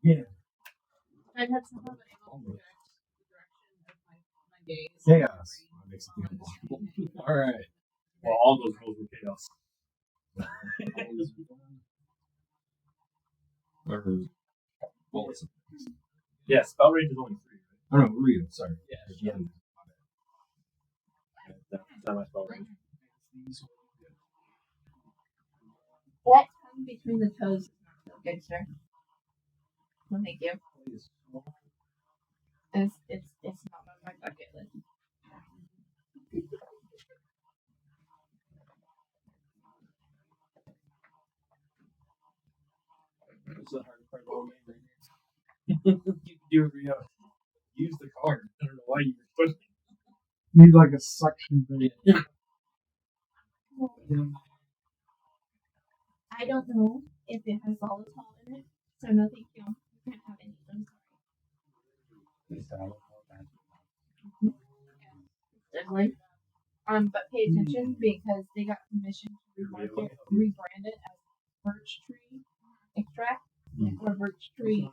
Yeah. I'd have somehow been able to project the direction of my gaze. Chaos. That makes it feel impossible. All right. Well, all those rolls were chaos. Or bullets. Yeah, spell range is only 3, right? Oh no, Rio, sorry. Yeah. Again. That's not my spell range. What tongue between the toes is not so good, sir? Well, thank you. It's not on my bucket list. It's the hard part of the whole game right here. You do agree on use the card. I don't know why you were questioning. Need like a suction thing. I don't know if it has xylitol in it, so no thank you. You can't have any. I'm sorry. Definitely. But pay attention because they got permission to rebrand it as birch tree extract or birch tree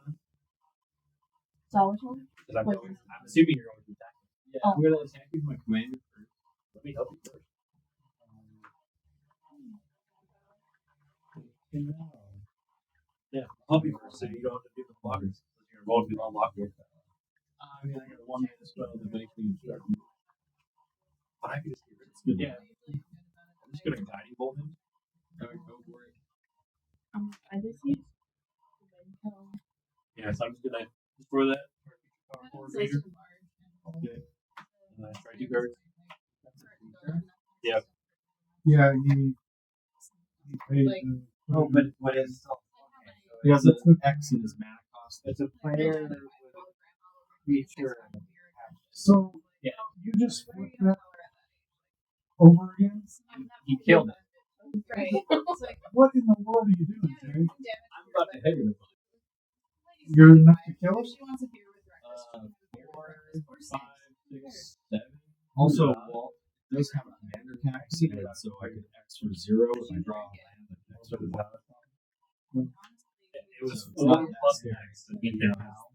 xylitol. I'm assuming you're going to attack. Yeah, Oh. I'm going to attack you with my commander first. Let me help you first. Yeah, I'll help you first so you don't have to do the blockers. You're going to be unlocked with that. I mean, I got a 1 mana spell that makes me instructive. But I can just get rid of it. Yeah. I'm just going to guiding bolt him. Go for it. I just used. Yeah, so I'm just going to destroy that. Power forward That's major. large. Okay. And I try 2 cards. Yeah. Yeah, he paid. Like- Oh, but what is? He has an X in his mana cost. It's a player with feature. So Yeah. you just flip that over again? He killed it. Right. It's like, What in the world are you doing, Jerry? I'm about to hit him. You're enough to kill us? She wants to hear with breakfast. 4, 5, 6, 7. Also, Walt does have a commander tax, and so I could X for 0 if I draw a land that X for the ballot. It was So it's 4 not plus that X. And he didn't have.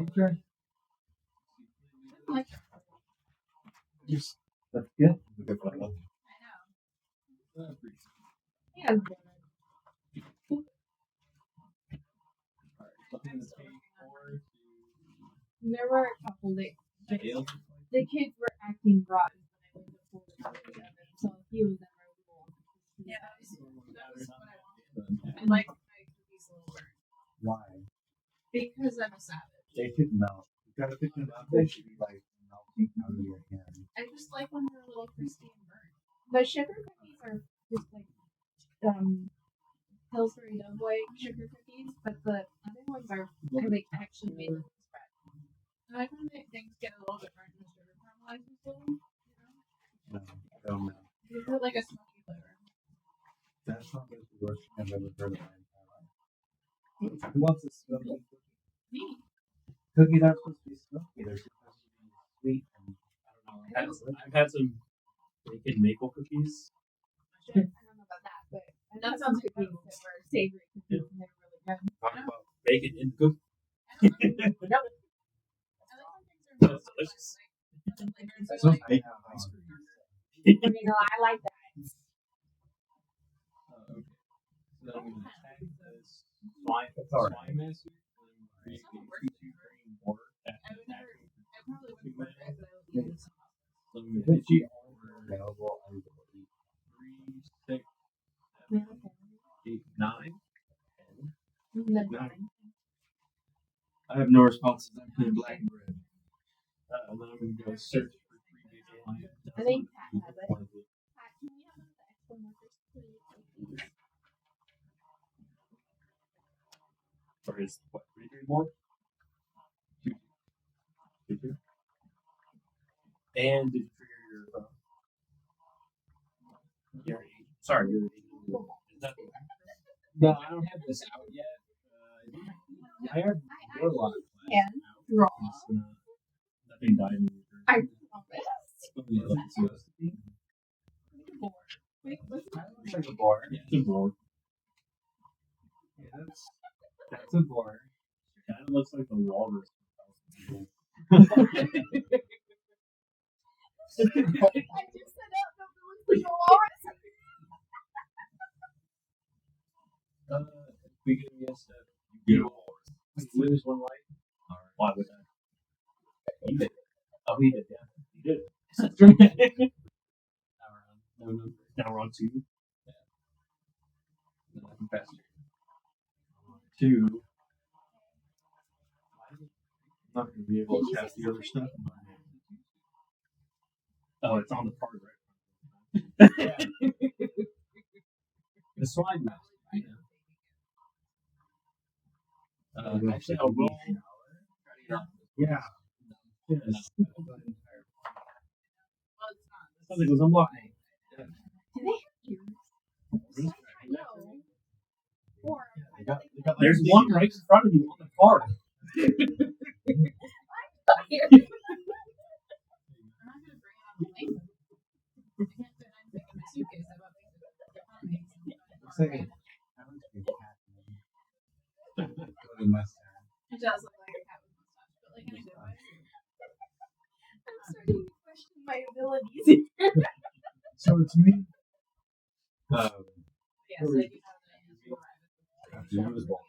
Okay. Like, Just that's good. yeah. There were a couple that the kids were acting rotten when I went to pull the out of the oven, so he was never cool. Yeah, that was what I wanted. I like my cookies a little burnt Why? because I'm a savage. They should melt. You gotta pick them up. They should be like melting out of your hand. I just like when they're a little crispy and burnt. The sugar cookies are just like Pillsbury Doughboy sugar cookies, but the other ones are like actually made from scratch. I like when things get a little bit burnt in the sugar caramelizes a little. No, I don't know. These are like a smoky flavor. That's not the worst I've ever heard of my entire life. Who wants a smoky cookie? Me. Cookies aren't supposed to be smoky. They're supposed to be sweet and I've had some bacon maple cookies. I don't know about that, but that sounds good. That were savory cookies and they were really good. Talk about bacon in the cookie. That's delicious. That's like bacon ice cream. I like that. Okay. So I'm going to tag this slime master. Create a 2 green water. I probably wouldn't work it, but I would eat it. So I'm going to hit you over Available and 3, 6, 7, 8, 9, 10. I have no responses. I'm playing black and red. And then I'm going to go search for 3 big lions. I think Pat has it. Pat, can we have one of the extra markers, please? Or is what, 3 more? 2. 2. And did you trigger your sorry, your is that no, I don't have this out yet. I have your lot. Yeah. Draw. Nothing died in the I promise. Wait, what's Looks like a boar. Yeah, it's a boar. Yeah, that's a boar. Kind of looks like a walrus. I just said that, but it looks like a walrus. We can guess that you get a walrus. Lose 1 life. Alright. Why would I? He did. Oh, he did, yeah. He did. Now we're on 2. Yeah. No, I'm faster. 2. I'm not going to be able to cast the other stuff in my hand. Oh, it's on the card right. The slime master. I know. Actually, I'll roll. Yeah. Yes. Well, it's not. Something was unlocked. Do they have ears? No. Or There's one right in front of you on the card. I'm not here. I'm not going to bring it on the plane. I can't fit anything in my suitcase. I bought things. Looks like it happens to be a cat. Go to mustache. It does look like a cat with mustache, but like in a good way. I'm starting to question my abilities here. So it's me. Yes, I do have that.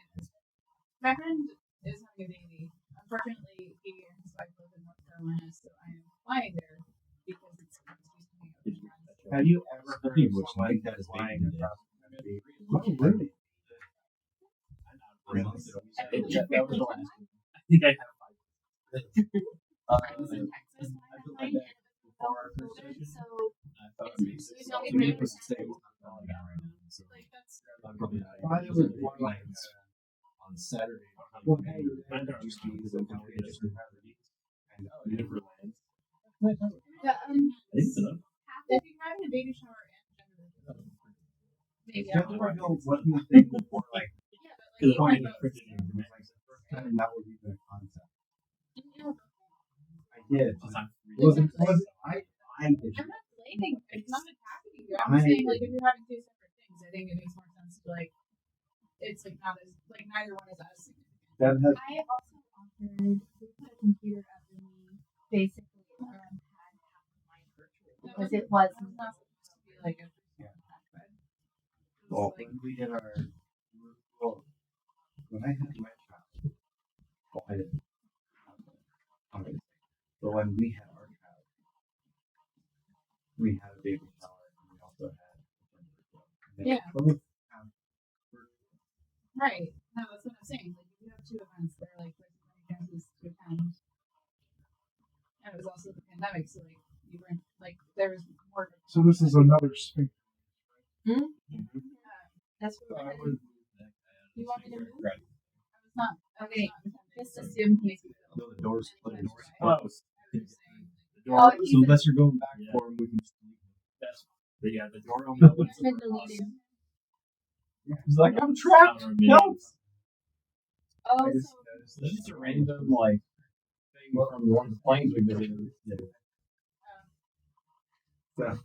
My friend is having a baby. Unfortunately, he and his wife live in North Carolina, so I am flying there because it's excuse me. Have you ever heard of someone that is lying across the country? Oh, really? That was the last one. I think I have 5. I was in Texas when I had mine, and it was COVID, so it's Maybe it was the same. like that's Why there was one like On Saturday. well, hey, I don't Used to use them down here just for different lands. yeah. I think so. If you're having a baby shower and maybe you have to know what you think before like yeah, but Because like it's already printed in your and that would be the concept. you know, I did. Wasn't- I did. I'm not blaming. It's not attacking you. I'm just saying, like, if you're having 2 separate things, I think it makes more sense to like. It's like not as like neither one is as significant. That has I also offered we put a computer up in me basically had half of my virtual because it was That was not supposed to be like a well when we did our when I had my child. Well, I didn't. But when we had our child, we had a baby shower and we also had Yeah. both have right. No, that's what I'm saying. Like if you have 2 events, they're like there's many chances to attend. And it was also the pandemic, so like you weren't like there was more. So this is another sphinx. That's what I would. You want me to move? Right. I was not. Okay, Just assume he's. No, the door's closed. Close. Oh, So unless you're going back for him, we can just leave. That's the door it's opens. been deleted. He's like, I'm trapped. Help! Oh, I just noticed this is a random like thing from one of the planes we visited. No,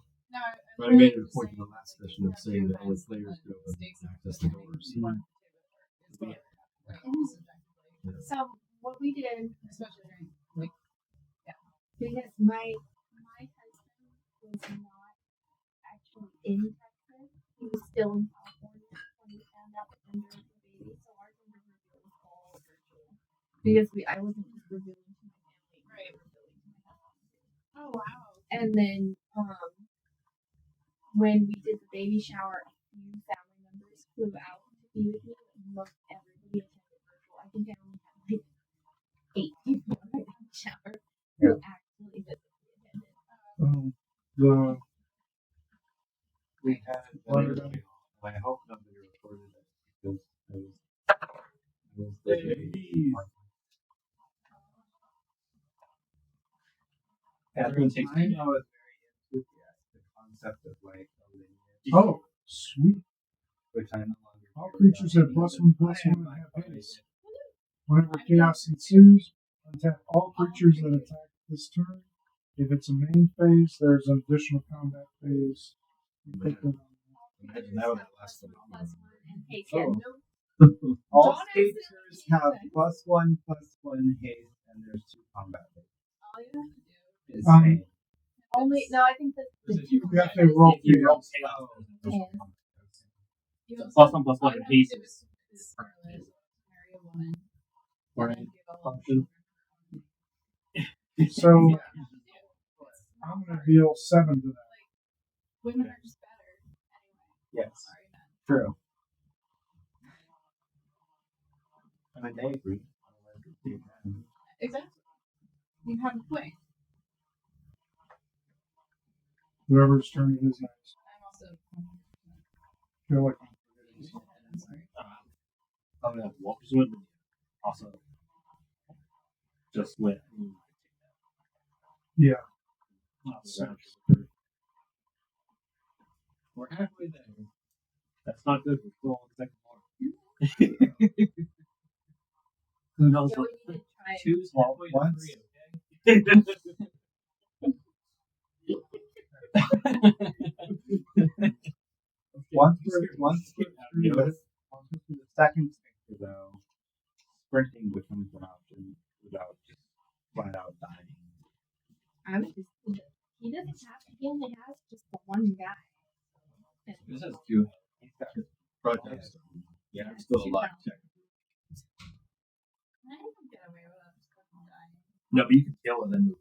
I made it a point in the last session of saying that only players could open access the doors. So what we did, especially during like because my husband was not actually in Texas, he was still in California when we found out the gender of the baby. So our gender reveal was all virtual because I wasn't just revealing to my family, Right. revealing to my husband. oh wow. And then when we did the baby shower, a few family members flew out to be with me. Most everybody attended virtual. I think I only had like 8 people at my baby shower who actually physically attended. We had I hope nobody recorded it because I was Everyone takes I know it's very enthusiastic. The concept of like a lineage, Oh, sweet. which I no longer. All creatures have +1/+1 and have haste. Whenever chaos ensues, attack all creatures that attack this turn. If it's a main phase, there's an additional combat phase. You pick them. Imagine that would last for +1 and haste. Oh. Yeah, no, All Don't creatures have +1/+1 haste, and there's 2 combat phases. All you have to do Is Um, pain. only no. I think that the two You have to roll If you roll chaos. chaos, you so also +1/+1 all and you have haste to do is Scarlet, marry a woman, or and give a function. So Yeah. I'm going to deal 7 to that. Women are just better anyway. Yes, Sorry, man. true. I mean, they agree. Exactly. You have a point. Whoever's turn it is next. I'm also. Feel like I'm I'm sorry. Oh yeah, Walker's win. Also, just win. yeah. We're halfway there. That's not good. We're still on the second floor. Who knows Yeah, what? we need to try. Two's halfway to Once- 3, Once we're through the second sector, though, sprinting becomes an option without just flat out dying. I would just. He doesn't have. He only has just the one guy. This has 2. He's got Protest. Yeah, I'm still alive. I don't get away without just fucking dying. No, but you can kill and then move.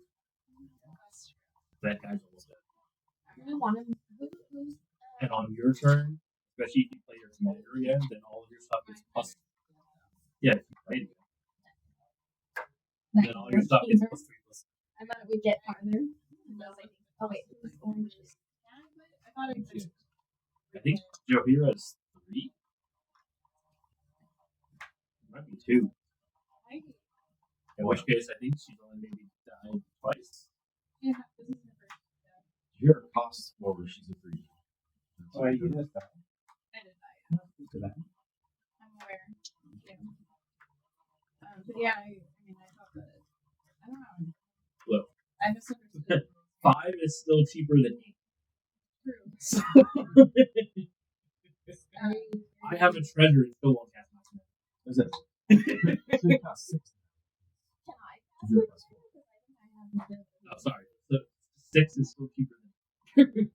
That's true. That guy's almost dead. I really want him. Who's And on your turn, especially if you play your commander again, then all of your stuff is plus. Yeah, if you play it again, then all your stuff is +3/+. I thought we get farther. Oh wait, who's orange? I thought it was I think Johira's 3. Might be 2. In which case, I think she's only maybe died twice. Yeah, this is the first. Your costs over, she's a 3. Oh, you did that. I did die. Look at that. I'm aware. Yeah. But yeah, I mean, I thought that. I don't know. Look. I misunderstood. 5 is still cheaper than 8. True. So I have a treasure and still won't cast my spell. Is it? So it costs 6. Can I? Zero plus 4. Oh, sorry. So 6 is still cheaper than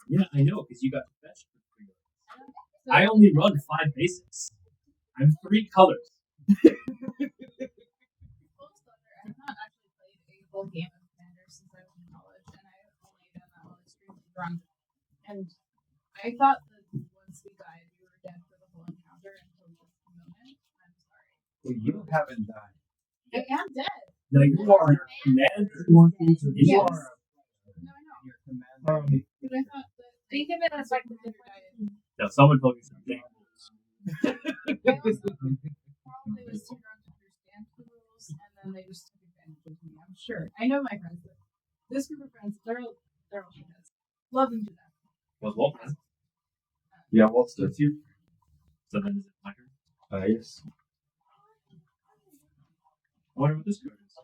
Yeah, I know, because you got the fetch for 3 colors. I only run 5 basics. I'm 3 colors. Full disclosure, I have not actually played a full game of Commander since I was in college, and I have only done that while extremely drunk. And I thought that once we died, we were dead for the whole encounter until this moment. I'm sorry. Well, you haven't died. I am dead. No, you are a commander. Yes. You are No, I know. your commander. But I thought that Think of it as like the Commander died. Now, someone told you something. I also probably was too drunk to understand the rules, and then they just took advantage of me. I'm sure. I know my friends. This group of friends, they're all shitheads. Love them to death. Was Wolfman. Yeah, Walt's there too. So then is it my turn? Yes. wonder what this code is.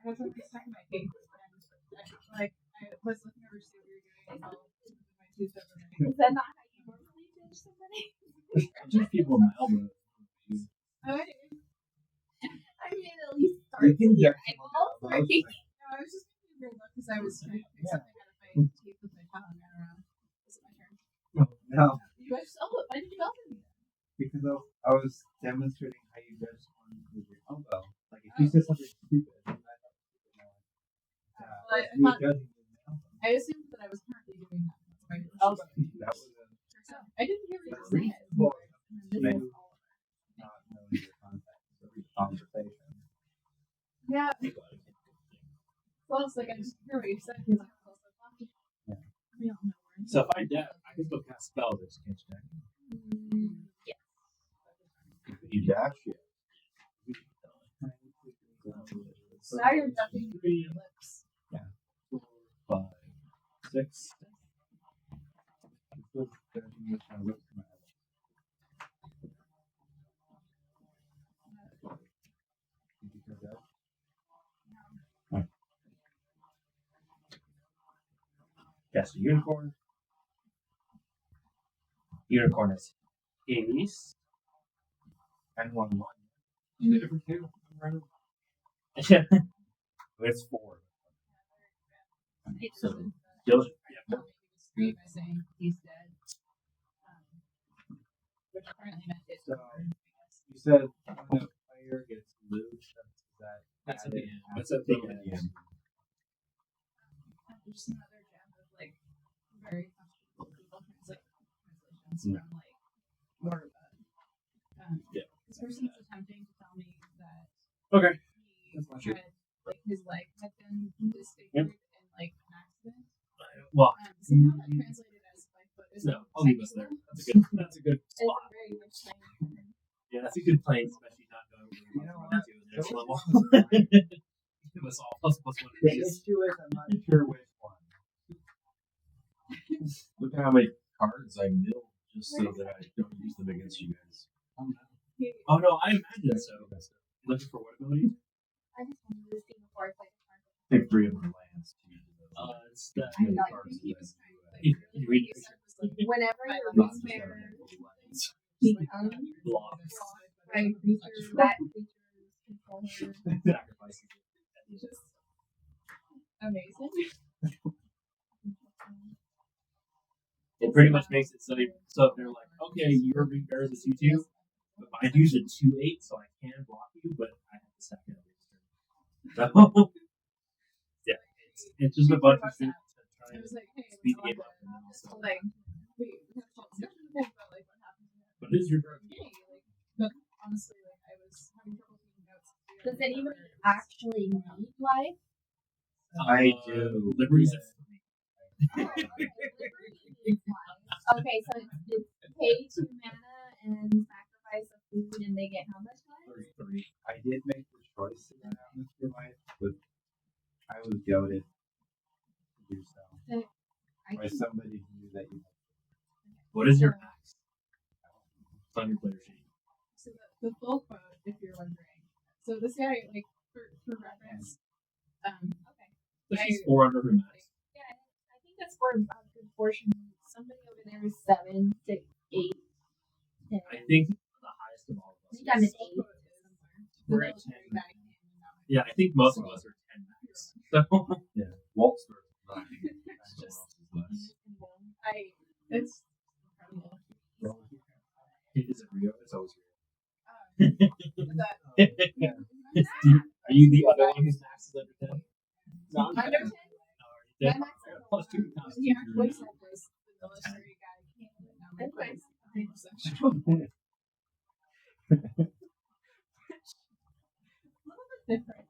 I was like, stuck in my case, and like I was looking over to see what you were doing. And my two steps were Is that not how you normally judge somebody? Just people in my elbow. Oh, I do. I mean, at least start with your eyeballs, right? No, I was just making a weird look because I was trying to fix something out of my teeth with my tongue. I don't know. Is it my turn? No, You guys, oh, why did you help me? because I was demonstrating how you judge someone with your elbow. Like if you said something stupid, then I thought Well, I me thought- judging with my elbow. I assumed that I was currently doing that. That's why I was elbow. That was I didn't hear what you said. reasonable. And then this is all of it. Not knowing your context of the conversation. Yeah. Well, it's like I just hear what you said. Because I was like, well, Yeah. we all know where. So if I dash, I can still cast spells. I just can't stack. Yeah. You dash, yeah. Now you're jumping to your lips. 5, 6. Cast a unicorn. Unicorn is Ace. And 1/1. It's 4. It's So, Dylan. Scream by saying he's dead. Which apparently meant it's So, over, I guess. You said when a player gets loot, That's at added the end. after That's at the end. Just another gem of like very comfortable Google translations from like more of a. Yeah. This person's attempting to tell me that Okay. he That's fine. had like his leg had been disfigured in like an accident. Well, Somehow that translated as my foot is no, I'll leave us there. That's a good It's spot. a very rich thing. Yeah, that's a good plane, especially not knowing what You we're know about to do in the next what? level. Give us all plus one The apiece. issue is I'm not sure which one. Look at how many cards I milled just so that I don't use them against you guys. Oh no, I imagine so. Looking for what ability? I just wanted to see before I played the card. Pick 3 of the lands to use. It's the I know, cards He that was I trying to You- like you really read- he said was like Whenever I your love Just bear have a handful of lands. becomes blocks. right creature, that creature's controller. Sacrifices. just amazing. It pretty much makes it so if they're like, okay, your big bear is a C2, but I use a 2/8, so I can block you, but I have to second every turn. So yeah, it's just a bunch of shit to try I and was like, hey, speed the what's game up? up, and then also, Like, wait, we have to discussion about like what happens next. but it is your turn. Yay, like, but honestly, like I was having trouble taking notes. Does anybody actually need life? I do. Liberty's a Okay, so it's pay 2 mana and sacrifice a food, and they get how much life? 3. I did make the choice to run out with your life, but I was goaded to do so I by can- somebody who knew that you What is your max? It's on your player sheet. So the full quote, if you're wondering. So this guy, like, for reference, okay. But she's 4 under her max. Yeah, I think that's for a good portion. Somebody over there is 7 to 8. I think the highest of all of us. I think I'm an is- 8. We're at 10. Yeah, I think most of us are 10 max. So Yeah, Walt starts with 9. It's just, Less. it's incredible. it is a Rio. It's always That, Rio. Are you the other one whose max is under 10? No, I'm Under 10? Yeah. My max is Plus 2 times. Yeah, what's that was the military guy came in on my place. Homosexual. A little bit different.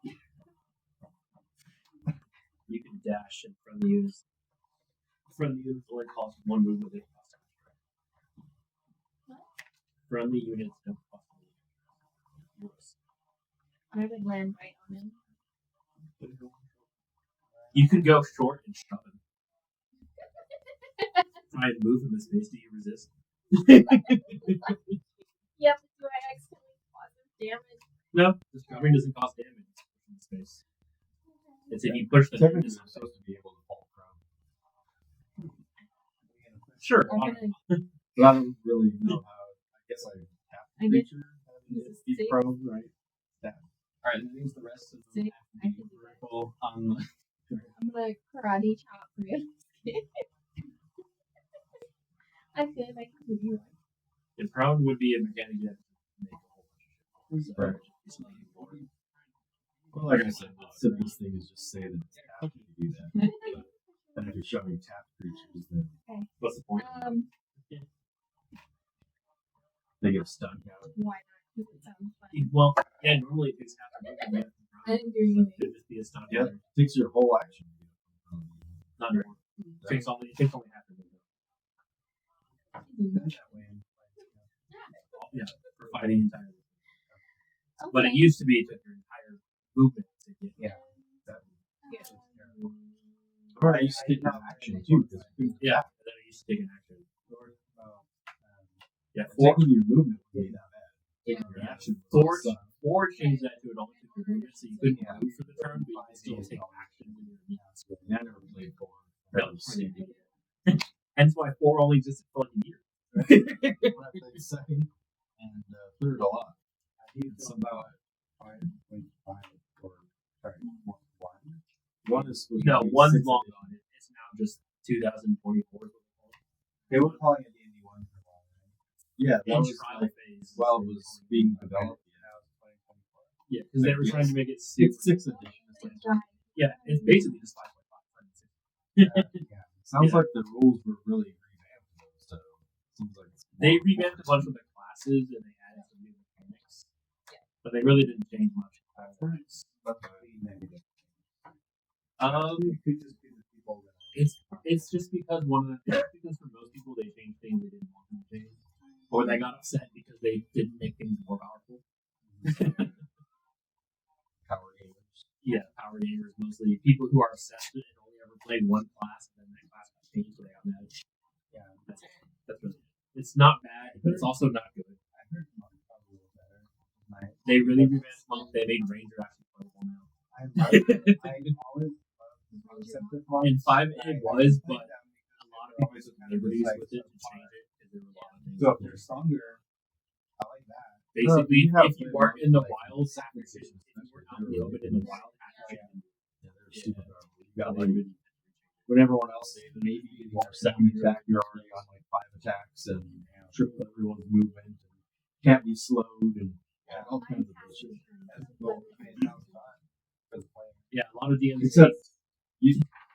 You can dash in front of you. From the unit only costs 1 move with it. From the units don't cost yours. I would land right on him. You can go short and shove him. Try and move him as space. Do you resist? Yep. Do I accidentally cause them damage? No, discovering doesn't cost damage in space. It's if you push the Technically, it's I'm supposed to be able to fall from. Sure. I'm gonna But I don't really know how. I guess I have I to guess creature this is be safe. prone, right? That. Alright, that means the rest of them See, have to be vertical on the. I'm gonna karate chop for you. I feel like I can do And prone would be a mechanic that make a whole bunch of shit. Right. Well, like I said, the simplest thing is just say that it's happy to do that. And if you're showing tap creatures, then What's the point? they get stuck out. Why not? Because it sounds fun. Well, yeah, normally if it's happening, I didn't do anything. it could just be a stun. Yeah, it takes your whole action. Not very. It takes only half of it. Yeah, for fighting entirely. But it used to be it took your entire movement to get. Yeah. Yeah. Or I used to take an action too. Yeah, and then it used to take an action. Yeah, Taking your movement would be that bad. Taking your action. Four changed that to it only took your movement, so you couldn't move for the turn, but you could still take action when you're I never played 4. No. Hence why 4 only existed for like a year. I played second and third a lot. I needed somehow 5.5 or sorry, 1 is supposed No, to be one's 6 long edition. gone. It's now just 2024. They were calling it the Indie 1 for a while. Yeah, that In was trial like, phase. while it was being developed. Yeah, because they were trying to make it super. It's 6th edition. It's like, Yeah, it's basically just 5.5. yeah. Sounds Yeah. like the rules were really revamped. So seems like it's They more revamped a bunch of the classes and they added some new mechanics. But they really didn't change much. It could just be the people that It's just because because for most people they changed things they didn't want them to change, or they got upset because they didn't make things more powerful. power gamers. Yeah, power gamers mostly people who are obsessed and only ever played one class and then that class got changed so they got mad. Yeah, that's really it. It's not bad, but it's also not good. I heard Monk probably was better. They really revamped Monk. They made Ranger actually playable now. I always loved the concept of Monk. In 5 it was, but a lot of people took liberties with it to change it because there were a lot of things. So if they're stronger, I like that. Basically, No, if you weren't in the wild, sacrifices, if you weren't out in the open in the wild, actually, They're super powerful. You got like when everyone else maybe getting their second attack, you're already on like 5 attacks and triple everyone's movement and can't be slowed and all kinds of bullshit. yeah, a lot of DMs. Except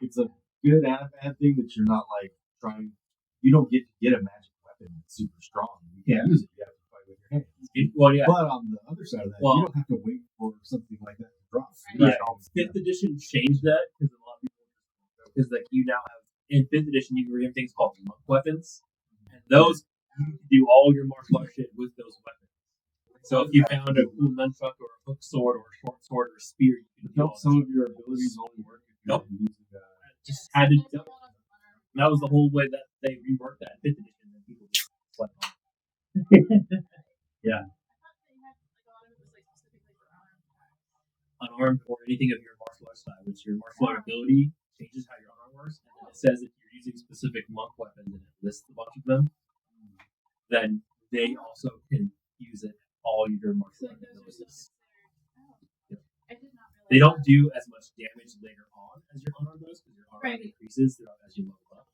it's a good and a bad thing that you're not like trying. You don't get to get a magic weapon that's super strong. You can't use it. You have to fight with your hands. Well, yeah, But on the other side of that, you don't have to wait for something like that to drop. yeah. 5th edition changed that because a lot of people because like you now have in 5th edition you can read things called monk weapons, and those you can do all your martial arts shit with those weapons. So if you found a cool nunchuck or a hook sword or a short sword or a spear, you can do all Some of your abilities only work if you're using just had to. That was the whole way that they reworked that 5th edition, and people just slept on it. Yeah. Unarmed or anything of your martial arts style, which your martial art ability changes how your armor works, and then it says if you're using specific monk weapons and it lists a bunch of them, then they also can use it all your martial art abilities. They don't do as much damage later on as your unarmed does because your armor increases as you level up.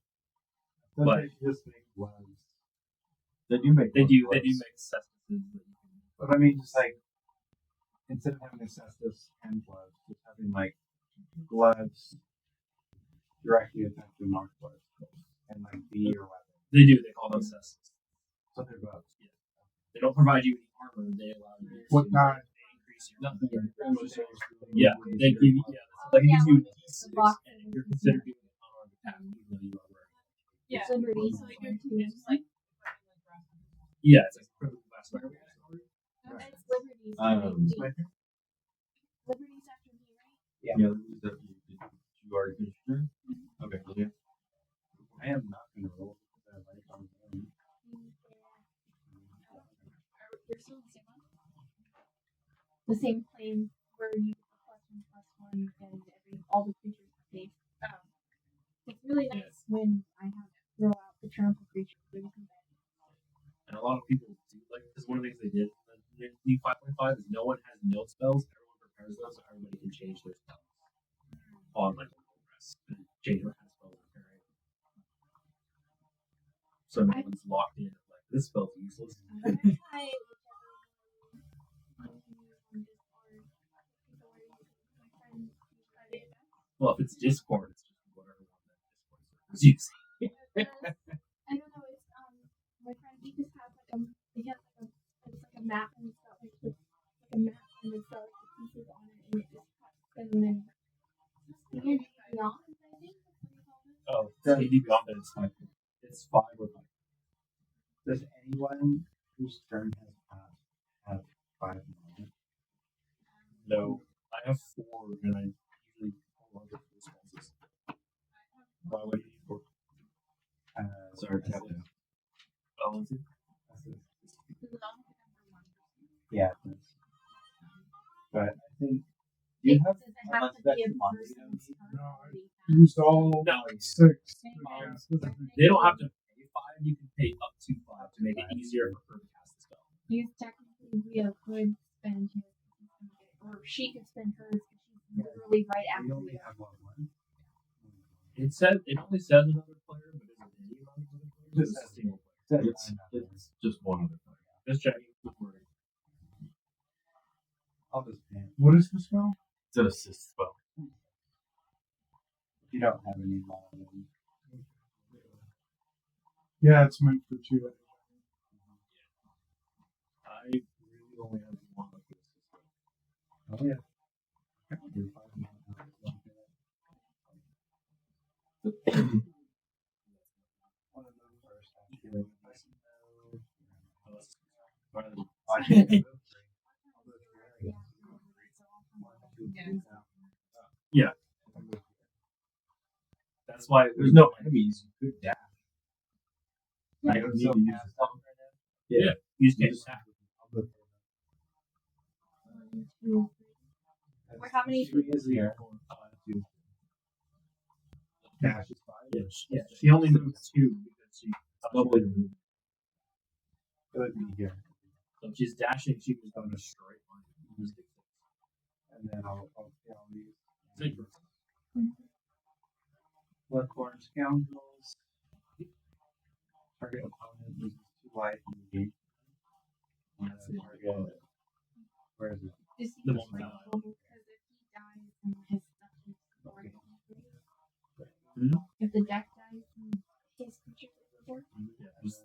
But just make gloves. They do make cestus's. But I mean, just like instead of having a cestus and gloves, just having like gloves directly attached to marked gloves and like be your weapon. They do. They call them cestus. So they're gloves. Yeah. They don't provide you any armor. They allow you. What kind? Increase your nothing. Yeah. They give you. Yeah. So they give you D6, and you're considered doing an unarmed attack even though you are wearing. Yeah. So like you're just like. Yeah, it's like criminal class weapon. It's Liberty's. Liberty's after me, right? Yeah. You already finished your turn? Okay. Yeah. I am not going to roll because I like on the you're still the same one. The same plane where you get the +1/+1 and all the creatures are based. It's really nice when I have to throw out the trample creature when you come back. And a lot of people do like because one of the things they did in the 5.5 is no one has node spells. Everyone prepares them so everybody can change their spells on like rest and change what kind of spells they carry. So no one's locked in. Like this spell's useless. I'm gonna try whichever one you use on Discord. So where you my friend you try it. Well, if it's Discord, it's just whatever one that Discord is using. I don't know. It's my friend. He just has like he has like it's like a map and it's got like a map and it's got like the pieces on it and it just cuts and then maybe beyond. I think that's what you call it. Oh, maybe beyond that, it's 5. It's 5 or 5. Does anyone whose turn has passed have 5 moments? No, I have 4, and I usually hold on to the responses. Why would you need 4? Sorry, Captain. Oh, is it? Yeah, it does. But I think you have Does it have to be a person's turn? No, I used all No. like 6. They don't have to pay 5. You can pay up to 5 to make it easier for her to cast the spell. He's technically Leah could spend his, or she could spend hers because she's literally right we after only Leah. have one. It only says another player, but is it any other player? Just It's a single It's just one other thing. player. Just checking. I'll just pay it. What is the spell? It's an assist spell. If you don't have any more, then Yeah, it's meant for 2. I really only have one of this. oh yeah. I can do 5 moments. One of them first. I'm feeling nice and low. I can't do it. Yeah. That's why There's no enemies. You could dash. I don't need to use the spell. Yeah. You just can't attack. Or how many Three is here. Dash is 5. Yeah. She only moves 2 because she Double your move. Could be here. So if she's dashing, she was going to straight line. And then I'll use Take her. Bloodborne Scoundrels. Target opponent loses 2 life in the game. And then target. Where is it? Just The use one like that- because if he dies and his stuff is stored, Hmm? if the deck dies and his creature is stored, Yeah, just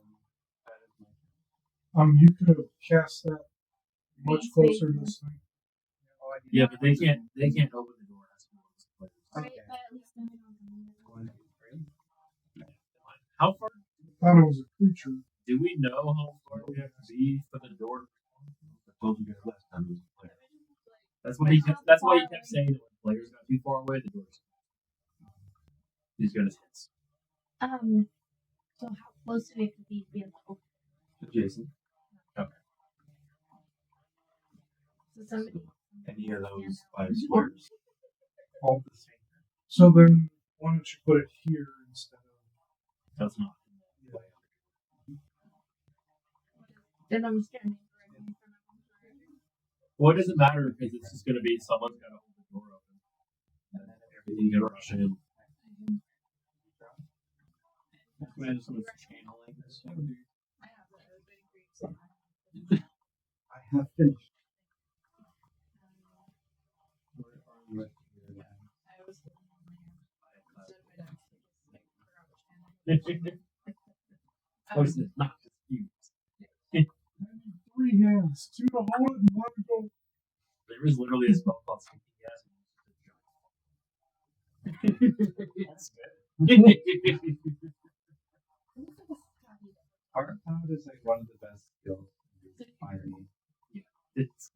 That is my turn. You could have cast that much Yes, closer to they- this thing. yeah, but they can't open the door. That's what it's like. right? Okay. But at least then I don't know. 1, 2, 3. How far Thought it was a creature. do we know how far we have to be for the door? I told you guys last time it was a player. That's why he kept saying that when players got too far away, the doors. He's gonna hit. So how close do we have to be to be able to open? Jason. So somebody. Any of those 5 squares. All the same. So then, why don't you put it here instead of? That's not. Then I'm standing right in front of him. Well, it doesn't matter because it's just gonna be someone's gotta hold the door open, and then everything gonna rush in. I just was channeling this. I have the big green sign. I have finished. Where are you at here then? I was holding it in my hand. Instead of my deck, I just forgot which hand I What is it? Not just you. 3 hands, 2 to hold it and 1 to go. There is literally a spell called Sneaky Gas. That's good. Art Pound is like one of the best skills in fighting. It's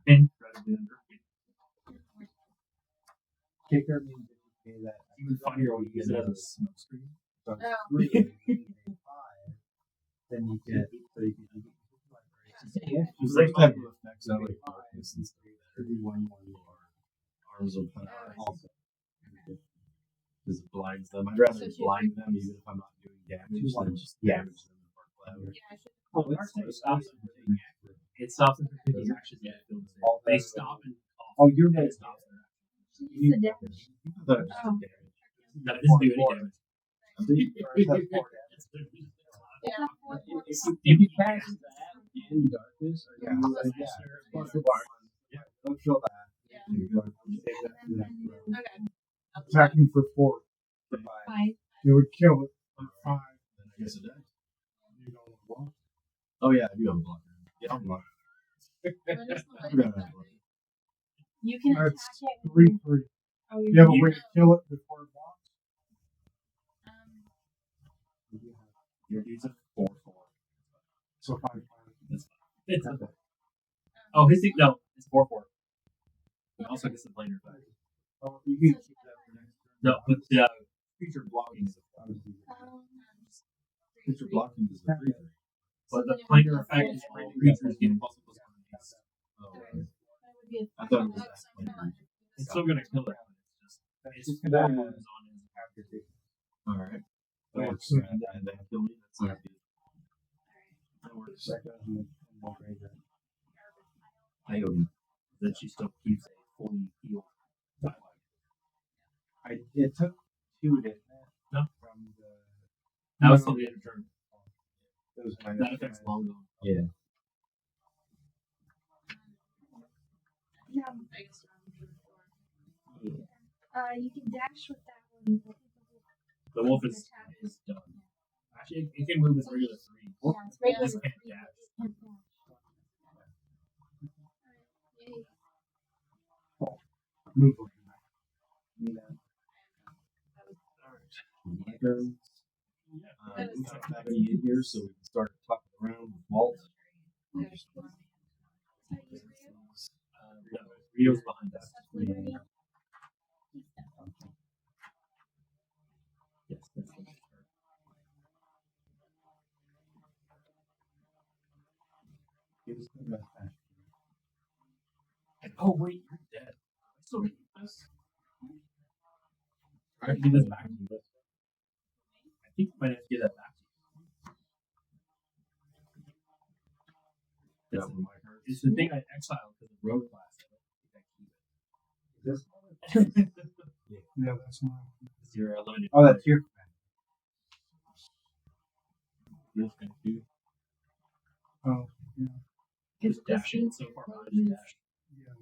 incredibly underrated. Kicker means if you pay that. Even funnier when you use it as a smoke screen. So Oh. 3, you pay 5, then you get, so you can There's those type of effects that like darkness and stuff that arms will put out also. Just blinds them. I'd rather blind them even if I'm not doing damage than just damage them or cloud. Oh, it stops them from taking action. It stops them from taking action. Yeah, they stop and Oh, you're right. it stops their action. She's the damage. I thought it was just damage. No, it doesn't do any damage. If you cast that in darkness, or Yeah. Don't kill that. Attacking for 4. Five. It would kill it for 5. Then I guess it does. You don't want Oh yeah, I do have a blocker. Yeah, I'm blocker. I forgot I have a blocker. You can attack That's it. 3/3. Oh, You have a way to kill it before it blocks. You're using 4/4. So 5. It's oh, his thing, no, it's 4/4. He also gets the planar effect. Oh, you can keep that for next turn. No, but Creature blocking is Um, creature blocking is the 3/3. but the planar effect is all creatures get plus plus one against. Oh, that would be a I thought it was that. It's still gonna kill it. It's just Yeah. 4 moves on his Alright. That Yeah, works. so- And then kill me. That's not good. That works. I owe you. Then she still keeps a fully healed. It took 2, didn't it? No. From the. That was till the end of turn. It was my That effect's long gone. Yeah. Yeah. You can dash with that one. The wolf is done. Actually, it can move its regular 3. Yeah, it's regular. It can't dash. It can't dash. Yay. Move. My turn. We don't have any in here, so we can start talking around with Walt. No, Rio's behind us. Yes, that's the next turn. Oh wait, you're dead. I still need this. I can give this back to you. But I think you might have to give that back to you. That It's, one might hurt. it's the thing I exiled because of rogue class. I don't think I keep it. Yeah, that's mine. It's your limited. Oh, that's your. Yes, thank you. Oh, yeah. Just dashing so far behind his dash. Yeah.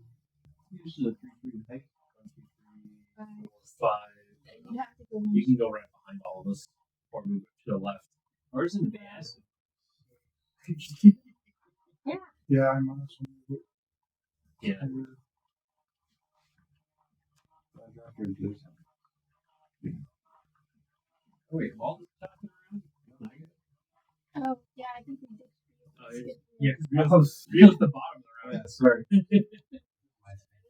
This is a 3/3 attack. 5. You have to go. You can go right behind all of us or move to the left. Or is it advanced? Yeah, I'm honestly. Yeah. Wait, Walt is talking around? No, I get it. Oh, yeah, I think we did. Yeah, because Rio's the bottom of the round. Yeah, sorry.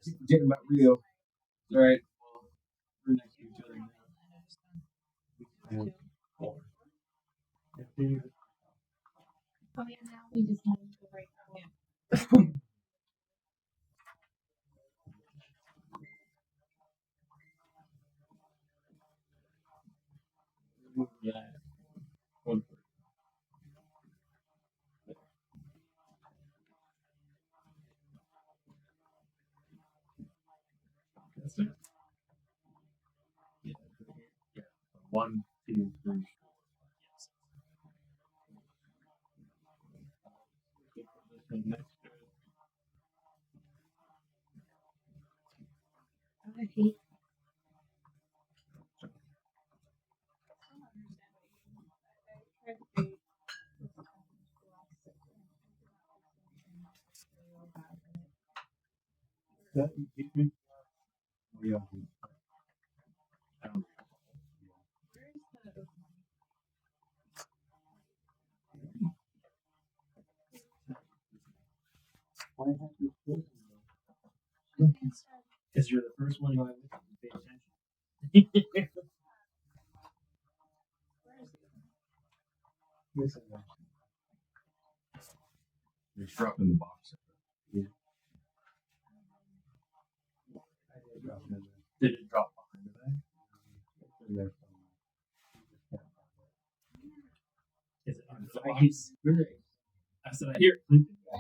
Keep forgetting about Rio. Alright. Well, we're next to each other now. Oh, yeah, now we just have to go right now. Yeah. 1 3. That's it. Yeah. 1, 2, 3, 4. Yes. Next. I hate. That you keep me? Yeah. Why have you chosen Because you're the first one who I look at and pay attention. this? You're dropping the box. I did drop it in there. Did it drop behind the bag? It's in there somewhere. Is it under the I box? keep spirit. I said I hear it. I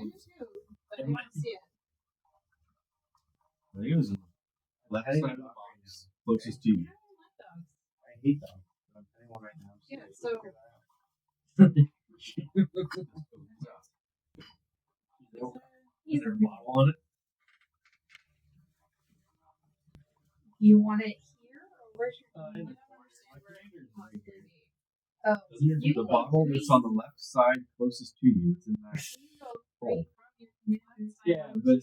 do too, but I It might- don't see it. I think it was in the left side of the box, closest to I you. don't like dogs. I hate them. But I'm playing one right now. Yeah, so Is there a bottle on it? Do you want it here or where's your? I don't understand where it possibly be. Oh, Doesn't it you the go bottle that's on the left side closest to you? It's in that. you go straight from your command Yeah, side. but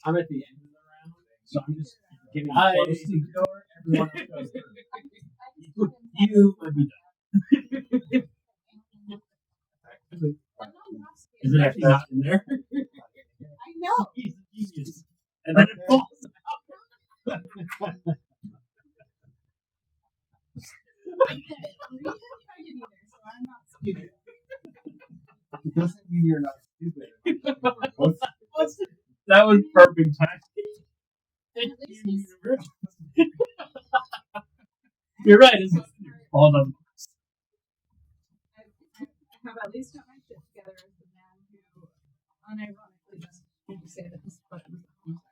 I'm at the end of the round, so I'm just getting I- close to the door. Everyone else goes through. You might be done. Is it actually not in there? I know. He's a genius. And then it falls out. I didn't either, so I'm not stupid. It doesn't mean you're not stupid. What's That was perfect timing. At least he's You're right. It falls out. I have at least got my shit together as the man who unironically just didn't say this, but it was homosexual.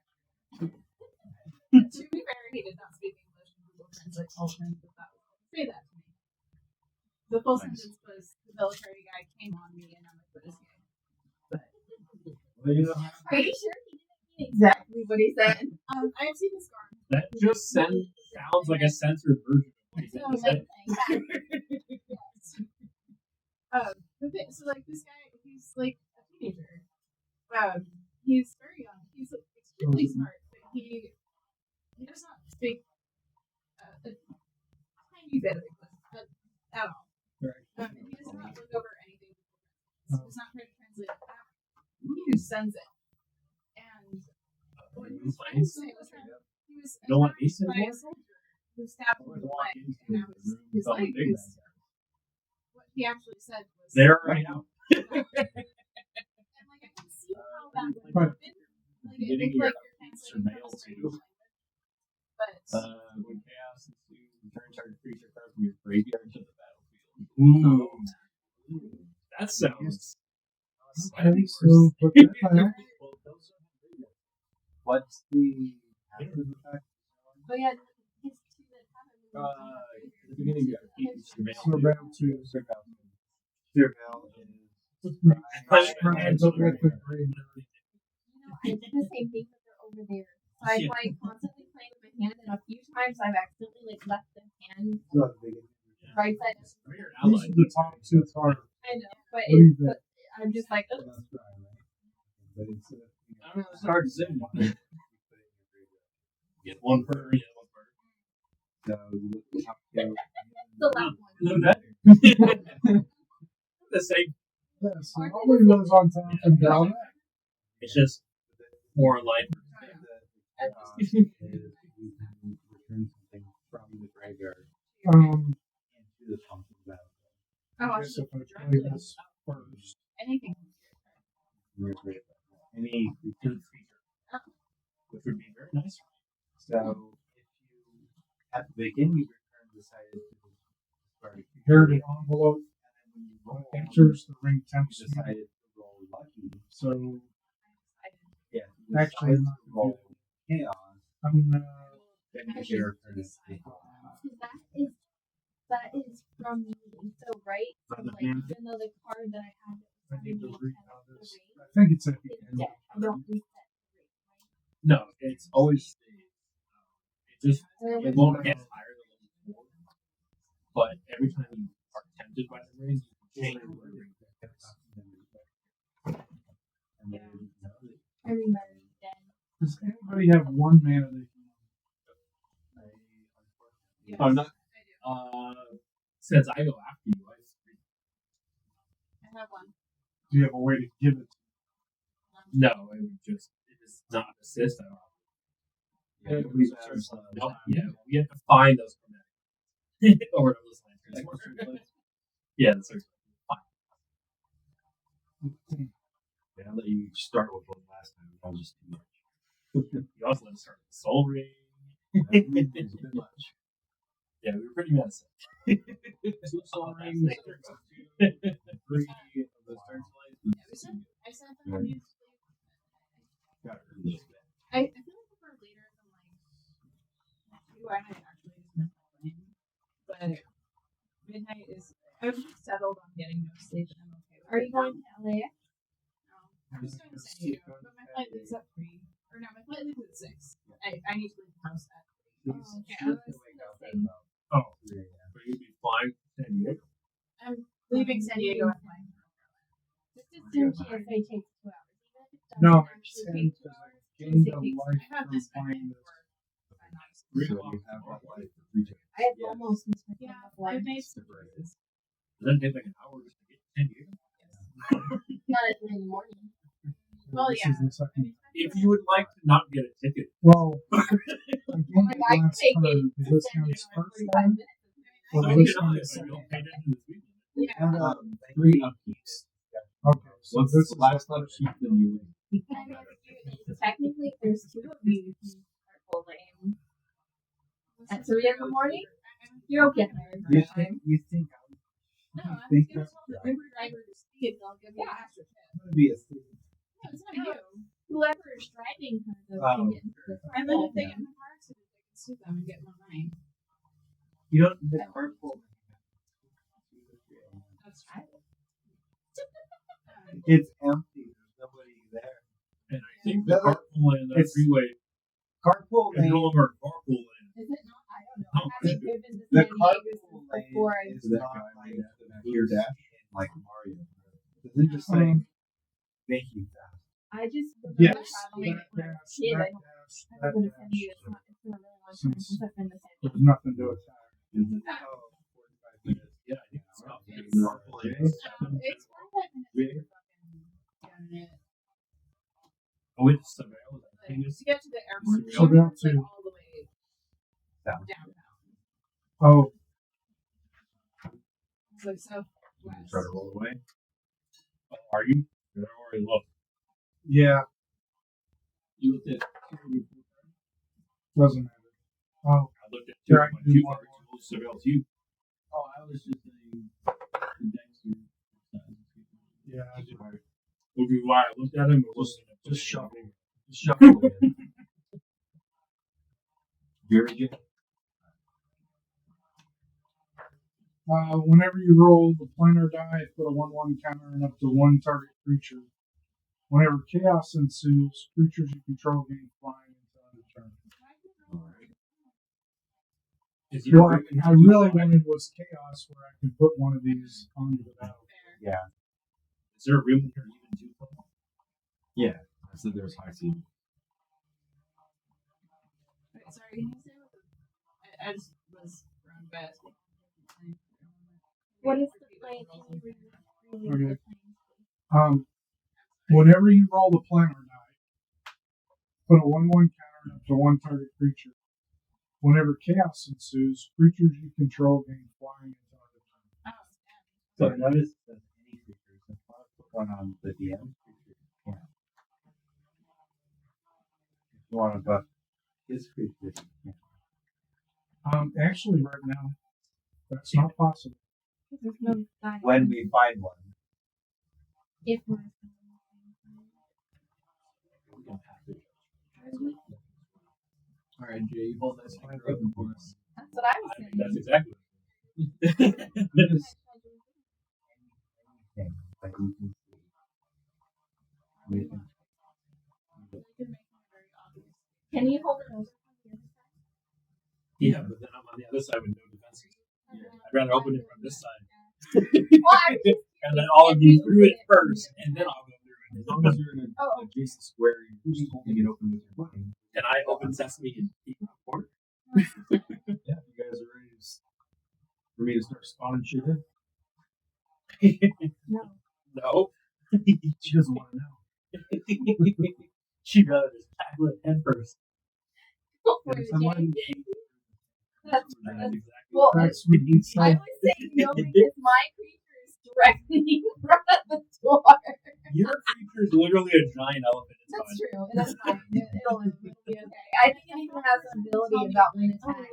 To be fair, he did not speak English, and Google Translate told him that was say that to me. The full sentence was the military guy came on me, and I'm like, what is gay? well, you know, Are you sure he didn't mean exactly what he said? I've seen the scar. That just sounds like a censored version of what he So, said. so like this guy, he's like a teenager. He's very young. He's like, extremely smart, but he does not speak a tiny bit of English at all. And he does not look over anything. He does not try to translate it back. He just sends it. And what he was trying to say was that he was You don't want attacked ace by anymore? a soldier who stabbed him in the leg, and now his All the leg big is. guys. What he actually said was. They're right now. And like I can see how that would happen. Like it Getting looked like your you're extra translating mail from a strange too. language. But When chaos ensues, return target creature card from your graveyard to the battlefield. Ooh. That sounds. Okay, so put that back. what's the after the fact? Oh yeah, his two that haven't At the beginning, you have to keep your mail. So back to Cyrval is Ryan's up at the graveyard. You know, I did the same thing when they're over there. So I'm like constantly playing with my hand, and a few times I've accidentally like left the hand not the beginning. right side up. Your These ally. are the top two cards. I know, but, What do you think? but I'm just like, Well, that's right, right? But it's I don't know. It's hard to say. Get one per. Yeah, one per. so you look up to the left one. Look at that. The same. Yeah, so nobody lives on top and down. It's just more life. is you can return something from the graveyard Um, into the pumpkin battle. oh, I guess if I play this first. anything. From your graveyard. Any return creature. Which would be very nice. So if you at the beginning you return decided to discard a creature, Here's an envelope. and then when you roll, Enters the ring you temps. decided to roll lucky. So Yeah. Actually, you I'm not decided to roll chaos. I'm gonna. Then you get your return is That is from me. So right, From the like hand. even though the card that I had I need to was read kind how of this. the ring, I think it's at the it's end. dead. I don't reset the ring. No, it's always. It just Right? it won't get higher than level 4. But every time you are tempted by the ring, you can change the ring. And then you know that I remember then. Does anybody have one mana they can? Yes, Oh, not. I do. Since I go after you, I have one. Do you have a way to give it? no, it would just it is not assist. I don't yeah, know. we have, No, yeah, we have to find those chromatic. Or whatever this lanterns were. Yeah, that's fine. I let you start with one last time. That was just too much. You also let us start with the soul ring. It was a bit much. Yeah, we were pretty messy. 2 soul rings, 3 of the start slides. I sent them a new Got it really bad. I feel like for later than like 2, I might actually just miss my plane. But midnight is. I've just settled on getting no sleep, and I'm okay with Are it. you going to LAX? No, I'm just going to San Diego. But my flight leaves at 3. Or no, my flight leaves at 6. I need to leave the house at 3. Yeah, I was saying, Oh, but you'd be flying to San Diego. I'm leaving San Diego and flying to North Carolina. Just assume TSA takes 2 hours. Even if it doesn't No, actually and take 2 there's hours. a gain TSA of takes life I have from this flying for this. 3 So o'clock you have tomorrow that morning. life for retail. I have almost missed my Yeah, flight. I've made some choices. Does that take like an hour just to get to San Diego? Not at 3 in the morning. Well, This yeah. is the second. If you would like to not get a ticket, Well, again, Like, I can last make turn, it is this San going to Diego in start 45 minutes. Or so is you this can going to always second? don't pay attention this weekend. Yeah. And, 3 upkeeps. okay, so Once this the is last upkeep, then you win. I mean, technically, if there's 2 of you, you can start full lane. At 3 in the morning, you'll get there. You think No, I'm think just gonna tell the Uber driver to speed. They'll give me extra tip. it's gonna be a thing? No, it's not you. Whoever is driving her, though, can get into the And then if they get in a car accident, they can sue them and get more money. You don't the carpool. That's right. It's empty. There's nobody there. And I think the carpool and the It's- freeway Carpool is no lane. longer a carpool lane. Is it not? I don't know. No, I haven't driven to The San Diego carpool lane before I is that not guy like with your dash like Mario. Doesn't just say make you fast. I just remember Yes, traveling that when I was a dash, kid. that I don't dash, I that don't know San dash. Diego. It's been a really long time since I've been to San Diego. There's nothing to attack. Oh, 45 minutes. Yeah, I think it's not. It's- Carpool lane. It's 45 minutes to fucking down it. I went to Seville. I think Like, it's to get to the airport, Seville it's like too. all the way Down. downtown. Oh, It's like southwest. try to roll away. Oh, are you? You're already low. yeah, You looked at doesn't matter. Oh, I looked at 2 Here, I of my can do 2 one cards. more. Seville too. Oh, I was just saying the Dexter. yeah, I do. Would be why I looked at him. It wasn't Just shuffle. Just shuffle in. Very good. Whenever you roll the planar die, put a 1/1 counter and up to 1 target creature. Whenever chaos ensues, creatures you control gain flying until end of turn. Is your What agreement I to do really that? wanted was chaos, where I could put one of these onto the battle. Yeah. Is there a room here even to play? Yeah. I said there's high seed. Wait, sorry, can you say what I just was wrong best. What is the plane? Can you read the plane? Whenever you roll the planar die, put a 1/1 counter and up to 1 target creature. Whenever chaos ensues, creatures you control gain flying until end of turn. Oh, So notice that any creatures, if I put one on the DM creature, you can. If you want to buff his creature, you can. Actually, right now, that's not possible. There's no die. When we find one. If we're We don't have to. All right, Jay, you hold that spider open for us. that's what I was I saying. think that's exactly. Anything that you can see. We can. Can you hold it over on the other side? Yeah, but then I'm on the other side with no defenses. I'd rather open it from this side. Well, I was just And then all of you through it first, and then I'll go through it. As long as you're in an Oh. adjacent square, you're just holding it open with your button. And I open sesame and eat my pork. Yeah, you guys are ready for me to start spawning shit in. no. No. She doesn't want to know. She'd rather just tackle it head first. For If the someone- day. That's That's exactly well, what That's what you I say. was saying no because my creature is directly in front of the door. your creature is literally a giant elephant. It's That's fine. true. And that's fine. It'll be okay. I think it even has an ability about when attack.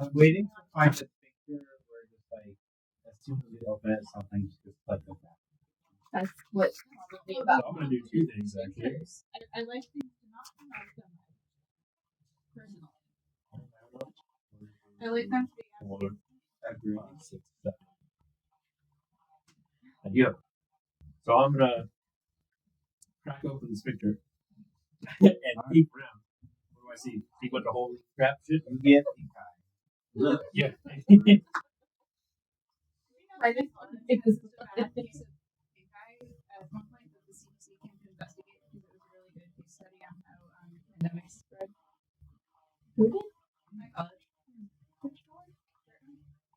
I'm waiting to find a picture where just like as soon as we open it, something just like that. That's what's probably So about. I'm gonna do two things actually. I like things to not come out of them. Personally. I like them to be One, Agree. 5, 6, 7. And you. So I'm gonna crack open this picture and peek around. What do I see? See what the whole crap shit? You get Look, yeah. I just wanted to case of a guy at one point that the CDC came to investigate because it was a really good case study on how pandemics spread. Who did? My college.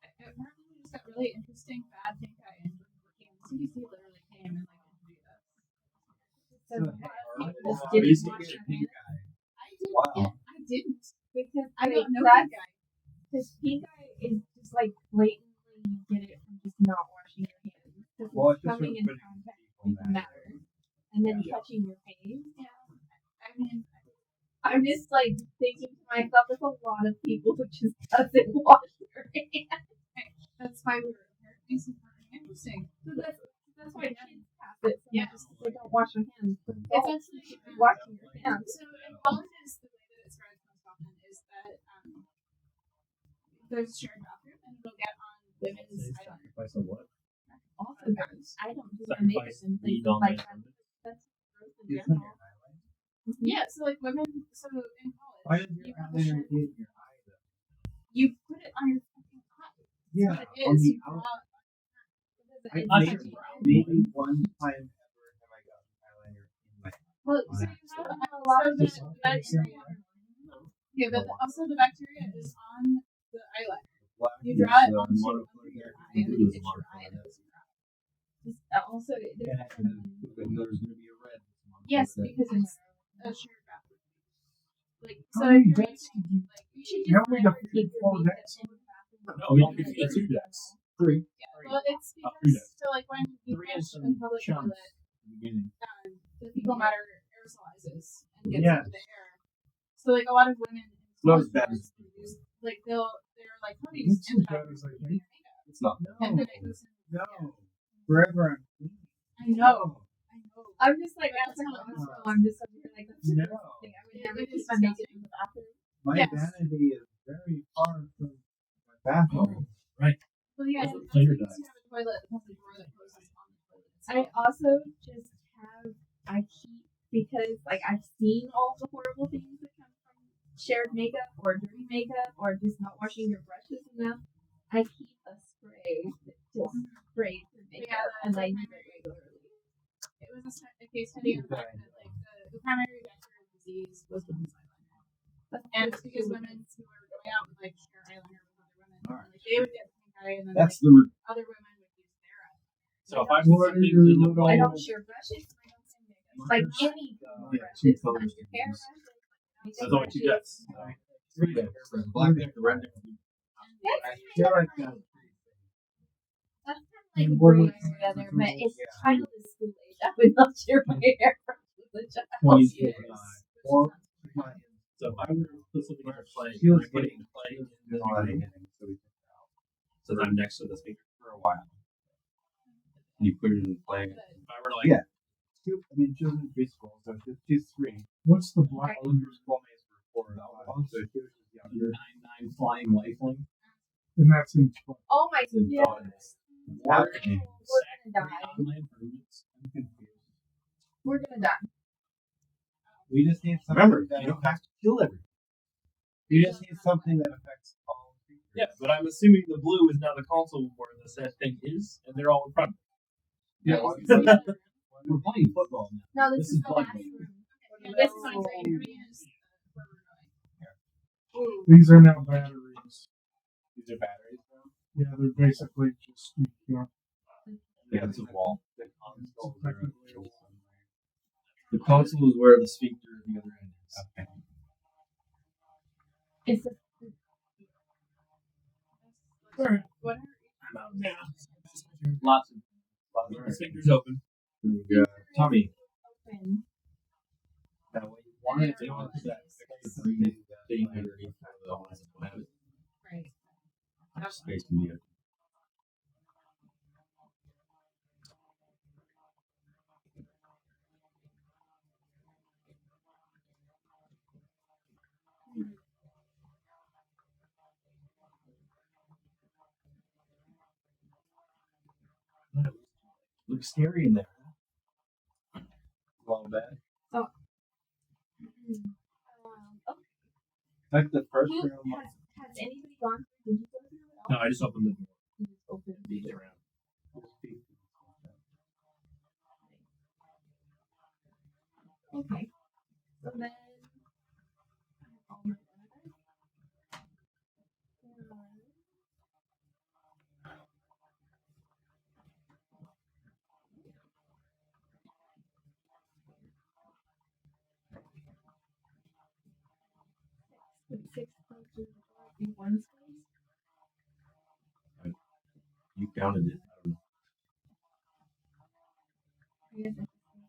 Apparently we just got really interesting bad pink eye and working. The CDC literally came and like interviewed us. So This Wow, didn't basically wash your pink hands. I didn't. Wow. I didn't. Because I don't know that's that guy. because pink eye is just like blatantly you get it from just not washing your hands. Because Well, it's it's just coming in putting contact people with matter. And then touching your face. Yeah. I mean, I'm just like thinking to myself, there's a lot of people who just doesn't wash their hands. that's why we were apparently super interesting. So that's why kids pass it. So Yeah. just they don't wash their hands. But It's adults actually should be washing your hands. So in colleges, the way that it spreads most often is that there's a shared bathroom and it'll get on women's eyeliner. Sacrifice on what? Also, guys, I don't do my makeup Sacrifice and the things non-man like that. women. That's gross in Isn't general. it? Yeah, so like women, so in college, Why does you your have a eyeliner shared, get in your eye though? you put it on your fucking eye. Yeah, That's what it on is. the You out. draw- I it's maybe, touching. maybe one time ever have I gotten eyeliner in my Well, so you have a lot of the bacteria. Yeah, but also the bacteria is on the eyeliner. black. You draw it is, onto monochlor your there. eye and then you get your eye and it goes in your eye. Just also, it Yeah, depends and on- then there's gonna be a red. Yes, because it's a shared bathroom. Like, so How many if you're decks making, like, you should You just don't need never to keep feed your 4 makeup decks. in the bathroom. No, we don't get to get 2 decks. 3. well, it's Oh, 3 because, decks. so like when you 3 and flush some a public chunks toilet, in the beginning. the fecal matter aerosolizes and gets Yes. into the air. So like a lot of women in Not as college bad bars use, like they're like hoodies It's in the as bad bathroom as I with their think. makeup. It's not. And then it goes in. No. Forever I'm clean. I know. I know. I'm just like, That's after how it high is. school, I'm just over here like, that's the No. grossest thing. I would It never is keep my makeup disgusting. in the bathroom. My Yes. vanity is very far from my bathroom. Well, yeah, Also, that's player like dies. you have a toilet that has a drawer that closes on the toilet. I also just I keep, because like I've seen all the horrible things that come from shared makeup or dirty makeup or just not washing your brushes enough. I keep a spray that just sprays your makeup and I use it regularly. It was a case study on the fact that like the primary vector of disease was women's eyeliner. And it's because women who were going out would like share eyeliner with other women. Alright. Like they would get pink eye and then That's like, the other women would use their eyeliner. So if I put What are something your in the little- I bowl, don't share brushes. I don't send makeup. Markers? Like any Yeah, brushes, 2 colors your to hair use. brushes. there's only 2 decks. 3 decks. Black deck, the red deck. That's I feel like that's That's kind of like a And what gray was- area there, but it's Yeah. kind of the school age. I would not share my hair with a child. 20 years. years. Well, So if I were to put something in play, She was I put it in play, doing a lot of hitting, so we took it out so that I'm next to the speaker. For a while. You put it in play. If I were to like, Yeah. She was in preschool, so she's 3. What's the black? All of her schoolmates were 4 and 5, so she was just younger. 9 flying lifelink. And that's in 12. Oh my in god. bonus. We're gonna die. Online improvements. I'm confused. We're gonna die. We just need something Remember, that you don't have to kill everyone. we just need something that affects all creatures. Yeah, but I'm assuming the blue is now the console where the said thing is, and they're all in front of me. Yeah, This is the other room. We're playing football now. No, this is the blood last money. room. Yeah, this is what I'm saying. Green is where we're going. These are now batteries. These are batteries now. Yeah, they're basically just, you can't, Yeah, it's a wall. The consoles it's are technically a up wall. somewhere. The console is where the sphincter at the other end is. Okay. It's a, Alright. What are I'm out now. Lots of fingers open. And, Tommy, in. That way, one if they want that green thing underneath the ones that don't have it. Right. Space media. Looks scary in there. Long bad. Okay. Like the first Who room. has anybody gone through? Did you go through it all? No, I just opened the door. You just opened it. Beat it around. Okay. So then. All my others. Six points to the door, be one space. You counted it. I don't know. I guess that's the same.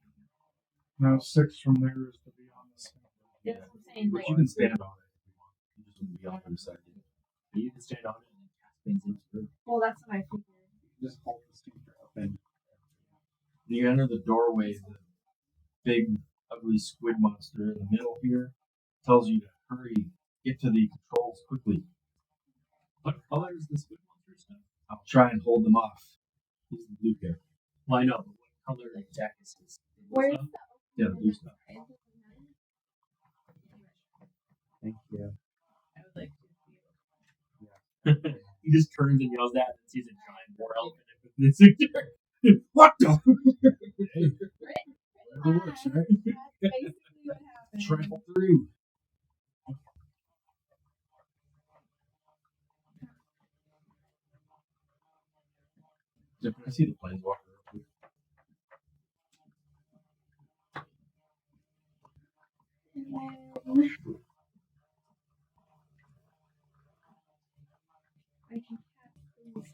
Now 6 from there is to be on the same. That's what I'm saying. But Like, you can stand on it if you want. You just wouldn't be on the other side. You can stand on it and then cast things into it. well, that's what I figured. Just hold the speaker open. You enter the doorway, the big, ugly squid monster in the middle here tells you to hurry, get to the controls quickly. What color is the squid monster stuff? I'll try and hold them off. He's the blue character. Well, I know, but what color exactly is his Where's stuff? the Yeah, the blue stuff. Thank you. I would like to see it. He just turns and yells that and sees a giant war elephant with this signature. What the? It works, right? That's basically what happened. Trample through. Yeah, I see the planeswalker. And then I can cast these.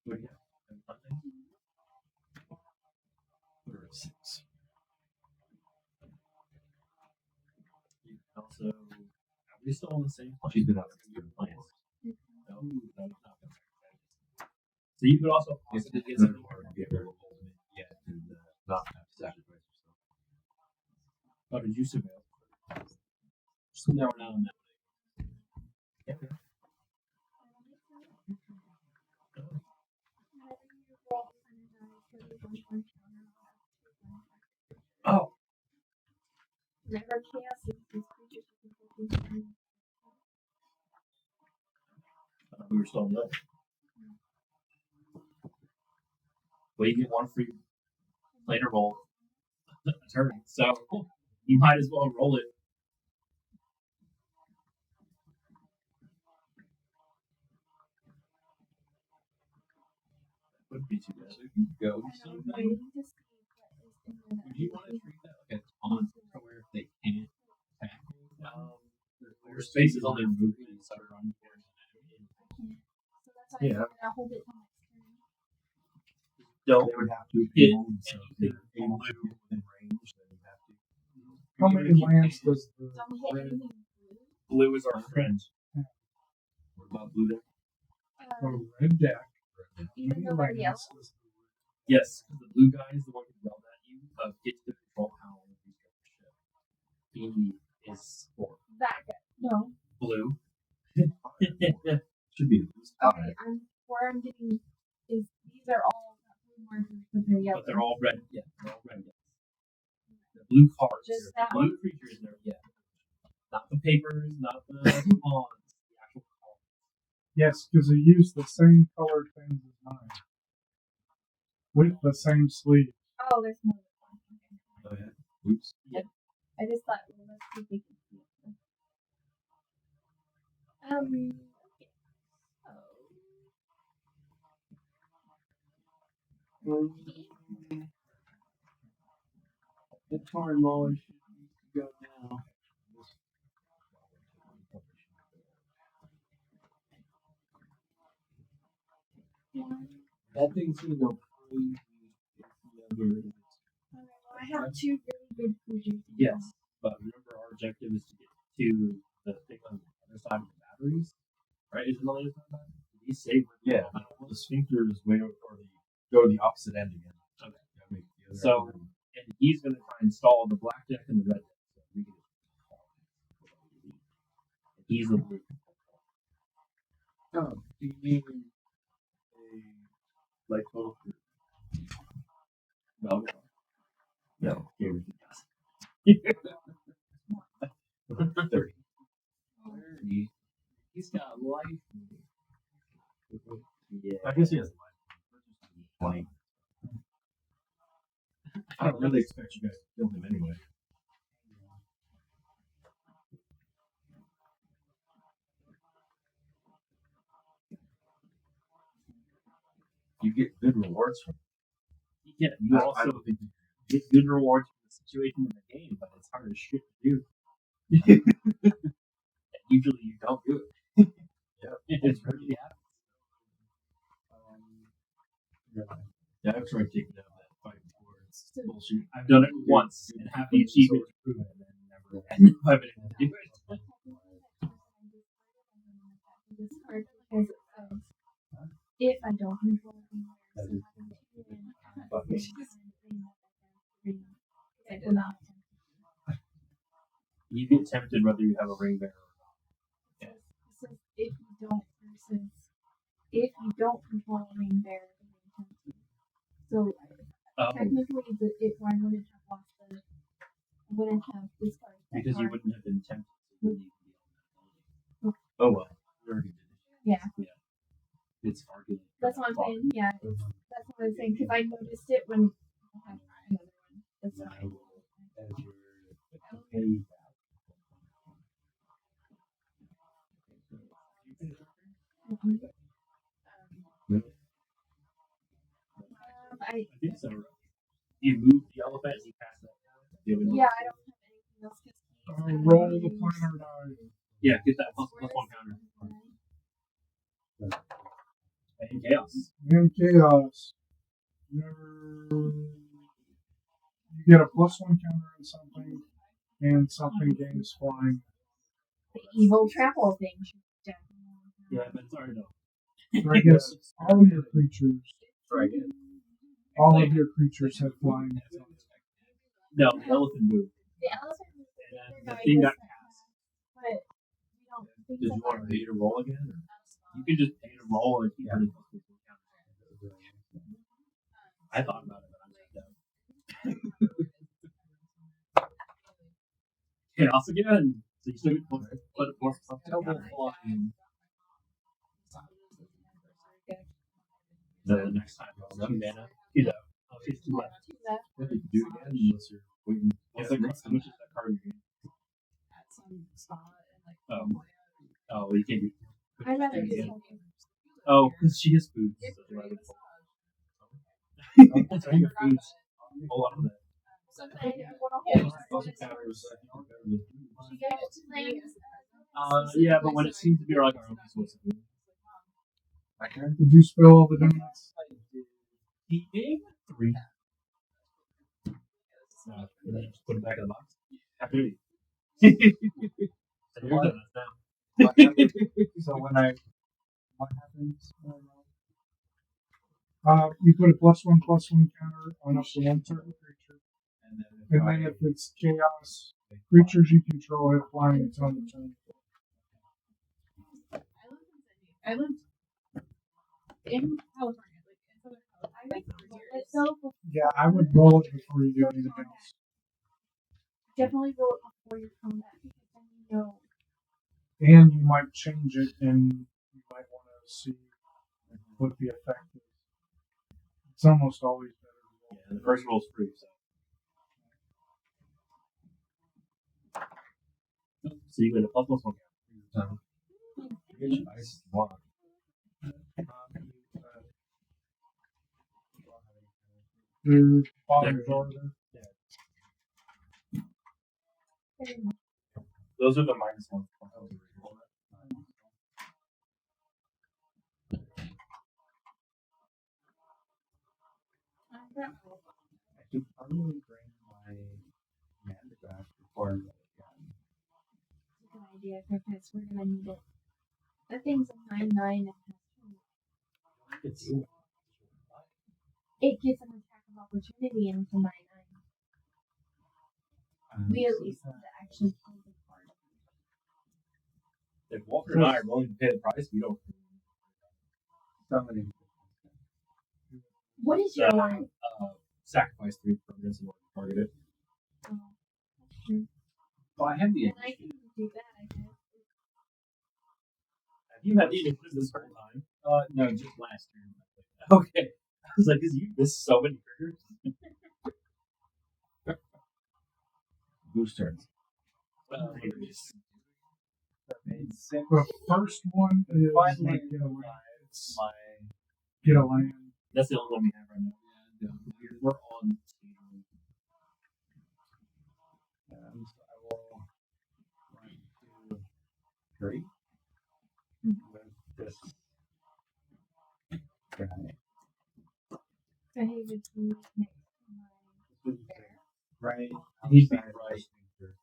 What do you have? Put her at 6. You can also. Are we still on the same plan? She's been out for Your plans. No, No, not gonna. So you could also possibly get something more. get rid of ultimate yet and not have to sacrifice yourself. Oh, did you surveil? Just narrow down on that. Yeah. Oh, Never chaos is these creatures with the focus. we were still in love. Well, you get one free later roll a turn, so you might as well roll it. Wouldn't be too bad. So you go I'm something. waiting to see what is in the Would you want to treat that like a taunt to where if they can't attack your space is only moved and so run for an enemy? So that's why Yeah. I'm gonna hold it till next turn. Don't They would have to hit so if they're able to get within range, then you have to. How many lands does the Don't hit red anything Blue is our friend. What about blue deck? blue. red deck? Even How though many they're yellow. lands does the red Yes, the blue guy is the one who yelled at you. Gets to control how you get the ship. He is for That guy. No. blue. Should be at least Okay, where I'm getting is these are all blue markers, but they're yellow. But they're all red. Yeah, they're all red. The blue cards. Just the that blue one? creatures. Yeah. Not the papers. Not the pawns. The actual cards. Yes, because he used the same colored things as mine. With the same sleeve. Oh, there's more than one. Go ahead. Oops. I just thought, well, let's see if we can see it. Okay. The torn molar should go now. That thing's gonna go crazy if you ever. I have two really good creatures. Yes, but remember our objective is to get to the thing on the other side of the batteries, right? Isn't the other side of the battery? He's safe. Yeah. The sphincter is way over, or go to the opposite end again. Okay. Yeah, make the other So, end. and he's going to try and stall the black deck and the red deck. So we can he's the blue. Oh, do you mean a light total? No. No, here we go. 30. 30. He's got life. Yeah. I guess he has 20. I don't really expect you guys to kill him anyway. You get good rewards from Yeah, you I also don't think get good rewards for the situation in the game, but it's hard as shit to do. Usually you don't do it. It's really happens. Yeah, I've tried taking down that fight before. It's bullshit. I've done it once and have the achievement to prove it, and then never have been able to do it. Discard because it says if I don't control it, I do not. You get tempted whether you have a ring bearer or not. It says if you don't versus if you don't control a ring bearer. So technically, I wouldn't have lost the. I wouldn't have discarded that Because you card. wouldn't have been tempted. So you wouldn't even be on that. Oh well. You already did it. Yeah, It's arguing. that's what I'm saying. Yeah, that's what I'm saying because I noticed it when I had another one. That's fine. I think so. You move the elephant, you pass that down. Yeah, I don't have anything else. Roll the planner die. Yeah, get that plus one counter. And chaos. In chaos, you get a +1 counter on something, and something gains flying. The evil travel thing. Yeah, but it's already done. So I guess all of your creatures, Try again. all of your creatures have flying. No, the elephant moved. The elephant was And the thing got cast. but we don't. Did you want to pay to roll again? Or? You can just pay to roll and keep running plus one counter. I thought about it, but I'm checked out. Chaos again. So you still get put a plus Double counter. flying. The next time, 2 mana. You know, it's 2 left. Then you can do it again unless you're waiting. What's that? How much is that card in your game? At some spot and Oh, you can't do. I'd rather do Yeah. something. Oh, because she has food. So that's right, your food's a lot of that. Sometimes you want to hold Plus counters, I think are better than She gets to play. Yeah, but when it seems to be like our only source of food. Did you spill all the donuts? He gave 3. Just put it back in the box. Happy to eat. So you're done now. So what happens? You put a +1 counter on up to one certain creature, And then and then if it's chaos, creatures you control have flying until the turn. I lived in California, like in Southern California, for years. So Yeah, I would roll it before you do anything else. definitely roll it before your combat because then you know. And you might change it, and you might want to see what the effect is. It's almost always better to roll. Yeah, the first roll's free, so. So you get a plus one counter. nice one. Your father's order. Those are the minus ones. I could probably bring my Or It's a good idea because we're gonna need it. That thing's a 9/9 and It's you. it gets an attack of opportunity and it's a 9/9. We at least have to actually pull the card. If Walker and I are willing to pay the price, we don't. somebody. What is your line? Sacrifice 3 permanents in order to target it. That's true. Well, I have the And I can do that, I guess. Have you had even this whole time? no, just last turn. Okay. I was like, because you missed so many triggers. Whose turn? The first one is Finally, like, get away. it's my. Get a land. That's the only one we have right now. We're on. So I will run 2, 3 with this guy. So he would be next to my bear. Right. He'd be outside right. the center.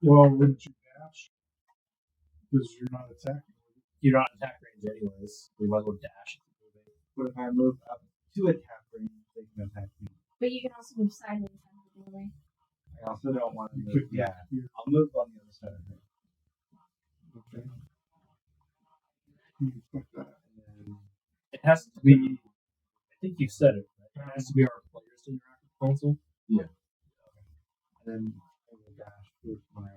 Well, wouldn't you dash? Because you're not attacking. You're not in attack range anyways. We might as well dash. But if I move up to attack range, they can attack me. But you can also move sideways out of the doorway. I also don't want to You move. could Yeah, here. I'll move on the other side of it. Okay. You can put that. And then It has to be. I think you said it. Right? It has to be our players to interact with the console. and then I will dash with my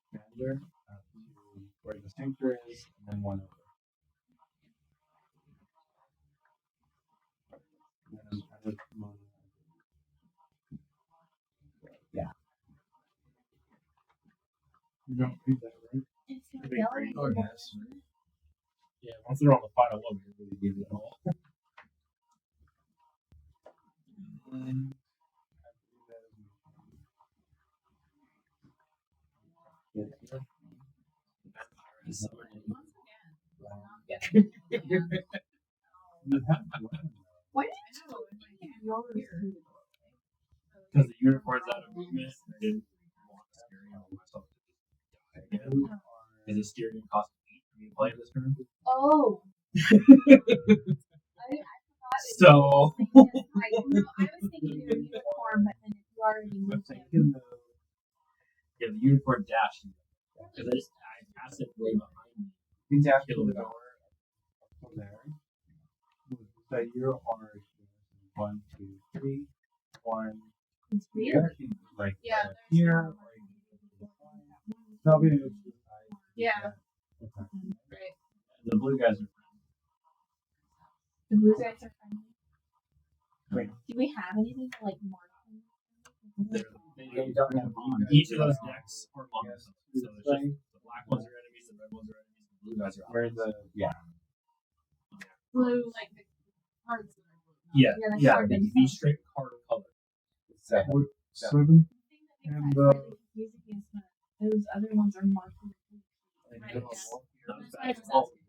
commander to where the sinister is, and then one over. And then I'm kind of come on. Yeah. You don't need that, right? It's not Big yelling brain. at you. yes. Yeah, once they're on the final one, we really give it all. What? Because the unicorn's out of movement, I didn't want to scare myself to die again. Because the steering cost me for me to play this turn. Oh. I forgot. So. I was thinking of a unicorn, but then if you already moved him. Yeah, the unicorn dashed. Because I passed it way behind me. You dash to Kill the the door from there. So you are 1, 2, 3, 1. It's weird. Like Yeah, here. Probably move to the side. Yeah. Okay. Right. The blue guys are The blue guys are friendly. Wait. Do we have anything to like mark them? They don't have each of those decks are monsters. So it's just the black ones are enemies, the red ones are enemies, the blue guys are Where the Blue, like the cards that are blue. Yeah, Yeah, yeah, card the themselves. straight card color. 7. 7. The thing And, that makes it really confusing is that those other ones are marked with blue. Right, Yeah. yeah. Not That's bad. why I was asking.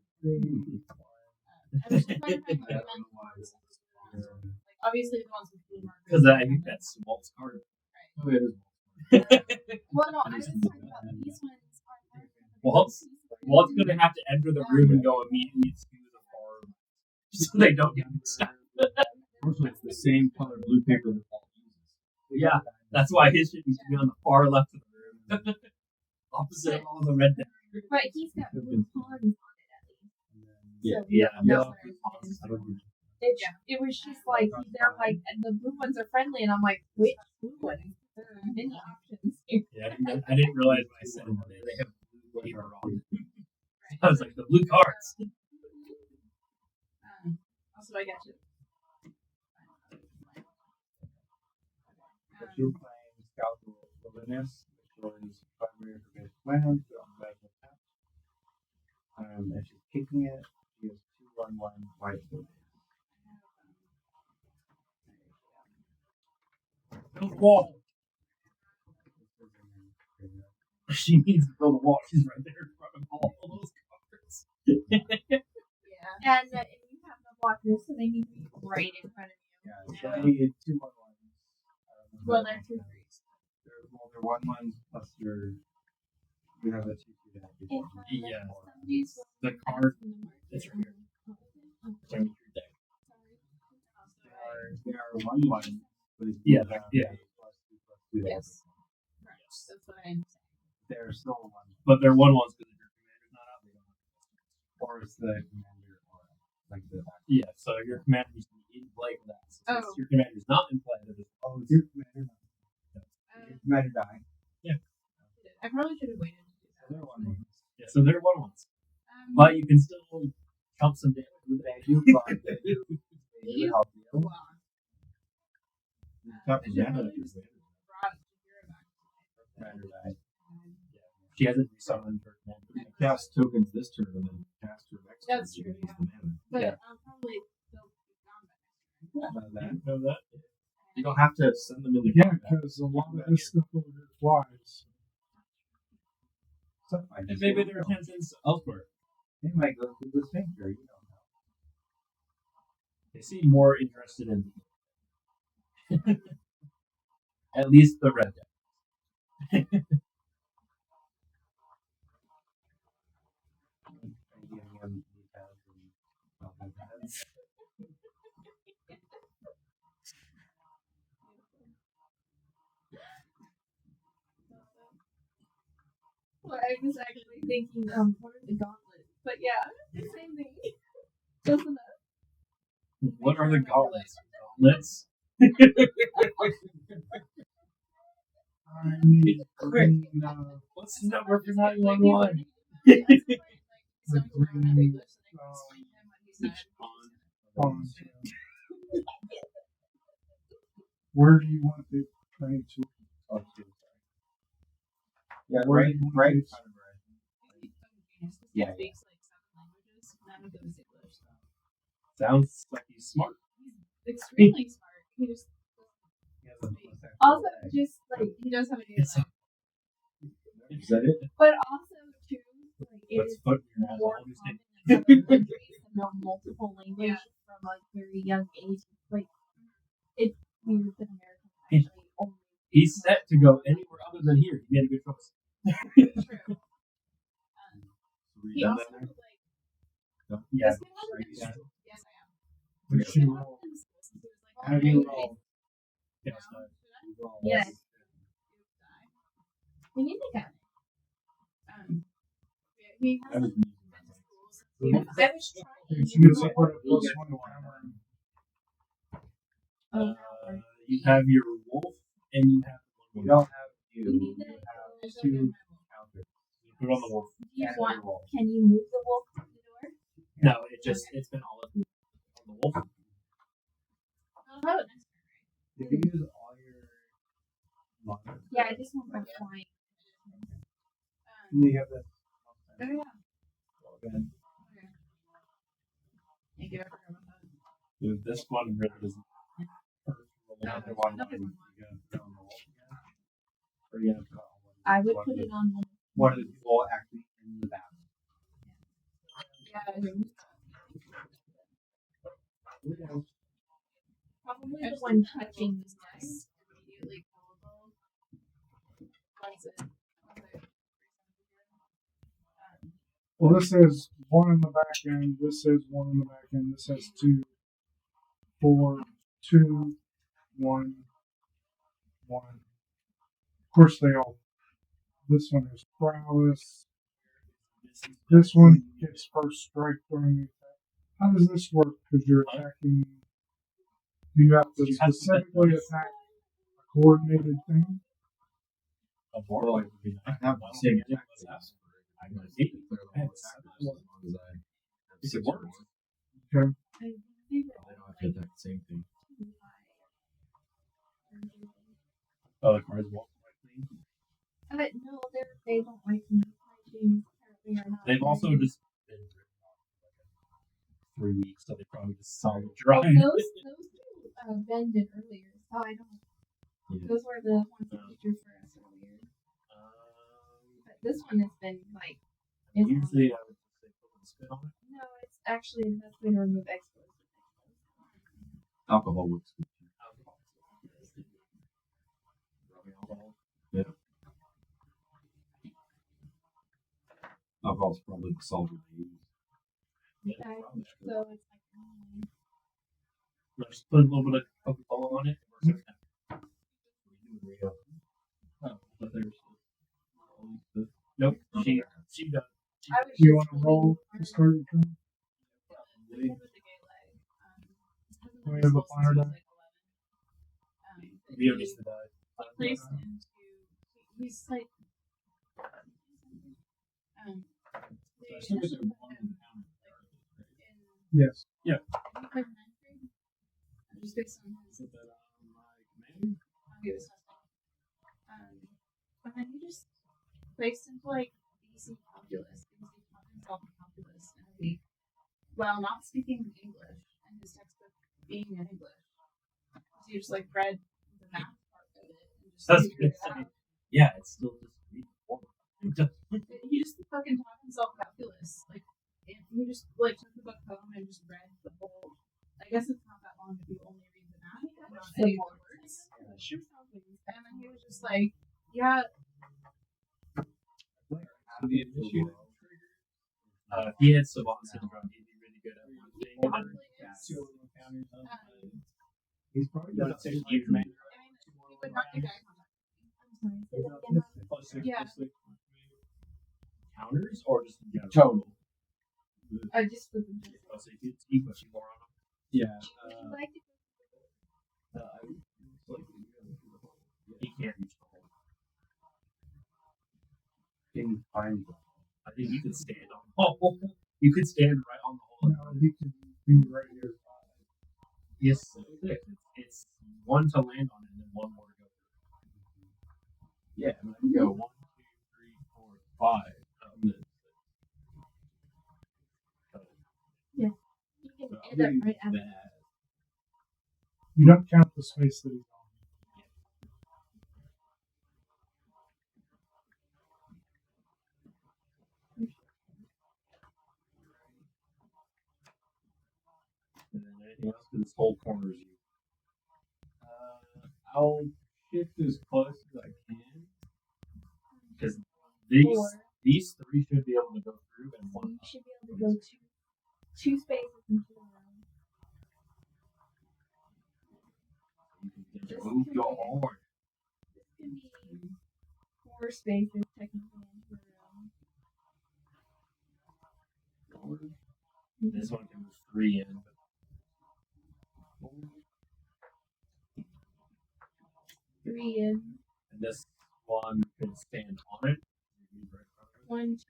I was just trying to find the ones like obviously the ones with blue markers. Because I think that's Walt's card. Oh, it is. Well, no, I was talking about these ones are marked with Walt's gonna have to enter the room and go immediately to the far left, so they don't get mixed up. Unfortunately, it's the same color blue paper that Walt uses. Yeah, that's why his shit needs to be on the far left of the room, opposite of all the red decks. But he's got blue pawns on it at least. Yeah. So Yeah. that's what I was saying. It was just like they're like the blue ones are friendly and I'm like, which blue one? There are many options here. Yeah, I didn't realize when I said it, they have blue paper on. I was like, the blue cards. Also, I got you. If you're playing Scout Wilderness, which was primary for base land, go on the back of the if you're kicking it, he has 2/1/1 white blue. Wall. She needs to build a wall. She's right there in front of all those cards. Yeah. And you have the blockers, so they need to be right in front of you. Yeah, so I need 2/1/1. Well, they're 2/3s. Well, they're 1/1 plus your. You have a 2/2 damage. Yeah. Somebody's The card. in the market. It's right here. Oh, It's on your deck. sorry. They are 1/1. But you Yeah, have yeah. a +2/+2 damage. Yes. Right. That's what I'm saying. They're still 1. But they're 1/1s because your commander's not out. They don't have Or it's the commander or like the. Yeah, so your commander needs to be in play for that. So since Oh. your commander's not in play, they're just Oh, it's your commander. Um, Your commander die. I probably should have waited to do that. They're 1/1. yeah, so they're 1/1s. Um, But you can still help some damage with They it. do block. They do help you. block. You have I should mana probably to just do it. brought Shakira back to life. Commander die. She hasn't resummoned her commander. You cast tokens this turn and then cast her next turn. That's so you true, can use the mana. But Yeah. I'll probably still be gone by next turn. That. Know that? You don't have to send them in the Yeah, combat. because a lot of this stuff over here flies. Stuff I And just maybe don't there are know. intentions elsewhere. They might go through the sphincter. You don't know. They seem more interested in at least the red deck. Giving them details and stuff like that. Well, I was actually thinking, what are the gauntlets? But yeah, the same thing. Just enough. What are the gauntlets? Gauntlets? I need green, What's the number for 911? The the green, pawns. Where do you want the thing to? Oh, shoot, sorry. Yeah, Where right, do you want right. these? Yeah, He speaks like 7 languages. None of them is English. Sounds like he's smart. Extremely smart. He just He has a plus X also plus X. just like he knows how to do that. Is that it? But also too, like it Let's is put your ass more on his common name. in other countries to know multiple languages language from like very young age. Like it's weird that Americans actually only He's set to go anywhere other than here. He made a good choice. true. He Done also that now? like Yeah. this man Right, is- yeah. yes I am. Did This she man roll? was in school since he was like, How do you roll? Yes, yes, We need to get it. Yeah, he I has was been using to that. school since he was I was trying She gets a put a +1 to hammer. you have your wolf and you have You don't have we you. need You to have there's 2 no counters. put on the wolf. do you And want? a roll. Can you move the wolf to the door? No, it's been all on the wolf. I'll have it next turn, right? Did you use all your monsters? Yeah, I just want my flying. And you have this. Oh yeah. Good. Okay. Thank you. I forgot about that. Dude, this one really doesn't hurt for the No, other there's one. nothing You wrong. gotta put on the wolf again. Or you gotta put on one. I would one put of it the- on one. One of the people actually in the battle. Yeah, I think Probably I the just one think that touching wolf is less immediately killable. Once it Well, this says 1 in the back end. This says 1 in the back end. This says 2, 4, 2, 1, 1. Of course, they all. This one is prowess. This one gets first strike during the attack. How does this work? Because you're attacking. Do you have to You have to specifically attack a coordinated thing? A board wipe would be nice. I have the same attack Yes. class. I I'm can gonna see hate clear I all had attackers seven. as long as I have If 6 it or works. more. Okay. I believe it I don't have to attack the same thing. Oh, the cards won't wipe clean. No, they don't like me. My games apparently are not. They've also very- just been written on for like 3 weeks, so they probably just saw the Well, dry. those two Ben did earlier. So I don't. Yeah. Those were the ones that you drew for us earlier. But this one has been like. it's on Usually there. I would just say put a spin on it. No, it's actually the best way to remove expos. Alcohol works good too. Alcohol. Rubbing alcohol. Yeah. Alcohol's probably the salt of the Okay, so it's like Just put a little bit of Coca-Cola on it. Oh, but there's nope. She does. I was You just want to roll to start your turn? the kid with the gay leg. We have the fire die. Leo needs to die. Placed into. He's like. They still get initially their put one him encounter. in. Yes. Like ninth grade. Just based on his. Put that on my command. He was testing. And then he just placed into like BC calculus because he taught himself calculus in a week while not speaking English and his textbook being in English. So he just like read the math part of it and just That's figured it good. out. Yeah, it's still just read the form. He just fucking taught himself calculus. Like he just like took the book home and just read the whole. I guess it's not that long if you only read the math and not any of the words. And then he was just like, yeah. The initiative. If he had Savant syndrome, he'd be really good at one thing. Probably is. Two of them counters on. He's probably Not not six saying you, man. I mean, he would not do eye contact. I'm sorry, say that again. Plus six, Yeah. plus six. Counters or just in general? Total. I just was I'll say it's equal to more on them. Yeah. would you like to He can't reach the hole. Can you find them? I think you could stand on the hole. You could stand right on the hole. No, he could be right here. Yes, it's one to land on and then one more to go through. Yeah, I mean, I can go 1, 2, 3, 4, 5. You can end up right after. You don't count the space that he's on. And then anything else, because this whole corner is you. I'll shift as close as I can. Because Four. these three should be able to go through and So one. you should be able to go two spaces into the room. You can move your horn. This can be 4 spaces technically into the room. This one can move 3 in. Three in. And this one can stand on it. 1, 2,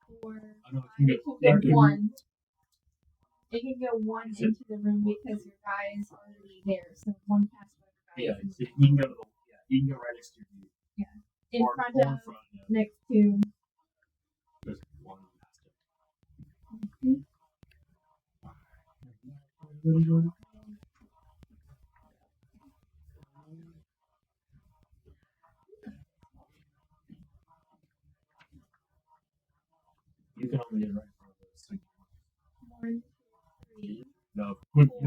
3, 4. Oh, no, It it can can go go- one. It can go one into the room because your guy is already there. So one past Yeah, whatever guy is so he can go to the, he can go right next to you. in Or front in of, front of. next to. There's one past it. You can only get right in front of those things. 1, 2, 3. No.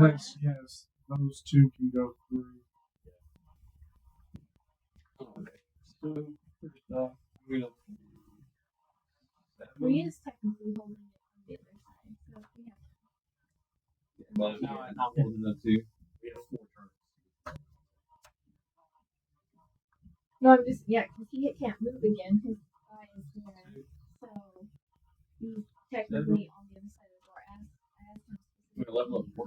Yes, yes. Those two can go through. Okay. So, first off, I'm going to. 3 is technically holding it from the other side. So we have Well, now I'm holding the 2. We have 4 turns. No, I'm just, yeah, because he can't move again. His guy is there. So he's technically on the other side of the door. As him I'm going to level up 4.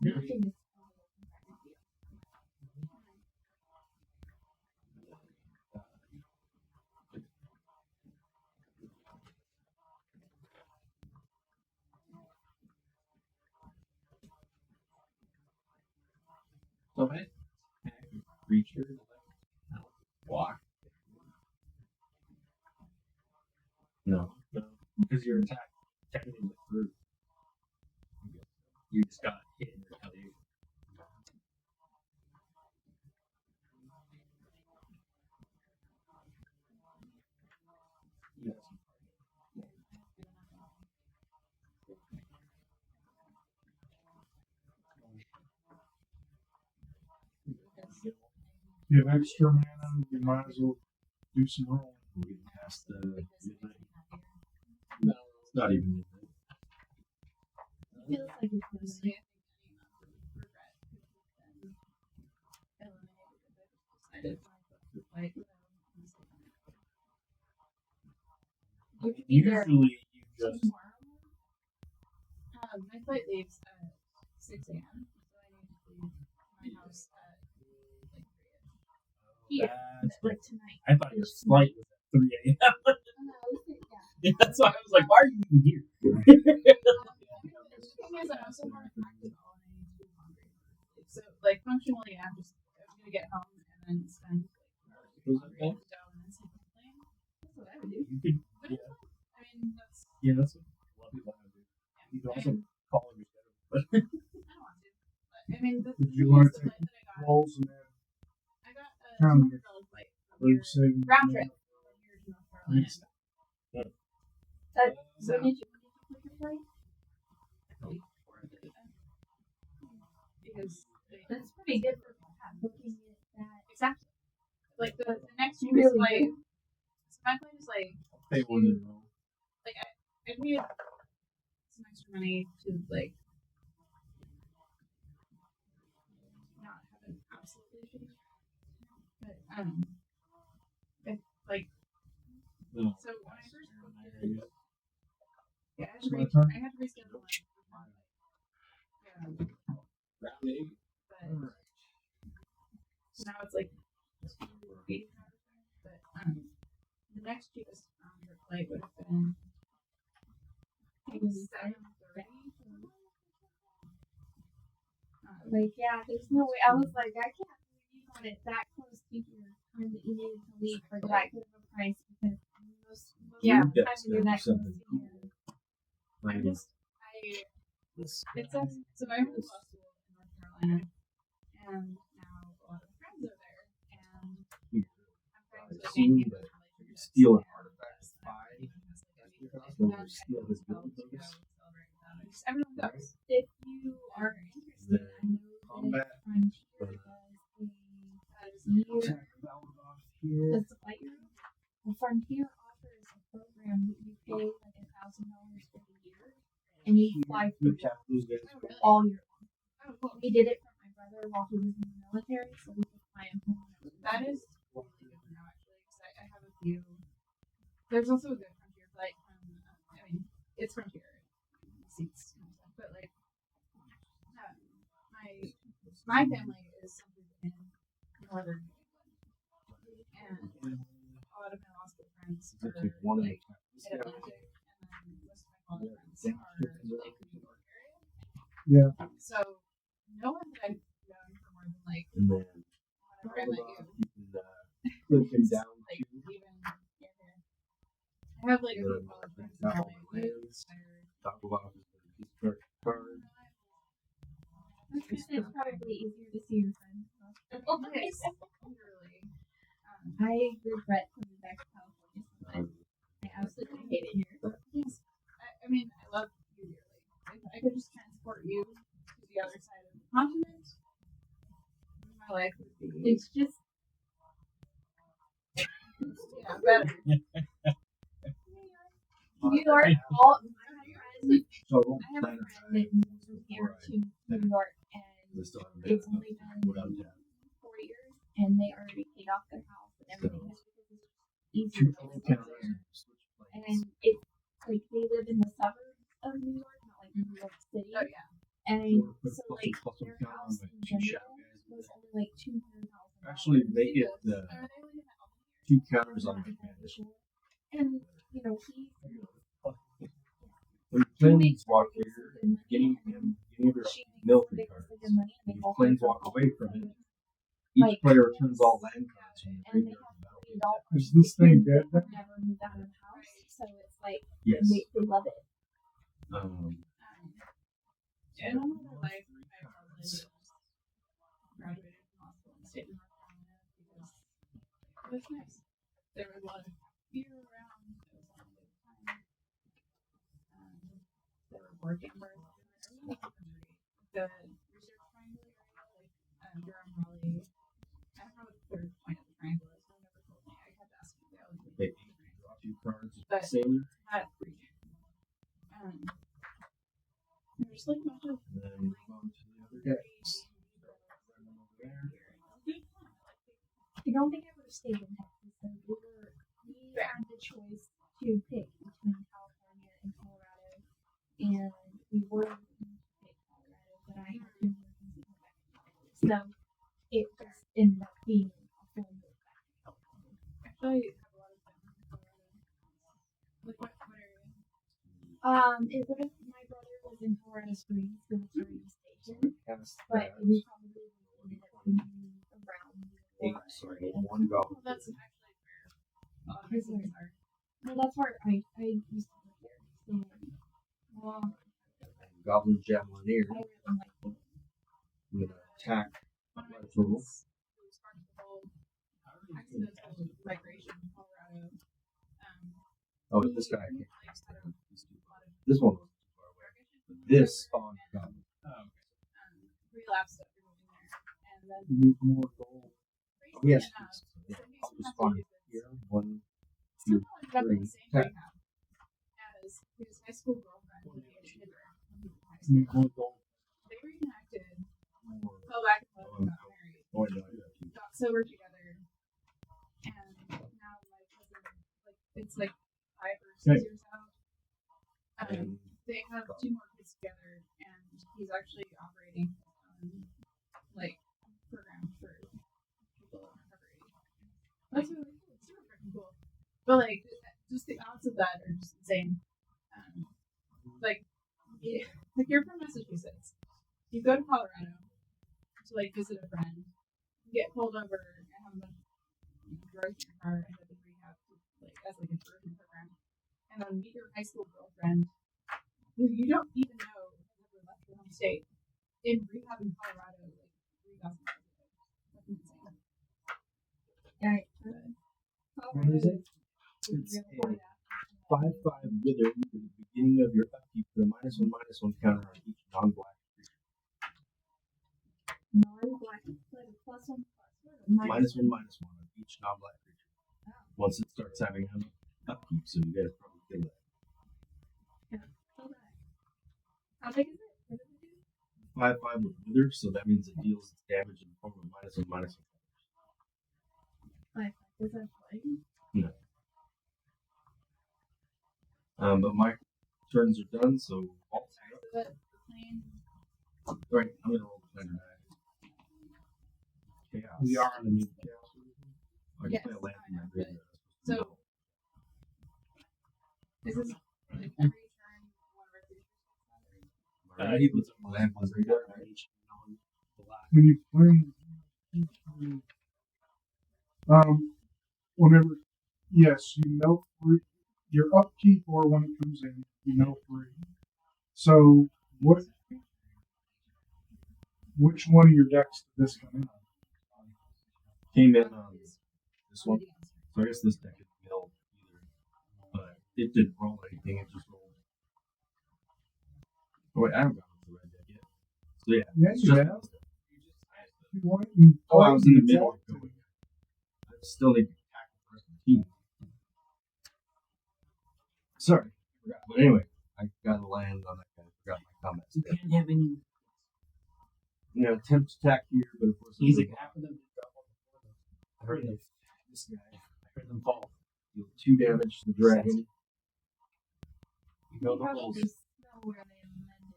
You can just hold it open practically. So if I attack a creature, block. No. Because your attack technically went through. You just got hit in retaliation. Yes. You have extra mana, you might as well do some rolling. past midnight. No, it's not even midnight. It feels like it's mostly Usually you just my flight leaves at 6 a.m. So I need to leave my house at like 3 here, that's like tonight. I thought your flight was at 3 a.m. Yeah. That's why I was like, why are you even here? The thing is, I also want to practice all I need to do laundry. So, like, functionally, I'm gonna get home and then spend laundry and dough and then sleep on the plane. That's what I would do. You could, But it's fun. I mean, that's. that's what a lot of people have to do. You could also call him your but I don't want to. But, I mean, the Did you thing want is, to the take flight that rolls and then I got a Come. $200 flight from Luke here, saving round trip from here to North Carolina. So when did you book your flight? Because That's pretty good for booking it that. exactly. Like the next You cheapest really flight. do. So my flight is like Pay one in roll. like I paid some extra money to like not have an absolutely shitty but it, like No. so when I first booked it, yeah, I had to, My turn? I had to reschedule my yeah, Round 8. but now it's like $80, but the next cheapest round trip flight would have been it was $730. Like, yeah, there's no way. I was like, I can't believe you got it that close to your time that you needed to leave for that good of a price because most Yeah, of the time when you're that close to your. I'm just it's a, so I went to law school in North Carolina, and now a lot of friends are there, and I'm friends with Assume that you steal an artifact by or steal his buildings. Everyone goes. If you are interested, I know Combat. that Frontier does a year. That's the flayer. The Frontier offers a program that you pay like $1,000 for the year, and you fly through all year long. Oh, cool. We did it for my brother while he was in the military, so we could fly him home. That is really good to know, actually, because I have a few. There's also a good Frontier flight from, I mean, it's Frontier seats, but like, my family is centered in northern New England, and a lot of my law school friends are like mid-Atlantic, and then most of my college friends are like New York area. Yeah. So no one that I've known for more than like And then whenever I met you, you can click him down like even I have like a the few college friends top now. of lands, top of office, piece of card. It's probably easier to see your friends. Yes, literally. I regret coming back to California so much. I absolutely hate it here. Yes, I mean, I love you dearly. If I could just transport you to the other side of the continent, my life would be. It's just Yeah, better. New York. All So I have a friend that moved from here to New York, and it's only been 4 years, and they already paid off their house and everything. It's easier to live there. And it's like they live in the suburbs of New York, not like New York City. Oh yeah. And so like their house in general was only like $200,000. Actually, make it Are they living at home? 2 counters on the command. And you know he When planes walk here, getting of your military cards, when you planes walk away from it, each player returns all land cards from the and they graveyard. have $3. Is this thing dead? Never moved out of the house, so it's like Yes. they love it. And all my life, I probably just graduated from law school and stayed in North Carolina because it was nice. There was a lot of fear around. It was a lot of good time. There were board gamers. The research triangle area, like Durham, Raleigh. I don't know what the third point of the triangle is. No one ever told me. I had to ask you. But Sailor. that there's like a bunch of And then move on to the other decks. Run them over there. I don't think I would have stayed in Texas. So we had the choice to pick between California and Colorado, and we were going to pick Colorado, but I had been working to go back to Texas. So it just ended up being a full move back to California. actually have a lot of family in Colorado. Like what area? It would have, my brother was in Colorado Springs military station, but we probably ended up being around One goblin. Well, that's actually where a lot of Is places there- are. well, that's where I used to live there. So, well, Goblin Javelineer. I really like it. I'm gonna attack. One of my Rifle. cousins who was part of the whole accidental migration in Colorado. Oh, this guy. I can't. Likes to have This one was too far away. But this spawned goblin. relapsed after moving there, and then You need more gold. Oh, yes. enough, Yeah, some I'll cases just have spawn to it use here. this. One. Still ended up in the same Okay. rehab as his high school girlfriend when he was in high You need school. more gold. They reconnected, More. fell back in love, and got married, Oh, no, yeah. got sober together, and now my cousin, like it's like 5 or 6 years out. And They have 2 more kids together, and he's actually operating like program for people in recovery. That's really cool. It's super freaking cool. But like, just the odds of that are just insane. Like, like you're from Massachusetts, you go to Colorado to like visit a friend, you get pulled over and have a bunch of drugs in your car, end up in rehab, like as like a diversion program, and then meet your high school girlfriend who you don't even know has ever left your home state in rehab in Colorado, like 3,000 miles away. That's insane. Yeah, What is it? It's a 5/5 wither at the beginning of your upkeep. Put a -1/-1 counter on each non-black creature. non-black, like a +1/+1. -1/-1 on each non-black creature. Once it starts having an upkeep, so you guys probably kill that. How big is it? What does it do? 5/5 with wither, so that means it deals damage in the form of -1/-1. Like, does that play? No. But my turns are done, so I'll Sorry, so that the plane. right. I'm gonna roll the plan die. Chaos. We are on the new chaos. I can Yes, play a land I from my know, graveyard. So, is this like every turn one of our creatures? He puts a land from my graveyard. When you plan, whenever, yes, you melt free your upkeep, or when it comes in, you melt free. So which one of your decks did this come in? Came in on this one. So I guess this deck is milled either. But it didn't roll anything, it just rolled. Oh wait, I haven't gotten to the red deck yet. So yeah. Yeah, it's you just have. this deck. You want and Oh, I was in the play middle. I still need to tackle the rest of the team. Sorry, I forgot. But anyway, I got to land on that guy. I forgot my comments. Can't have any. I'm gonna attempt to attack here, but of course He's it's like half of them. I heard them. This guy. I heard them fall. Deal 2 damage to the dragon. You know the Probably holes. just know where they amended.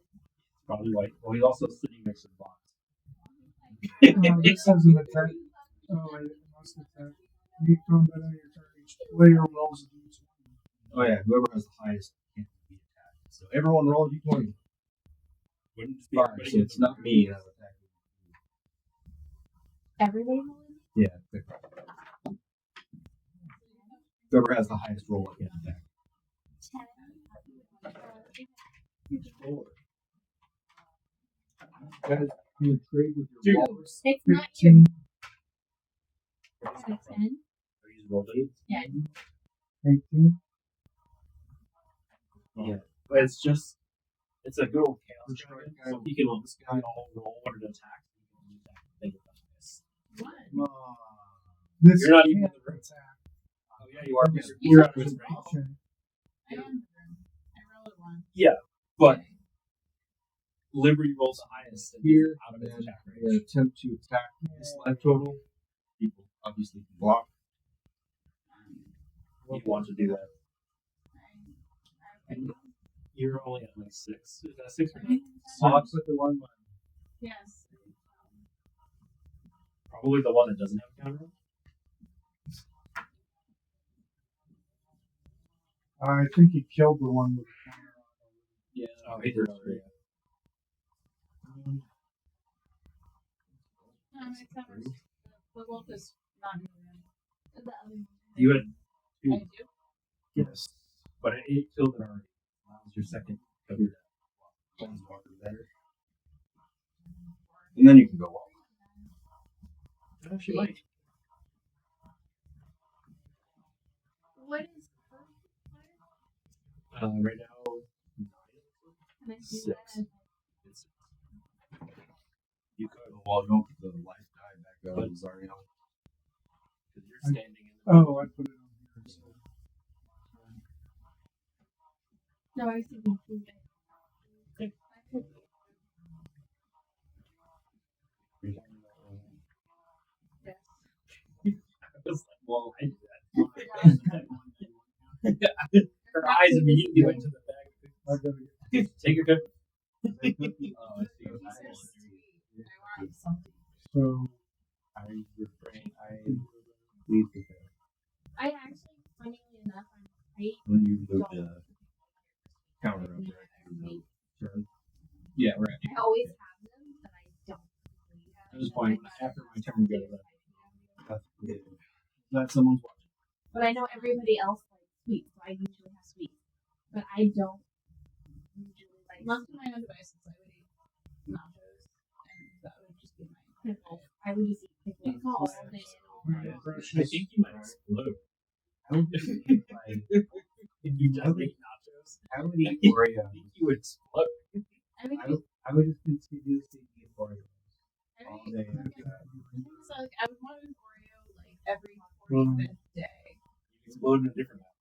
Probably white. Well, he's also sitting next to the box. This has an attack. Oh, wait, it must attack. You combat on your turn. Each player rolls a d20. Oh yeah, whoever has the highest can be attacked. So everyone roll a d20. Wouldn't just be Alright, everybody so it's not me that's attacking. Everybody rolling? Yeah. Whoever has the highest roll can attack. 10. Guys, you trade with your walrus. It's not you. 15, 10. Are you roll eight? Yeah. 18. Yeah. But it's just. It's a good old chaos dragon. So he can this guy all roll when it attacks. He can use that to make it like this. One. This You're not even in can't the room. attack. Oh yeah, you are. You're You're out of his range. Okay. I am the room. I rolled a 1. Yeah, but Liberty rolls the highest and Here, out of and its then attack I'm range. gonna attempt to attack this life total. People obviously can block. You want to do that. And you're only at like 6. Is that 6 or 9? So I'll put the one. Yes. Probably the one that doesn't have a counter. I think he killed the one with the camera. Yeah. Oh, he did already. No, it's not. The wolf is not in the room. The other one. You had I 2. do. Yes. But it killed it already. That was your second cover. Planeswalker better. And then you can go walk. She might. What is Right now, can I do 6. that? It's, You could. Well, don't put the life die back up. Sorry. because you're standing in the Oh, I put it on here. So. No, I was thinking food. I was like, well, I did that. Her eyes immediately went to the bag. I gotta get Take your pick. Oh, I see. so I refrain. I leave the bed. I actually, funnily enough, I When you move don't the counter up, right? make- Turn. Yeah, right. I always have them, but I don't. That was fine. After my turn, we go to That's good. that. Someone's watching. But I know everybody else likes sweets, so I usually have sweets. But I don't usually like. Most of my own devices, I would eat nachos, and that would just be my. Pickles. I would just eat pickles all day and all night. I think you might explode. I would eat like If you just ate nachos, I would eat I Oreo. think you would explode. I would I would just continuously eat Oreos I all would day. eat, so like I would want an Oreo like every 45th day. You explode in a different map.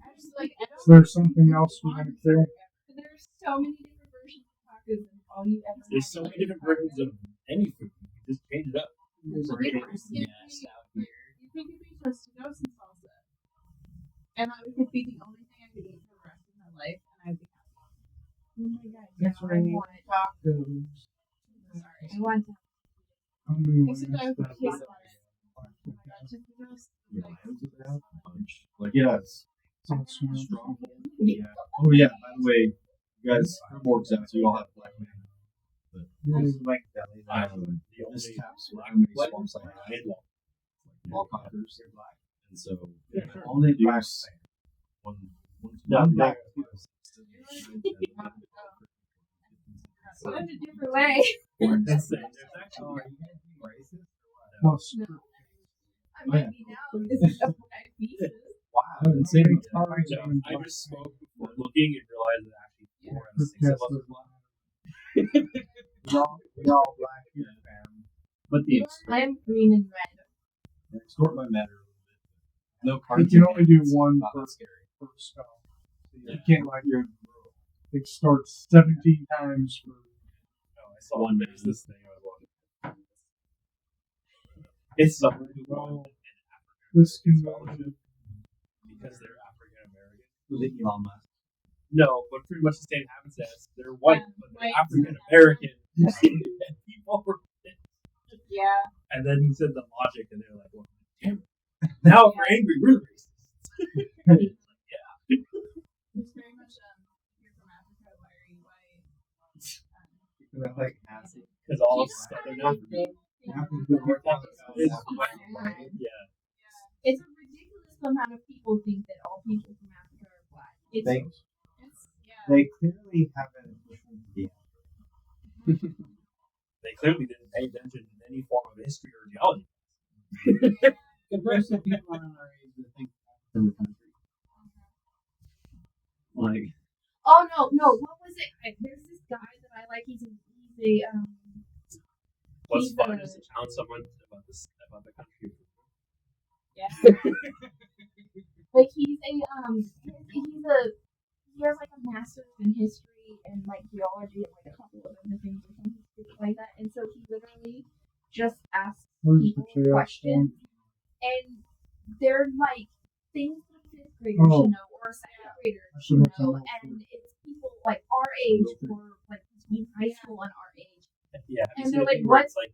I just like I don't. is there something else we have there? There's so many different versions of tacos, and all you ever. There's so many different versions of any food. You just change it up. There's Right. yes, out here. You think it'd be Tostitos and salsa, and that would be the only thing I could eat for the rest of my life, and I'd be happy. Oh my god, That's now right. I want it. Tacos. Sorry. I want that. How many Except I would layers put does cheese on it. Oh my god, Tostitos. Yeah, Like, what does it have? A bunch. Like, yeah, it's that smell? strong. Yeah. Oh, yeah. By the way, you guys, works out, so you all have black mana. It's like belly. This taps how many What? swamps I have. Made one. All conquers. And so, Only do black. one. No, Black. So in a different way. That's it. There's actually Plus, I might be now. This is just black pieces. Wow. And same with No, I just spoke before looking and realized that actually 4 out of 6 yes, of us are black. We all black here, fam. But the I'm green and red. extort my matter a little bit. No you cards. can only do one Not per, that scary. per spell. You can't like it starts 17 times for. I saw one there's this thing I was watching. It's someone who won This can scholarship because they're African American. Was it Elon Musk? No, but pretty much the same happens as they're white, but they're White. African American. And people were Yeah. and then he said the logic, and they're like, well, damn it. Now we're angry, we're racist. It's very much you're from Africa, why are you white? Because I like acid. Because all of Southern Africa is white. Yeah. It's a ridiculous amount of people think that all people from Africa are black. It's They, It's yeah. they clearly haven't. Yeah. They clearly didn't pay attention in any form of history or geology. Compared to people around our age that think from the country. Like, oh no, what was it? There's this guy that I like. He's a What's He's fun a- is to challenge someone about the country. Yeah. Like he's a he has like a master's in history and like geology and like a couple of other things or something stupid like that. And so he literally just asks people questions, and they're like things that a fifth grader should know or a second grader should know, and it's people like our age or like between high school and our age. Yeah, and they're like, what? It's like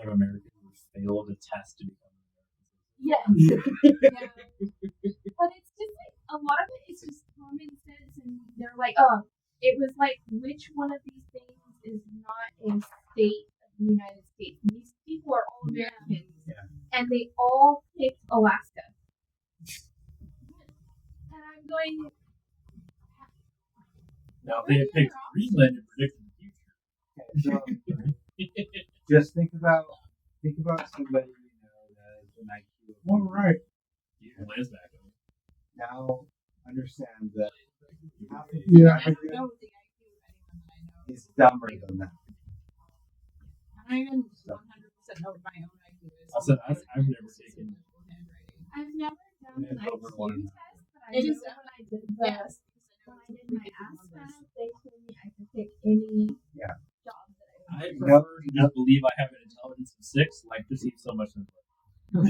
80% of Americans will fail the test to become Americans. Yes. Yeah. But it's just like a lot of it is just common sense, and they're like, oh, it was like which one of these things is not a state of the United States? And these people are all Americans, and they all picked Alaska. And I'm going. Now they had picked Greenland and predicted the future. So, just think about somebody you know that is an IQ of All right. Land's back. now understand that Yeah. I don't know the IQ of anyone that I know. he's dumber than that. I don't even 100% know what my own IQ is. Also, I've never taken. I've never done an Over IQ one. test, but I It know is when I did yes. when I did my ASVAB, they told me I could pick any Yeah. job that I I wanted. prefer to just believe I have an intelligence of 6. Life just seems so much simpler. No,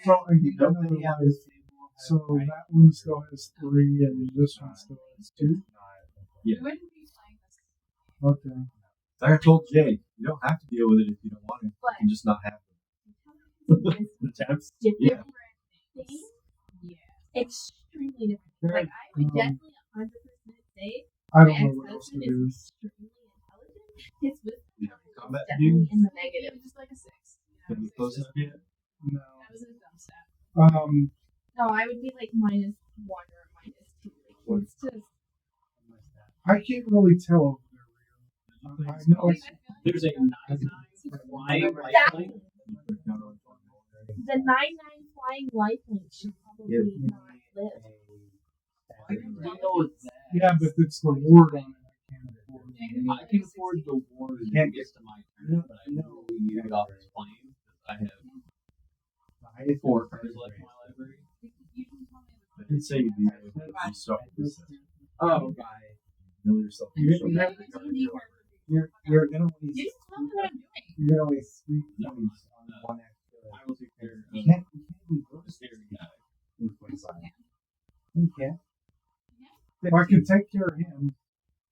So I think nobody another at this life. table has So an that one still has 3, and this one still has 2. We wouldn't be playing this. Okay. Like I told Jay, you don't have to deal with it if you don't want to. You can just not have it. The temps? Different Yeah. things, Yeah. extremely different. Like I would definitely 100% say I my don't know what else to ex-husband do. is extremely intelligent. His wisdom Yeah, combat is definitely dude. in the Maybe negative. just like a 6. Have you close enough yet? No. That was a dumb stat. No, I would be like -1 or -2. Like it's just I can't really tell if they're real. I know it's There's a 9/9 flying lifeline. the 9/9 flying lifelink should probably not live. yeah, but it's the ward on it. I can't afford. I can afford the war to Can't get to my turn, but I know we need to get off this plane. I have 4 cards left in my library. I did say you'd be able to start with this. Oh, Know yourself. You're gonna You waste just tell me what I'm doing. you're gonna waste 3 No, points on one extra. I will take care You of can't be the scary guy. in 25. You can't. If I could take care of him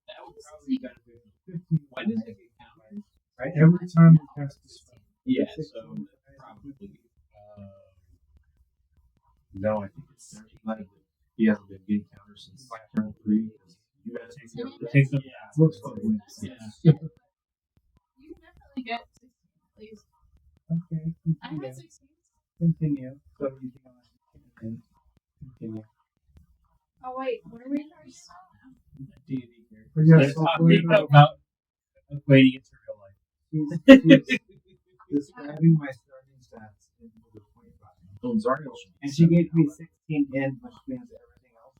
That would probably be beneficial. 15 When does it get countered? Right? every time we cast a spell. Yeah, so probably. No, I think it's 13. He hasn't been getting counters since turn 3. You guys Take some. Looks like like wins. Yeah. You can definitely get 16 at least. Okay. I had 16. Continue. So you can continue. Oh wait, what are we talking about? D&D character. But yes, They're I'll talking play it. about equating it to real life. She's describing my starting stats in the 25. Oh, Zariel should be And she gave me 16 in, which means everything else.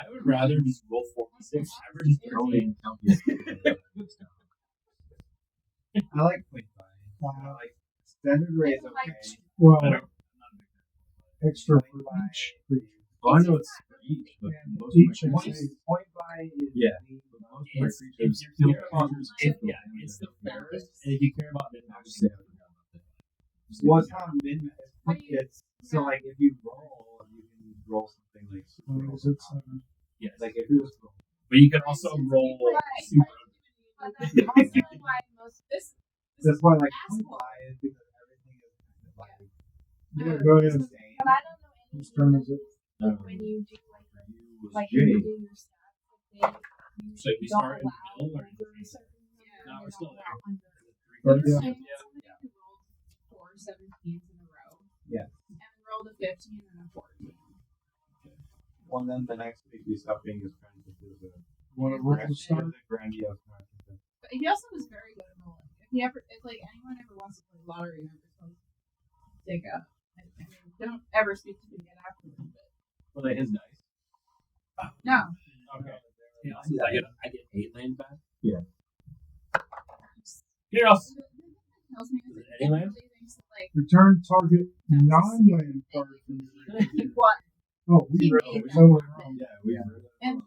I would rather just roll 46, average only 13. count the I like 25. I like standard raise. Okay. Well, I don't. extra for each creature. Well, I know it's for each, but most Each of my and creatures, save. Point by is Yeah. but most of my It's creatures your kill care creatures. it's the fairest, and if you care about it, I'll just say I forgot about that. well, it's not min. It's so like if you roll, you can roll something like Or is it yes. like if you just roll. But you can also roll super. But that's also why most This That's why like point asshole. by is because everything is kind of like Yeah, go ahead. insane. But I don't know any Whose turn is it? when you do Was like Jay. when you do your stats, like they So we don't start in the allow middle, or over a certain number, No, they we're still don't allow there. under. Yeah. I know somebody who rolled 4 17s in a row. Yeah. And rolled a 15 and a 14. Well, then the next week we stop being as friends with the Want to roll the start? grandiose narcissist. But he also was very good at rolling. If like anyone ever wants to play lottery, never supposed to take a. I mean, don't ever speak to me again afterwards. But Were they his dice? no, Okay. Yeah, I get 8 land back. Yeah. Here else. tells me Is it that any land? everybody thinks that like Return target non-land card from your graveyard. What? Oh, we He read made it. that Totally happen. wrong. Yeah, we read that. And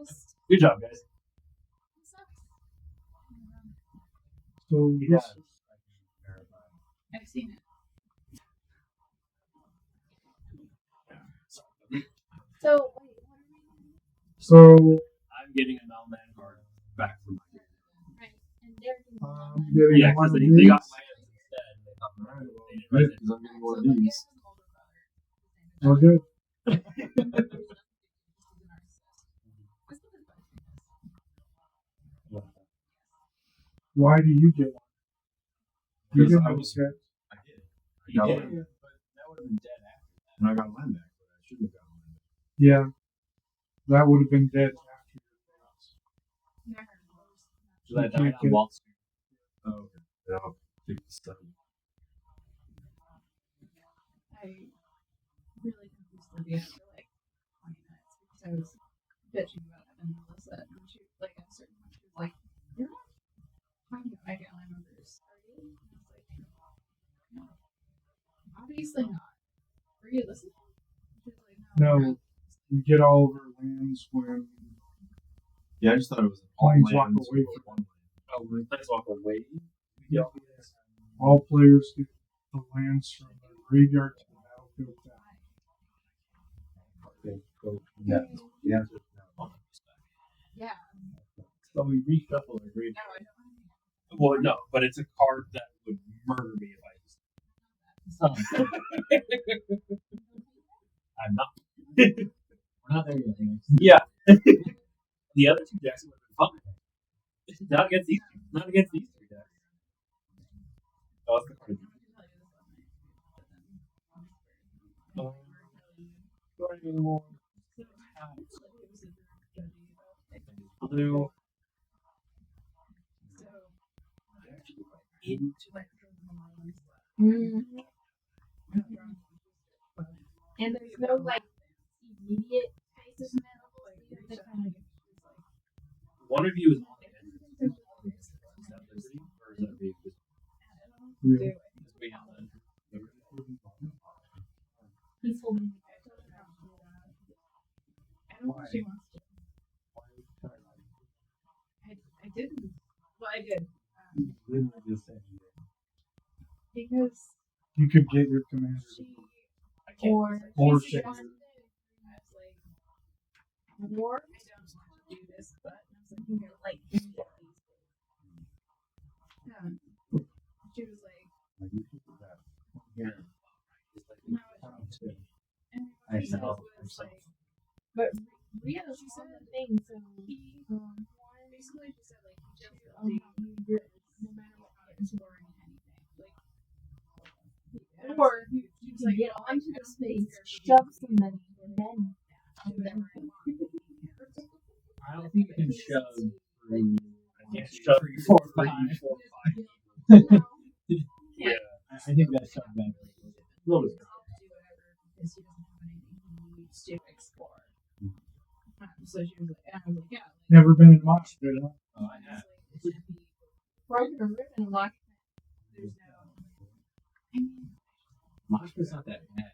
just Good job, guys. it sucks. So Yeah. this, I've seen it. So, wait, what are we so I'm getting a non-land card back from my game. right? And they're getting Yeah, one because of they got these. lands instead. They thought, Alright, well, they didn't right, realize it. because I'm getting one of So, these. We're good. Why do you get one? You Because get I one was- set. I did. I You got did. land, but that would have been dead after that. And I got land back, but I shouldn't have gotten land back. Yeah, that would have been dead after your chaos. So that You died can't on get- Walt's. Oh, okay. Then I'll take the 7. I really confused Lydia for like 20 minutes because I was bitching about it and Melissa, and she like at a certain point she was like, "You're not talking about my family members, are you?" And I was like, "No, obviously not. Were you listening?" She was like, No, we get all of our lands when Yeah, I just thought it was Planes walk lands away with from one. Oh, when planes walk away. Yeah. all players get the lands from the graveyard to the battlefield back. Okay, so yeah, the answer is no. "Yeah, So we reshuffle our grade. no, I don't." Well, no, but it's a card that would murder me if I used it. I'm not. We're not there yet. Yeah. The other two decks would have been fun. Not against these two. Not against these two decks. Oh, that's the card. Blue. Into it. And there's no like immediate faces available. They're kind of One of you is on the end. Is that Liberty? Or is that Reed? Yeah. Just wait out then. he's holding. I don't know if she wants to. I didn't. Well, I did. Literally just said you did. Because You could get your commander. she Or Or she shit. wanted to. I was like, war. I don't want to do this, but I was like, you're like, yeah. She was like, Like, you should do that. Here. no, and I what she said know. was like, but Rio, she said the thing. So basically she said like, you just no matter what happens, you're anything. Like, or she you was can like, get oh, onto I the don't space, think shove some money, and then do whatever I want. I don't think you can shove through. I can't Shove shove through 4 4 5. 5. Yeah. I think that's something back. A little bit. Do whatever because she doesn't have anything he needs to explore. So she was like, and I was like, yeah. Like, Never been in Mosh Pit, huh? Oh, I have. it should be broken a rib and a lock. there's no. I mean, Mosh Pit's not that bad.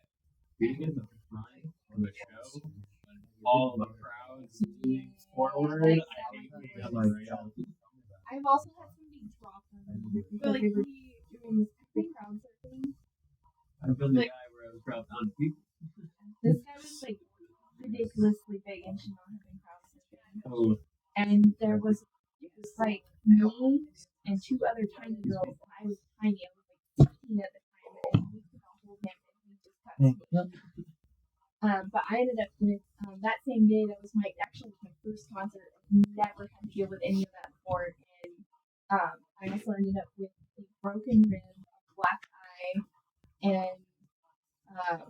Being in the front of the show, when all the crowds moving forward, I hate being on the rail. I've also had somebody drop them but because like they were he, doing this big crowd surfing. I've been the Like- guy where I was dropped on people. This guy was like ridiculously big and should not have been crowd surfing. Oh, And there was like me and 2 other tiny girls, and I was tiny. I was like 16 at the time, and we could not hold him, and he just got squished. But I ended up with that same day. That was my first concert. I've never had to deal with any of that before, and I also ended up with a broken rib, a black eye, and I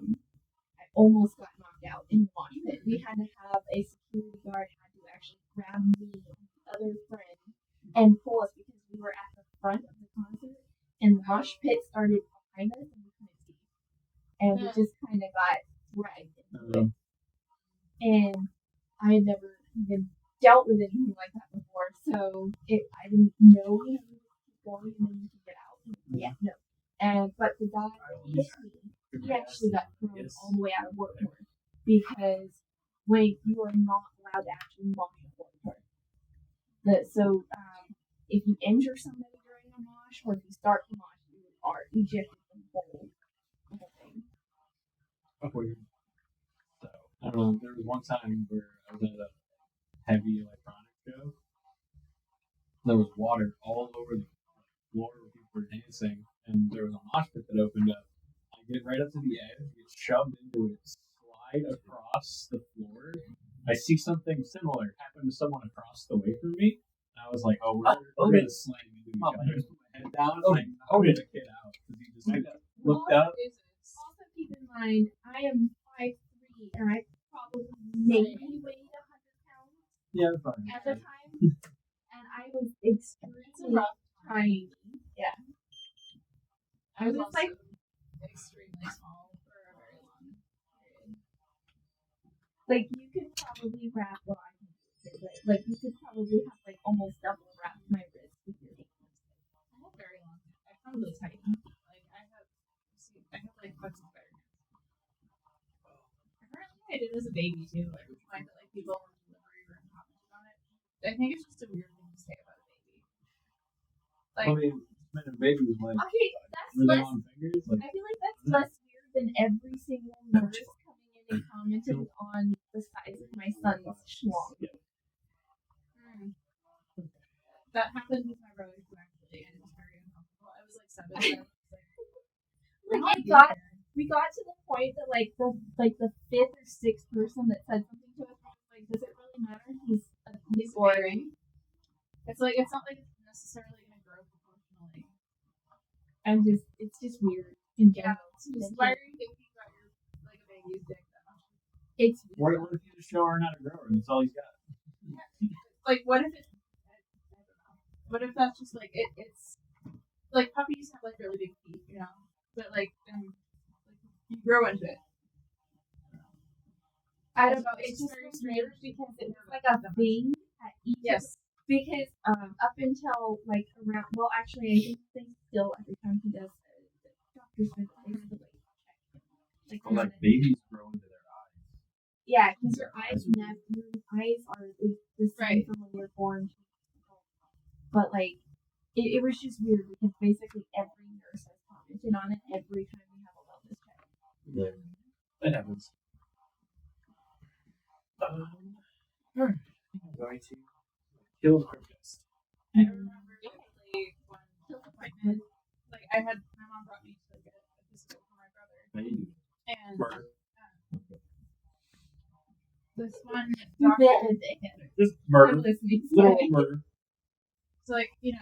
almost got knocked out in the mosh pit. We had to have a security guard had to actually grab me and the other friend and pull us because we were at the front of the concert, and the mosh pit started behind us, and we couldn't see, and we just kind of got dragged into it. And I had never even dealt with anything like that before, so I didn't know, you just keep going and then you can get out. And yeah, guy with me, he actually got thrown all the way out of Warport because when you are not allowed to actually mosh a Warport. If you injure somebody during a mosh, or if you start the mosh, you are ejected from the whole thing. Weird. So I don't know. There was one time where I was at a heavy electronic show. There was water all over the floor where people were dancing, and there was a mosh pit that opened up. I get right up to the edge, get shoved into it, slide across the floor. I see something similar happen to someone across the way from me. And I was like, "Oh, we're gonna slam into each other." I just put my head down and I outed the kid out because he just looked up. Also, keep in mind, I am 5'3", and I probably maybe weighed 100 pounds Yeah, fine. at the time, and I was extremely tiny. Yeah, I was just also like extremely small for a very long period. like you could probably wrap. Well, I can do it, but like you could probably have like almost double wrap my wrist with your hand. I have very long. I'm probably tiny. Like I have like flexible better hands. Apparently, I did as a baby too. Like we find that like people in the delivery room commented on it. I think it's just a weird thing to say about a baby. Like, I mean, when a baby was like Okay, that's really less. long fingers, like I feel like that's less weird than every single nurse coming in and commenting on the size of my son's schlong. that happened with my brother too, actually, and it was very uncomfortable. I was like 7. And I was like, We got to the point that like the 5th or 6th person that said something to us was like, does it really matter? He's boring. it's like it's not like it's necessarily gonna grow proportionally. It's just weird in general. Why are you thinking about your like a baby's dick that much? It's what if you just show her how to grow her and that's all he's got? Like what if it? I don't know. What if that's just like it's like puppies have like really big feet, you know, but like you grow into it. I don't know. It's just weird because it's like a thing at each. Yes. Because up until like around, well, actually, I think they still every time he does doctor's visit, they still like Well, like babies grow into their eyes. yeah, because your eyes are the same Right. from when you're born. But like, it was just weird because basically every nurse has commented on it every time we have a wellness check. Yeah, that happens. Alright, I'm going to kill the cryptist. I remember vividly when the appointment, like I had my mom brought me to like a physical for my brother, and Murder. this one doctor, Just murder. I'm listening. Little murder. So like there's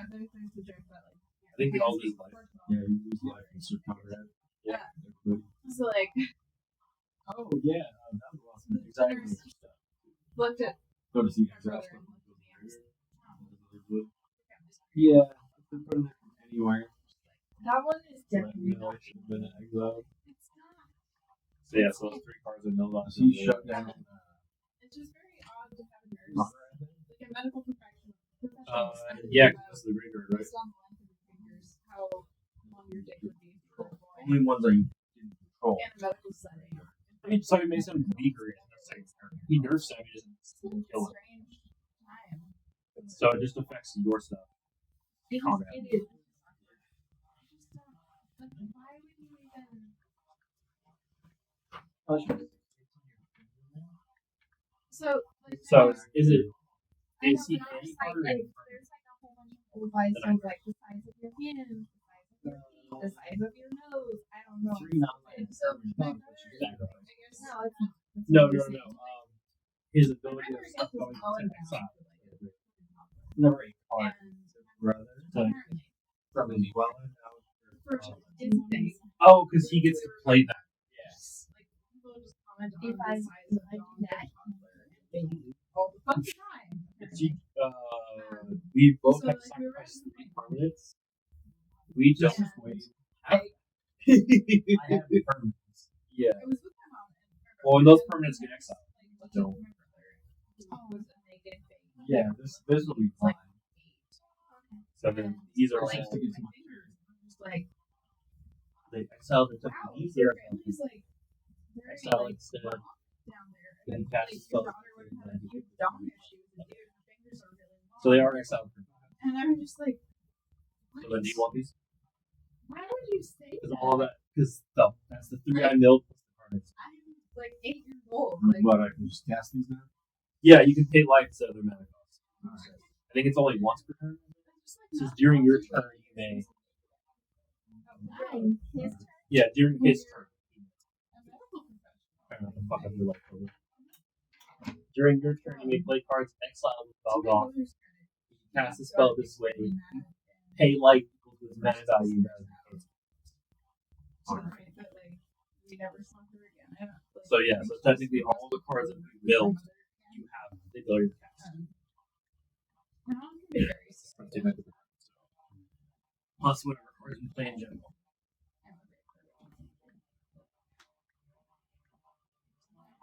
the joke about like I think we all lose life. Yeah, you lose life in Sir Conrad. Yeah. Everybody. So like Oh yeah, that was awesome. Exactly. Stuff. looked at Go to see my brother exhaust. and looked at me and was Yeah, they're putting it anywhere. That one is Like, definitely not. it should have been exiled. it's not. So yeah, so those 3 cars are milled off. She shut down. It's just very odd to have a nurse like a medical professional. Yeah, because that's the graveyard, right? Based on the length of your fingers, how long your dick would be if you were a boy. Only ones that you can control. In a medical setting. So he makes him weaker. He nerfs him. He doesn't It's a kill him. strange time. So it just affects your stuff. It Combat. is. I just don't. Like, why would you even? So, like, So is it? I Is he know, any there's like, harder? there's like a whole bunch of old wives of like the size of your hands, the size of your feet, the size of your nose. I don't know. 3 non-life. So, my brother, Exactly. I guess, No, it's not. No. His my ability brother to gets stop his going blowing to down side. for like Never ate hard. and Brother. apparently, From his dwelling out. for Disney things, Oh, because he gets to play that. Yes. like people just comment If on I the size of do the that. baby all the fucking time. He, we both So, have like, we were sacrificed 3 permanents. We just Yeah. wait. I have the permanents. Yeah. I was with my mom and my Well, when brother, those permanents get exiled. like, So- my brother was a naked baby. Yeah, this will be fine. So then these are all. Like, my fingers were just like They exiled the Wow, these your are family's like very exile like instead. rough down there. Then And, cast like a spell. your daughter would have a huge dog if she was a dude. Her fingers are really long. So they are exiled. And I was just like, So then do you want these? why would you say Because that? all that, because that's the 3 I milled plus the cards. I'm like 8 years old. Like, But I can just cast these now. Yeah, you can pay life instead of their mana cost. I think it's only once per turn. I'm just like It says not during your confident. turn you may. During his turn. Yeah, during his turn. A medical professional. I don't know what the fuck I'm like over. During your turn you may play cards exiled with Valgoth. Somebody You can cast a spell this way. Pay life equal to its mana value rather than cost. Right, but like we never saw her again. I don't, like, So yeah, so technically all the cards that you build, you have the ability to cast. My mom can be very specific. Plus whatever cards you play in general.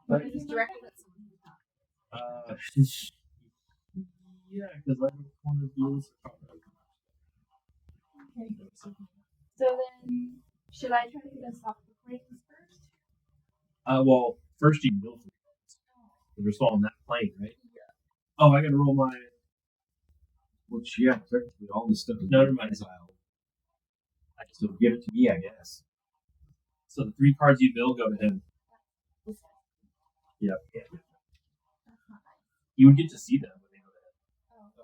But it's directed at someone who's not. Yeah, because I don't want to do this. So then, should I try to get us off the planes first? Well, first you build the cards. Because we're still on that plane, right? Yeah. Oh, I gotta roll my. Which, yeah, technically all this stuff is Never mind. exiled. So give it to me, I guess. So the 3 cards you build go to him. Yep. You would get to see them when they go to him.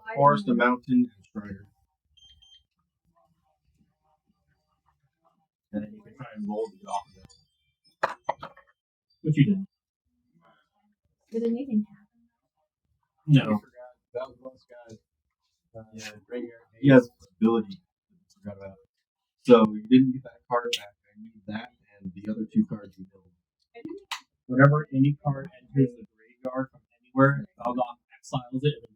Oh, Forest, the mountain, and Strider. And then you can try and roll the opposite. Which you didn't. Did anything happen? No. That was one guy. Yeah, right here. He has ability. Forgot about it. So you didn't get that card back. I need that and the other 2 cards you build. Whenever any card enters the graveyard from anywhere, Valgoth exiles it.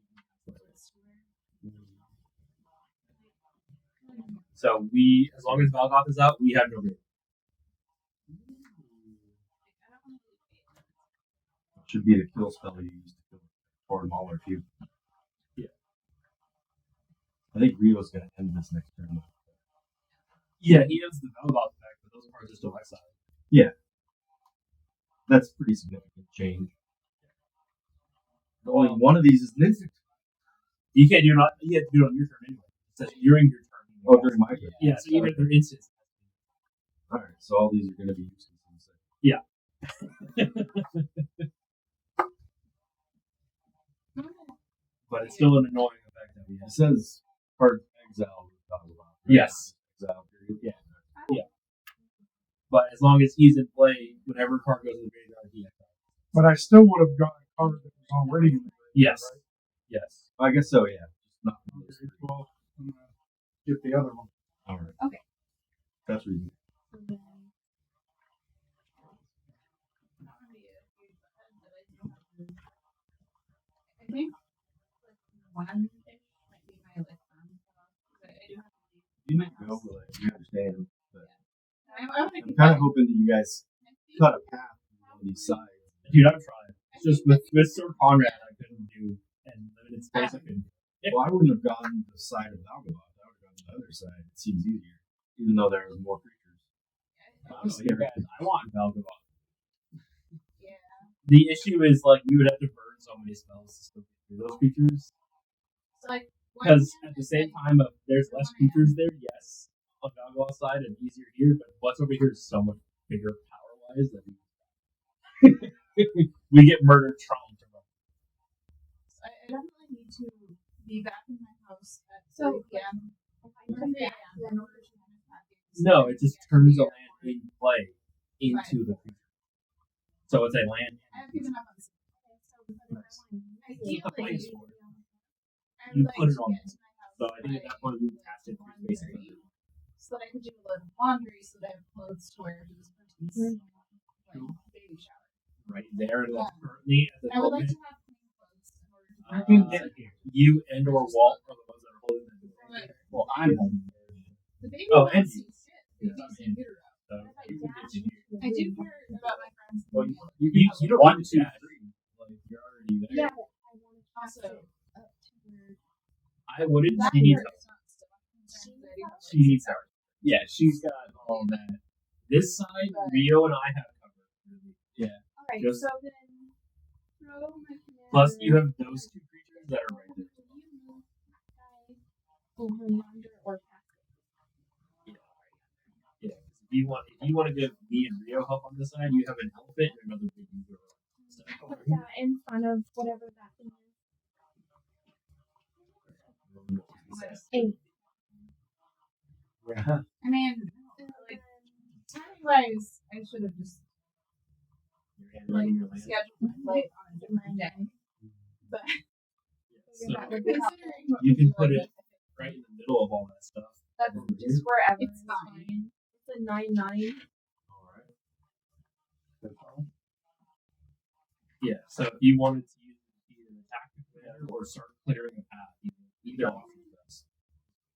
So we, as long as Valgoth is out, we have no graveyard. Should be the kill spell you use to kill or Mauler too. Yeah. I think Rio's gonna end this next turn. Yeah, he has the Valgoth effect, but those cards are still exiled. That's a pretty significant change. Only one of these is an instant. You can't do it. You have to do it on your turn anyway. It says during your turn. Oh, during my turn. Yeah, so even if they're instants. Alright, so all these are gonna be useless in a second. Yeah. But it's still an annoying effect that we It have. says card exile. Yes. Exile period. Yeah. But as long as he's in play, whenever card goes in the graveyard, he exiles. But I still would have gotten a card that was already in the Yes. right? Yes. I guess so, yeah. Just not Okay, well, I'm gonna get the other one. Alright. Okay. That's reasonable. So then, I think one fish might be my like I do have to leave. You need to go for it. You understand. But I want to I'm keep kind of hoping that you guys cut a path on these sides. Dude, I'm trying. It's just with Sir Conrad, I couldn't do, and limited space, I couldn't. Well, I wouldn't have gone the side of Valgoth. I would have gone the other side. It seems easier, even though there was more creatures. I don't know, you guys, I want Valgoth. Yeah. The issue is, like, we would have to burn so many spells to still get through those creatures. So like Because at the same time, if there's less creatures there, yes, on Valgoth's side and easier here, but what's over here is so much bigger power-wise that we get murdered trying to run. I definitely need to be back in my house at So, 3 p.m. if I come back, in order to finish packing. No, it just turns a land in play into the creature. So it's a land. I've given up on this. I feel It's a like place for it. I You would put like it to on. get to my house So I think at that point you cast it through space. 1:30, so that I could do a load of laundry, so that I have clothes to wear to this person's like baby shower. Right there, and Yeah. currently at the I would like moment, to have clean clothes in order to you and or Walt are the ones that are holding them. Right. Well, I'm holding them. The baby Oh, won't and see you. shit. Baby's Yeah. in utero. So you can continue. I do care about my friends. Well, you don't want to. Like you're already there. yeah, but I wanted to Also, up to where I wouldn't. that She needs part help. is not stuff. She needs help. Yeah, she's got all that. This side, Rio and I have covered. Alright, Just- so then throw my commander. Plus, you have those two creatures that are right there. Over yonder or past it. Yeah. If you want to give me and Rio help on this side, you have an elephant and another big eagle. Put that in front of whatever that thing is. 8. Yeah. I mean, like, timing wise, I should have just like scheduled my flight on a different day. But So That would be helpful. considering what you we can do, put like, it right in the middle of all that stuff. that's Just wherever. it's fine. It's a 9/9. Alright. Yeah, so if you wanted to use either an attack commander or start clearing a path, either option is best.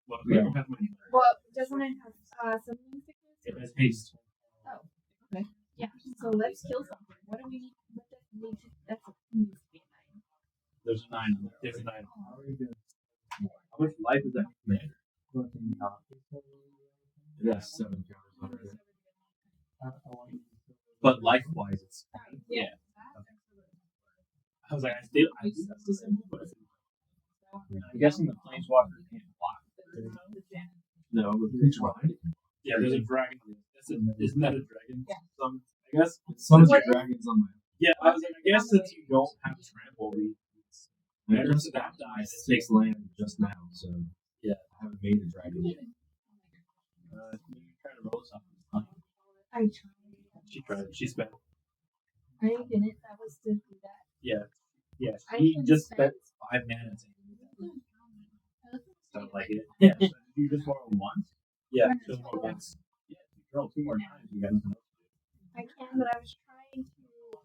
Well, we don't have many. Well, doesn't it have something sickness? It has haste. Yeah. So let's kill something. What do we need? What does need to? That's a needs to be a 9. There's a 9 on there. There's a 9. How are you gonna How much life is that commander? put in top? Yes, 7 counters on it. But life wise, it's. Yeah. I was like, I think that's the same, but I'm guessing the planeswalker can't block. No, but creature behind it. Yeah, there's a dragon. Isn't that a dragon? Yeah. I guess. Some What is- dragons on my. Yeah, I was like, I guess since you don't have trample, I better just to that dies. It takes land just now, so Yeah. I haven't made a dragon yet. You try to roll something. I tried. She tried. She spent. I didn't. That was to do that. Yeah. Yeah. I She can just spend- spent 5 mana to do that. Sounds like it. Yeah. You just roll once. Yeah. Just roll once. Yeah, if you roll 2 more times, you got nothing else to do. I can, but I was trying to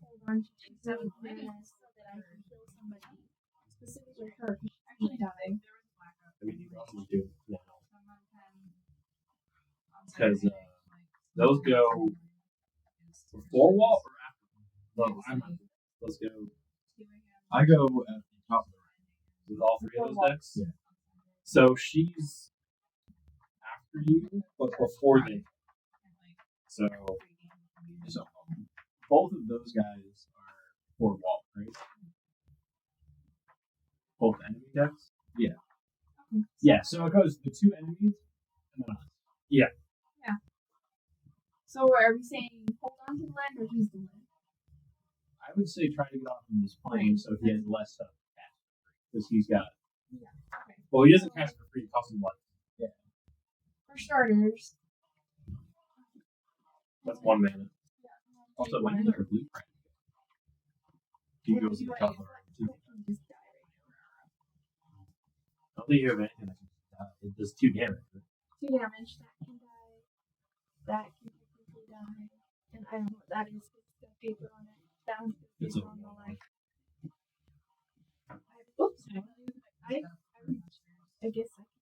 hold on to 7 mana so that I could kill somebody, specifically her. She actually died. I mean, you can also do it now. Because those go before wall or after? No, I'm not. Let's go I go at the top of the range. with all 3 of those decks. Yeah. So she's after you, but before they. So So both of those guys are for wall, right? both enemy decks. Yeah, so it goes the 2 enemies and then us. So are we saying hold on to the land or use the land? I would say try to get off from this plane so he has less stuff to cast because he's got. Well, he doesn't cast for free. It costs him life. For starters. That's 1 mana. Also, when you look at blueprint, he goes to the top of the range too. Just die I don't think you have anything that can. It does 2 damage. 2 damage. That can die. That can technically die. And I don't know what that is. It's got paper on it. That one's got It's paper a on the wall. life. Oops. I guess I could.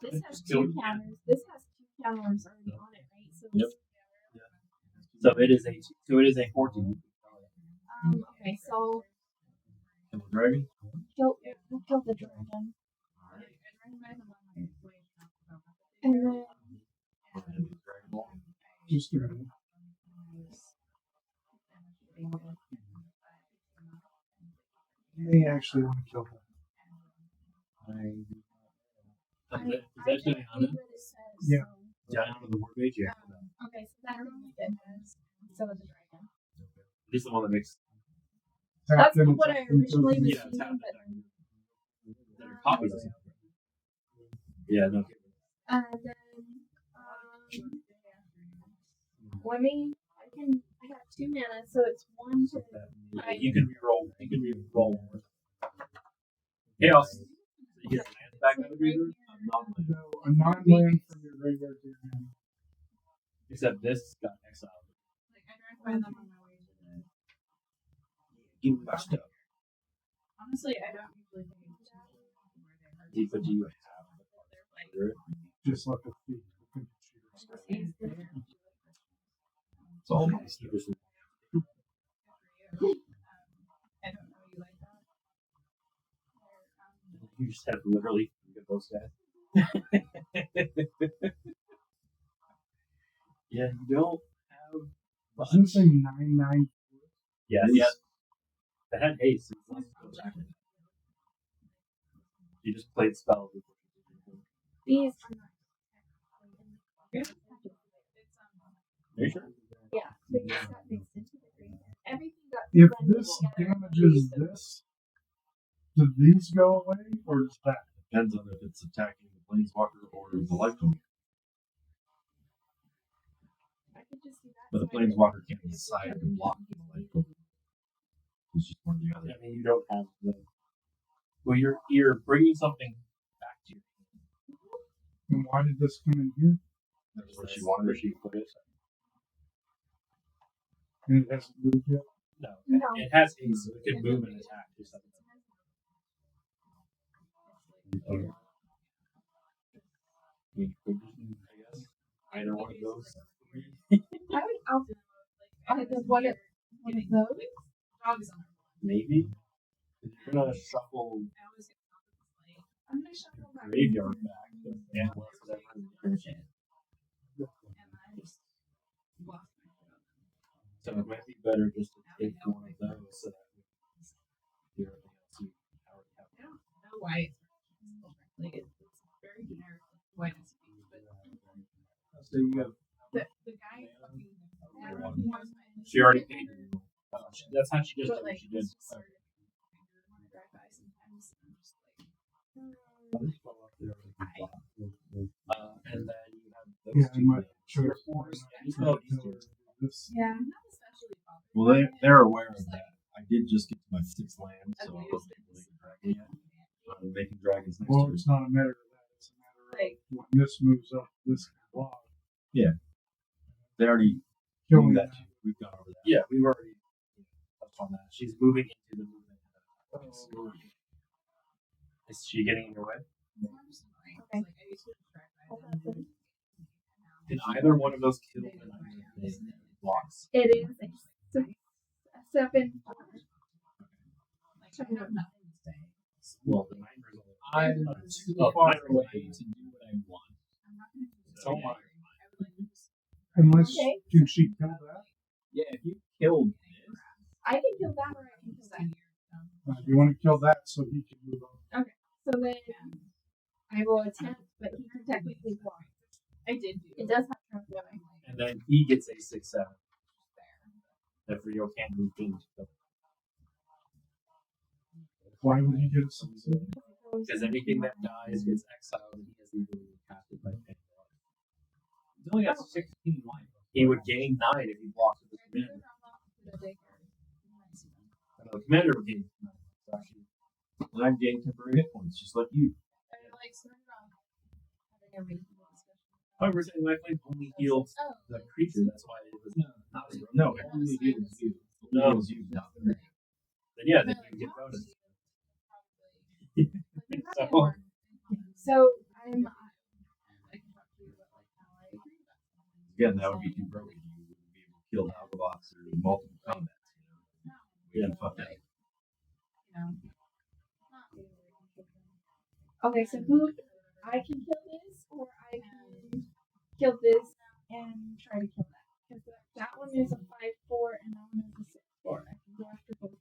This has 2 counters. This has 2 counters already on it, right? So Yep. So it is a 14. okay, so And the dragon? kill the dragon. And then Dragon ball. Just dragon. You may actually want to kill them. Is that doing on it? what it says. Yeah. So, Down on the war page, yeah. okay, so that's what it has. So the dragon. This is the one that makes. That's Tap them what I originally was Yeah, thinking, tap but that are copies of something. Yeah, no. and then I got 2 mana, so it's 1 to You can reroll. You can reroll more. Chaos. So you get land back on the graveyard. So a non-land from your graveyard to your hand. Except this got exiled. Like I drive by them on my way to the. Give me my stuff. Honestly, I don't usually think it's where they are. But do you have Just like a thief. It's all my stuff. I don't know you like that. You just have to literally get those guys. Yeah, you don't have. Doesn't it say 9/9? Yes. Yes. They had haste. So it's less to attack. You just played spells. These are not. Are you sure? Yeah, they just got mixed into the green. Everything got If blended this together. damages this, do these go away or does that? Depends on if it's attacking the planeswalker or the life token. I could just do that. But the so I could- planeswalker can't decide to block the life token. It's just one or the other. I mean, you don't have the. Well, you're bringing something back to you. And why did this come in here? That's where she wanted Where it. she put it. And it hasn't moved yet? No. No. It has haste, so it can move and attack. Or something. I guess either one of those. I would one of those. Maybe. You're gonna shuffle I'm gonna shuffle my graveyard back. But yeah, what's that? So it might be better just to take one of those so that we can see how it happens. I don't know why it's like it's very generic. Why it's but So you have. the guy She already paid you. That's how she just but did. like She did. sometimes I'm just like And then you have those Yeah, I two. might Three choose or four. one. You spell easier. This. Yeah. I'm not especially bothered. Well, they're aware of that. I did just get to my 6th land, so I wasn't able to make a dragon yet. I'm making dragons next Well, year. it's not a matter of that. It's a matter of when this moves up, this can block. They already knew Killing that. that. We've gone over that. Yeah, we've already touched on that. She's moving into the movement. Is she getting in your way? Okay. Can either one of those kill the blocks? It is a 7. Well, the Nightmare's only I'm too far away to do what I want. So am I. Unless, Okay. can she kill that? Yeah, if you killed this, I can kill that or I can kill that. You want to kill that so he can move on. So then I will attempt, but he can technically block. I did do It does have trap going. and then he gets a 6/7. If Rio can't move in, Why would he get a sunset? because anything that dies gets exiled and he has the ability to cast it by paying. He's only got 16 life. He would gain 9 if he blocks with his commander. And the commander would gain 9. So actually, And I'm getting temporary hit points, just like you. however, saying lifeline only heals the creature. That's why it was not as No, it only heals you. It No. only heals you, not the creature. Then yeah, then you get bonus. So I'm Again, that would be too broken. You wouldn't be able to kill Algobots through multiple combats. Yeah, fuck that. okay. So who I can kill this, or I can kill this and try to kill that. Because that one is a 5/4 and that one is a 6/4. I can go after both.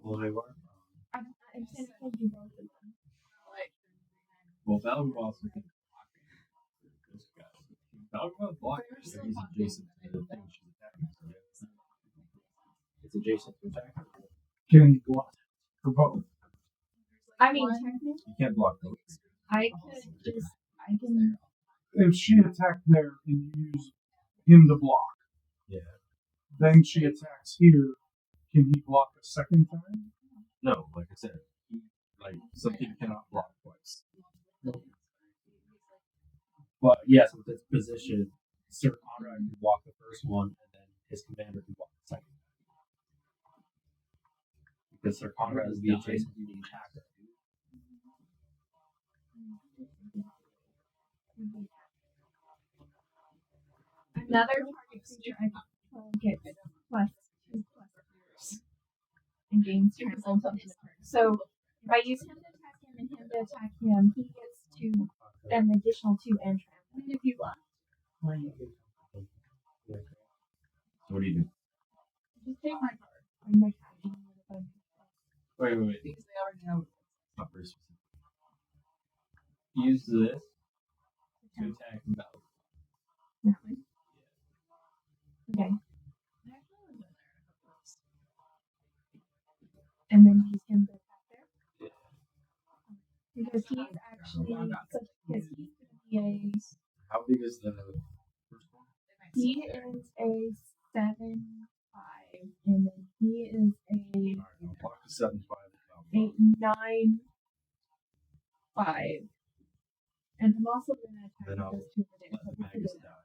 Well, they were. I'm saying I can do both of them. Well, Algobots are going to block this guy. Algobots block. He's adjacent to the thing she's attacking. So It's adjacent to attack. Can he block for both? I mean, technically, you can't block both. I can. If she attacked there and you use him to block, Yeah. then she attacks here, can he block a second time? No, like I said, something cannot block twice. But yes, with its position, Sir Conrad can block the first one, and then his commander can block the second. Because Sir Conrad is the adjacent to the attacker. Another target creature I can get +2/+. and gains trample until his turn. So if I use him to attack him and him to attack him, he gets an additional 2 and trample. And if you want, So what do you do? just take my card. I'm attacking him with a bunch of Wait. Because they already know. Not very specific. Use this to attack Mel. that way. Okay. And then use him to attack there. Because he's actually because he's gonna be How big is the first one? he is a 7-5 and then he is a Alright, I'll block the 7-5. 8-9-5. And I'm also gonna attack Then I'll those 2 over there. let So the we'll Magus figure it out.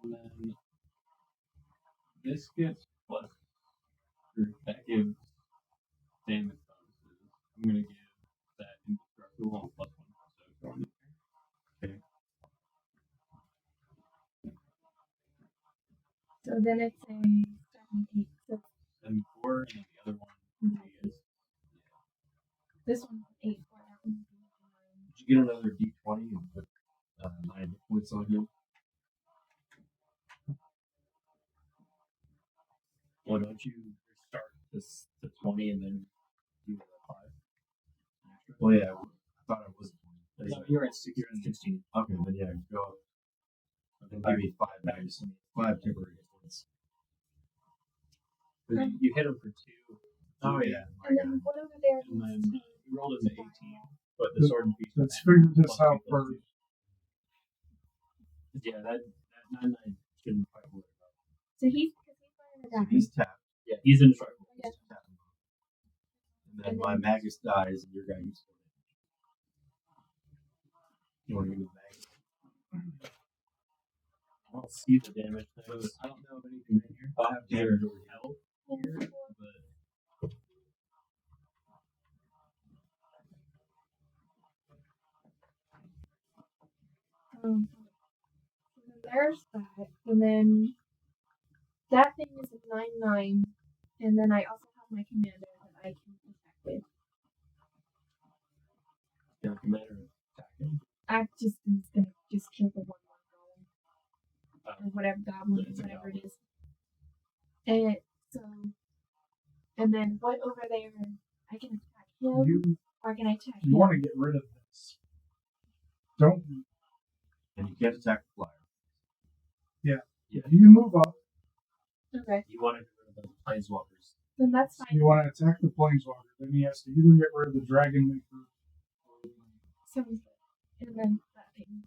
And then this gets plus. That gives damage bonuses. I'm gonna give that indestructible plus 1. Okay. So then it's a 7-8. So 4, and the other one is. this one's 8 for that one. Did you get another D20 and put 9 hit points on him? Well, don't you start this to 20 and then do the 5? Well, yeah, I thought it was 20. No, you're at 16. Okay, then yeah, go up. And give me 5 Magus. 5 temporary hit points. But you hit him for 2. Oh, yeah. And then what over there And then is you rolled an 18, but the sword and feast. Let's figure this out first. Yeah, that 9/9 shouldn't quite work. so he's wearing a So dagger. he's tapped. Yeah, he's indestructible. Yeah. And then my Magus dies and your guy gets 4 damage. You want to give me the Magus? I don't see the damage. I don't know of anything in here. I'll have damage over here. Help here, but So there's that, and then that thing is a 9-9, and then I also have my commander that I can attack with. your commander attacking. I just is gonna just kill the 1/1 golem or whatever goblin, It's a whatever goblin. it is. And so, and then what over there? I can attack him, You or can I attack him? you want to get rid of this. Don't And you can't attack the flyer. you move up? Okay, You want to get rid of those planeswalkers. then that's fine. You want to attack the planeswalker. Then he has to either get rid of the dragon maker. Sounds good. And then that thing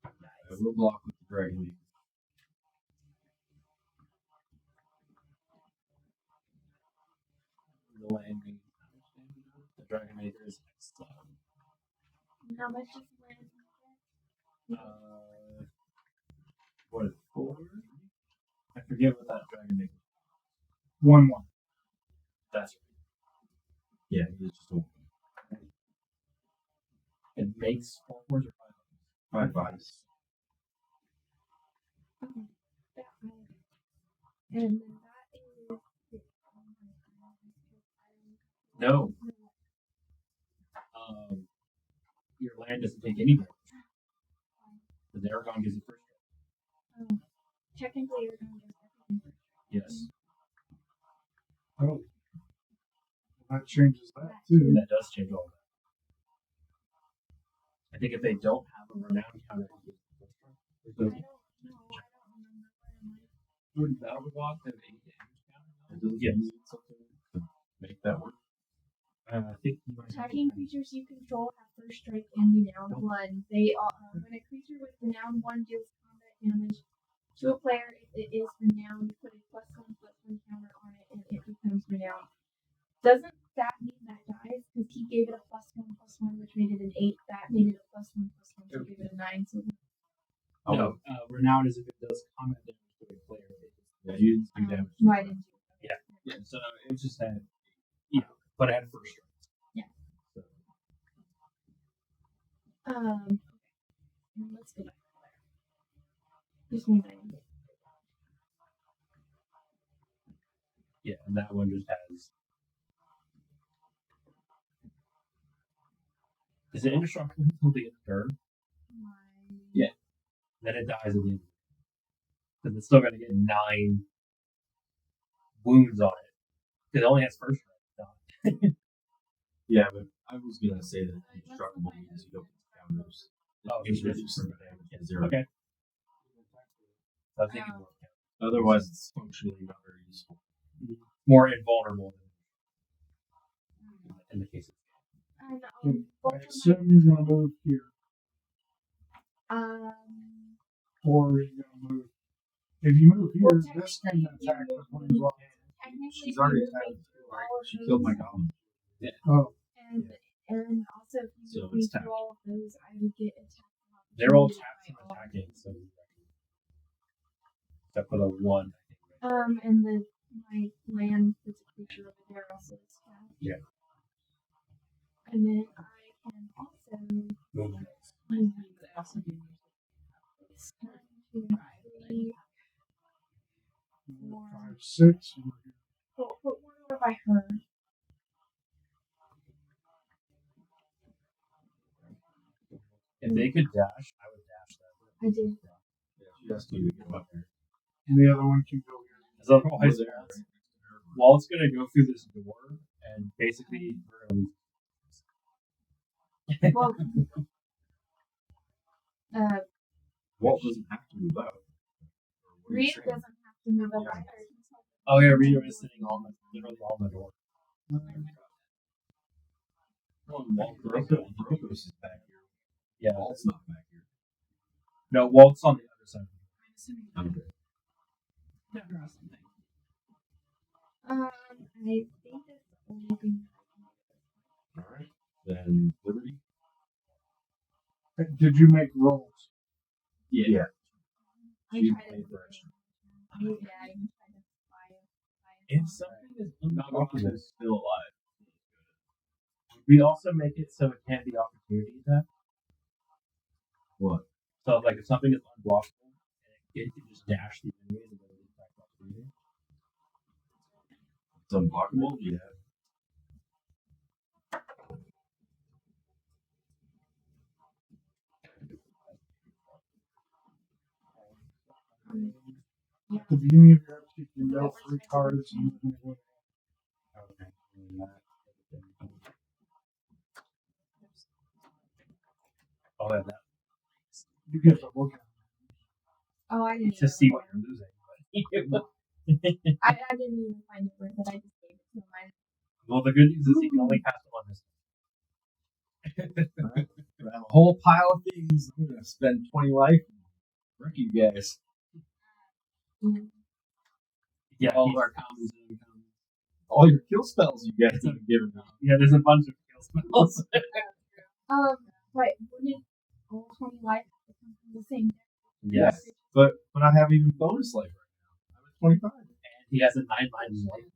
I dies. will block with the dragon league. The land means the dragon maker is exiled. How much is land? What is 4? I forget what that dragon maker. 1/1. That's Yeah, it's just a it makes 4 4s or 5 5 5s. Okay, that one. And then that is. No. Your land doesn't take any damage. The Aragon gives you first strike. Technically, you're going to get everything first. Yes. Oh, that changes that too. That does change all of that. I think if they don't have a renown counter, it gives you first strike. I don't know. I don't remember where am I. Would Valgavoth have 8 damage counter? It doesn't Yes. need something to make that work. I think you might have Attacking creatures you control have first strike and renown 1. They when a creature with renown 1 deals combat damage to a player, if it is renowned, put a +1/+1 counter on it, and it becomes renowned. Doesn't that mean that dies? Because he gave it a +1/+1, which made it an 8. That made it a +1/+1, so gave it a 9. So Oh, No, renowned is if it does combat damage to a player. yeah, you didn't do damage. no, I didn't do it. Yeah, so it just had, but it had first strike. Yeah. So, Okay. Let's go back there. Just one item. yeah, and that one just has Is it indestructible until the end of turn? Yeah. Then it dies at the end. Because it's still going to get 9 wounds on it. Because it only has first strike. Yeah, but I was gonna say that indestructible means you don't get counters. Oh, Just reduce some damage to 0. Okay. I think it worked out. Otherwise, it's functionally not very useful. More invulnerable in the case of. And I assume you're gonna move here, or you're gonna move. If you move here, Well, this can attack the planeswalker. She's already attacked, right? She killed my goblin. Oh, and also if you So so it's tapped. all of those, I would get attacked. They're all tapped from attacking, so. Except for the one. And the my land that's a creature over there also is tapped. Yeah. And then I can also Move. move this 1, 2, 3, 4. 5, 6. Put one over by her. If they could dash, I would dash that. I did. Yeah, she has to go up there. And the other one can go here. As otherwise, Walt's going to go through this door, and basically, we're going to Well, Walt doesn't have to move out. Reed doesn't have to move up either. Oh yeah, Rita is sitting on the literally on the door. Brokos is back here. Yeah. Walt's not back here. No, Walt's on the other side. Okay. I think that's the only thing that Alright. Then Liberty? Did you make rolls? Yeah. I You tried pay to. for extra. I even tried to buy it. If something is unblockable, is still alive. we also make it so it can't be opportunity attack. What? So like if something is unblockable, it can just dash the enemy and then attack opportunity. It's unblockable? Yeah. At the beginning of your upkeep, you dealt 3 cards and you can Oh, yeah, that you get to look at it. Oh, I didn't. to see what you're losing. I didn't even find it worth it. I just gave it to him. Well, the good news is you can only cast it on this. I have a whole pile of things. I'm gonna spend 20 life and wreck you guys. Yeah, All of our commons and uncommons. All your kill spells you guys have given me. yeah, there's a bunch of kill spells. But wouldn't all 20 life come from the same deck? Yes, But I have even bonus life right now. I'm at 25. and he has a 9/9 life.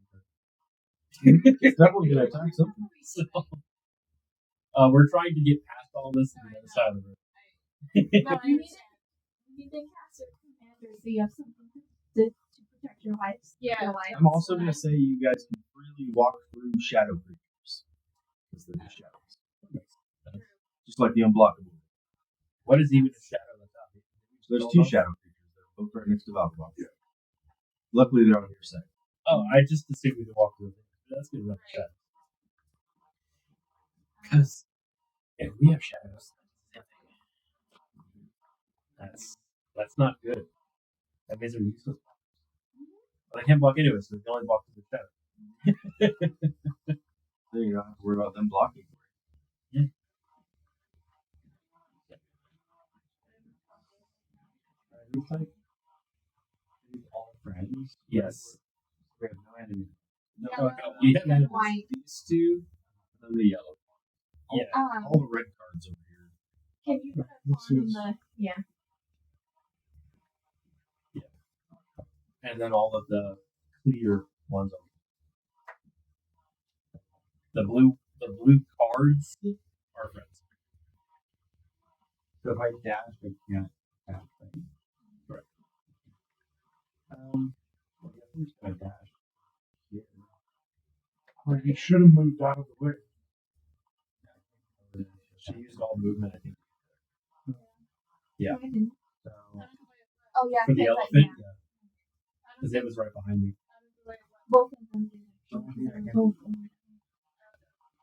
It's definitely gonna attack something. So, we're trying to get past all this to the other side of the room. No, you need to cast it commander so you have something to protect your lives. Yeah. Your life. I'm also gonna say you guys can freely walk through shadow creatures. Because they're just shadows. Just like the unblockable. What is even a shadow that's out here? There's 2 shadow creatures. They're both right next to Valkyrie. Yeah. Luckily they're on your side. Oh, I just assumed we could walk through it. That's good enough shadow. Because if we have shadows, that's not good. That means they're useless. But I can't block into it, so they can only block through the shadow. Then you don't have to worry about them blocking. Yeah. Looks like these all friends. Yes. We have no enemies. No, We have and white. these 2, and then the yellow. Yeah. All the red cards over here. Can you put This on is- the And then all of the clear ones. The blue cards are friends. So if I dash, I can't dash. Right? Right. I guess I'm just gonna dash here. Or you should have moved out of the way. She used all movement, I think. Yeah. So Oh yeah, For the parasite, elephant, yeah. because it was right behind me. Both of them did. So here I can- Both of them.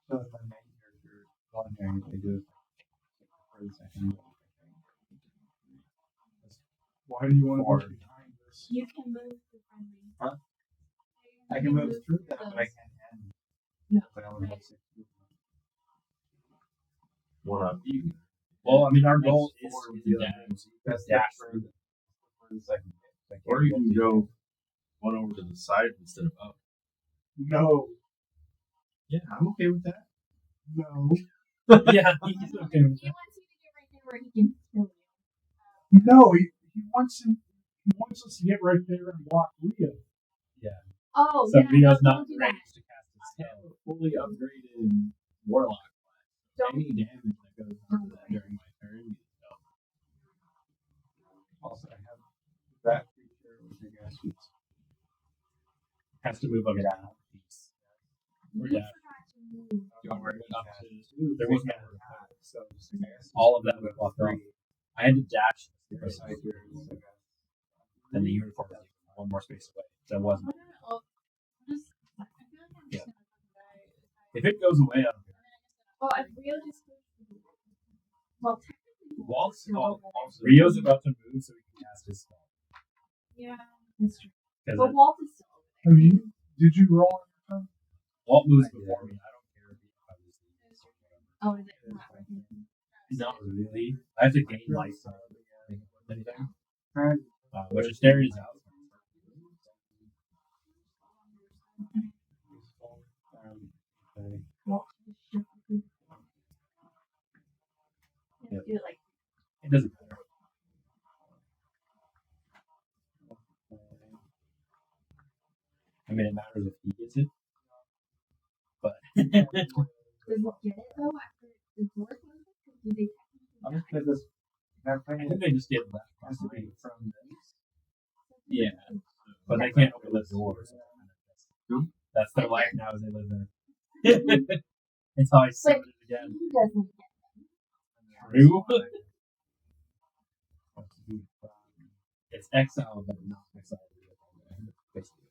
so if my main character going there, they do it for the second. Why do you want to Or- go behind this? You can move the friendly. I can move through that, but I can't end. No. But I only have 6 movement. One up. Well, I mean, our goal That's is four with to the other dash. ones. That's Dash for the second. I can't Or you get can to go one over to the side instead of up. No, Yeah, I'm okay with that. no, Yeah, he's okay with He that. wants you to get right there where he can kill you. no. He wants us to get right there and block Rio. Oh, So yeah, Rio's no, not don't do ready that. to cast his spell. Fully upgraded warlock. Don't- Any damage that goes into that during my turn. So. Also, I have that creature, which I guess is Has to move up down. You Or forgot dash. to move. Do you want to work it up to? There was no attack. so just, I guess All of that was blocked off. I had to dash beside yours, I guess. and the uniform was one more space away. That wasn't. Yeah. If it goes away, I don't care. Well, if Rio just well, technically, Walt's you're over there. Rio's about to move, so he can cast his spell. Yeah, that's true. 'Cause But Walt is still over there. Have you? Did you roll on your turn? Walt moves before me. I don't care if he covers Oh, is it not right here? Not really. I have to gain life from anything. Alright. Which is Darius out. Okay. Walt just shut the group. Yeah. Do it like It doesn't matter. I mean, it matters if he gets it. But does it get it though after the fourth one? Do they I'll just play this. They're I playing think they just get left has to be behind. from this. Yeah, but they can't open the doors. That's their life now as they live there. It's how I said it again. He doesn't get True. It's exile, but not exile. Basically.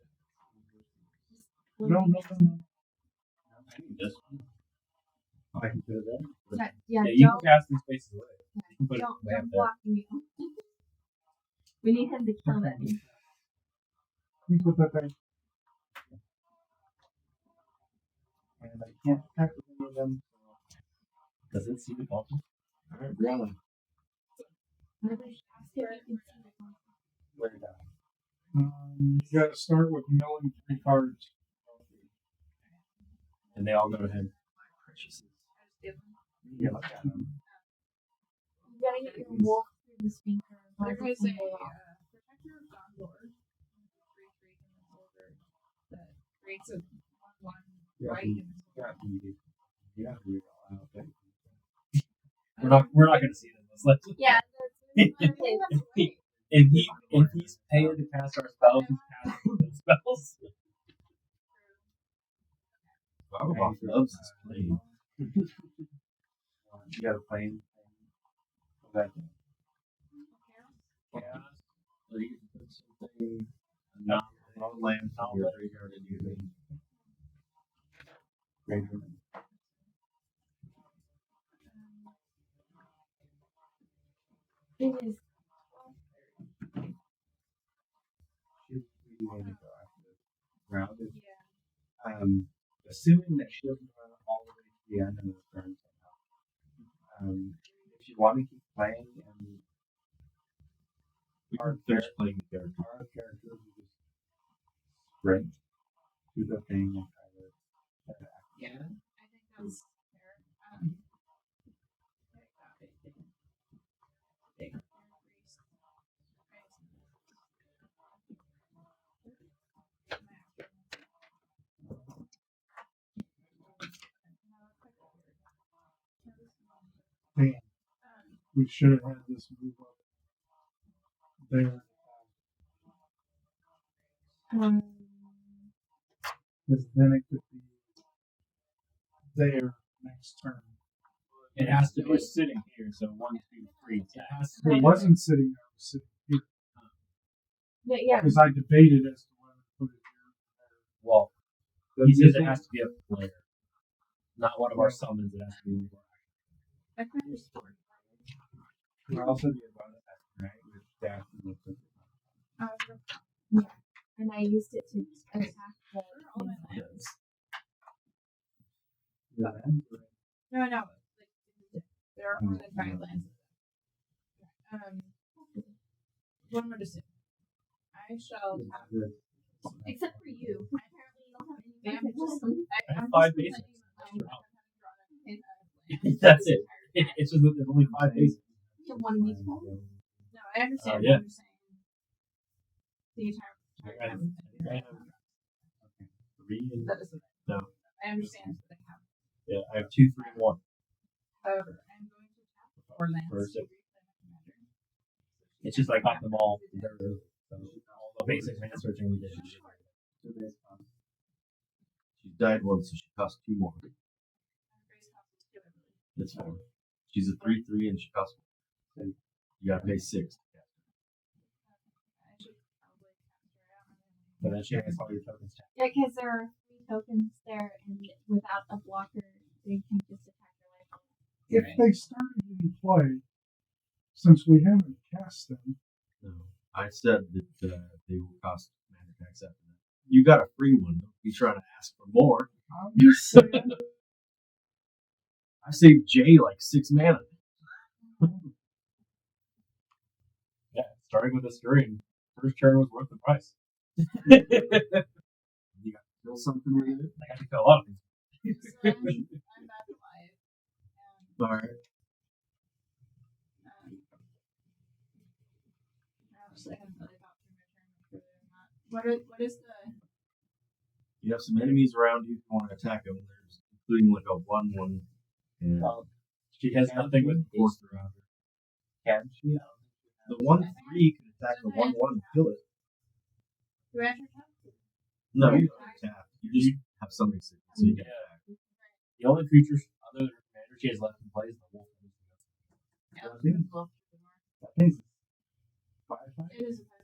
No. I think this one. I can do that. Yeah, Yeah, you don't, can cast these spaces away. You can put it don't, way up don't there. block Rio. We need him to kill that. You put that there. And I can't attack with any of them. Does it see the bottom? Alright, Brianna. Where down? You got to start with milling 3 cards. And they all go to him. Yeah, look at them. You gotta get your wolf through the speaker. There is a protector of Gondor, 3/3 in the silver, that creates a 1/1 right in the silver. Yeah, we all out there. We're not gonna see them. Let's Yeah, if he's paying to cast our spells, he's casting those spells. Vagabond loves this plane. You got a plane. Okay. Yeah. So you can put something not On land from your graveyard and using Graveyard. it is. She really need to go after this round. Yeah. Assuming that she doesn't run all the way to the end of the turn somehow. If you want to keep playing and we can finish playing the character. our characters will just sprint to the thing and try to act. Yeah, I think that's fair. Damn. We should have had this move up there. Because then it could be there next turn. It has to be sitting here. So 1, 2, 3. It has to It be. wasn't sitting there, it was sitting here. But yeah, Because I debated as to whether to put it here or there. Well, he says it has to be a player, not one of our summons. It has to be. I can understand. We're also the bonus action, right? With dash and with the yeah, and I used it to attack the All my lands. land, right? No, like, there are more than 5 lands. One more decision. I shall have. Except for you. Apparently you don't have any I'm just, I have I'm 5 just basics. complaining about That's it. It's just there's only 5 basics. to one of these No, I understand yeah. what you're saying. The entire. I have 3 and That is no. I understand that I have. Yeah, I have 2, 3, and 1. However, I'm going to tap 4 lands. First. to reclaim a commander. It's just I got them all. So all the basic man searching we did. She died once, so she costs 2 more. That's fine. She's a 3/3 and she costs 1. You gotta pay 6. I should probably cast her out. But then she has all your tokens. yeah, because there are 3 tokens there, and without a blocker, they can just attack your life. If they started in play, since we haven't cast them, No, I said that they will cost mana tax after that. You got a free one. Don't be trying to ask for more. I'm just saying, I saved Jay like 6 mana. Yeah, starting with a screen. First turn was worth the price. You got to kill something with it. I got to kill a lot of things. So I'm back alive. Alright. Honestly, I haven't really thought through my turn much further than that. What is the? You have some enemies around you if you want to attack them. There's including like a 1/1. And She has nothing with force haste. around her. Can she? The 1/3 can attack the 1/1 and kill it. Do I have to tap? No, you don't attack. You just have something so you can attack. The only creatures other than commander she has left in play is the wolf. Yeah, let's do both. That thing's 5/5. It is a 5/5.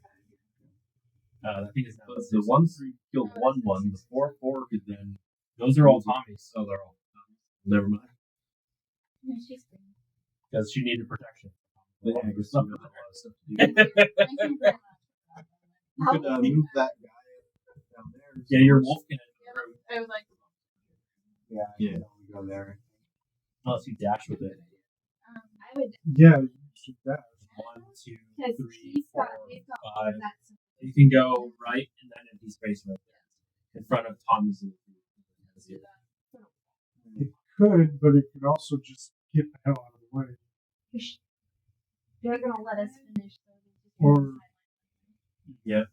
That thing is now. But the 1/3 killed 1/1. The 4/4 could then. Those are all Tommies, so they're all Never mind. No, she's green. because she needed protection. Yeah, I guess you have a lot of stuff to do. Thank you very much. You could move that guy down there. Yeah, your wolf can. I would like to. Yeah. Yeah. We go there. Unless you dash with it. I would, yeah, you should that. 1, 2, because 3, she's 4, got, they've got 5. that. You can go right in that empty space right there, in front of Tommy's. It could, but it could also just get the hell out of the way. They're gonna let us finish. So we just Or- Yeah,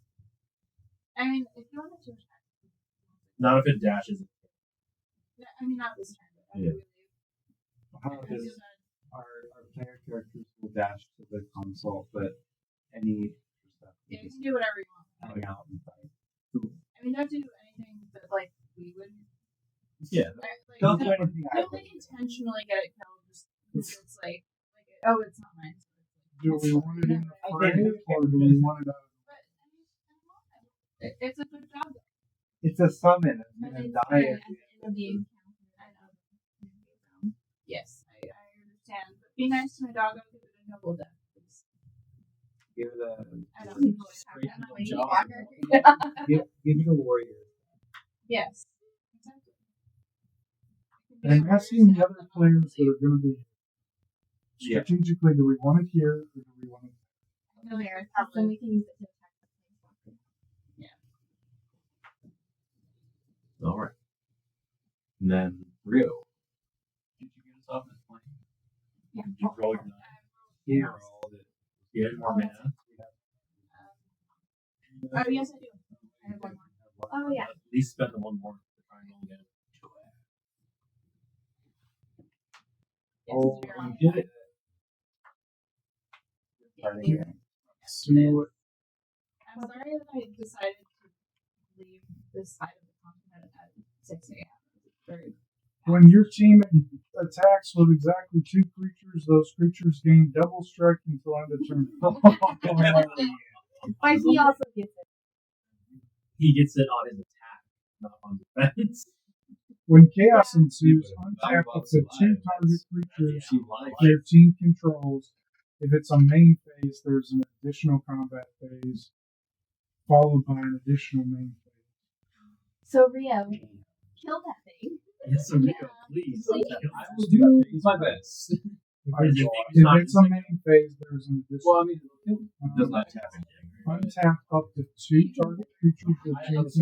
I mean, if you want to change that. not if it dashes. I mean, not this turn, but Yeah. How I feel does that our player characters will dash to the console, but any stuff yeah, you just can do whatever you want. hang out and fight. I mean, don't do anything that like we would. Yeah. Like, Don't do don't, anything I don't like intentionally get it killed just because it's like oh, it's not mine. Do we want it in the fray, or do we want it out? But I mean, it's a good job. It's a summon. It's But gonna it's die. at the end of the encounter. I know. Yes, I understand. But be nice to my dog. I'll give it a noble death. Please. Give it a I don't think always have Straight that. to Like, the jaw. walker. give it a warrior. Yes. Exactly. And I'm asking the other players that are going to be Yeah. strategically, do we want it here, or do we want it? No, there. Then we can use it to attack the place. Alright. And then Rio. Did you get us off this plane? Yeah. Did you roll your 9? Here. Roll it. You had more mana. Oh yes, I do. I have one more. Oh yeah. At least spend the 1 more to try and roll again. Yes, Oh, you're on. you did it. Yeah. So, I'm sorry that I decided to leave this side of the continent at 6 a.m. It's very When your team attacks with exactly 2 creatures, those creatures gain double strike until end of turn. But he also gets it. He gets it on his attack, not on defense. When chaos ensues, untap up to 2 target creatures your team controls. If it's a main phase, there's an additional combat phase, followed by an additional main phase. So Rio, kill that thing. Yes, so Rio, please. Please. I will do my best. If it's a main phase, there's an additional. Well, I mean, it does not tap in. Untap up to 2 target creatures your team controls.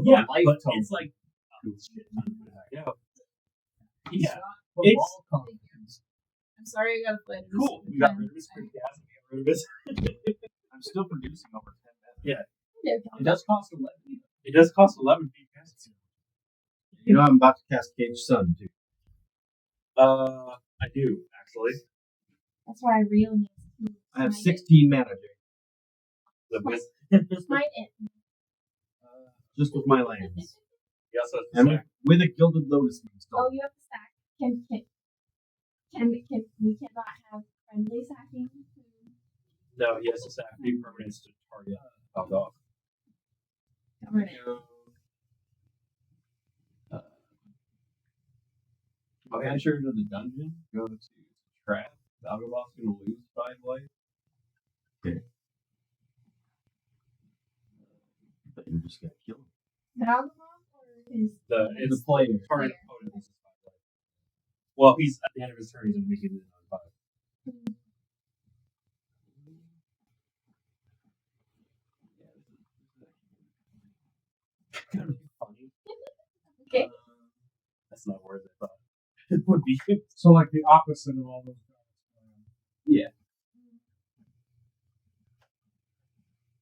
Yeah, but it's like. Yeah. Yeah. It's. I'm sorry I got a flare. Cool. We got rid of his quick gas and we got rid of his. I'm still producing over 10 minutes. Yeah. It does cost 11. It does cost 11 feet cast. You know, I'm about to cast Cage Sun too. I do actually. That's why Rio needs to I have smite 16 mana, Jay. it. Smite it. Just with my lands. Yes, And with a Gilded Lotus being Oh, installed. you have to stack. We cannot have friendly sacking? No, he has to sack 3 permanents to target hog off. I'll enter into the dungeon, go to trap. The Algoboth's gonna lose 5 life. Okay. But you're just gonna kill him. The Algoboth or his It's the target opponent loses 5 life. Well, he's at the end of his turn, he's gonna make it another 5. It's gonna be funny. Okay. That's not worth it, but it would be. So, like the opposite of all those guys. Yeah.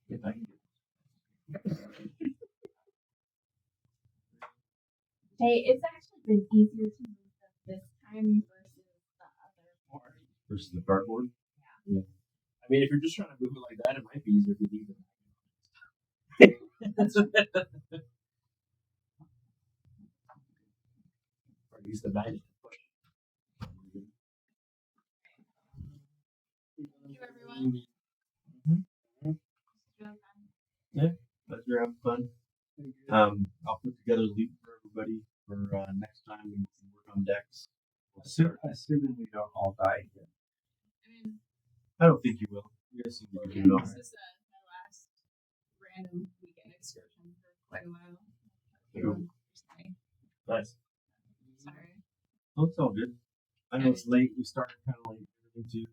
If I can Hey, it's actually been easier to move them this time versus the other board. versus the cardboard. I mean, if you're just trying to move it like that, it might be easier if you leave it. Or use the magnet to push. Thank you, everyone. But you're having fun. I'll put together a loot for everybody for next time we can work on decks. Assuming we don't all die again. I mean, I don't think you will. You guys seem to be doing all this right. is my last random weekend excursion for quite a while. Cool. Nice. Sorry. Well, it's all good. I know it's late. We started kind of late. Too.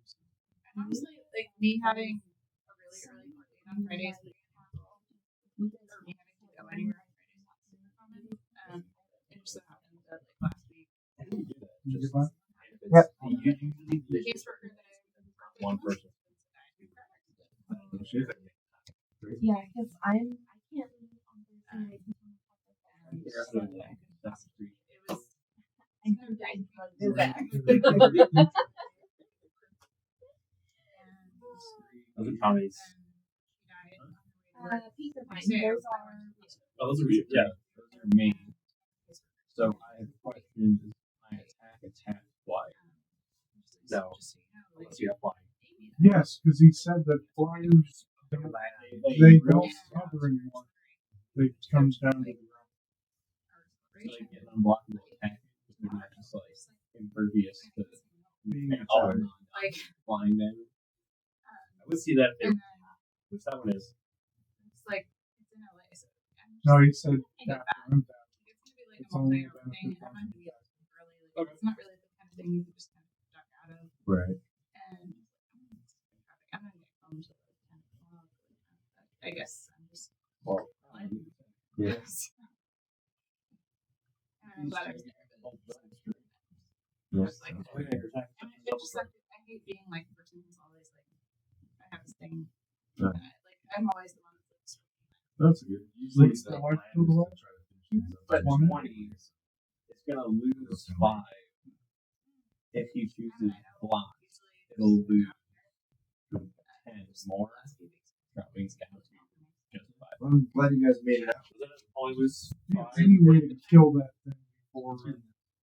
And honestly, like me having a really early work date on Fridays, or me having to go anywhere on Fridays, not super common. It just so happened that like last week, Yep. the caseworker that I One person. Yeah, because I can't leave on Thursday night until it was I know guys do that. Those are Tommy's. Peace of mind. Those are Oh, those are real. Yeah, those are main. So I have a question: is my attack fly? No, unless you have flying. Yes, because he said that flyers they don't cover anymore. It comes down to the ground. So they get an unblockable attack. They're not just like impervious to all like flying damage. I would see that if and which that one is. it's like it's in LA, so I'm just No, he said take it that. back. I'm back. It's gonna be like It's a only multi-hour benefit thing. from I'm not gonna be that. like really. It's not really the kind of thing you can just kind of duck out of. Right. And I'm gonna get home to like 10 o'clock. I guess I'm just Well, yeah. yes. And I'm glad I was there. But Yes. just like it's just like I hate being like the person who's always like I have this thing. Right. Like I'm always the one that's That's good. What's the life to the left? But 20. 20, it's gonna lose 5. If he chooses block, it'll lose 10 more. Dropping down to just 5. I'm glad you guys made it out. Does it only lose 5? Any way to kill that thing before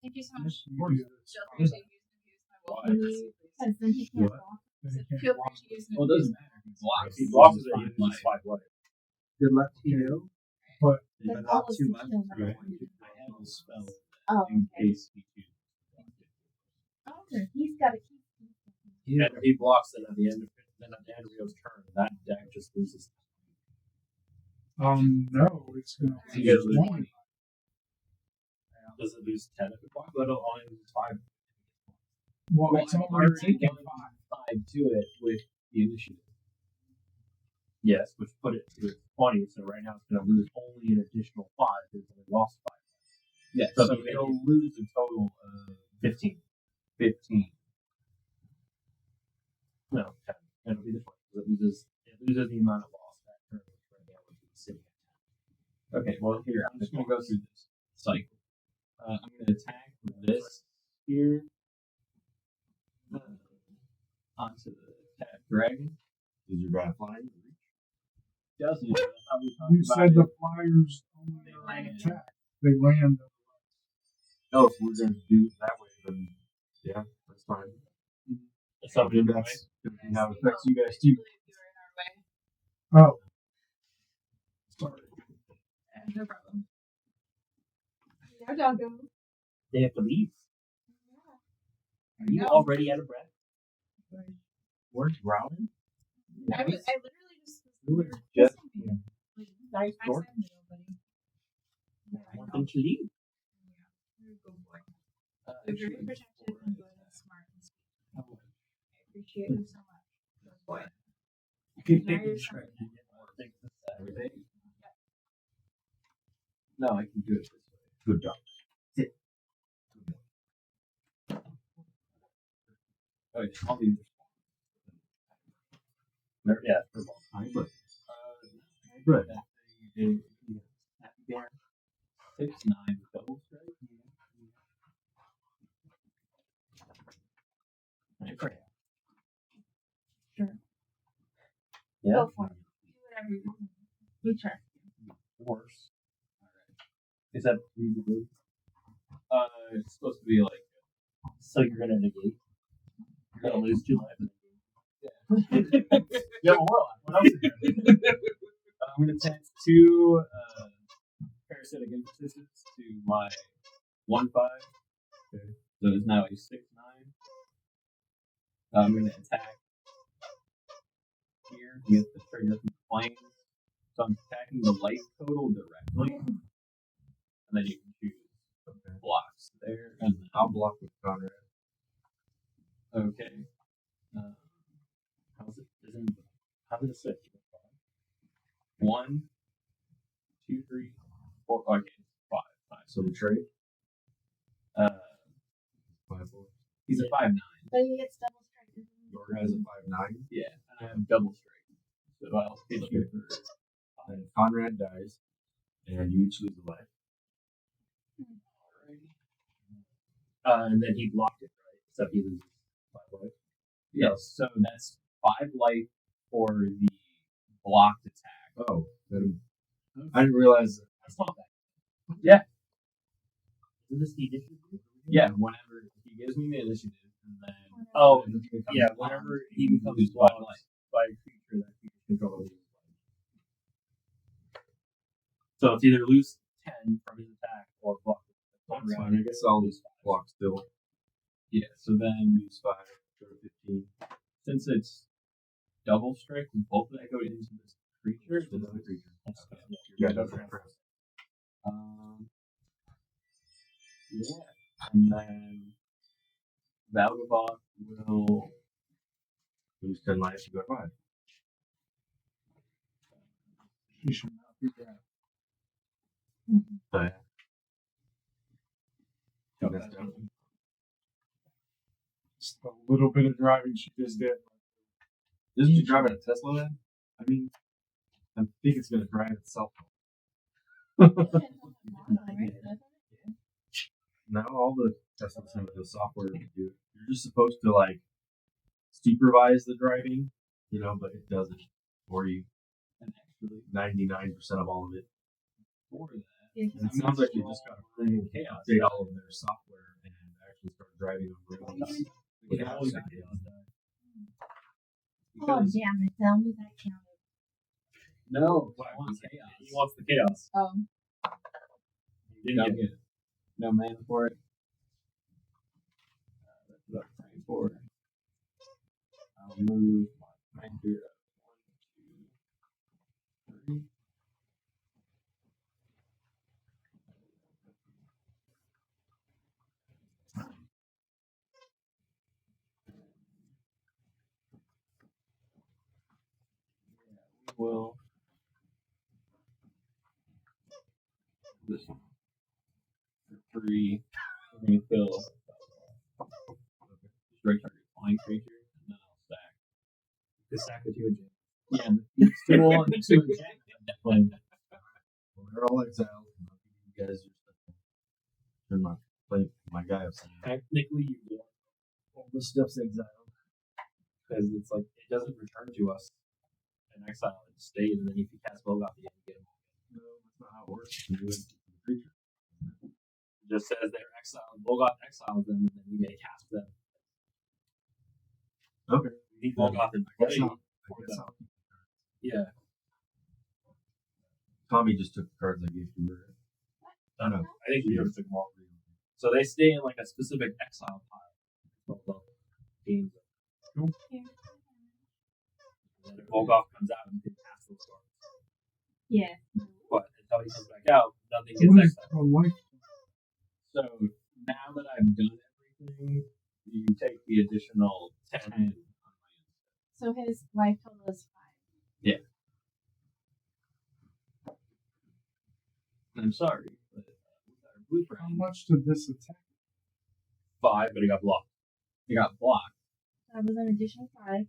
Thank you so much. Just use it. Feel free to use my Why? will. Because then he can't What? walk. Then you can't Feel walk. free to use Well, it doesn't matter if he blocks. If he blocks it, Five he loses life. 5 life. Good luck to you. But But not all is too to much. kill Right. him. I have a spell Oh, in okay. case he chooses. Oh, he's got to keep. And if he blocks it at the end of Rio's turn, that deck just loses. no, it's gonna He lose goes 20. Does it lose 10 if it blocks? But it'll only lose 5. Well, it's I've already already taken done 5. 5 to it with the initiative. Yes, which put it to 20. So right now it's going to lose only an additional 5 because it lost 5. Yeah, So, so it'll lose a total of 15. 15. No, 10. It'll be the 20. It loses the amount of loss that turn, which right now would be sitting at 10. Okay, well, here, I'm just going to go through this cycle. I'm going to attack with this here onto the cat dragon. Does your guy fly? Doesn't. That's how we talked You about said it. the flyers only are an attack. They land. Oh, if we're going to do it that way, then yeah, that's fine. It's up to you. That's going to be how it affects you guys too. Oh. Sorry. No problem. No doggo. They have to leave. Yeah. Are you No. already out of breath? We're drowning? I literally just. We were kissing just- you. Like, I Sure. said no, buddy. Yeah, I want know. them to leave. Yeah. You're a good boy. Uh, You're very actually, protective and good and smart and sweet. how much? I appreciate you so much. Good boy. You keep Now taking you're the strength. You get more things than everything. No, I can do it this way. Good job. Okay, I'll leave this Yeah, for long. I but Right. That thing is happy bear. 6/9 double strike. I pray. Sure. Yeah. Go for it. Do whatever you want. We trust you. Worse. Is that 3 blue? It's supposed to be like So you're gonna negate? You're gonna lose 2 life. yeah, well, what else is there? I'm gonna attach 2 parasitic impetuses to my 1/5. Okay. So it's now a 6/9. I'm gonna attack here to get the trigger from the flames. So I'm attacking the life total directly, and then you can choose blocks there. And then, I'll block with Conrad. okay. How's it? How's it sit? 1, 2, 3, 4. Okay, 5. So we trade. Uh, 5-4. he's a 5/9. But he gets double strike. Your guy's a 5-9. Yeah, and I have double strike. So I'll hit you for. And Conrad dies, and you each lose a life. And then he blocked it, right? Except he loses 5 life. Yes, so that's 5 life for the blocked attack. Oh, then I didn't realize. That's not bad. Yeah. Isn't this the initiative? Yeah, whenever he gives me the initiative, and then Oh, when he becomes yeah. blocked, Whenever he becomes loses 5 blocked life. by a creature that creature controls. So it's either lose 10 from his attack or block. That's fine. I guess I'll lose block still. Yeah, so then Lose 5, go to 15. since it's double strike, we both of that go into this creature. Still another creature. Yeah. Yeah, that's right. Yeah, and then Valgabot will. Lose 10 life, you go to 5. She should not be grabbed. So, yeah. Go That's back. done. Just a little bit of driving she just did. Isn't she driving a Tesla then? I mean, I think it's going to drive itself. No, all the Teslas have the software to do it. You're just supposed to, like, supervise the driving, you know, but it doesn't for you. And actually, 99% of all of it. for that, And it sounds like you just got to chaos. update all of their software driving over it. We can always get chaos die. Oh, damn it. Tell me that counted. No, What I want he chaos. wants the chaos. Oh. You didn't Don't get get it. No mana for it. That's what I'm praying for. I'll move my commander up 1, 2, 3. We will. This one. For 3. We're going to kill straight target flying creature, and then I'll stack. the sack of 2 and Jim. Yeah, the 2 on 2 and Jack. Definitely. Well, they're all exiled. You guys are turn my guy upside down. Technically, you want all the stuff's exiled. Because it's like, it doesn't return to us in exile. It stays, and then if you cast Bogoth again, you get them. No, that's not how it works. You do it to the creature. It just says they're exiled. Bogoth exiles them, and then you may cast them. Okay. You need Bogoth in I guess play. I'll Yeah. Tommy just took the cards I gave to her. I know. I think you took them all. So they stay in like a specific exile pile. Well, games. And then if Bogoth comes out, you can cast those cards. Yeah. But until he comes back out, nothing What gets is exiled. a life? So now that I've done everything, you take the additional 10 on my end. So his life total is 5. I'm sorry, but with our How blueprint, much did this attack? 5, but it got blocked. it got blocked. That was an additional 5.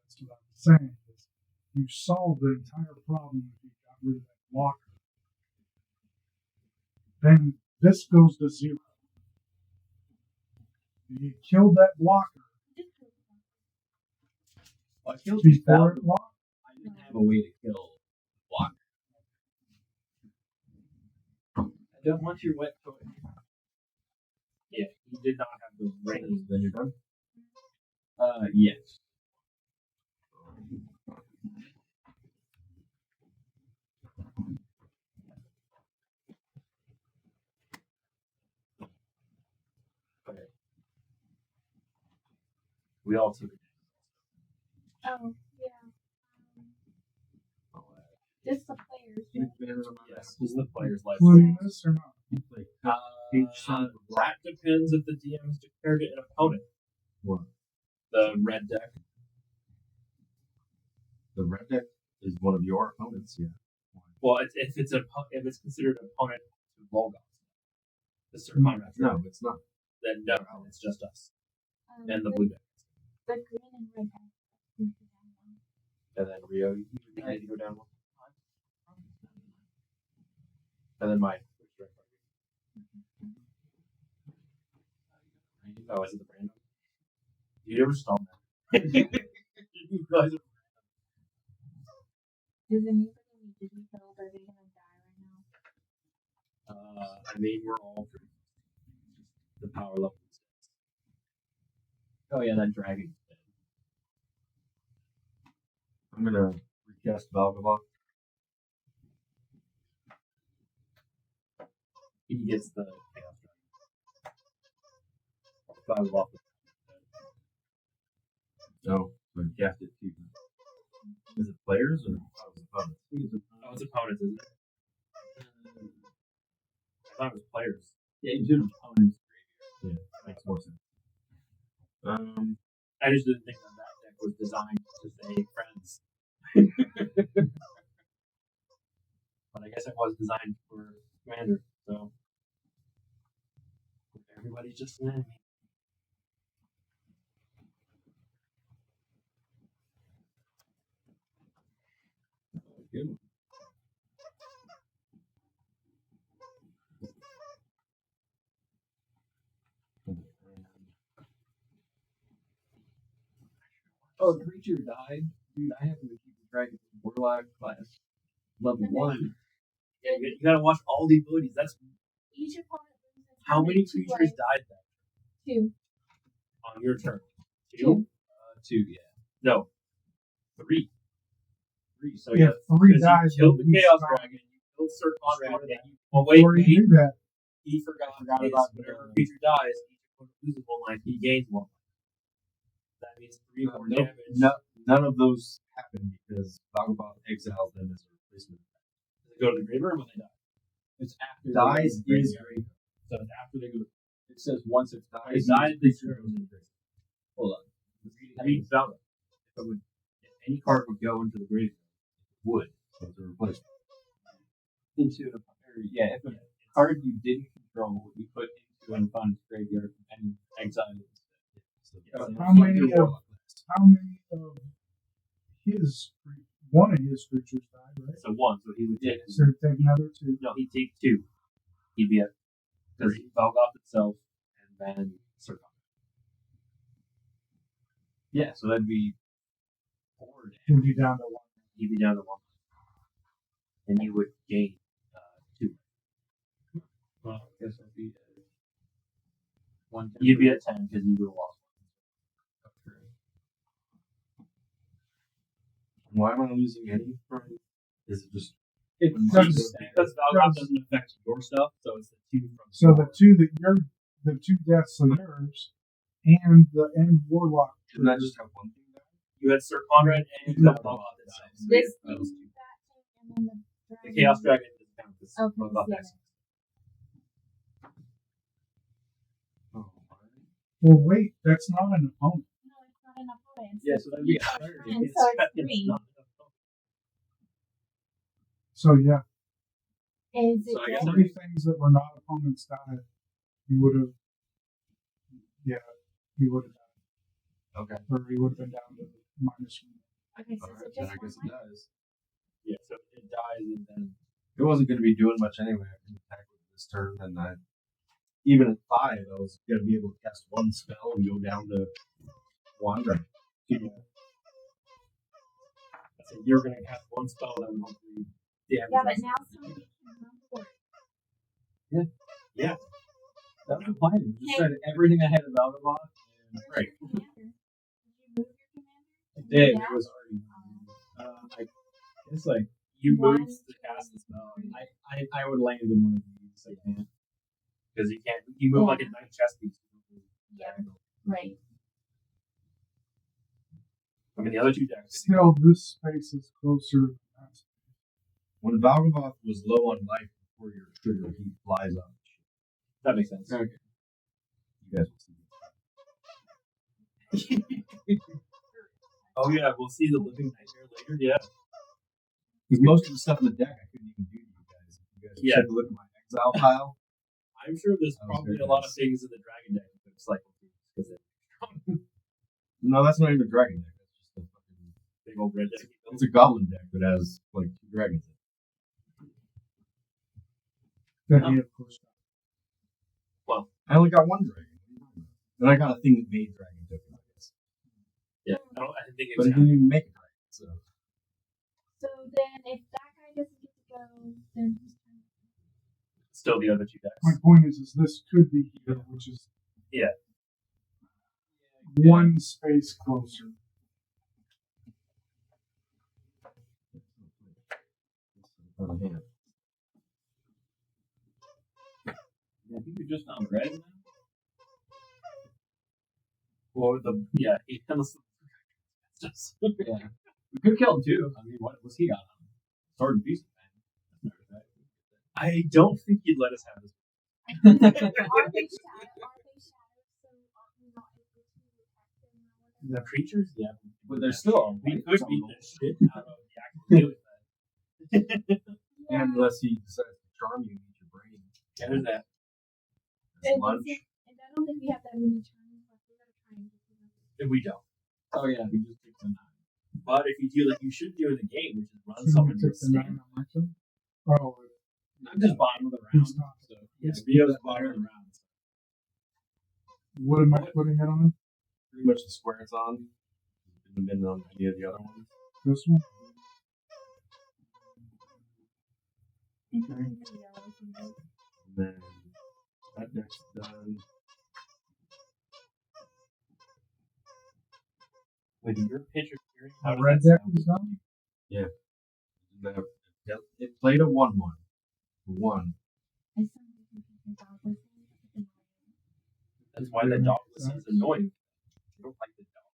That's what I'm saying. Is you solved the entire problem if you got rid of that blocker. Then this goes to 0. You killed that blocker Well, I killed before it blocked. I didn't have a way to kill the blocker. I don't want your wet toy. Yeah, he did not have the range. Then you're done. Yes. Okay. We all took it. Oh, yeah. Just the players. Yes, this is the player's life. Including this or not? That depends if the DM has declared it an opponent. What? The red deck. The red deck is one of your opponents, yeah. Well, if it's considered an opponent to Volgoth, the Circon, No, it's not. then no, it's just us and the blue deck. The green and red deck. And then Rio, you need to go down one. And then mine. Oh, is it the random? You never stop that. You guys are Does it mean that we didn't kill, are they gonna die right now? I mean, we're all pretty. The power level. Oh yeah, that dragon. I'm gonna recast Valgavoth. He gets the chaos dragon. Guy off. No, so I cast it too. Is it players or opponents? Oh, it's opponents, isn't it? I thought it was players. Yeah, you do opponents. Yeah, makes more sense. I just didn't think that deck was designed to say friends. But I guess it was designed for Commander, so everybody's just an enemy. Good. Oh, the creature died. Dude, I have to keep the dragon warlock class level 1. Yeah, you gotta watch all the abilities. That's Each opponent loses how many two creatures life. died then. 2. On your turn. Two. Two, yeah. No. Three. So If three dies, you killed the then he's Chaos gone. Dragon, you killed Sir Conrad, and you. Oh, wait, Before you do that, He forgot Forgot his, about whenever a the- creature dies, each opponent loses 1 life, he gains 1 life. That means 3 more Nope. damage. None of those happen because Vagabond exiles them as a replacement. They go to the graveyard when they die. It's after Dies they go to the is graveyard. So it's after they go. It says once it They dies, die, they turn. hold on. Read Valor. If any card would go into the graveyard, it would. So it's a replacement. Into a, yeah, if a card you didn't control would be put into an opponent's graveyard and exiled. So how many of his one of his creatures died, right? So 1, so he would take. So take another 2. No, he'd take 2. He'd be at 3. Valgoth itself, and then Sir Conrad. Yeah, so that'd be 4 damage. He'll be down to 1. He'd be down to 1. And you would gain 2. Well, I guess that'd be 1. You'd be at 10 because you would have lost. why am I not losing any from it? Is it just It's because Valgoth doesn't affect your stuff, so it's the 2 from. So the 2 that the 2 deaths are yours, and the Warlock. didn't I just have one thing down? You had Sir Conrad and you had Valgoth itself. So This you had those 2. and then The Chaos Dragon is down to Okay, Valgoth yeah. X. Oh, Well, wait, that's not an opponent. No, it's not an opponent. Yeah, so that'd be a It's third. and so it's 3. not enough. So yeah, Is it So I guess dead? 3 things that were not opponents died. You would have. Yeah, you would have died. okay. Or he would have been down to -1. Okay, so Alright, is it then just I guess one it life? does. Yeah, so it dies and then. It wasn't going to be doing much anyway. I couldn't attack with this turn, and even at 5, I was going to be able to cast 1 spell and go down to Wander. So you're going to cast 1 spell that would hopefully damage. Yeah, but us. now somebody can run for it. That was the plan. We just said everything I had of Vagabond. Where's your commander? Did you move your commander? I did. Yeah. It was already. I guess You One, move to cast the spell. I would land in one of these. I can't. Because you can't. You move Yeah. like a 9 chess piece. Yeah, right. I mean, the other 2 decks. Still, this space is closer. When Valgamoth was low on life before your trigger, he flies up. That makes sense. Okay. You guys will see. Oh, yeah, we'll see the living nightmare later. Yeah. Because most of the stuff in the deck I couldn't even do to you guys. If you guys Yeah. take a look at my exile pile. I'm sure there's That was probably very a lot of nice. things in the dragon deck that cycle through because it's No, that's not even a dragon deck. That's just a fucking. big old red deck. It's a goblin deck that has like 2 dragons in it. That he, of course, I only got 1 dragon. And I got a thing that made dragon token, I guess. Yeah, I think But it's it didn't even make a dragon, so. So then, if that guy doesn't get to go, then who's turn? still the other 2 decks. my point is this could be here, which is Yeah. 1 space closer. Oh, yeah. I think we just found red now. Or he comes. Just Yeah. We could kill him too. I mean, what was he got on? Sword and beast, man. I don't think you'd let us have this. Are they shadow? Are they shadow? So are we not able to attack them or whatever? The creatures, yeah. But there's still We could beat the shit out of the actual deal. Yeah. And unless he decides to charm you and eat your brain. Yeah, there's that. As And lunch. and I don't think we have that many turns left. We gotta try and get to them. If we don't. Oh yeah, we just picked a 9. But if you do like you should do in the game, which is run So someone we to a took the 9 stand. on my turn. Oh, I'm just bottom of the round. he's not. So Yeah, be able to fire the rounds. What am I putting it on? Pretty much the square it's on. It couldn't have been on any of the other ones. This one? I think it's a yellow thing, right? And then that deck's done. Wait, did your pitcher hearing? The How does red that deck sound? is done. It played a 1/1. 1. I still need to figure out this thing. That's why the dog whistle is annoying. I don't like the dog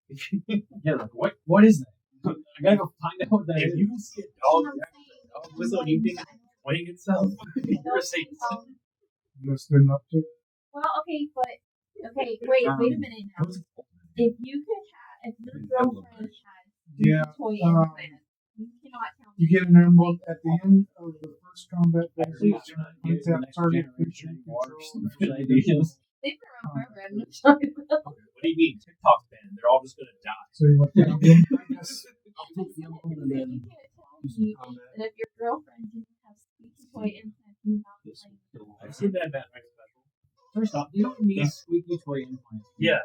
whistle. Yeah, like what is that? I gotta go find out what that is. If you see a dog whistle and you think it's enjoying itself, you're a Satanist. Just an uptick. Well, okay, but wait a minute now. If you could have, if your girlfriend had Yeah, toy implant, you cannot tell me. You get an emerald at the end of the first combat phase. Actually, it's gonna give the Untap next target creature generation you more control. stupid ideas. They've been around forever. I'm not talking about. What do you mean? TikTok's banned. They're all just gonna die. So you want the emblem? I guess I'll take the emblem and then You can't tell do some me combat. that if your girlfriend didn't have squeaky toy implant, you not playing. I've seen that Batman special. First off, you don't need squeaky toy implants. Yeah.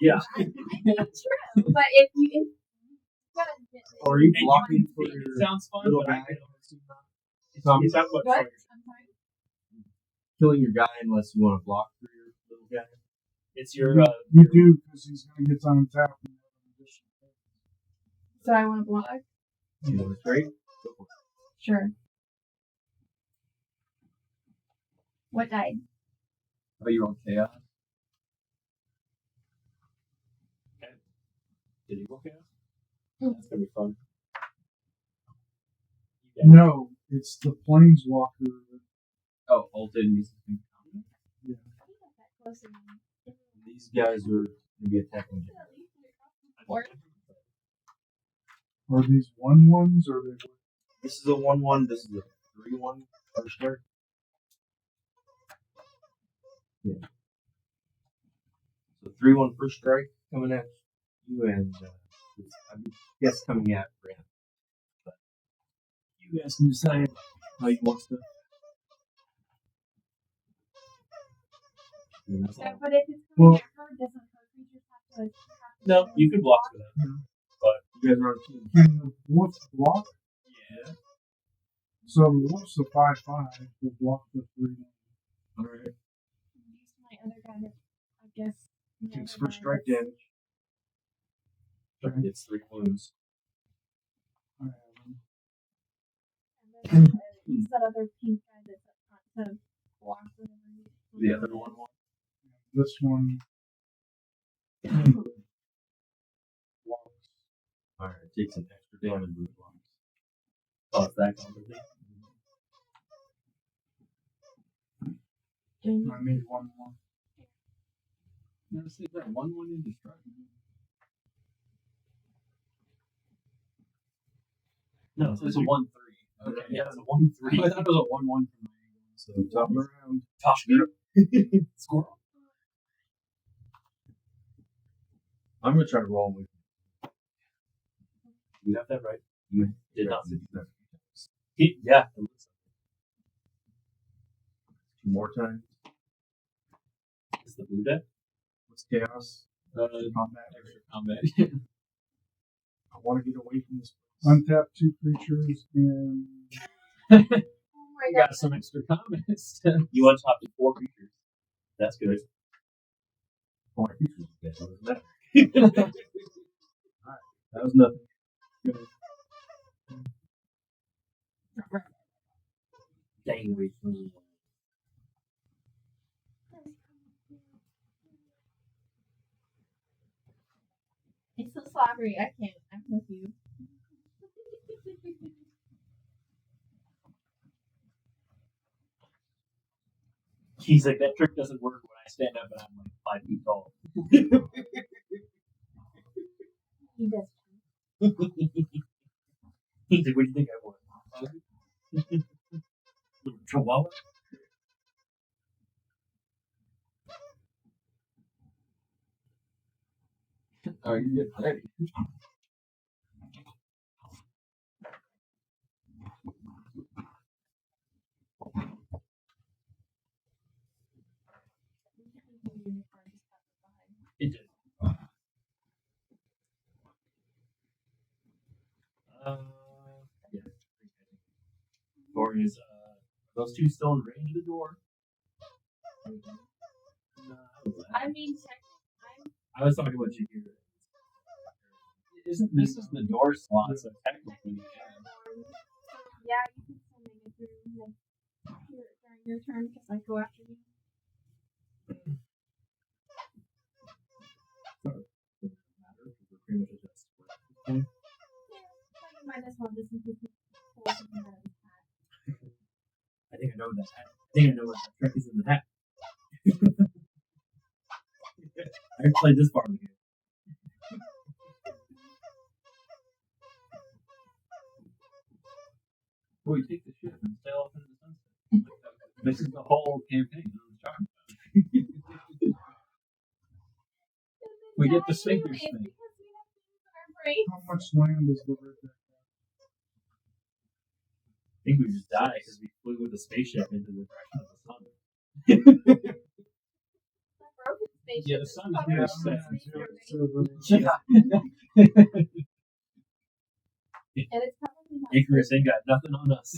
Yeah. I think it's true, but if you gotta admit that Or you And blocking you for think your it sounds fun, little but I guy. can oversee that. Tom, It's not what what? for I'm sorry. killing your guy unless you want to block for your little guy. It's your You do, because he's going to get on tap. And have an additional phase. So I want to block. You want to trade? Go for it. Sure. What died? oh, you're on chaos. Okay. Did you go chaos? That's gonna be fun. You got it. No, it's the planeswalker. Oh, ulted and uses things. I think that's that close to me. These guys are going to be attacking you. Or Are these 1/1s or are they? This is a 1/1. This is a 3/1 first start. Yeah. So 3/1 first strike coming at you, and I guess coming at Grant. But you guys can decide how you want to. And that's so, all. but if it's Well- coming at her, doesn't her creature have to? No, you can block for that. You guys are on a team. Can the wolf block? Yeah. So the wolf's a 5/5. Will block the 3. All right. Use my other guy to, I guess. Takes first strike damage. Gets 3 wounds. I have him. And then use that other pink guy that's up front to block whatever. The other 1/1. This one. Blocks. All right. Takes an extra damage with blocks. Oh, it's that complicated. I need 1 more. Never see that 1/1 indestructible. No, it's a 1/3. Okay. Yeah, it's a 1/3. I thought it was a 1/1 from my angle. So top of the round. Tosh, squirrel. I'm going to try to roll with You got that right. you. Did not. Yeah. Yeah. It looks 2 more times. like it's the blue deck. What's chaos? Combat. Extra combat. I want to get away from this place. Untap 2 creatures and Oh my We god. got some extra comments. You untop 4 creatures. That's good. Oh, my features again. What does that matter? Alright. That was nothing. Dang, we. It's so slobbery. I can't. I'm with you. He's like, that trick doesn't work when I stand up and I'm like 5 feet tall. He does. He's like, what do you think I was? Little chihuahua? Are you getting ready? It did. Yeah. Or is those 2 still in range of the door? No. I mean, technically, I was talking about you here. isn't this is the door slot? So technically, Yeah, you can still make it through like during your turn because I go after you. Pretty much adjust. Yeah, might as well just pull something out of his hat. I think I know that. I think I know what that trick is in the hat. I played this part of the game. We take the ship and sail off into the sunset. This is the whole campaign I was talking about. We get the sinker It's snake. because we have things in our brain. How much land does the red deck I think we just died because we flew with the spaceship into the direction of the sun. The broken spaceship. Yeah, the sun is covered very in set. space gravity. Yeah. And it's probably not Icarus ain't got nothing on us.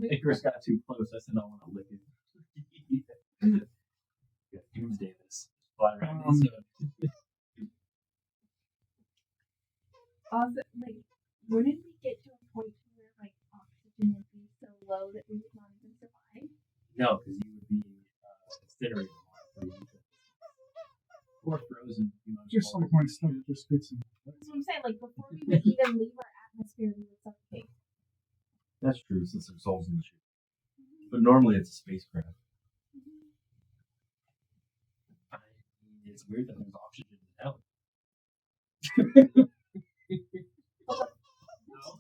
Icarus got too close. I said I want to lick it. Yeah, Doomsday this. Fly around this. Also, like, wouldn't we get to a point where like oxygen would be so low that we would not even survive? No, because you would be incinerated. Or frozen. Just like my stuff just fits in. That's what I'm saying. Like before we would even leave our atmosphere, we would suffocate. That's true, since there's souls in the ship. But normally it's a spacecraft. I mean, it's weird that there's oxygen in hell.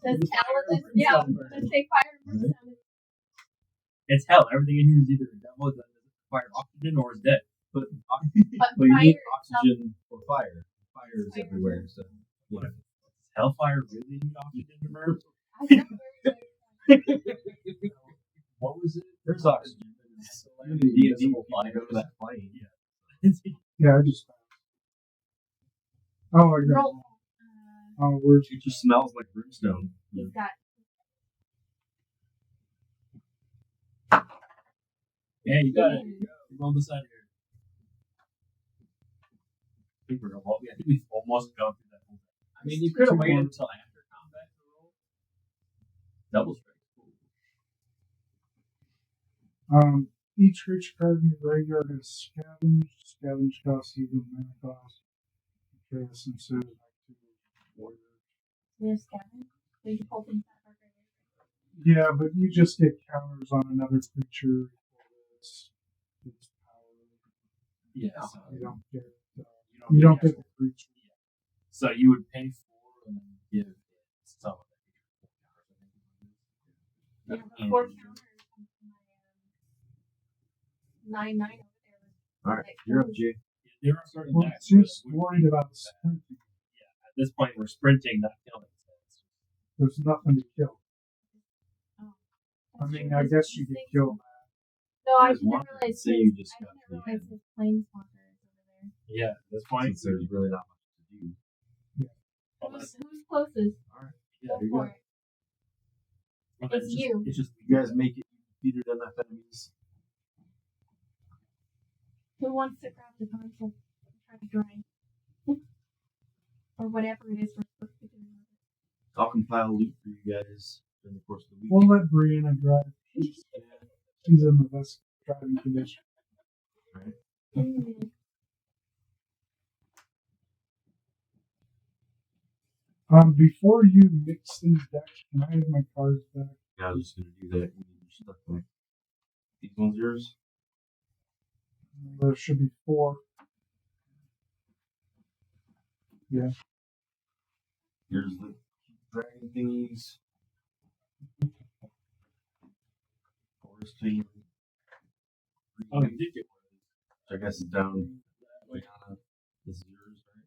Does hell is yeah? Let's say fire burns down. It's hell. Everything in here is either a devil that doesn't require oxygen or is dead. But But you need fire oxygen for fire. Fire is everywhere, so What if hellfire really need oxygen to burn? I know very good. What was it? there's oxygen. So, You need the invisible fire to that plane. Yeah, I just. Oh, I got. Roll. Oh, where's It just smells like brimstone. He's got. Yeah, you got it. You roll this out of here. I think we've almost gone through that whole thing. I mean, you could have waited until after combat to roll. Double strike. Each creature card in your graveyard has scavenge. Scavenge costs you the mana cost. Chaos ensues like 2 warriors. We have scavenge. We can pull things out of our graveyard. Yeah, but you just get counters on another creature for its power. Yeah. So You don't get. you You don't get get the creature. So you would pay for and then give some of Yeah, it. the 4 counters on my 9/9 over there. Alright, you're up, Jay. There are certain Well, decks it's just where worried about sprinting. at this point we're sprinting, not killing. There's nothing to kill. Oh, I that's mean, true. I guess These you could things- kill that. No, I There's didn't one realize. say his- you just I got didn't to the realize end. his planeswalker is over there. Yeah, at this point. Since there's really not much to do. Who's closest? Alright, Yeah, Go there you for go. it. well, It's you. It's just You guys make it defeated enough enemies. Who wants to grab the console and try to drive? Or whatever it is we're supposed to do. I'll compile loot for you guys during the course of the week. We'll let Brianna drive. She's in the best driving condition. Mm. Before you mix these decks, can I have my cards back? Yeah, I was just gonna do that. You need your stuff back. These ones yours? There should be 4. Here's the dragon thingies. Forest thing. oh, you did get one of these. I guess it's down. Brianna. This is yours, right?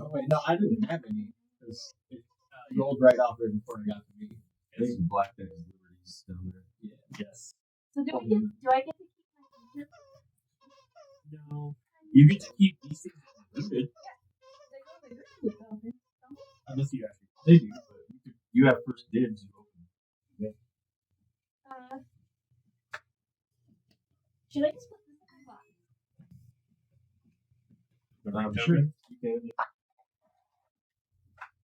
Oh, wait, no, I didn't have any. Because it rolled right off right before I got to me. I think the black deck is Liberties down there. Yeah. Yes. So do I get to keep my agent? No. You get to keep these things included. Unless you actually they do, but You have first dibs. You open. Should I just put this in my box? I'm Okay. sure damage.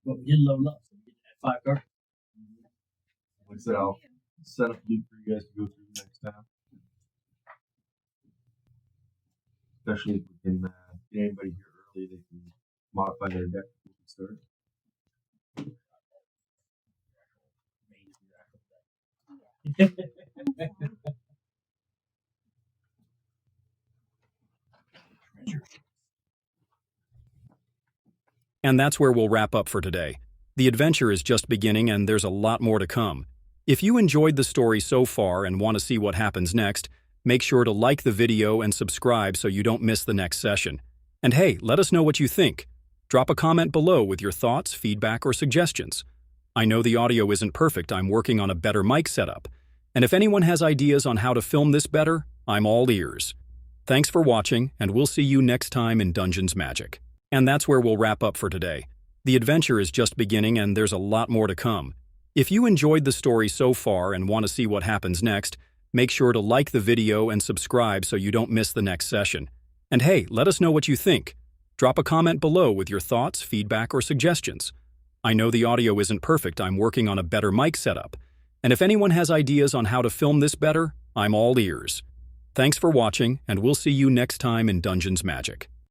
But we did level up, so we get that 5 cards. Like I said, I'll set up a loop for you guys to go through next time. Especially if we can get anybody here early, they can modify their deck before we start. And that's where we'll wrap up for today. The adventure is just beginning and there's a lot more to come. If you enjoyed the story so far and want to see what happens next, make sure to like the video and subscribe so you don't miss the next session. And hey, let us know what you think. Drop a comment below with your thoughts, feedback, or suggestions. I know the audio isn't perfect, I'm working on a better mic setup. And if anyone has ideas on how to film this better, I'm all ears. Thanks for watching, and we'll see you next time in Dungeons Magic. And that's where we'll wrap up for today. The adventure is just beginning and there's a lot more to come. If you enjoyed the story so far and want to see what happens next, make sure to like the video and subscribe so you don't miss the next session. And hey, let us know what you think. Drop a comment below with your thoughts, feedback, or suggestions. I know the audio isn't perfect, I'm working on a better mic setup. And if anyone has ideas on how to film this better, I'm all ears. Thanks for watching, and we'll see you next time in Dungeons Magic.